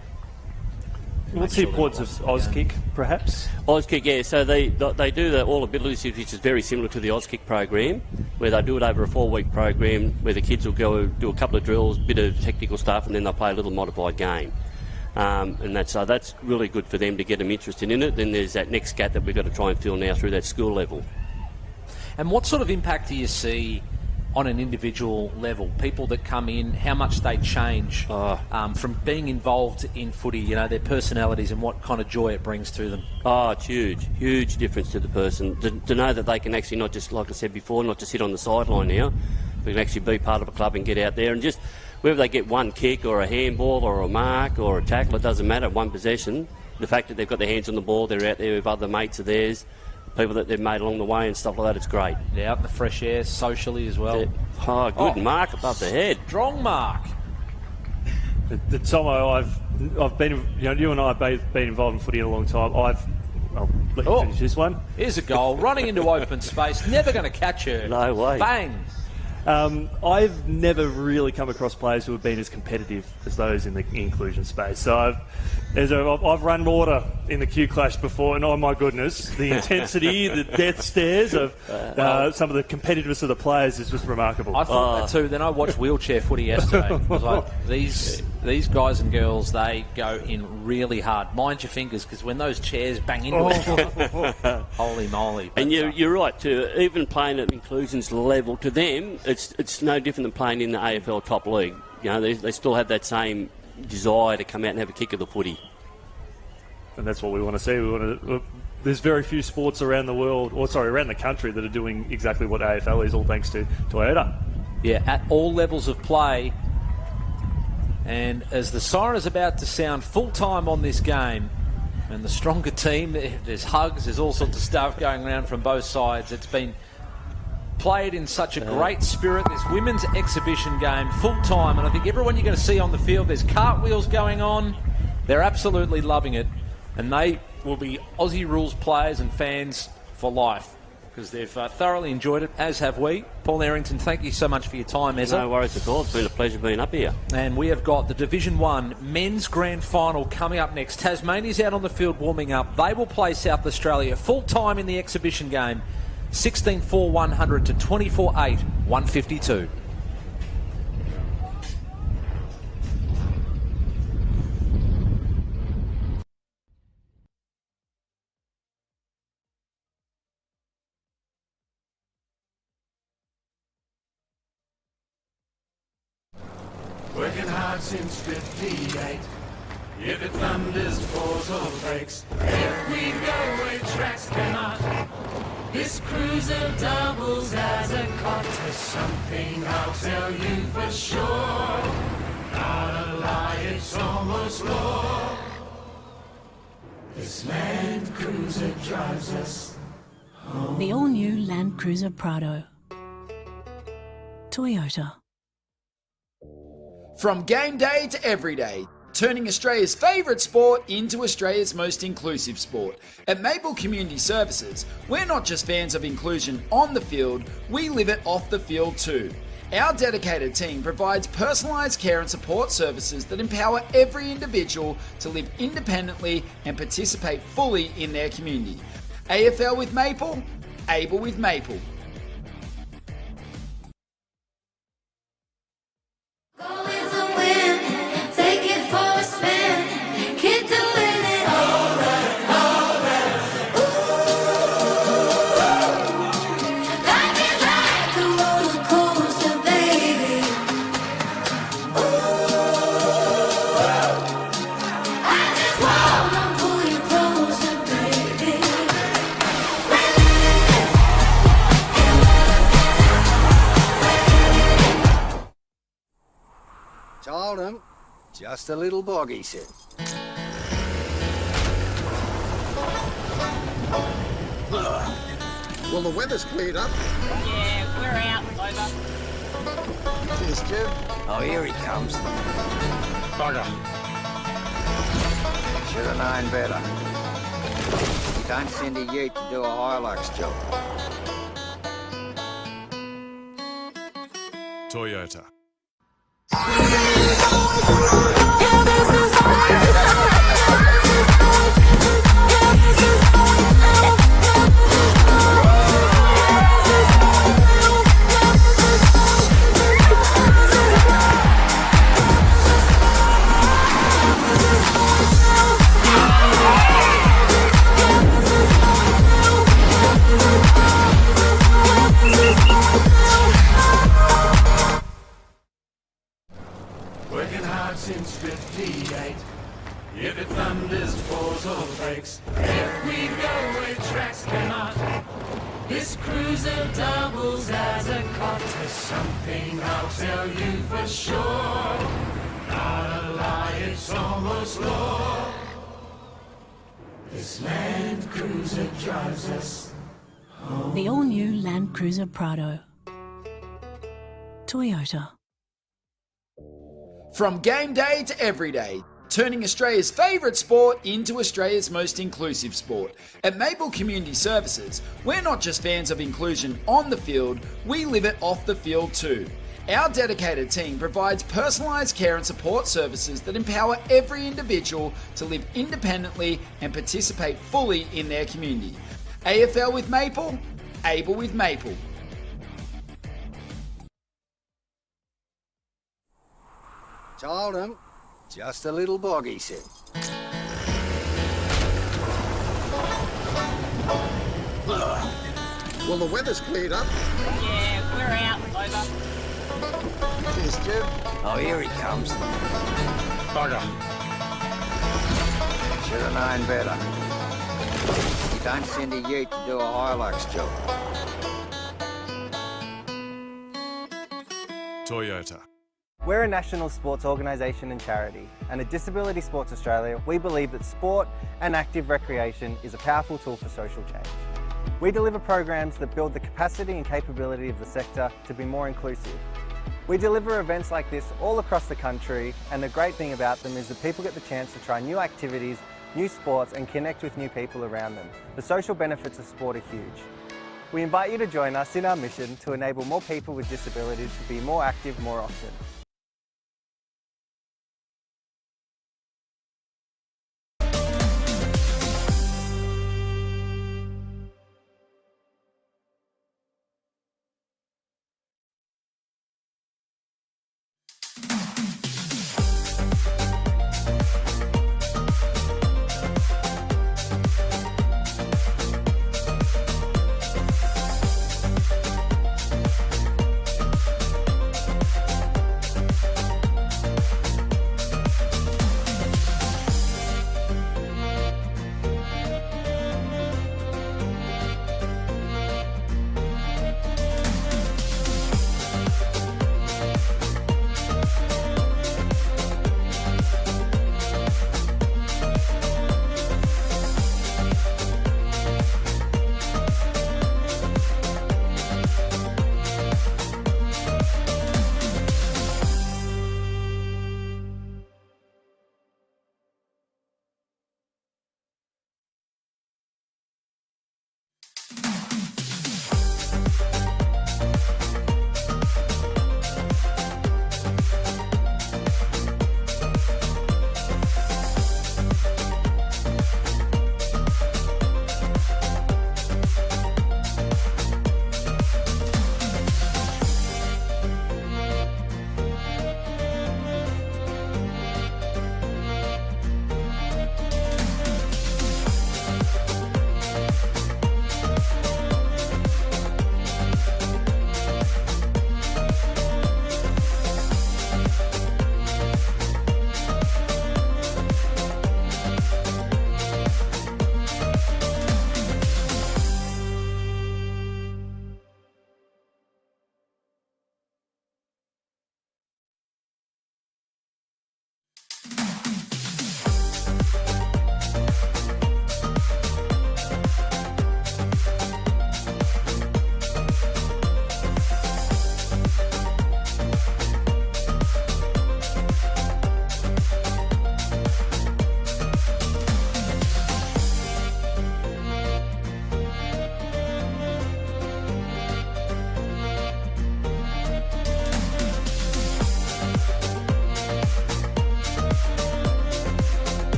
What's the importance of Auskick, perhaps? Auskick, yeah. So they do the all abilities, which is very similar to the Auskick program, where they do it over a 4-week program, where the kids will go do a couple of drills, bit of technical stuff, and then they'll play a little modified game. And that's really good for them to get them interested in it. Then there's that next gap that we've got to try and fill now through that school level. And what sort of impact do you see on an individual level? People that come in, how much they change from being involved in footy, you know, their personalities and what kind of joy it brings to them? Oh, it's huge difference to the person. To know that they can actually not just, like I said before, not just sit on the sideline now, but can actually be part of a club and get out there and just, whether they get one kick or a handball or a mark or a tackle, it doesn't matter, one possession. The fact that they've got their hands on the ball, they're out there with other mates of theirs, people that they've made along the way and stuff like that, it's great. Yeah, up in the fresh air, socially as well. Oh, good mark above the head. Strong mark. The Tomo, I've been, you know, you and I have both been involved in footy a long time. I'll let you finish this one. Here's a goal, running into open space, never going to catch her. No way. Bang. I've never really come across players who have been as competitive as those in the inclusion space. So I've run water in the Q Clash before, and oh my goodness, the intensity, the death stares of some of the competitiveness of the players is just remarkable. I thought that too. Then I watched wheelchair footy yesterday. I was like, these guys and girls, they go in really hard. Mind your fingers, because when those chairs bang into it, holy moly. And you're right too. Even playing at inclusions level, to them, it's no different than playing in the AFL top league. You know, they still have that same desire to come out and have a kick of the footy. And that's what we want to see. There's very few sports around the world, around the country, that are doing exactly what AFL is, all thanks to Toyota. Yeah, at all levels of play. And as the siren is about to sound full-time on this game, and the stronger team, there's hugs, there's all sorts of stuff going around from both sides. It's been played in such a great spirit. This women's exhibition game, full-time, and I think everyone you're going to see on the field, there's cartwheels going on. They're absolutely loving it, and they will be Aussie Rules players and fans for life, because they've thoroughly enjoyed it, as have we. Paul Errington, thank you so much for your time, Ezra. No worries at all. It's been a pleasure being up here. And we have got the Division 1 Men's Grand Final coming up next. Tasmania's out on the field warming up. They will play South Australia full-time in the exhibition game. 16-4-100 to 24-8-152. Working hard since 58. If it thunders, pours or breaks, if we go where tracks cannot, this cruiser doubles as a cot. There's something I'll tell you for sure, not a lie, it's almost law. This Land Cruiser drives us home. The all-new Land Cruiser Prado. Toyota. From game day to every day, turning Australia's favourite sport into Australia's most inclusive sport. At Maple Community Services, we're not just fans of inclusion on the field, we live it off the field too. Our dedicated team provides personalised care and support services that empower every individual to live independently and participate fully in their community. AFL with Maple, able with Maple. Told him, just a little bog, he said. Well, the weather's cleared up. Yeah, we're out. Over. Cheers, Jim. Oh, here he comes. Bugger. Should have known better. You don't send a ute to do a Hilux job. Toyota. Yeah, this is since 58. If it thunders, pours or breaks, if we go where tracks cannot, this cruiser doubles as a cot. There's something I'll tell you for sure, not a lie, it's almost law. This Land Cruiser drives us home. The all-new Land Cruiser Prado. Toyota. From game day to every day, turning Australia's favourite sport into Australia's most inclusive sport. At Maple Community Services, we're not just fans of inclusion on the field, we live it off the field too. Our dedicated team provides personalised care and support services that empower every individual to live independently and participate fully in their community. AFL with Maple, able with Maple. Told him, just a little bog, he said. Well, the weather's cleared up. Yeah, we're out. Over. Cheers, Jim. Oh, here he comes. Bugger. Should have known better. You don't send a ute to do a Hilux job. Toyota. We're a national sports organisation and charity, and at Disability Sports Australia, we believe that sport and active recreation is a powerful tool for social change. We deliver programs that build the capacity and capability of the sector to be more inclusive. We deliver events like this all across the country, and the great thing about them is that people get the chance to try new activities, new sports, and connect with new people around them. The social benefits of sport are huge. We invite you to join us in our mission to enable more people with disabilities to be more active more often.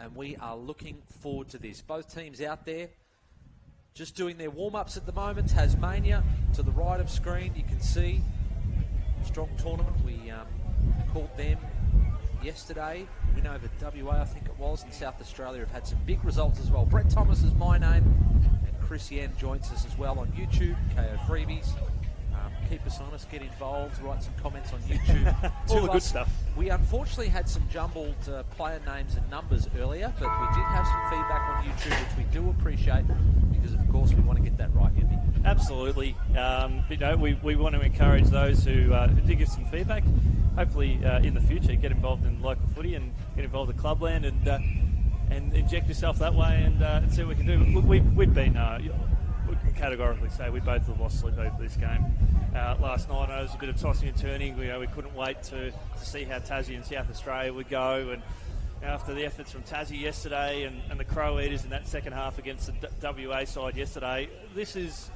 and we are looking forward to this. Both teams out there just doing their warm-ups at the moment. Tasmania to the right of screen, you can see strong tournament. We called them yesterday, win over WA I think it was, and South Australia have had some big results as well. Brett Thomas is my name, and Chris Yen joins us as well on YouTube, KO Freebies. Keep us honest, get involved, write some comments on YouTube. All the good stuff. We unfortunately had some jumbled player names and numbers earlier, but we did have some feedback on YouTube, which we do appreciate, because of course we want to get that right, Andy. Absolutely. We want to encourage those who did give some feedback. Hopefully in the future get involved in local footy and get involved in clubland and inject yourself that way and see what we can do. Look, we've been... we can categorically say we both have lost sleep over this game. Last night it was a bit of tossing and turning. We couldn't wait to see how Tassie and South Australia would go. And after the efforts from Tassie yesterday and the Crow Eaters in that second half against the WA side yesterday, this is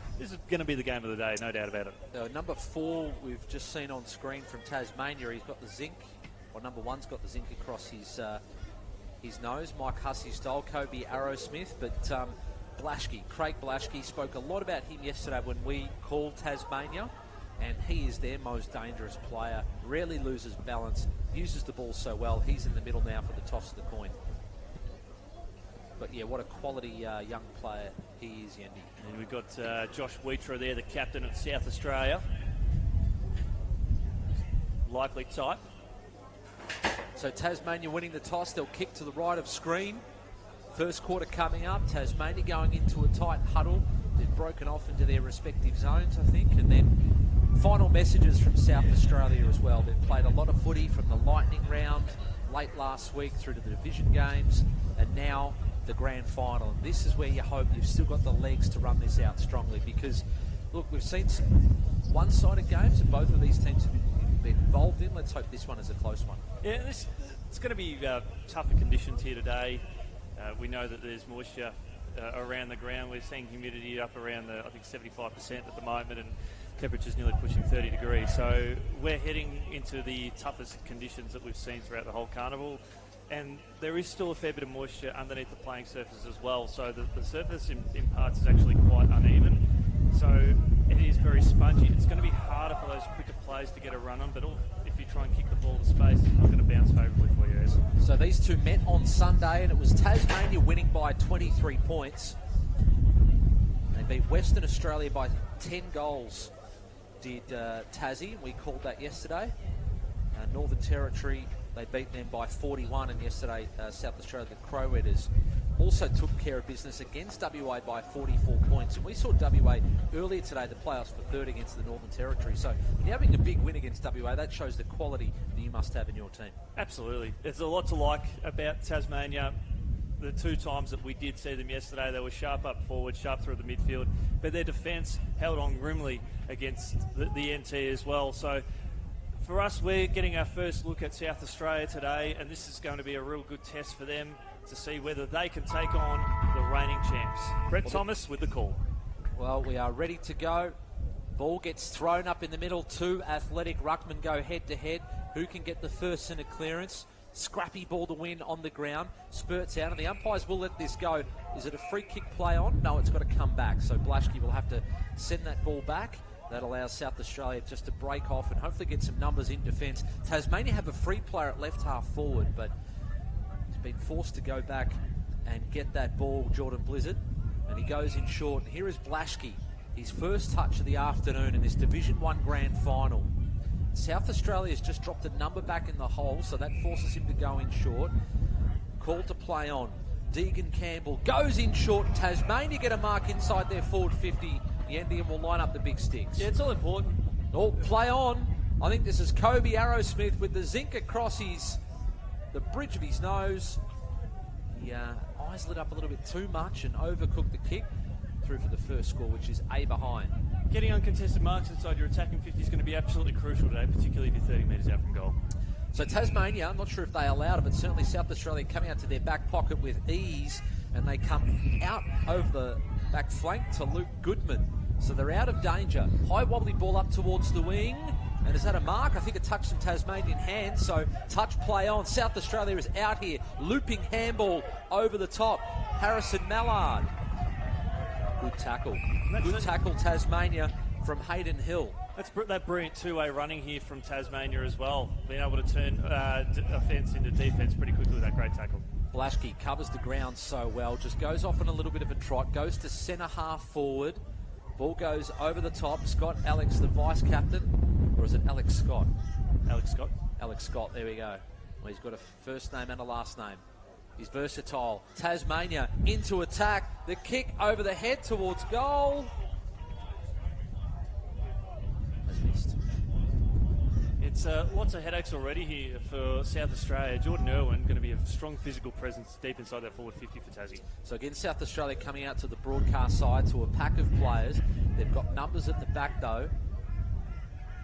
going to be the game of the day, no doubt about it. Number 4 we've just seen on screen from Tasmania. He's got the zinc, or number 1's got the zinc across his nose. Mike Hussey style, Kobe Arrowsmith, but Craig Blaschke spoke a lot about him yesterday when we called Tasmania, and he is their most dangerous player, rarely loses balance, uses the ball so well. He's in the middle now for the toss of the coin. But yeah, what a quality young player he is, Yendi. And we've got Josh Wheater there, the captain of South Australia. Likely type. So Tasmania winning the toss, they'll kick to the right of screen. First quarter coming up, Tasmania going into a tight huddle. They've broken off into their respective zones, I think, and then final messages from South Australia as well. They've played a lot of footy from the Lightning round late last week through to the division games, and now the grand final. And this is where you hope you've still got the legs to run this out strongly, because, look, we've seen some one-sided games that both of these teams have been involved in. Let's hope this one is a close one. Yeah, it's going to be tougher conditions here today. We know that there's moisture around the ground. We're seeing humidity up around I think 75% at the moment, and temperatures nearly pushing 30 degrees. So we're heading into the toughest conditions that we've seen throughout the whole carnival. And there is still a fair bit of moisture underneath the playing surface as well. So the surface in parts is actually quite uneven. So it is very spongy. It's going to be harder for those quicker players to get a run on, but if you try and kick the ball to space, it's not going to bounce favourably for you. So these two met on Sunday, and it was Tasmania winning by 23 points. They beat Western Australia by 10 goals, did Tassie. We called that yesterday. Northern Territory, they beat them by 41, and yesterday South Australia, the Crow Eaters, also took care of business against WA by 44 points. And we saw WA earlier today, the playoffs for third against the Northern Territory. So having a big win against WA, that shows the quality that you must have in your team. Absolutely. There's a lot to like about Tasmania. The two times that we did see them yesterday, they were sharp up forward, sharp through the midfield, but their defence held on grimly against the NT as well. So for us, we're getting our first look at South Australia today, and this is going to be a real good test for them to see whether they can take on the reigning champs. Brett Thomas with the call. Well, we are ready to go. Ball gets thrown up in the middle. Two athletic ruckmen go head-to-head. Who can get the first centre clearance? Scrappy ball to win on the ground. Spurts out, and the umpires will let this go. Is it a free kick play on? No, it's got to come back. So Blaschke will have to send that ball back. That allows South Australia just to break off and hopefully get some numbers in defence. Tasmania have a free player at left half forward, but he's been forced to go back and get that ball, Jordan Blizzard, and he goes in short. And here is Blaschke, his first touch of the afternoon in this Division 1 Grand Final. South Australia has just dropped a number back in the hole, so that forces him to go in short. Called to play on. Deegan Campbell goes in short. Tasmania get a mark inside their forward 50. The Indian will line up the big sticks. Yeah, it's all important. Oh, play on. I think this is Kobe Arrowsmith with the zinc across the bridge of his nose. The eyes lit up a little bit too much and overcooked the kick. Through for the first score, which is A behind. Getting uncontested marks inside your attacking 50 is going to be absolutely crucial today, particularly if you're 30 metres out from goal. So Tasmania, I'm not sure if they allowed it, but certainly South Australia coming out to their back pocket with ease, and they come out over the back flank to Luke Goodman. So they're out of danger. High wobbly ball up towards the wing. And is that a mark? I think it touched some Tasmanian hands, so touch play on. South Australia is out here, looping handball over the top. Harrison Mallard. Good tackle. Good tackle, Tasmania, from Hayden Hill. That's that brilliant two-way running here from Tasmania as well. Being able to turn offence into defence pretty quickly with that great tackle. Blaschke covers the ground so well, just goes off on a little bit of a trot, goes to centre half forward. Ball goes over the top. Scott Alex, the vice-captain, or is it Alex Scott? Alex Scott. Alex Scott, there we go. Well, he's got a first name and a last name. He's versatile. Tasmania into attack. The kick over the head towards goal. Has missed. It's lots of headaches already here for South Australia. Jordan Irwin going to be a strong physical presence deep inside that forward 50 for Tassie. So again, South Australia coming out to the broadcast side to a pack of players. They've got numbers at the back though.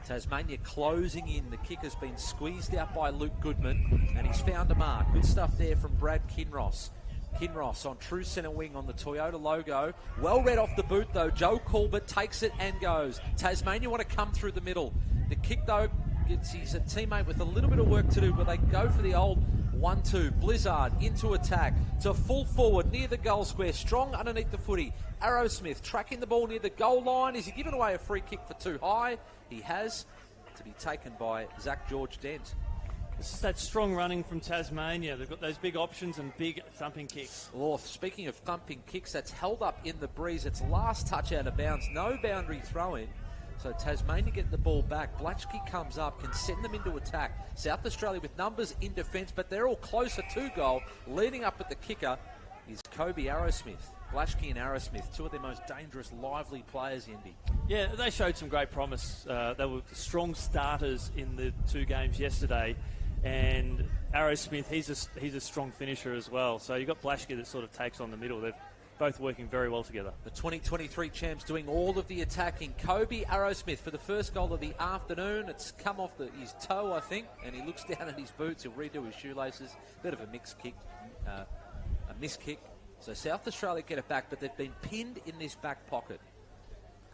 Tasmania closing in. The kick has been squeezed out by Luke Goodman, and he's found a mark. Good stuff there from Brad Kinross. Kinross on true centre wing on the Toyota logo. Well read off the boot though. Joe Corbett takes it and goes. Tasmania want to come through the middle. The kick though gets his teammate with a little bit of work to do, but they go for the old 1-2. Blizzard into attack to full forward near the goal square. Strong underneath the footy. Arrowsmith tracking the ball near the goal line. Is he giving away a free kick for too high? He has, to be taken by Zach George Dent. This is that strong running from Tasmania. They've got those big options and big thumping kicks. Oh, speaking of thumping kicks, that's held up in the breeze. It's last touch out of bounds. No boundary throw in. So Tasmania get the ball back. Blaschke comes up, can send them into attack. South Australia with numbers in defence, but they're all closer to goal. Leading up at the kicker is Kobe Arrowsmith. Blaschke and Arrowsmith, two of their most dangerous, lively players, Yendi. Yeah, they showed some great promise. They were strong starters in the two games yesterday. And Arrowsmith, he's a strong finisher as well. So you've got Blaschke that sort of takes on the middle. They're both working very well together. The 2023 champs doing all of the attacking. Kobe Arrowsmith for the first goal of the afternoon. It's come off his toe, I think, and he looks down at his boots. He'll redo his shoelaces. Bit of a mixed kick, a miss kick. So South Australia get it back, but they've been pinned in this back pocket.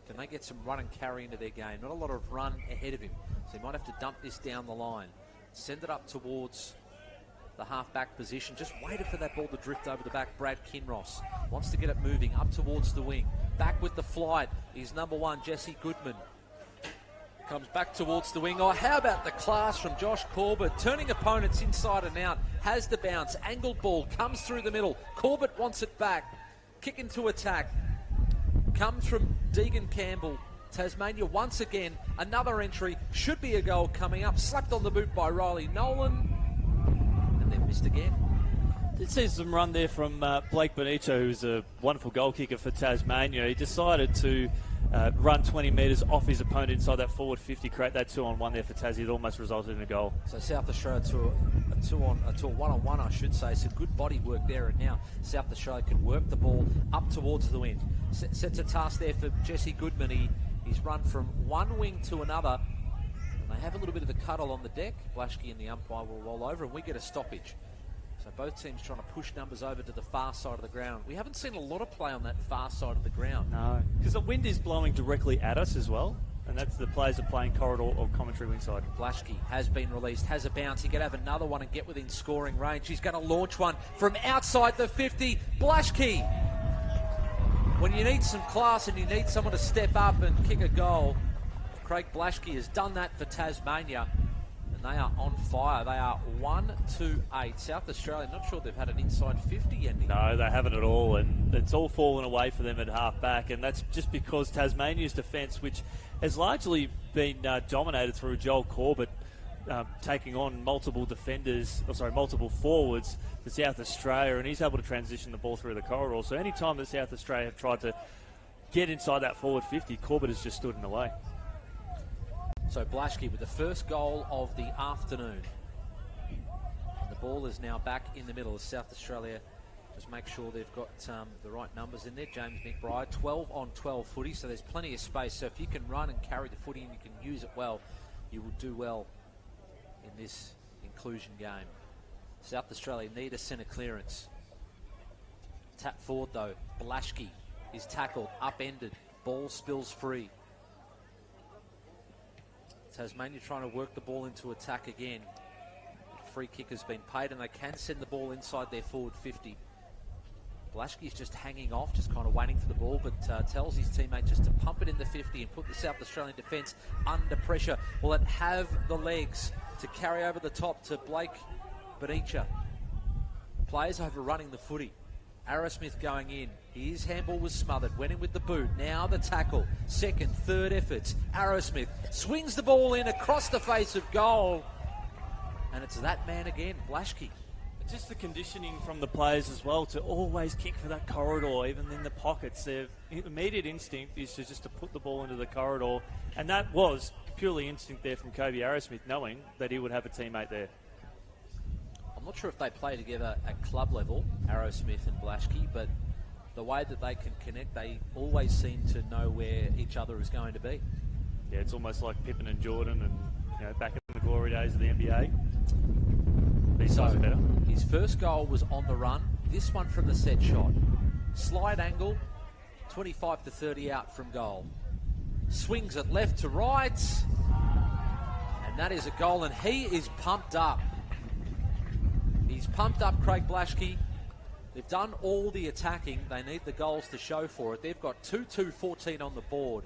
Can they get some run and carry into their game? Not a lot of run ahead of him, so he might have to dump this down the line. Send it up towards the half-back position. Just waited for that ball to drift over the back. Brad Kinross wants to get it moving up towards the wing. Back with the flight is number one, Jesse Goodman. Comes back towards the wing. Oh, how about the class from Josh Corbett? Turning opponents inside and out. Has the bounce. Angled ball. Comes through the middle. Corbett wants it back. Kick into attack. Comes from Deegan Campbell. Tasmania once again. Another entry. Should be a goal coming up. Slapped on the boot by Riley Nolan. And they've missed again. It sees some run there from Blake Bonito, who's a wonderful goal kicker for Tasmania. He decided to run 20 metres off his opponent inside that forward 50, create that 2-on-1 there for Tassie. It almost resulted in a goal. So South Australia to a 1-on-1, I should say. Some good body work there, and now South Australia can work the ball up towards the wind. Sets a task there for Jesse Goodman. He's run from one wing to another. And they have a little bit of a cuddle on the deck. Blaschke and the umpire will roll over, and we get a stoppage. So both teams trying to push numbers over to the far side of the ground. We haven't seen a lot of play on that far side of the ground. No, because the wind is blowing directly at us as well, and that's the players are playing corridor or commentary wing side. Blaschke has been released, has a bounce. He can have another one and get within scoring range. He's going to launch one from outside the 50. Blaschke, when you need some class and you need someone to step up and kick a goal, Craig Blaschke has done that for Tasmania. They are on fire. They are 1-8. South Australia, not sure they've had an inside 50 yet. No, they haven't at all, and it's all fallen away for them at half-back, and that's just because Tasmania's defence, which has largely been dominated through Joel Corbett, taking on multiple forwards for South Australia, and he's able to transition the ball through the corridor. So any time that South Australia have tried to get inside that forward 50, Corbett has just stood in the way. So Blaschke with the first goal of the afternoon. And the ball is now back in the middle of South Australia. Just make sure they've got the right numbers in there. James McBride, 12 on 12 footy, so there's plenty of space. So if you can run and carry the footy and you can use it well, you will do well in this inclusion game. South Australia need a centre clearance. Tap forward though. Blaschke is tackled, upended. Ball spills free. Tasmania trying to work the ball into attack again. Free kick has been paid, and they can send the ball inside their forward 50. Blaschke's just hanging off, just kind of waiting for the ball, but tells his teammate just to pump it in the 50 and put the South Australian defence under pressure. Will it have the legs to carry over the top to Blake Benicia? Players overrunning the footy. Arrowsmith going in. His handball was smothered. Went in with the boot. Now the tackle. Second, third efforts. Arrowsmith swings the ball in across the face of goal. And it's that man again, Blaschke. It's just the conditioning from the players as well to always kick for that corridor, even in the pockets. Their immediate instinct is just to put the ball into the corridor. And that was purely instinct there from Kobe Arrowsmith, knowing that he would have a teammate there. I'm not sure if they play together at club level, Arrowsmith and Blaschke, but the way that they can connect, they always seem to know where each other is going to be. Yeah, it's almost like Pippen and Jordan and back in the glory days of the NBA. These guys are better. His first goal was on the run. This one from the set shot. Slide angle, 25 to 30 out from goal. Swings it left to right. And that is a goal, and he is pumped up. He's pumped up, Craig Blaschke. They've done all the attacking. They need the goals to show for it. They've got 2-2-14 on the board.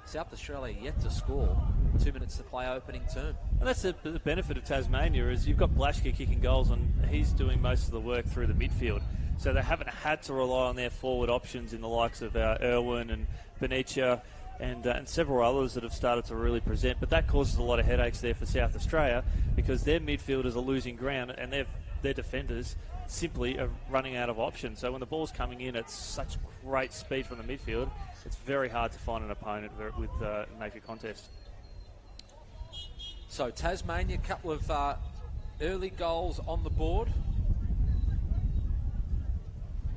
South Australia yet to score. 2 minutes to play opening term. And that's the benefit of Tasmania, is you've got Blaschke kicking goals and he's doing most of the work through the midfield. So they haven't had to rely on their forward options in the likes of Irwin and Benicia and several others that have started to really present. But that causes a lot of headaches there for South Australia because their midfielders are losing ground and their defenders simply are running out of options. So when the ball's coming in at such great speed from the midfield, it's very hard to find an opponent with make a contest. So Tasmania, a couple of early goals on the board.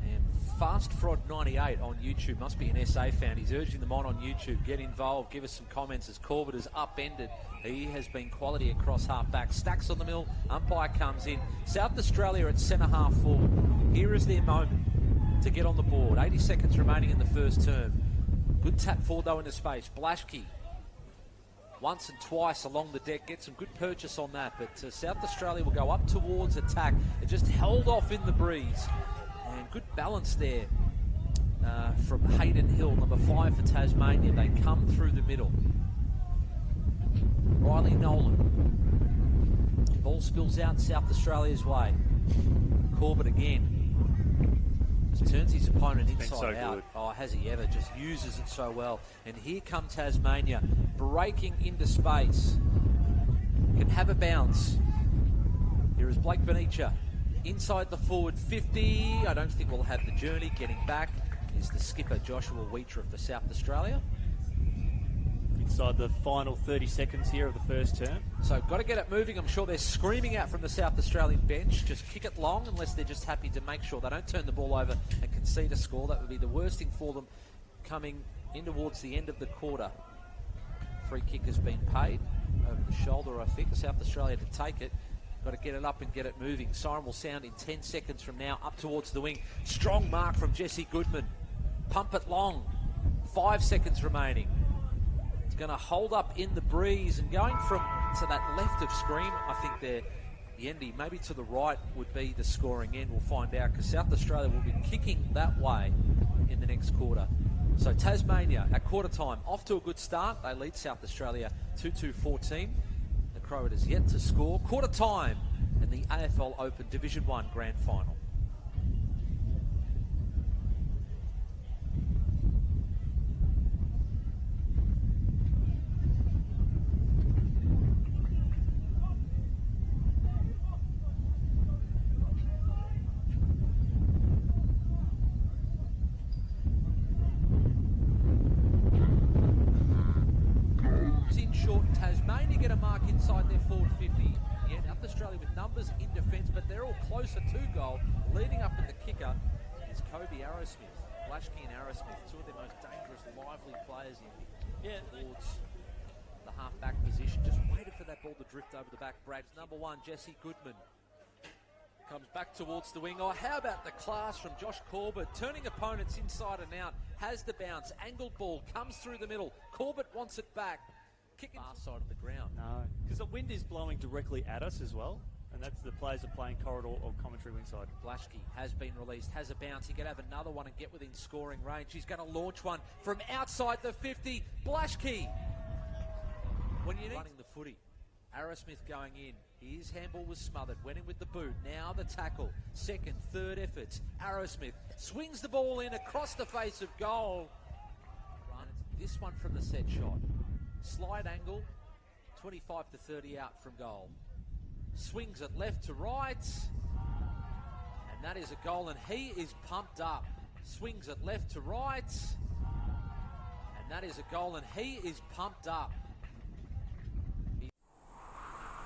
And Fast Frod 98 on YouTube, must be an SA fan. He's urging them on YouTube. Get involved, give us some comments as Corbett is upended. He has been quality across half-back. Stacks on the mill, umpire comes in. South Australia at centre-half forward. Here is their moment to get on the board. 80 seconds remaining in the first term. Good tap forward though into space. Blaschke once and twice along the deck, get some good purchase on that, but South Australia will go up towards attack. It just held off in the breeze, and good balance there from Hayden Hill, number 5 for Tasmania. They come through the middle. Riley Nolan, ball spills out South Australia's way. Corbett again. Just turns his opponent inside out. Good. Oh, has he ever? Just uses it so well. And here come Tasmania, breaking into space. Can have a bounce. Here is Blake Benicia, inside the forward 50. I don't think we'll have the journey. Getting back is the skipper, Joshua Wheater for South Australia. Inside the final 30 seconds here of the first term. So got to get it moving. I'm sure they're screaming out from the South Australian bench. Just kick it long, unless they're just happy to make sure they don't turn the ball over and concede a score. That would be the worst thing for them coming in towards the end of the quarter. Free kick has been paid over the shoulder, I think. South Australia to take it. Got to get it up and get it moving. Siren will sound in 10 seconds from now, up towards the wing. Strong mark from Jesse Goodman. Pump it long. 5 seconds remaining. It's going to hold up in the breeze, and going from to that left of screen, I think the endy, maybe to the right, would be the scoring end. We'll find out, because South Australia will be kicking that way in the next quarter. So Tasmania at quarter time, off to a good start. They lead South Australia 2-2-14. The Crow is yet to score. Quarter time in the AFL Open Division 1 Grand Final. Inside their forward 50. Yeah, South Australia with numbers in defence, but they're all closer to goal. Leading up in the kicker is Kobe Arrowsmith. Blaschke and Arrowsmith, two of their most dangerous, lively players towards the half-back position. Just waited for that ball to drift over the back. Brags number 1, Jesse Goodman. Comes back towards the wing. Oh, how about the class from Josh Corbett, turning opponents inside and out. Has the bounce. Angled ball comes through the middle. Corbett wants it back. far side of the ground. No, because the wind is blowing directly at us as well, and that's the players are playing corridor or commentary wing side. Blaschke has been released, has a bounce. He can have another one and get within scoring range. He's going to launch one from outside the 50. Blaschke, when you need running the footy. Arrowsmith going in. His handball was smothered. Went in with the boot. Now the tackle. Second, third efforts. Arrowsmith swings the ball in across the face of goal. Run this one from the set shot. Slide angle, 25 to 30 out from goal. Swings it left to right. And that is a goal, and he is pumped up. Swings it left to right. And that is a goal, and he is pumped up.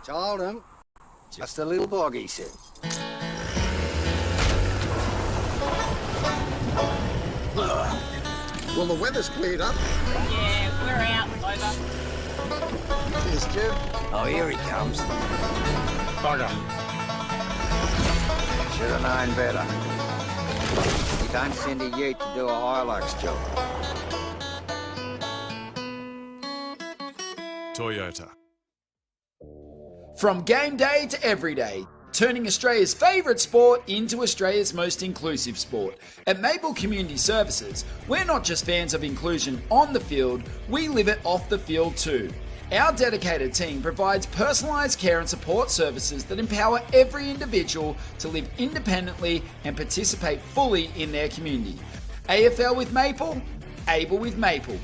Told him. Just a little bog, he said. Well, the weather's cleared up. Yeah, we're out. Over. Cheers, Jim. Oh, here he comes. Bugger. Should have known better. You don't send a ute to do a Hilux job. Toyota. From game day to every day, turning Australia's favourite sport into Australia's most inclusive sport. At Maple Community Services, we're not just fans of inclusion on the field, we live it off the field too. Our dedicated team provides personalised care and support services that empower every individual to live independently and participate fully in their community. AFL with Maple, able with Maple.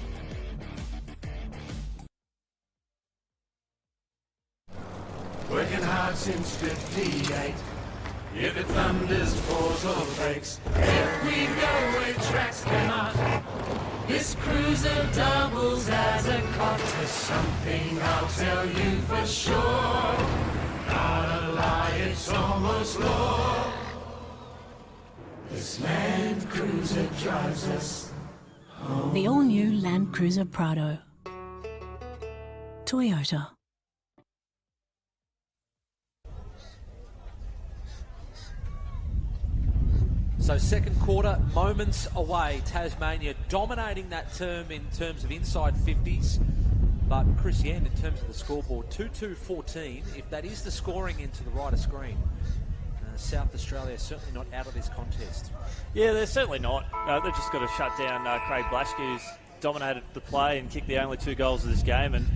Working hard since 58. If it thunders, pours or breaks, if we go where tracks cannot, this cruiser doubles as a cot. There's something I'll tell you for sure. Not a lie, it's almost law. This Land Cruiser drives us home. The all-new Land Cruiser Prado. Toyota. So second quarter, moments away. Tasmania dominating that term in terms of inside 50s. But Chris Yen, in terms of the scoreboard, 2-2-14. If that is the scoring into the right of screen, South Australia certainly not out of this contest. Yeah, they're certainly not. They've just got to shut down Craig Blaschke, who's dominated the play and kicked the only 2 goals of this game, and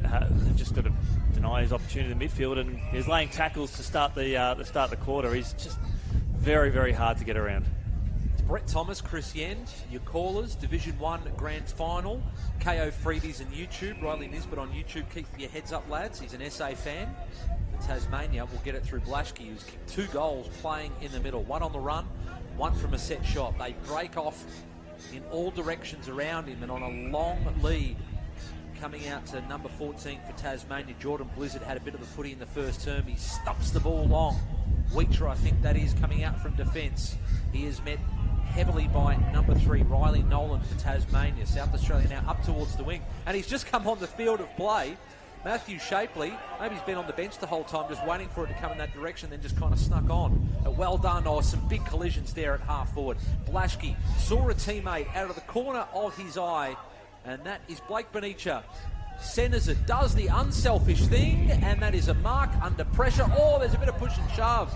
they've just got to deny his opportunity in the midfield. And he's laying tackles to start the quarter. He's just very, very hard to get around. It's Brett Thomas, Chris Yend, your callers, Division 1 Grand Final, KO Freebies and YouTube, Riley Nisbet on YouTube. Keep your heads up, lads. He's an SA fan. But Tasmania will get it through Blaschke, who's kicked 2 goals playing in the middle. 1 on the run, 1 from a set shot. They break off in all directions around him, and on a long lead coming out to number 14 for Tasmania. Jordan Blizzard had a bit of the footy in the first term. He stumps the ball long. Weecher, I think that is, coming out from defence. He is met heavily by number 3, Riley Nolan for Tasmania. South Australia now up towards the wing. And he's just come on the field of play. Matthew Shapley, maybe he's been on the bench the whole time, just waiting for it to come in that direction, then just kind of snuck on. Well done. Oh, some big collisions there at half forward. Blaschke saw a teammate out of the corner of his eye, and that is Blake Benicia. Centres it, does the unselfish thing, and that is a mark under pressure. Oh, there's a bit of push and shove.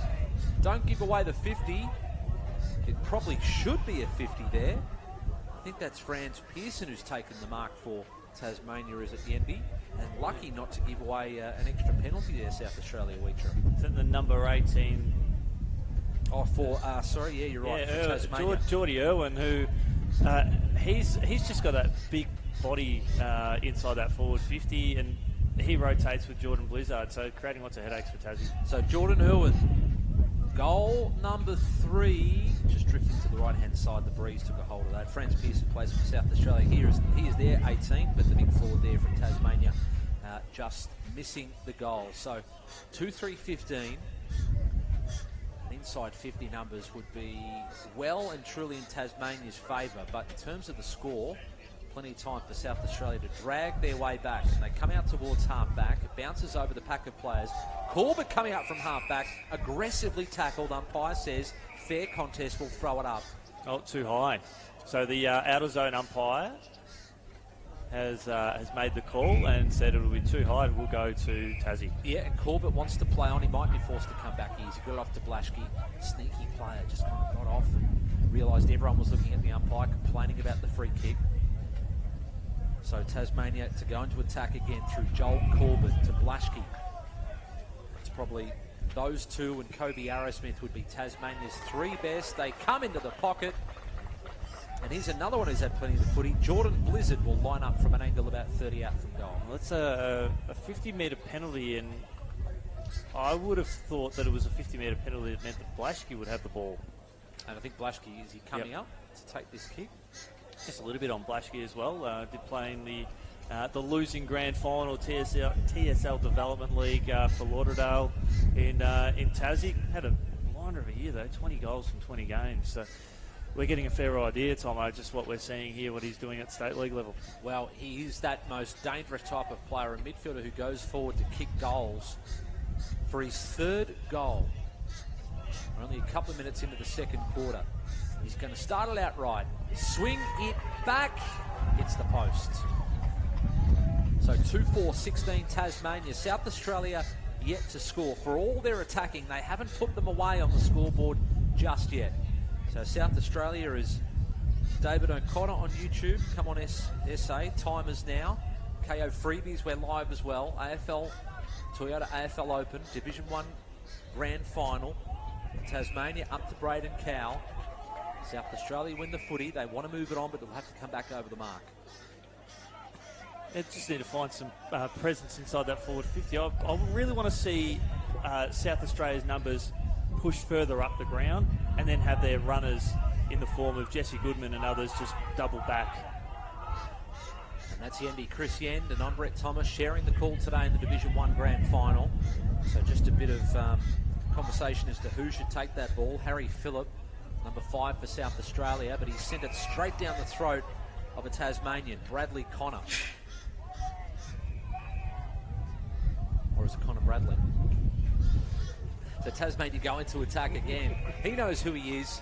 Don't give away the 50. It probably should be a 50 there. I think that's Franz Pearson who's taken the mark for Tasmania as at the end. And lucky not to give away an extra penalty there, South Australia, Weecher. It's in the number 18. Oh, sorry, yeah, you're right. Yeah, for Tasmania. Geordie Irwin, who he's just got that big body inside that forward 50, and he rotates with Jordan Blizzard, so creating lots of headaches for Tassie. So Jordan Irwin, goal number 3, just drifting to the right-hand side. The breeze took a hold of that. Franz Pearson plays for South Australia. He is there, 18, but the big forward there from Tasmania just missing the goal. So 2-3-15. Inside 50 numbers would be well and truly in Tasmania's favour, but in terms of the score, plenty of time for South Australia to drag their way back. And they come out towards half-back. It bounces over the pack of players. Corbett coming out from half-back, aggressively tackled. Umpire says fair contest, will throw it up. Oh, too high. So the outer zone umpire has made the call and said it'll be too high and we'll go to Tassie. Yeah, and Corbett wants to play on. He might be forced to come back here. He's got it off to Blaschke. Sneaky player, just kind of got off and realised everyone was looking at the umpire, complaining about the free kick. So Tasmania to go into attack again through Joel Corbett to Blaschke. It's probably those two, and Kobe Arrowsmith would be Tasmania's three best. They come into the pocket. And here's another one who's had plenty of the footy. Jordan Blizzard will line up from an angle about 30 out from goal. Well, that's a 50-metre penalty, and I would have thought that it was a 50-metre penalty that meant that Blaschke would have the ball. And I think Blaschke, is he coming up to take this kick? Just a little bit on Blaschke as well. Did play in the losing grand final TSL Development League for Lauderdale in Tassie. Had a minor of a year though, 20 goals from 20 games. So we're getting a fair idea, Tomo, just what we're seeing here, what he's doing at state league level. Well, he is that most dangerous type of player, a midfielder who goes forward to kick goals. For his third goal, we're only a couple of minutes into the second quarter. He's going to start it out right, swing it back, hits the post. So 2-4-16 Tasmania. South Australia yet to score. For all their attacking, they haven't put them away on the scoreboard just yet. So South Australia is David O'Connor on YouTube. Come on, SA. Timers now. KO Freebies, we're live as well. Toyota AFL Open, Division 1 Grand Final. Tasmania up to Braden Cowell. South Australia win the footy. They want to move it on, but they'll have to come back over the mark. They just need to find some presence inside that forward 50. I really want to see South Australia's numbers push further up the ground and then have their runners in the form of Jesse Goodman and others just double back. And that's Yendi Chris Yend and I'm Brett Thomas sharing the call today in the Division 1 Grand Final. So just a bit of conversation as to who should take that ball. Harry Phillip, number 5 for South Australia, but he sent it straight down the throat of a Tasmanian, Bradley Connor. Or is it Connor Bradley? So Tasmania go into attack again. He knows who he is.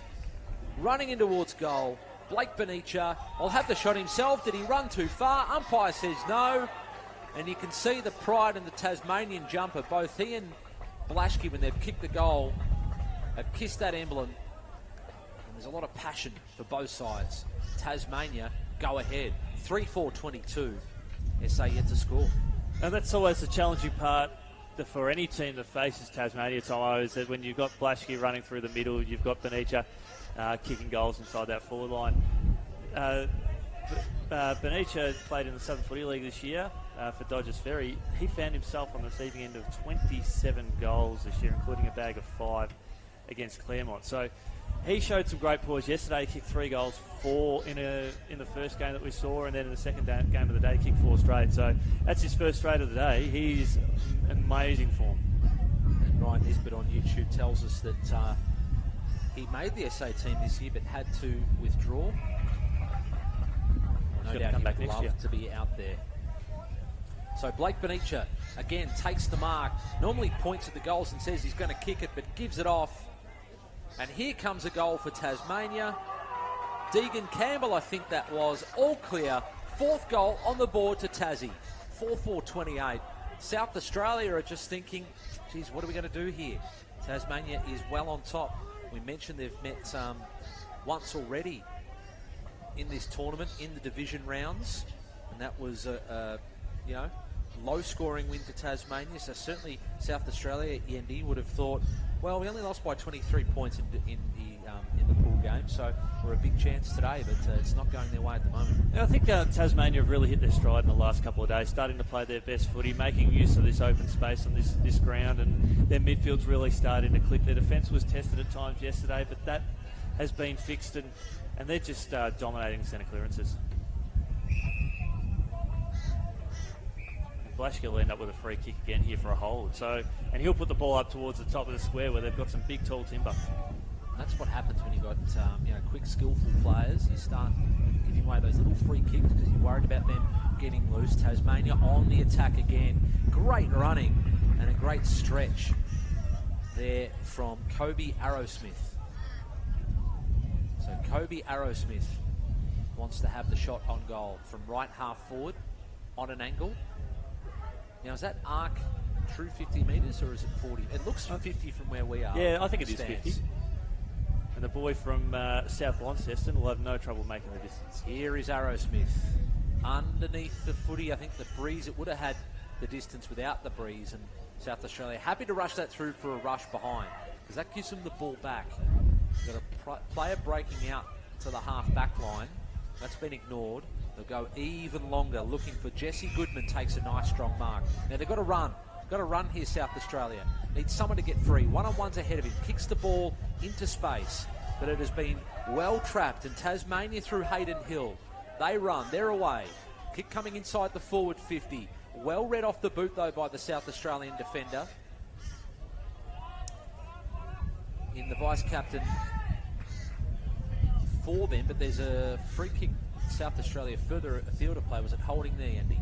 Running in towards goal. Blake Benicia will have the shot himself. Did he run too far? Umpire says no. And you can see the pride in the Tasmanian jumper. Both he and Blaschke, when they've kicked the goal, have kissed that emblem. And there's a lot of passion for both sides. Tasmania go ahead. 3-4-22. SA yet to score. And that's always the challenging part for any team that faces Tasmania, Tomo, is that when you've got Blaschke running through the middle, you've got Benicia kicking goals inside that forward line. Benicia played in the Southern Footy League this year for Dodgers Ferry. He found himself on the receiving end of 27 goals this year, including a bag of 5 against Claremont. So he showed some great poise yesterday. He kicked 3 goals, 4 in the first game that we saw, and then in the second game of the day, kicked 4 straight. So that's his first straight of the day. He's in amazing form. And Ryan Nisbet on YouTube tells us that he made the SA team this year, but had to withdraw. No doubt he would love to be out there. So Blake Benicia again takes the mark. Normally points at the goals and says he's going to kick it, but gives it off. And here comes a goal for Tasmania. Deegan Campbell, I think that was, all clear. 4th goal on the board to Tassie. 4-4-28. South Australia are just thinking, geez, what are we going to do here? Tasmania is well on top. We mentioned they've met once already in this tournament, in the division rounds. And that was a low-scoring win to Tasmania. So certainly South Australia, END, would have thought, well, we only lost by 23 points in the pool game, so we're a big chance today, but it's not going their way at the moment. I think Tasmania have really hit their stride in the last couple of days, starting to play their best footy, making use of this open space on this ground, and their midfield's really starting to click. Their defence was tested at times yesterday, but that has been fixed, and they're just dominating centre clearances. Blaschke will end up with a free kick again here for a hold. And he'll put the ball up towards the top of the square where they've got some big, tall timber. That's what happens when you've got quick, skillful players. You start giving away those little free kicks because you're worried about them getting loose. Tasmania on the attack again. Great running and a great stretch there from Kobe Arrowsmith. So Kobe Arrowsmith wants to have the shot on goal from right half forward on an angle. Now, is that arc true 50 metres or is it 40? It looks 50 from where we are. Yeah, I think it is 50. And the boy from South Launceston will have no trouble making the distance. Here is Arrowsmith. Underneath the footy, I think the breeze, it would have had the distance without the breeze, and South Australia happy to rush that through for a rush behind, because that gives them the ball back. You've got a player breaking out to the half back line. That's been ignored. They'll go even longer, looking for Jesse Goodman, takes a nice strong mark. Now they've got to run. Got to run here, South Australia. Needs someone to get free. One-on-one's ahead of him. Kicks the ball into space, but it has been well trapped, and Tasmania through Hayden Hill. They run. They're away. Kick coming inside the forward 50. Well read off the boot, though, by the South Australian defender. In the vice-captain for them, but there's a free kick South Australia further afield of play. Was it holding there, Andy?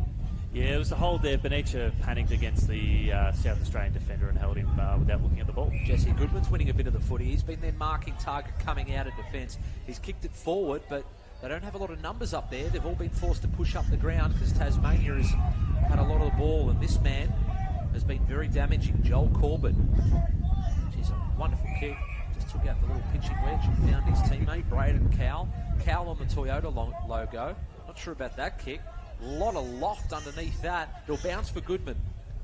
Yeah, it was the hold there. Benicia panicked against the South Australian defender and held him without looking at the ball. Jesse Goodman's winning a bit of the footy. He's been their marking target coming out of defence. He's kicked it forward, but they don't have a lot of numbers up there. They've all been forced to push up the ground because Tasmania has had a lot of the ball, and this man has been very damaging. Joel Corbett. She's a wonderful kick. Just took out the little pitching wedge and found his teammate, Braden Cowell. Cowell on the Toyota logo. Not sure about that kick. A lot of loft underneath that. It'll bounce for Goodman,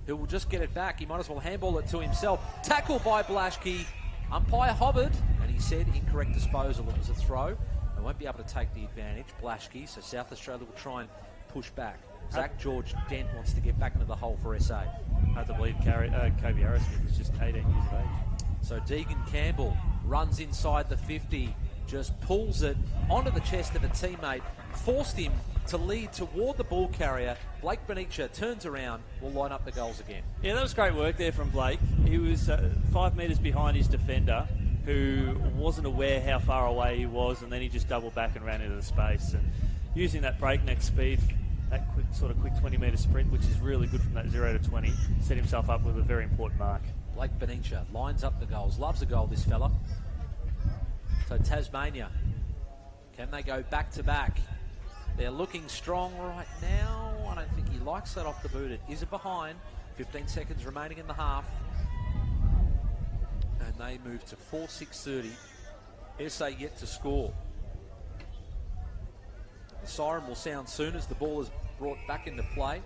who will just get it back. He might as well handball it to himself. Tackle by Blaschke. Umpire hovered, and he said incorrect disposal. It was a throw. They won't be able to take the advantage, Blaschke, so South Australia will try and push back. Zach George Dent wants to get back into the hole for SA. Hard to believe Kobe Arrowsmith is just 18 years of age. So Deegan Campbell runs inside the 50, just pulls it onto the chest of a teammate, forced him to lead toward the ball carrier. Blake Benicia turns around, will line up the goals again. Yeah, that was great work there from Blake. He was 5 metres behind his defender, who wasn't aware how far away he was, and then he just doubled back and ran into the space. And using that breakneck speed, that quick 20-metre sprint, which is really good from that 0 to 20, set himself up with a very important mark. Blake Benicia lines up the goals. Loves a goal, this fella. So Tasmania, can they go back-to-back? They're looking strong right now. I don't think he likes that off the boot. It is a behind. 15 seconds remaining in the half. And they move to 4-6-30. SA yet to score. The siren will sound soon as the ball is brought back into play.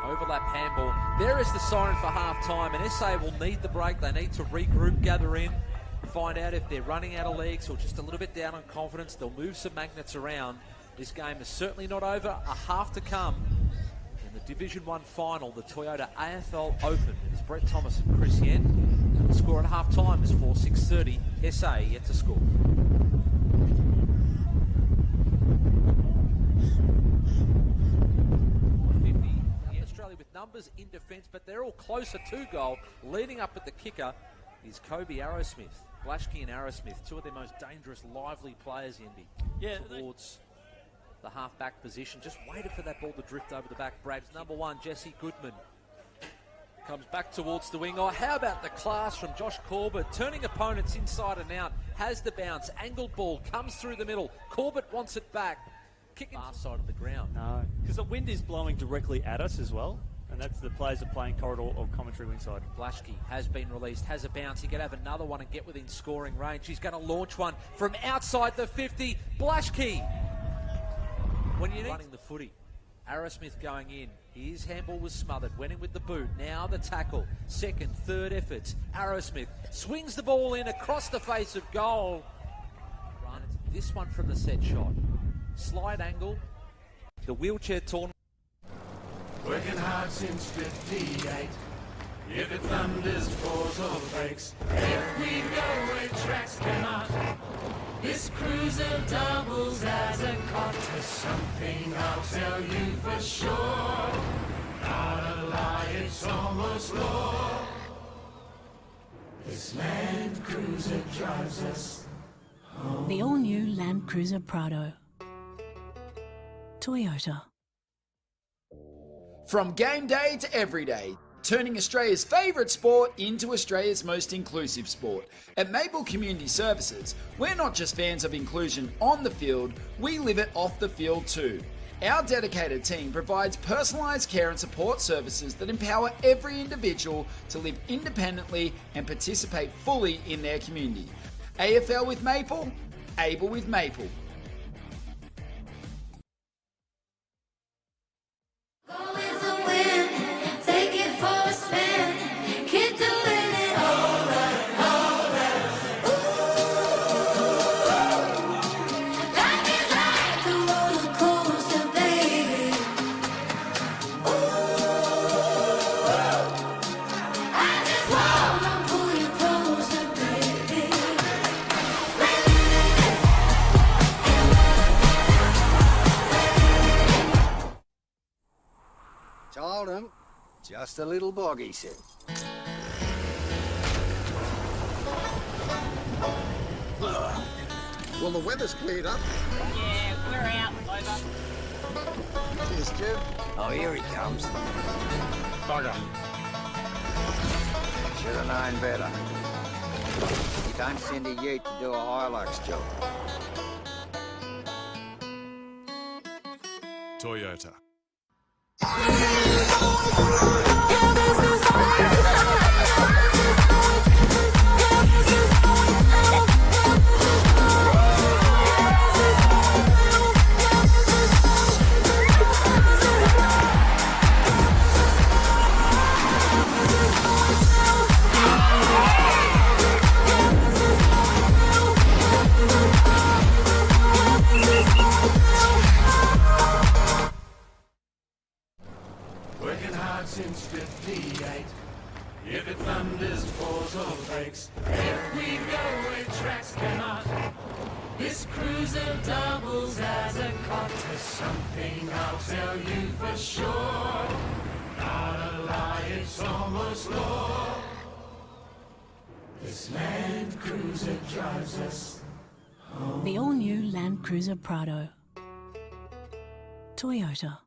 Overlap handball. There is the siren for half-time, and SA will need the break. They need to regroup, gather in, find out if they're running out of legs or just a little bit down on confidence. They'll move some magnets around. This game is certainly not over. A half to come in the Division 1 final, the Toyota AFL Open. It is Brett Thomas and Chris Yen. And the score at half-time is 4-6-30. SA yet to score. With numbers in defence, but they're all closer to goal. Leading up at the kicker is Kobe Arrowsmith. Blaschke and Arrowsmith, two of their most dangerous, lively players, Yendi. Yeah, towards the half-back position. Just waited for that ball to drift over the back. Brabs, number 1, Jesse Goodman. Comes back towards the wing. Oh, how about the class from Josh Corbett? Turning opponents inside and out. Has the bounce. Angled ball. Comes through the middle. Corbett wants it back. Kicking far side of the ground. No, because the wind is blowing directly at us as well, and that's the players are playing corridor or commentary wing side. Blaschke has been released, has a bounce. He could have another one and get within scoring range. He's going to launch one from outside the 50. Blaschke, when you need running the footy. Arrowsmith going in. His handball was smothered. Went in with the boot. Now the tackle. Second, third efforts. Arrowsmith swings the ball in across the face of goal. Run. This one from the set shot. Slide angle. The wheelchair tournament. Working hard since 58. If it thunders, pours or breaks. If we go where tracks cannot. This cruiser doubles as a cot. There's something I'll tell you for sure. Not a lie, it's almost law. This Land Cruiser drives us home. The all-new Land Cruiser Prado. Toyota. From game day to every day, turning Australia's favourite sport into Australia's most inclusive sport. At Maple Community Services, we're not just fans of inclusion on the field, we live it off the field too. Our dedicated team provides personalised care and support services that empower every individual to live independently and participate fully in their community. AFL with Maple, able with Maple. Told him, just a little bog, he said. Well, the weather's cleared up. Yeah, we're out, over. Cheers, Jim. Oh, here he comes. Bugger. Should have known better. You don't send a ute to do a Hilux job. Toyota. Since 58, if it thunders, pours or breaks, if we go where tracks cannot, this cruiser doubles as a cot. There's something I'll tell you for sure, not a lie, it's almost law. This Land Cruiser drives us home. The all-new Land Cruiser Prado. Toyota.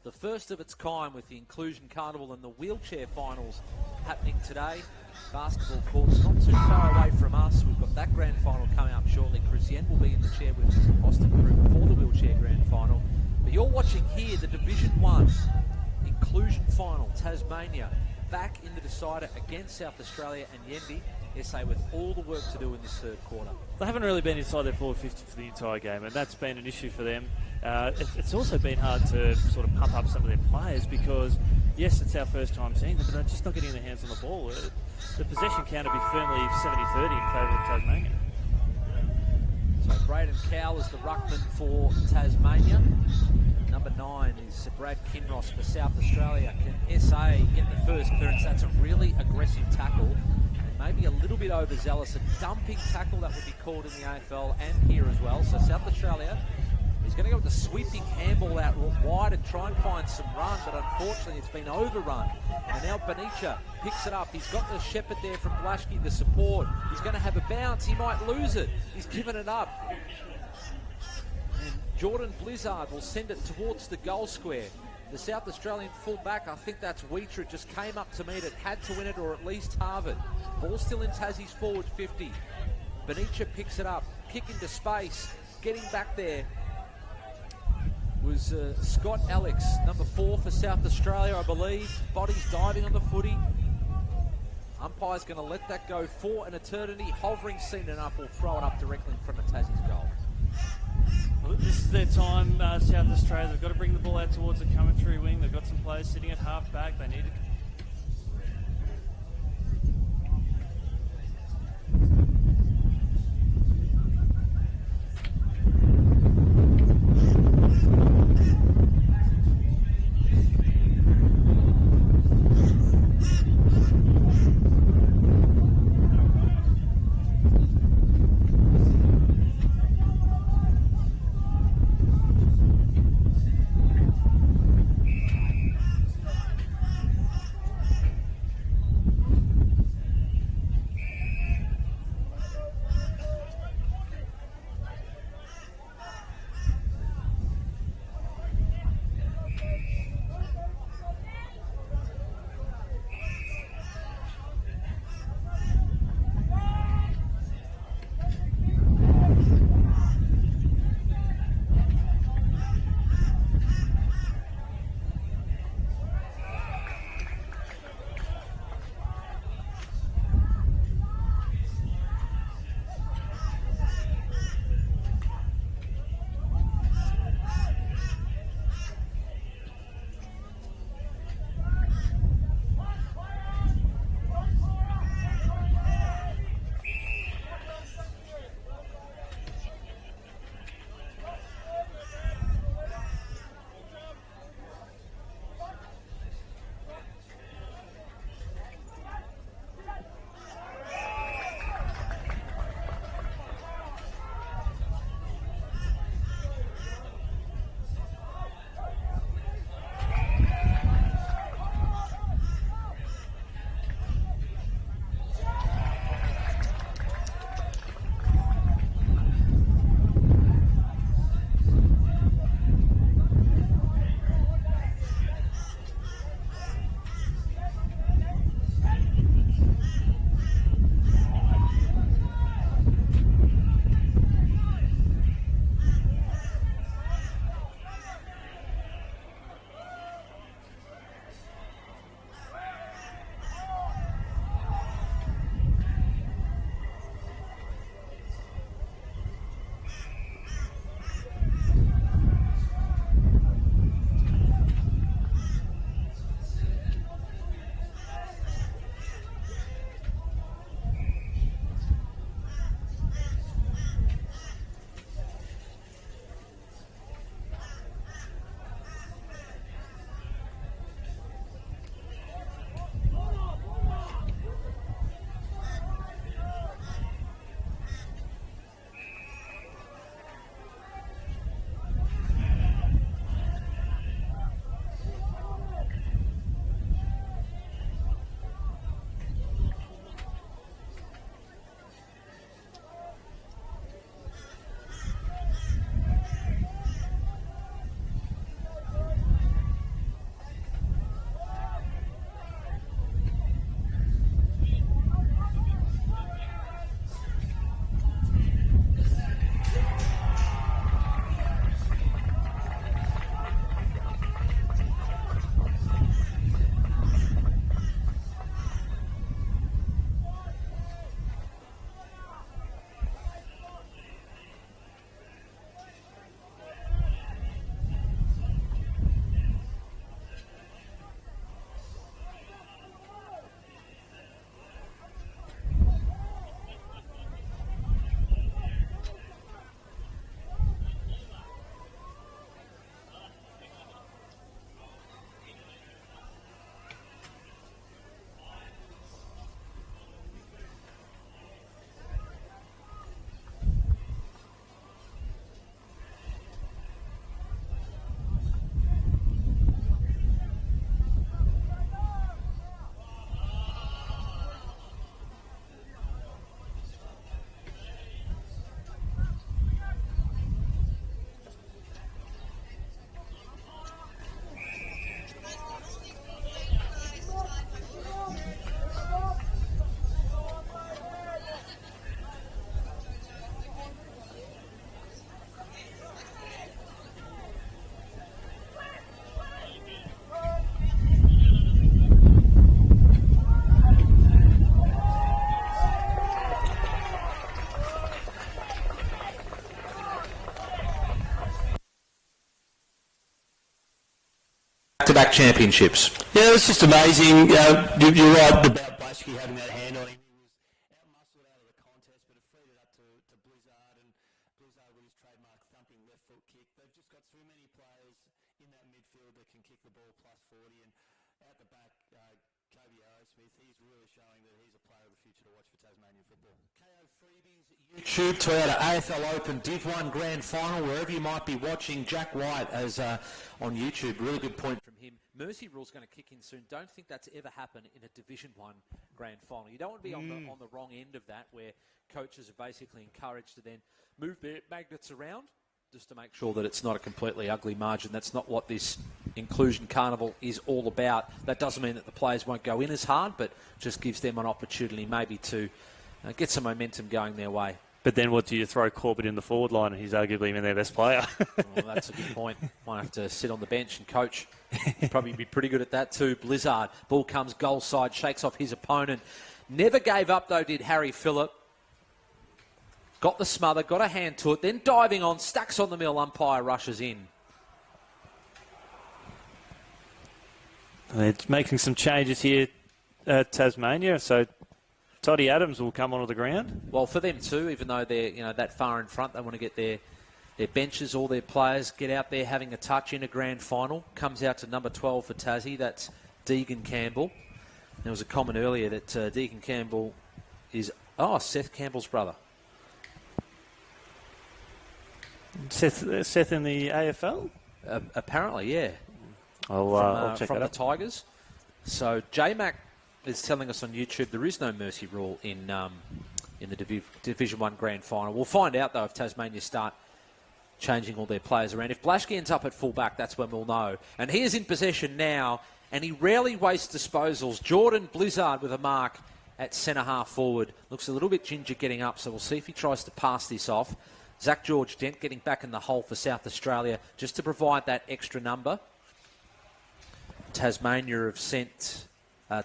The first of its kind with the Inclusion Carnival and the wheelchair finals happening today. Basketball courts not too far away from us. We've got that grand final coming up shortly. Chris Yen will be in the chair with the Austin crew for the wheelchair grand final. But you're watching here the Division 1 Inclusion final. Tasmania back in the decider against South Australia and Yendi. SA with all the work to do in this third quarter. They haven't really been inside their forward 50 for the entire game, and that's been an issue for them. It's also been hard to sort of pump up some of their players because, yes, it's our first time seeing them, but they're just not getting their hands on the ball. The possession count will be firmly 70-30 in favour of Tasmania. So Braden Cowell is the ruckman for Tasmania. Number 9 is Brad Kinross for South Australia. Can SA get the first clearance? That's a really aggressive tackle. Maybe a little bit overzealous, a dumping tackle that would be called in the AFL and here as well. So South Australia is going to go with the sweeping handball out wide and try and find some run, but unfortunately it's been overrun. And now Benicia picks it up. He's got the shepherd there from Blashki, the support. He's going to have a bounce. He might lose it. He's given it up. And Jordan Blizzard will send it towards the goal square. The South Australian fullback, I think that's Wheater, just came up to meet it, had to win it or at least halve it. Ball still in Tassie's forward 50. Benicia picks it up, kick into space, getting back there was Scott Alex, number 4 for South Australia, I believe. Body's diving on the footy. Umpire's going to let that go for an eternity. Hovering seen enough, will throw it up directly in front of Tassie's goal. Well, this is their time, South Australia. They've got to bring the ball out towards the commentary wing. They've got some players sitting at half back. They need to... championships. Yeah, it's just amazing. You're right about basically having that hand on him. He was out-muscled out of the contest, but it freed it up to Blizzard, and Blizzard with his trademark thumping left foot kick. They've just got too many players in that midfield that can kick the ball plus 40, and out the back, Kobe Arrowsmith, he's really showing that he's a player of the future to watch for Tasmanian football. KO Freebies, YouTube, Toyota AFL Open Div 1 Grand Final, wherever you might be watching. Jack White as on YouTube, really good point from him. Mercy rule's going to kick in soon. Don't think that's ever happened in a Division 1 Grand Final. You don't want to be on the wrong end of that, where coaches are basically encouraged to then move their magnets around just to make sure that it's not a completely ugly margin. That's not what this Inclusion Carnival is all about. That doesn't mean that the players won't go in as hard, but just gives them an opportunity maybe to get some momentum going their way. But then what do you throw Corbett in the forward line, and he's arguably been their best player? Well, that's a good point. Might have to sit on the bench and coach. He'd probably be pretty good at that too. Blizzard, ball comes goal side, shakes off his opponent. Never gave up though, did Harry Phillip. Got the smother, got a hand to it, then diving on, stacks on the mill, umpire rushes in. They're making some changes here at Tasmania, so Toddy Adams will come onto the ground. Well, for them too, even though they're that far in front, they want to get their benches, all their players, get out there having a touch in a grand final. Comes out to number 12 for Tassie, that's Deegan Campbell. There was a comment earlier that Deegan Campbell is Seth Campbell's brother. Seth in the AFL? Apparently, yeah. I'll check from that the up. Tigers. So J-Mac is telling us on YouTube there is no mercy rule in the Division 1 Grand Final. We'll find out, though, if Tasmania start changing all their players around. If Blaschke ends up at full-back, that's when we'll know. And he is in possession now, and he rarely wastes disposals. Jordan Blizzard with a mark at centre-half forward. Looks a little bit ginger getting up, so we'll see if he tries to pass this off. Zach George Dent getting back in the hole for South Australia just to provide that extra number. Tasmania have sent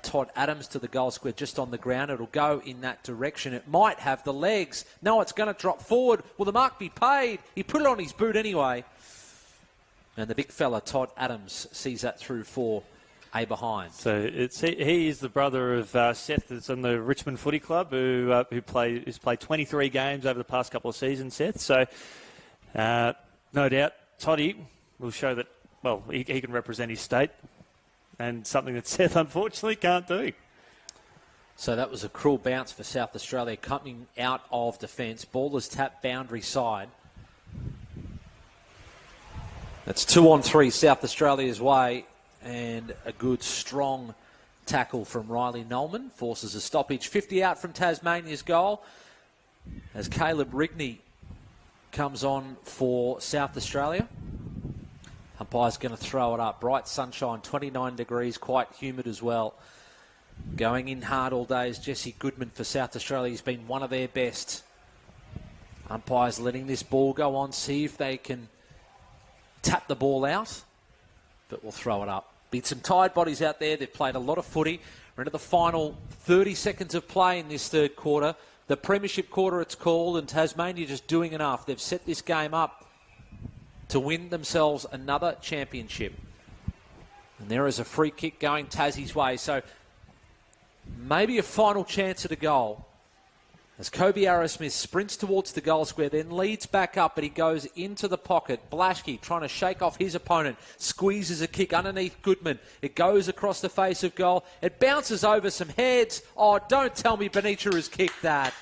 Todd Adams to the goal square just on the ground. It'll go in that direction. It might have the legs. No, it's going to drop forward. Will the mark be paid? He put it on his boot anyway. And the big fella, Todd Adams, sees that through for a behind. So he is the brother of Seth that's in the Richmond Footy Club who's played 23 games over the past couple of seasons, Seth. So no doubt Toddy will show that, well, he can represent his state, and something that Seth unfortunately can't do. So that was a cruel bounce for South Australia coming out of defence. Ball is tapped boundary side. That's 2-on-3 South Australia's way, and a good strong tackle from Riley Nolman forces a stoppage. 50 out from Tasmania's goal as Caleb Rigney comes on for South Australia. Umpire's going to throw it up. Bright sunshine, 29 degrees, quite humid as well. Going in hard all day is Jesse Goodman for South Australia. He's been one of their best. Umpire's letting this ball go on, see if they can tap the ball out, but we'll throw it up. Been some tired bodies out there. They've played a lot of footy. We're into the final 30 seconds of play in this third quarter. The premiership quarter it's called, and Tasmania just doing enough. They've set this game up to win themselves another championship. And there is a free kick going Tassie's way. So maybe a final chance at a goal. As Kobe Arrowsmith sprints towards the goal square, then leads back up, but he goes into the pocket. Blaschke trying to shake off his opponent. Squeezes a kick underneath Goodman. It goes across the face of goal. It bounces over some heads. Oh, don't tell me Benicia has kicked that.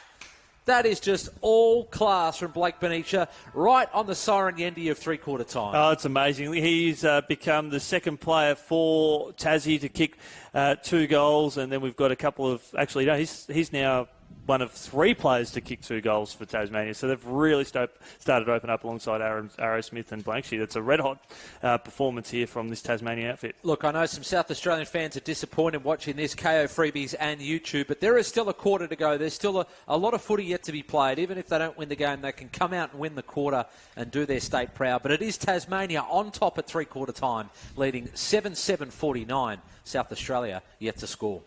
That is just all class from Blake Benicia, right on the siren yendi of three-quarter time. Oh, it's amazing. He's become the second player for Tassie to kick 2 goals, and then we've got a couple of... Actually, no, he's now one of 3 players to kick 2 goals for Tasmania. So they've really started to open up alongside Arrowsmith and Blankshire. It's a red-hot performance here from this Tasmania outfit. Look, I know some South Australian fans are disappointed watching this, KO Freebies and YouTube, but there is still a quarter to go. There's still a lot of footy yet to be played. Even if they don't win the game, they can come out and win the quarter and do their state proud. But it is Tasmania on top at three-quarter time, leading 7-7-49. South Australia yet to score.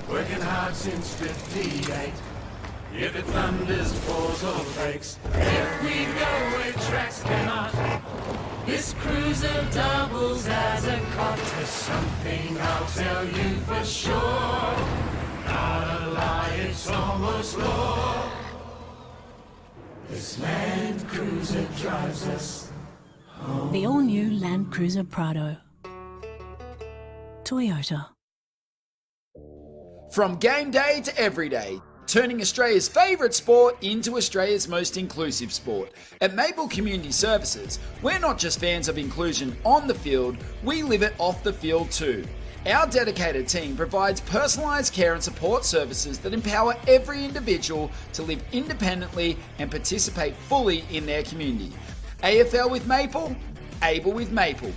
Working hard since 58. If it thunders, pours or breaks, if we go where tracks cannot, this cruiser doubles as a cot. There's something I'll tell you for sure, not a lie, it's almost law. This Land Cruiser drives us home. The all-new Land Cruiser Prado. Toyota. From game day to every day, turning Australia's favourite sport into Australia's most inclusive sport. At Maple Community Services, we're not just fans of inclusion on the field, we live it off the field too. Our dedicated team provides personalised care and support services that empower every individual to live independently and participate fully in their community. AFL with Maple, able with Maple.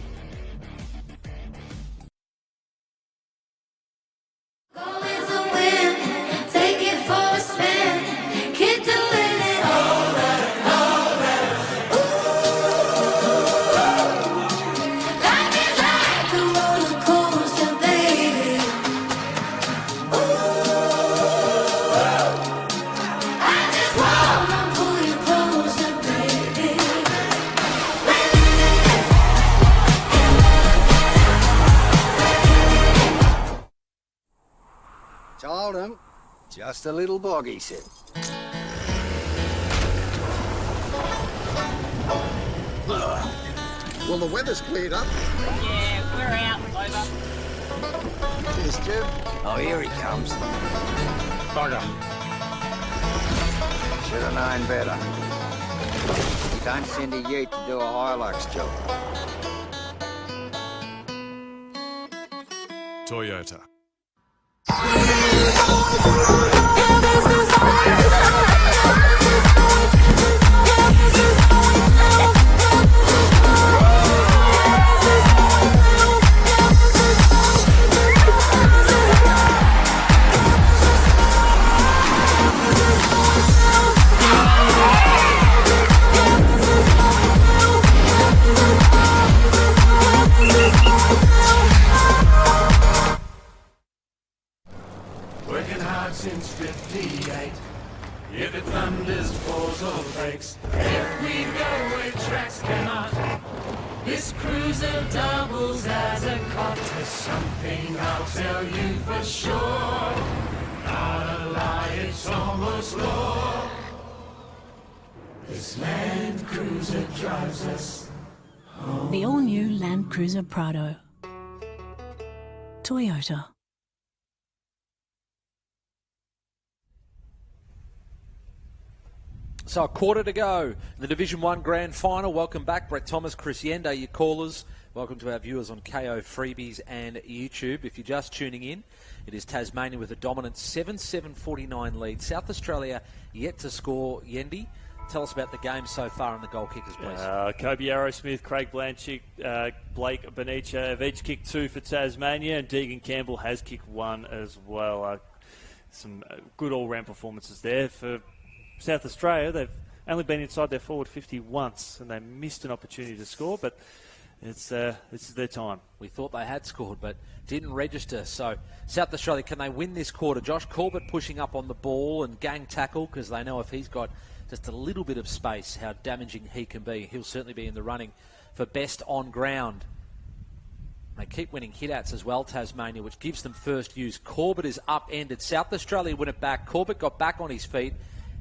Told him, just a little bog, he said. Well, the weather's cleared up. Yeah, we're out, over. Cheers, Jim. Oh, here he comes. Bugger. Should have known better. You don't send a ute to do a Hilux job. Toyota. Working hard since 58. If it thunders, pours or breaks, if we go where tracks cannot, this cruiser doubles as a cot. There's something I'll tell you for sure, not a lie, it's almost law. This Land Cruiser drives us home. The all-new Land Cruiser Prado. Toyota. So a quarter to go in the Division 1 Grand Final. Welcome back, Brett Thomas, Chris Yende, your callers. Welcome to our viewers on KO Freebies and YouTube. If you're just tuning in, it is Tasmania with a dominant 7-7-49 lead. South Australia yet to score. Yendi, tell us about the game so far and the goal kickers, please. Kobe Arrowsmith, Craig Blanchik, Blake Benicia have each kicked 2 for Tasmania, and Deegan Campbell has kicked 1 as well. Some good all-round performances there for South Australia. They've only been inside their forward 50 once, and they missed an opportunity to score, but it's their time. We thought they had scored, but didn't register. So South Australia, can they win this quarter? Josh Corbett pushing up on the ball and gang tackle, because they know if he's got just a little bit of space, how damaging he can be. He'll certainly be in the running for best on ground. They keep winning hit-outs as well, Tasmania, which gives them first use. Corbett is upended. South Australia win it back. Corbett got back on his feet.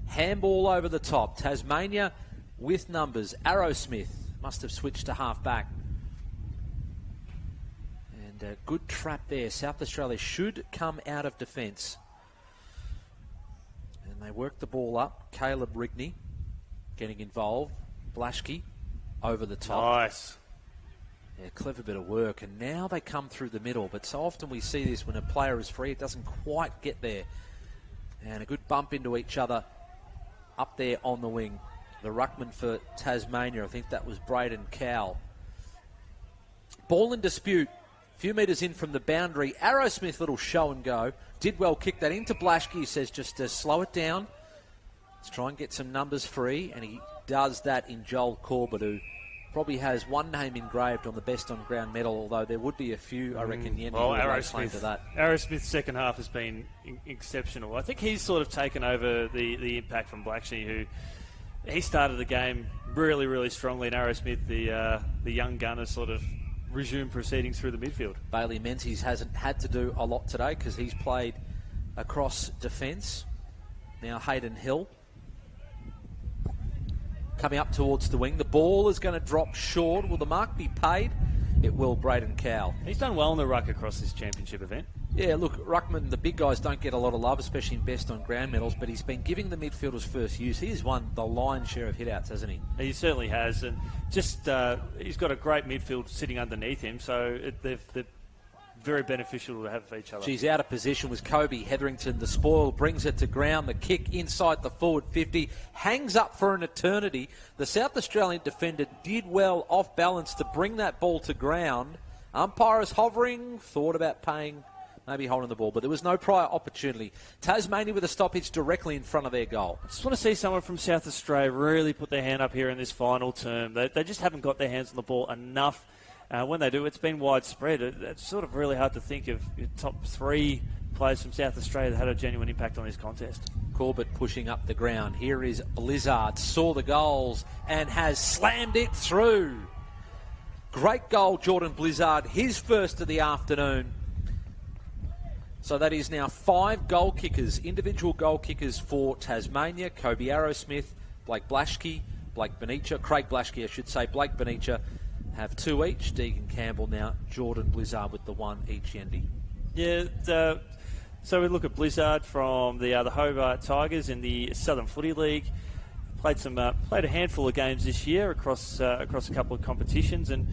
Handball over the top. Tasmania with numbers. Arrowsmith must have switched to half-back. And a good trap there. South Australia should come out of defence. And they work the ball up. Caleb Rigney getting involved. Blashke over the top. Nice. Yeah, clever bit of work. And now they come through the middle. But so often we see this when a player is free, it doesn't quite get there. And a good bump into each other up there on the wing. The ruckman for Tasmania, I think that was Braden Cowell. Ball in dispute. A few metres in from the boundary. Arrowsmith, little show and go. Did well kick that into Blashke. He says just to slow it down. Let's try and get some numbers free. And he does that in Joel Corbett, who probably has one name engraved on the best on ground medal, although there would be a few, I reckon, Yendy, who would lay claim to that. Aerosmith's second half has been exceptional. I think he's sort of taken over the impact from Blackshear, who he started the game really, really strongly, and Aerosmith, the young gunner, sort of resumed proceedings through the midfield. Bailey Menzies hasn't had to do a lot today because he's played across defence. Now Hayden Hill coming up towards the wing. The ball is going to drop short. Will the mark be paid? It will, Braden Cowell. He's done well in the ruck across this championship event. Yeah, look, ruckman, the big guys don't get a lot of love, especially in best on ground medals, but he's been giving the midfielders first use. He has won the lion's share of hitouts, hasn't he? He certainly has, and just he's got a great midfield sitting underneath him, so they're very beneficial to have for each other. She's out of position was Kobe Hetherington. The spoil brings it to ground. The kick inside the forward 50 hangs up for an eternity. The South Australian defender did well off balance to bring that ball to ground. Umpire is hovering, thought about paying, maybe holding the ball, but there was no prior opportunity. Tasmania with a stoppage directly in front of their goal. I just want to see someone from South Australia really put their hand up here in this final term. They just haven't got their hands on the ball enough. When they do, it's been widespread. It's sort of really hard to think of your top 3 players from South Australia that had a genuine impact on this contest. Corbett pushing up the ground. Here is Blizzard. Saw the goals and has slammed it through. Great goal, Jordan Blizzard. His first of the afternoon. So that is now 5 goal kickers, individual goal kickers for Tasmania. Kobe Arrowsmith, Blake Blaschke, Blake Benicia, Craig Blaschke, I should say, Blake Benicia have 2 each. Deegan Campbell now, Jordan Blizzard with the 1 each, Yendi. Yeah, so we look at Blizzard from the Hobart Tigers in the Southern Footy League. Played a handful of games this year across a couple of competitions, and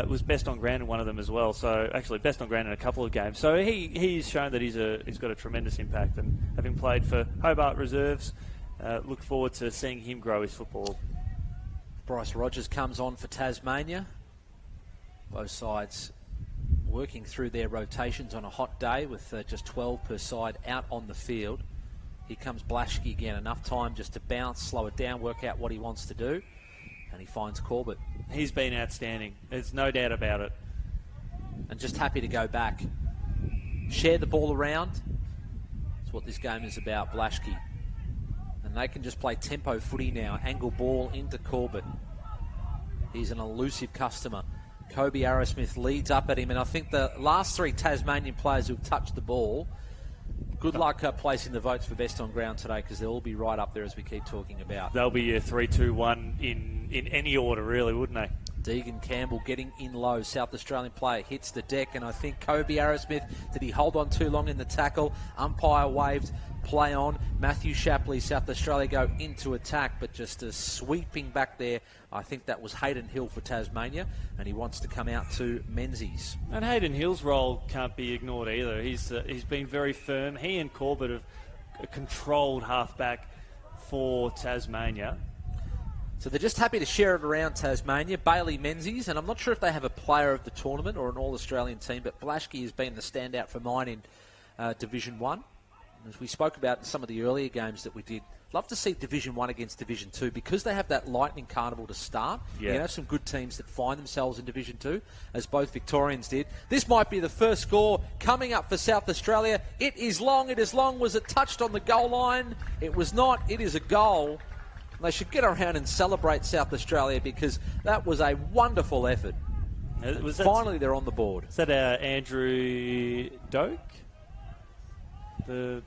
was best on ground in one of them as well. So actually best on ground in a couple of games. So he's shown that he's got a tremendous impact, and having played for Hobart Reserves, look forward to seeing him grow his football. Bryce Rogers comes on for Tasmania. Both sides working through their rotations on a hot day with just 12 per side out on the field. Here comes Blaschke again. Enough time just to bounce, slow it down, work out what he wants to do. And he finds Corbett. He's been outstanding. There's no doubt about it. And just happy to go back. Share the ball around. That's what this game is about, Blaschke. And they can just play tempo footy now. Angle ball into Corbett. He's an elusive customer. Kobe Arrowsmith leads up at him. And I think the last 3 Tasmanian players who've touched the ball, good luck placing the votes for best on ground today, because they'll all be right up there as we keep talking about. They'll be a 3-2-1 in any order, really, wouldn't they? Deegan Campbell getting in low. South Australian player hits the deck, and I think Kobe Arrowsmith, did he hold on too long in the tackle? Umpire waved, play on. Matthew Shapley, South Australia go into attack, but just a sweeping back there. I think that was Hayden Hill for Tasmania, and he wants to come out to Menzies. And Hayden Hill's role can't be ignored either. He's been very firm. He and Corbett have a controlled halfback for Tasmania. So they're just happy to share it around Tasmania. Bailey Menzies, and I'm not sure if they have a player of the tournament or an All-Australian team, but Blaschke has been the standout for mine in Division 1. As we spoke about in some of the earlier games that we did, love to see Division 1 against Division 2 because they have that lightning carnival to start. Yeah. You have some good teams that find themselves in Division 2, as both Victorians did. This might be the first score coming up for South Australia. It is long. It is long. Was it touched on the goal line? It was not. It is a goal. They should get around and celebrate South Australia because that was a wonderful effort. Finally, they're on the board. Is that Andrew Doak? The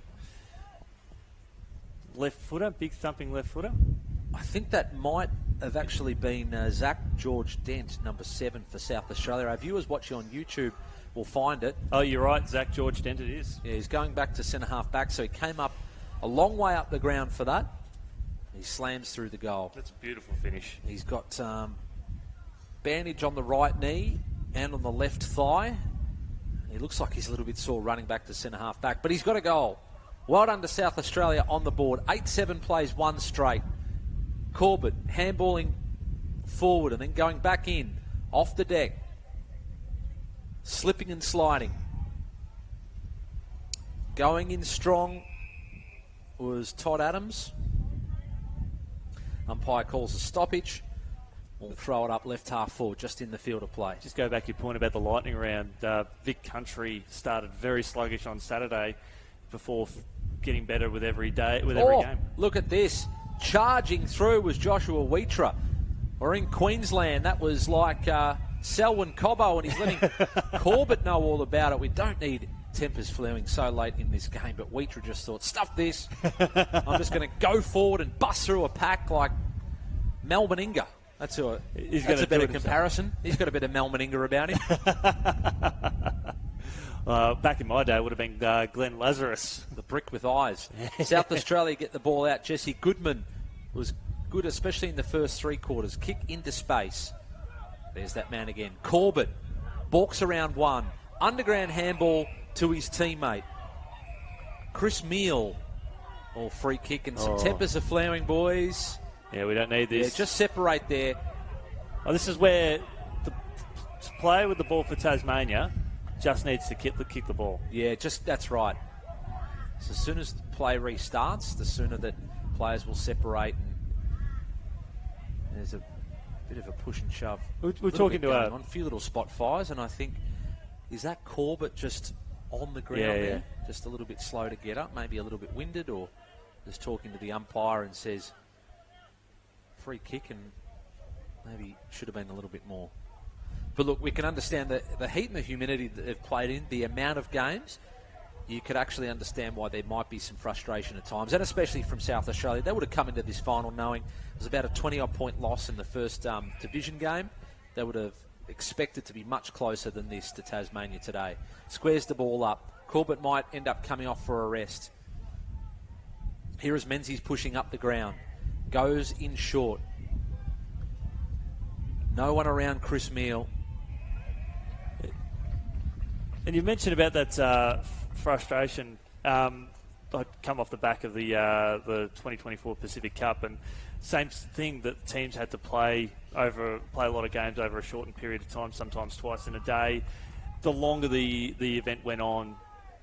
left footer, big thumping left footer? I think that might have actually been Zach George Dent, number 7 for South Australia. Our viewers watching on YouTube will find it. Oh, you're right, Zach George Dent it is. Yeah, he's going back to centre-half back, so he came up a long way up the ground for that. He slams through the goal. That's a beautiful finish. He's got bandage on the right knee and on the left thigh. He looks like he's a little bit sore running back to centre-half back, but he's got a goal. Well done to South Australia on the board. 8-7 plays, 1 straight. Corbett handballing forward and then going back in, off the deck. Slipping and sliding. Going in strong was Todd Adams. Umpire calls a stoppage. will throw it up left half forward, just in the field of play. Just go back to your point about the lightning round. Vic Country started very sluggish on Saturday before getting better with every day, with every game. Look at this. Charging through was Joshua Wheatra. Or in Queensland, that was like Selwyn Cobbo, and he's letting Corbett know all about it. We don't need tempers flowing so late in this game, but Wheatra just thought, stuff this. I'm just going to go forward and bust through a pack like Melbourne Inga. That's a better comparison. He's got a bit of Melbourne Inga about him. Back in my day, it would have been Glenn Lazarus. The brick with eyes. South Australia get the ball out. Jesse Goodman was good, especially in the first three quarters. Kick into space. There's that man again. Corbett balks around one. Underground handball to his teammate. Chris Meal. Free kick and some tempers are flowing, boys. Yeah, we don't need this. Yeah, just separate there. This is where the player with the ball for Tasmania just needs to kick the ball. Yeah, that's right. So as soon as the play restarts, the sooner that players will separate. And there's a bit of a push and shove. We're talking to a few little spot fires, and I think, is that Corbett just on the ground there? Just a little bit slow to get up, maybe a little bit winded, or just talking to the umpire and says, free kick, and maybe should have been a little bit more. But look, we can understand the heat and the humidity that they've played in, the amount of games. You could actually understand why there might be some frustration at times, and especially from South Australia. They would have come into this final knowing it was about a 20-odd point loss in the first division game. They would have expected to be much closer than this to Tasmania today. Squares the ball up. Corbett might end up coming off for a rest. Here is Menzies pushing up the ground. Goes in short. No one around Chris Meal. And you mentioned about that frustration. I'd come off the back of the 2024 Pacific Cup, and same thing that teams had to play a lot of games over a shortened period of time, sometimes twice in a day. The longer the event went on,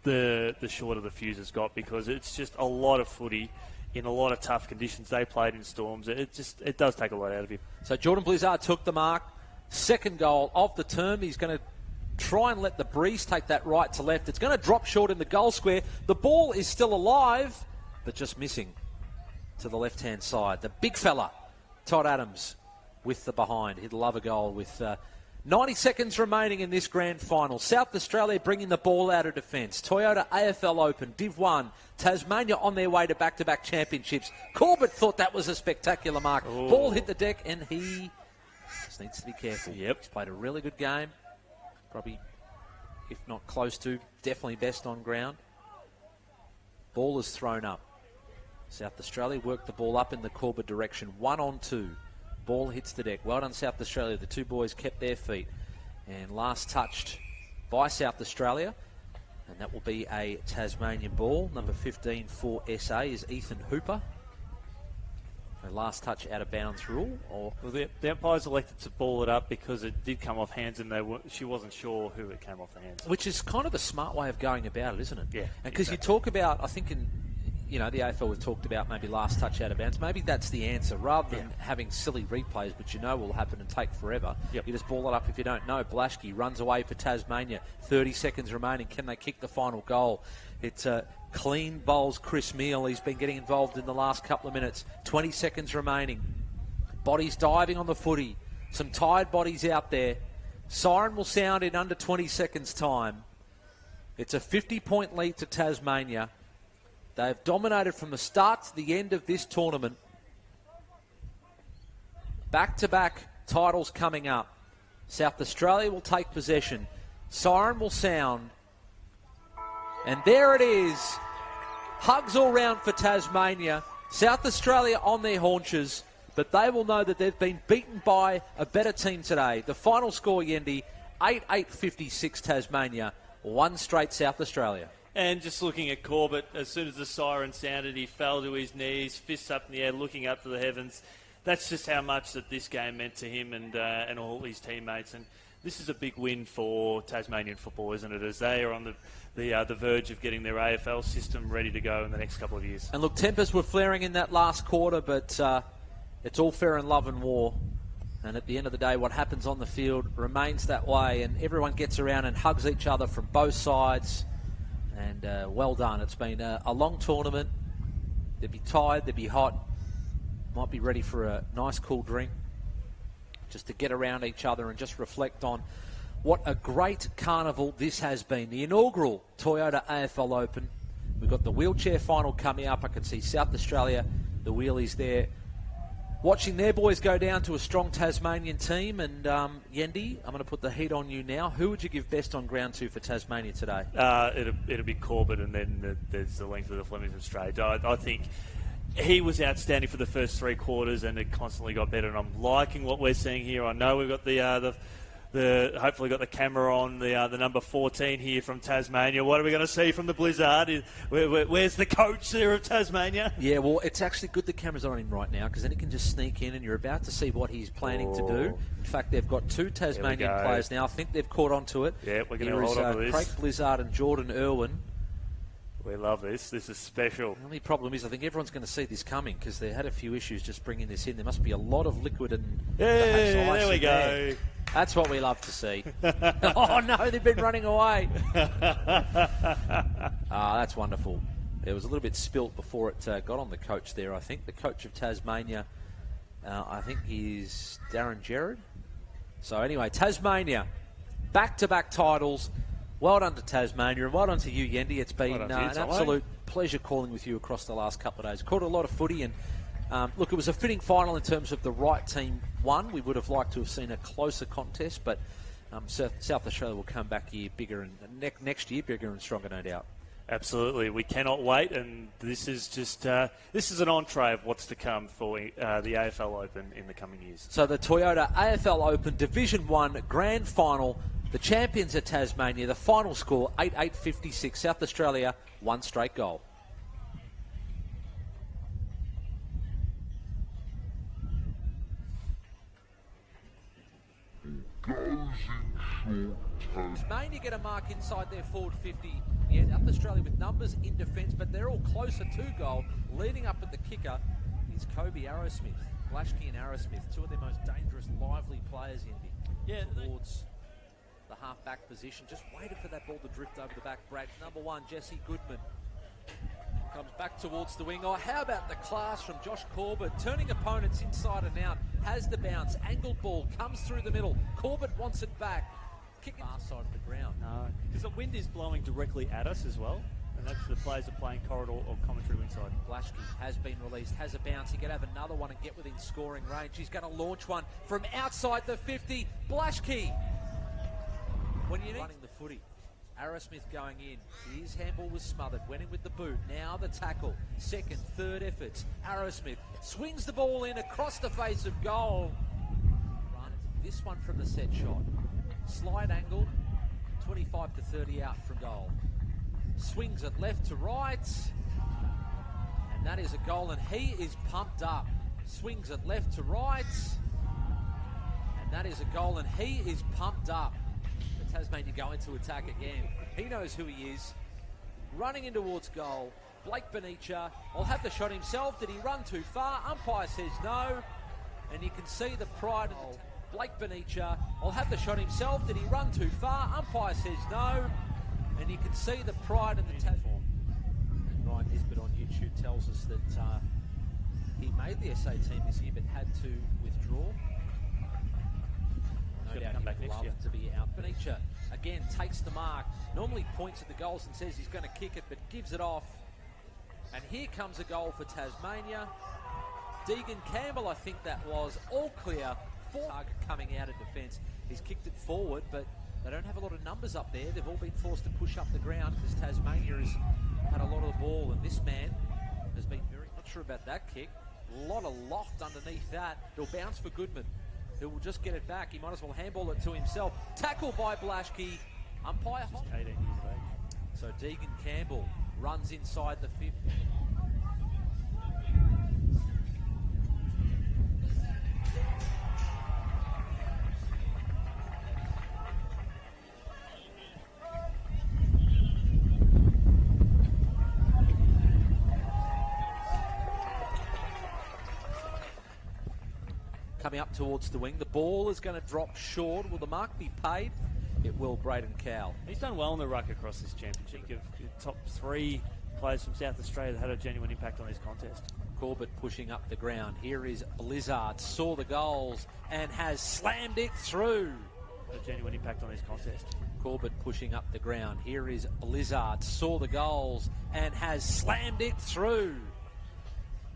the shorter the fuses got, because it's just a lot of footy in a lot of tough conditions. They played in storms. It does take a lot out of you. So Jordan Blizzard took the mark. Second goal of the term. He's going to try and let the breeze take that right to left. It's going to drop short in the goal square. The ball is still alive, but just missing to the left-hand side. The big fella, Todd Adams, with the behind. He'd love a goal with 90 seconds remaining in this grand final. South Australia bringing the ball out of defence. Toyota AFL Open, Div 1. Tasmania on their way to back-to-back championships. Corbett thought that was a spectacular mark. Ooh. Ball hit the deck, and he just needs to be careful. Yep. He's played a really good game. Probably, if not close to, definitely best on ground. Ball is thrown up. South Australia worked the ball up in the Corbett direction. 1-on-2. Ball hits the deck. Well done, South Australia. The two boys kept their feet. And last touched by South Australia. And that will be a Tasmanian ball. Number 15 for SA is Ethan Hooper. A last touch out of bounds rule. Or well, the umpires elected to ball it up because it did come off hands, and she wasn't sure who it came off the hands. Which is kind of a smart way of going about it, isn't it? Yeah. And because you talk about, I think in the AFL we've talked about maybe last touch out of bounds. Maybe that's the answer. Rather than having silly replays, which will happen and take forever, you just ball it up if you don't know. Blaschke runs away for Tasmania. 30 seconds remaining. Can they kick the final goal? It's clean bowls Chris Meal. He's been getting involved in the last couple of minutes. 20 seconds remaining. Bodies diving on the footy. Some tired bodies out there. Siren will sound in under 20 seconds' time. It's a 50-point lead to Tasmania. They've dominated from the start to the end of this tournament. Back-to-back titles coming up. South Australia will take possession. Siren will sound. And there it is. Hugs all round for Tasmania. South Australia on their haunches, but they will know that they've been beaten by a better team today. The final score, Yendi, 8-8-56 Tasmania, 1 straight South Australia. And just looking at Corbett, as soon as the siren sounded, he fell to his knees, fists up in the air, looking up to the heavens. That's just how much that this game meant to him and all his teammates. And this is a big win for Tasmanian football, isn't it? As they are on the verge of getting their AFL system ready to go in the next couple of years. And look, tempers were flaring in that last quarter, but it's all fair in love and war. And at the end of the day, what happens on the field remains that way, and everyone gets around and hugs each other from both sides. And well done. It's been a long tournament. They'd be tired, they'd be hot, might be ready for a nice cool drink, just to get around each other and just reflect on what a great carnival this has been. The inaugural Toyota AFL Open. We've got the wheelchair final coming up. I can see South Australia, the wheelies there, watching their boys go down to a strong Tasmanian team. And Yendi, I'm going to put the heat on you now. Who would you give best on ground to for Tasmania today? It'll be Corbett, and then there's the length of the Flemington Straight. I think he was outstanding for the first 3 quarters, and it constantly got better. And I'm liking what we're seeing here. I know we've got the hopefully got the camera on the number 14 here from Tasmania. What are we going to see from the Blizzard? Where's the coach there of Tasmania? Yeah, well, it's actually good the camera's on him right now, because then he can just sneak in and you're about to see what he's planning to do. In fact, they've got 2 Tasmanian players now. I think they've caught on to it. Yeah, we're going to hold on to this. Craig Blizzard and Jordan Irwin. We love this. This is special. The only problem is I think everyone's going to see this coming, because they had a few issues just bringing this in. There must be a lot of liquid and perhaps ice there we in go. there. That's what we love to see. Oh, no, they've been running away. That's wonderful. It was a little bit spilt before it got on the coach there, I think. The coach of Tasmania, I think, is Darren Gerard. So anyway, Tasmania, back-to-back titles. Well done to Tasmania, and well done to you, Yendi. It's been an absolute pleasure calling with you across the last couple of days. Caught a lot of footy, and look, it was a fitting final in terms of the right team won. We would have liked to have seen a closer contest, but South Australia will come back here bigger, and next year bigger and stronger, no doubt. Absolutely, we cannot wait, and this is just this is an entree of what's to come for the AFL Open in the coming years. So the Toyota AFL Open Division 1 Grand Final. The champions are Tasmania. The final score, 8-8-56. South Australia, 1 straight goal. Tasmania get a mark inside their forward 50. Yeah, South Australia with numbers in defence, but they're all closer to goal. Leading up at the kicker is Kobe Arrowsmith. Blashke and Arrowsmith, 2 of their most dangerous, lively players in towards the half-back position. Just waited for that ball to drift over the back. Brad, number 1, Jesse Goodman. Comes back towards the wing. Oh, how about the class from Josh Corbett? Turning opponents inside and out. Has the bounce. Angled ball. Comes through the middle. Corbett wants it back. Kicking far side of the ground. No, because the wind is blowing directly at us as well. And that's the players are playing corridor or commentary inside. Blashke has been released, has a bounce. He can have another one and get within scoring range. He's going to launch one from outside the 50. Blashke. When you running the footy. Arrowsmith going in. His handball was smothered. Went in with the boot. Now the tackle. Second, third efforts. Arrowsmith swings the ball in across the face of goal. Run this one from the set shot. Slide angle. 25 to 30 out from goal. Swings it left to right. And that is a goal, and he is pumped up. Swings it left to right. And that is a goal, and he is pumped up. The Tasmania going to attack again. He knows who he is. Running in towards goal. Blake Benicia will have the shot himself. Did he run too far? Umpire says no. And you can see the pride of Blake Benicia will have the shot himself. Did he run too far? Umpire says no. And you can see the pride in the Tasmania. Ryan Nisbet on YouTube tells us that he made the SA team this year but had to withdraw. No doubt he would love to be out. Benicia again takes the mark. Normally points at the goals and says he's going to kick it, but gives it off. And here comes a goal for Tasmania. Deegan Campbell, I think that was, all clear. Target coming out of defence. He's kicked it forward, but they don't have a lot of numbers up there. They've all been forced to push up the ground because Tasmania has had a lot of the ball, and this man has been very not sure about that kick. A lot of loft underneath that. It'll bounce for Goodman, who will just get it back. He might as well handball it to himself. Tackle by Blashke. Umpire. 18 years of age. So Deegan Campbell runs inside the 50. coming up towards the wing. The ball is going to drop short. Will the mark be paid? It will, Braden Cowell. He's done well in the ruck across this championship. The top 3 players from South Australia that had a genuine impact on this contest. Corbett pushing up the ground. Here is Blizzard, saw the goals and has slammed it through. A genuine impact on this contest. Corbett pushing up the ground. Here is Blizzard, saw the goals and has slammed it through.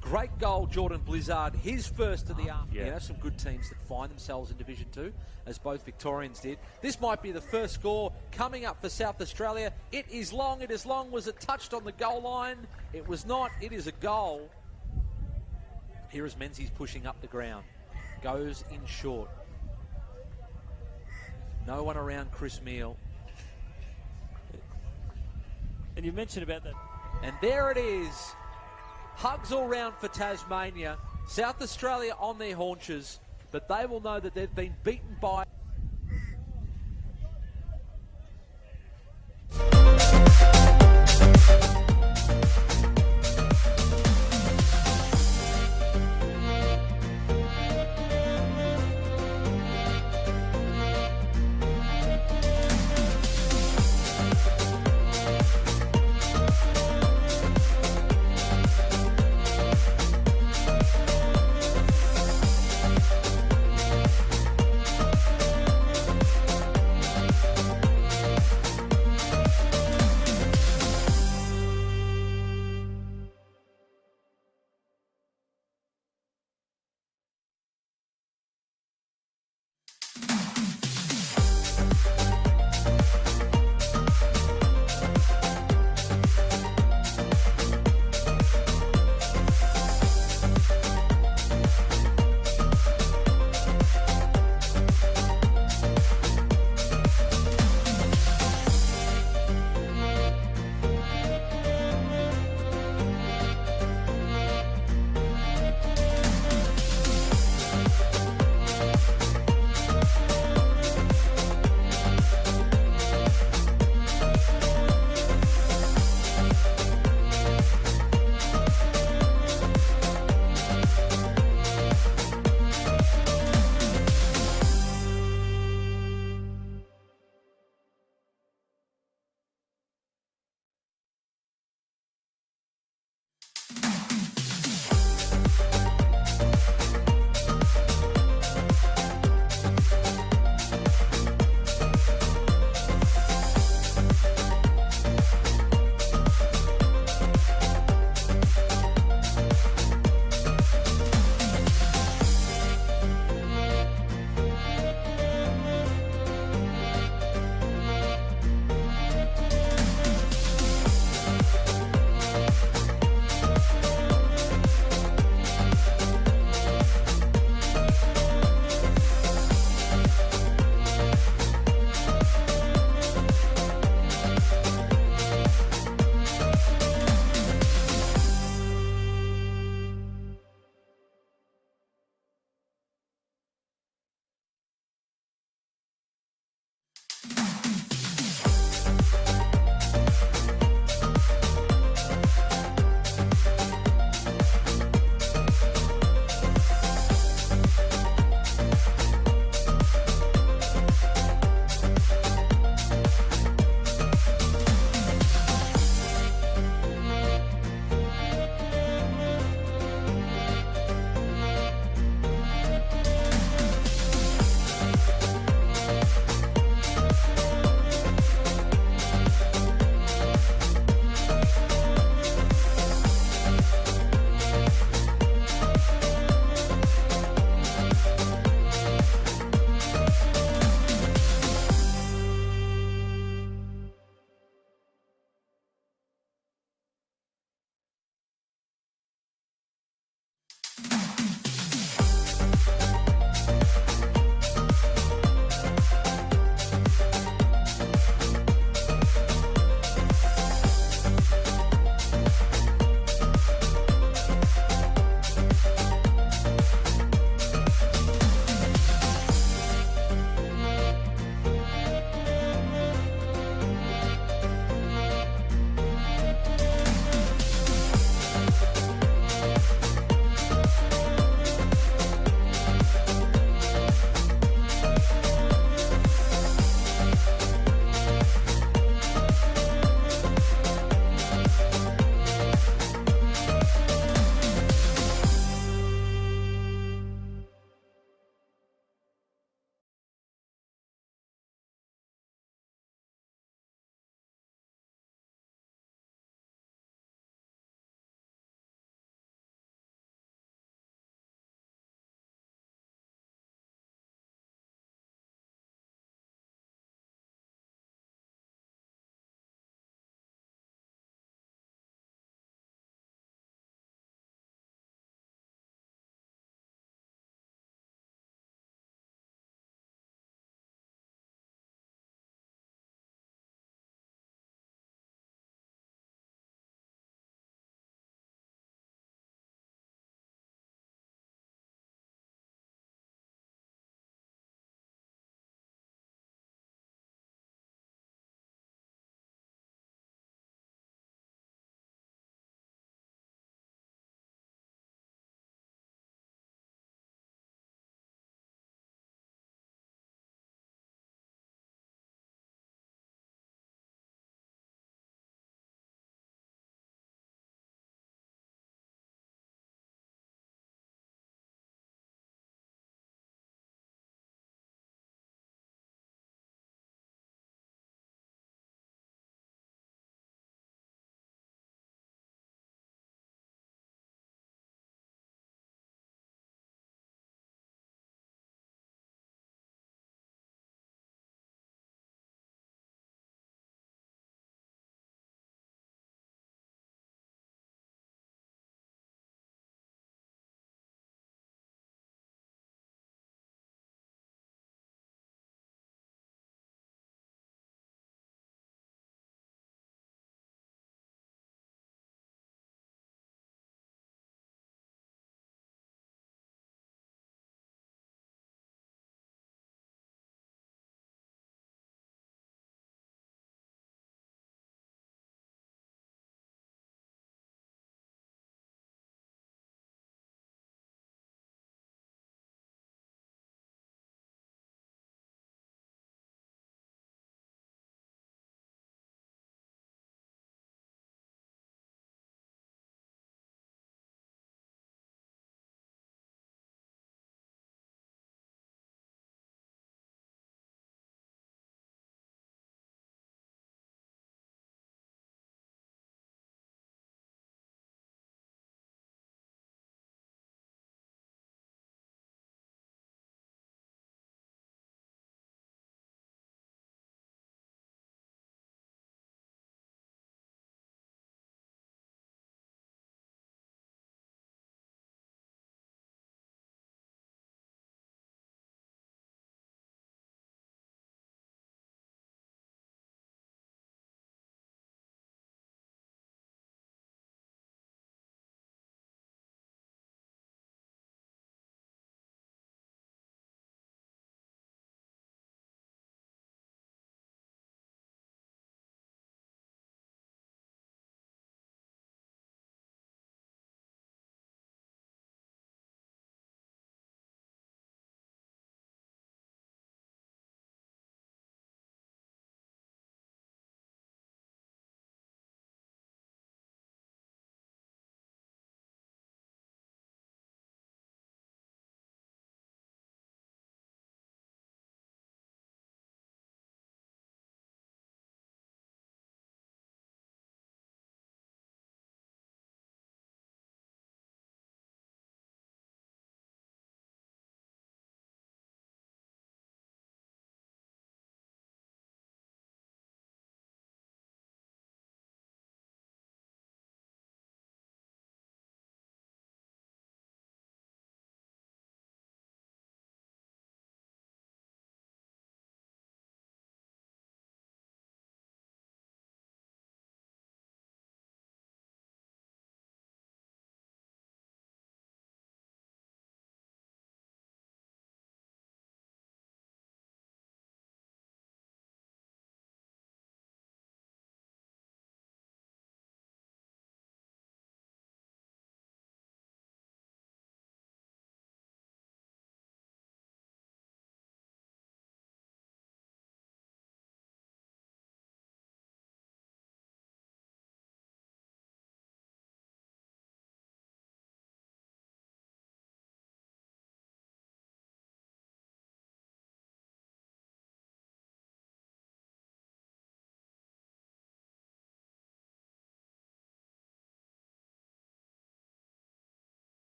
Great goal, Jordan Blizzard, his first of the arm. Yeah. You know, some good teams that find themselves in Division 2, as both Victorians did. This might be the first score coming up for South Australia. It is long, it is long. Was it touched on the goal line? It was not. It is a goal. Here is Menzies pushing up the ground. Goes in short. No one around Chris Meal. And you mentioned about that. And there it is. Hugs all round for Tasmania. South Australia on their haunches, but they will know that they've been beaten by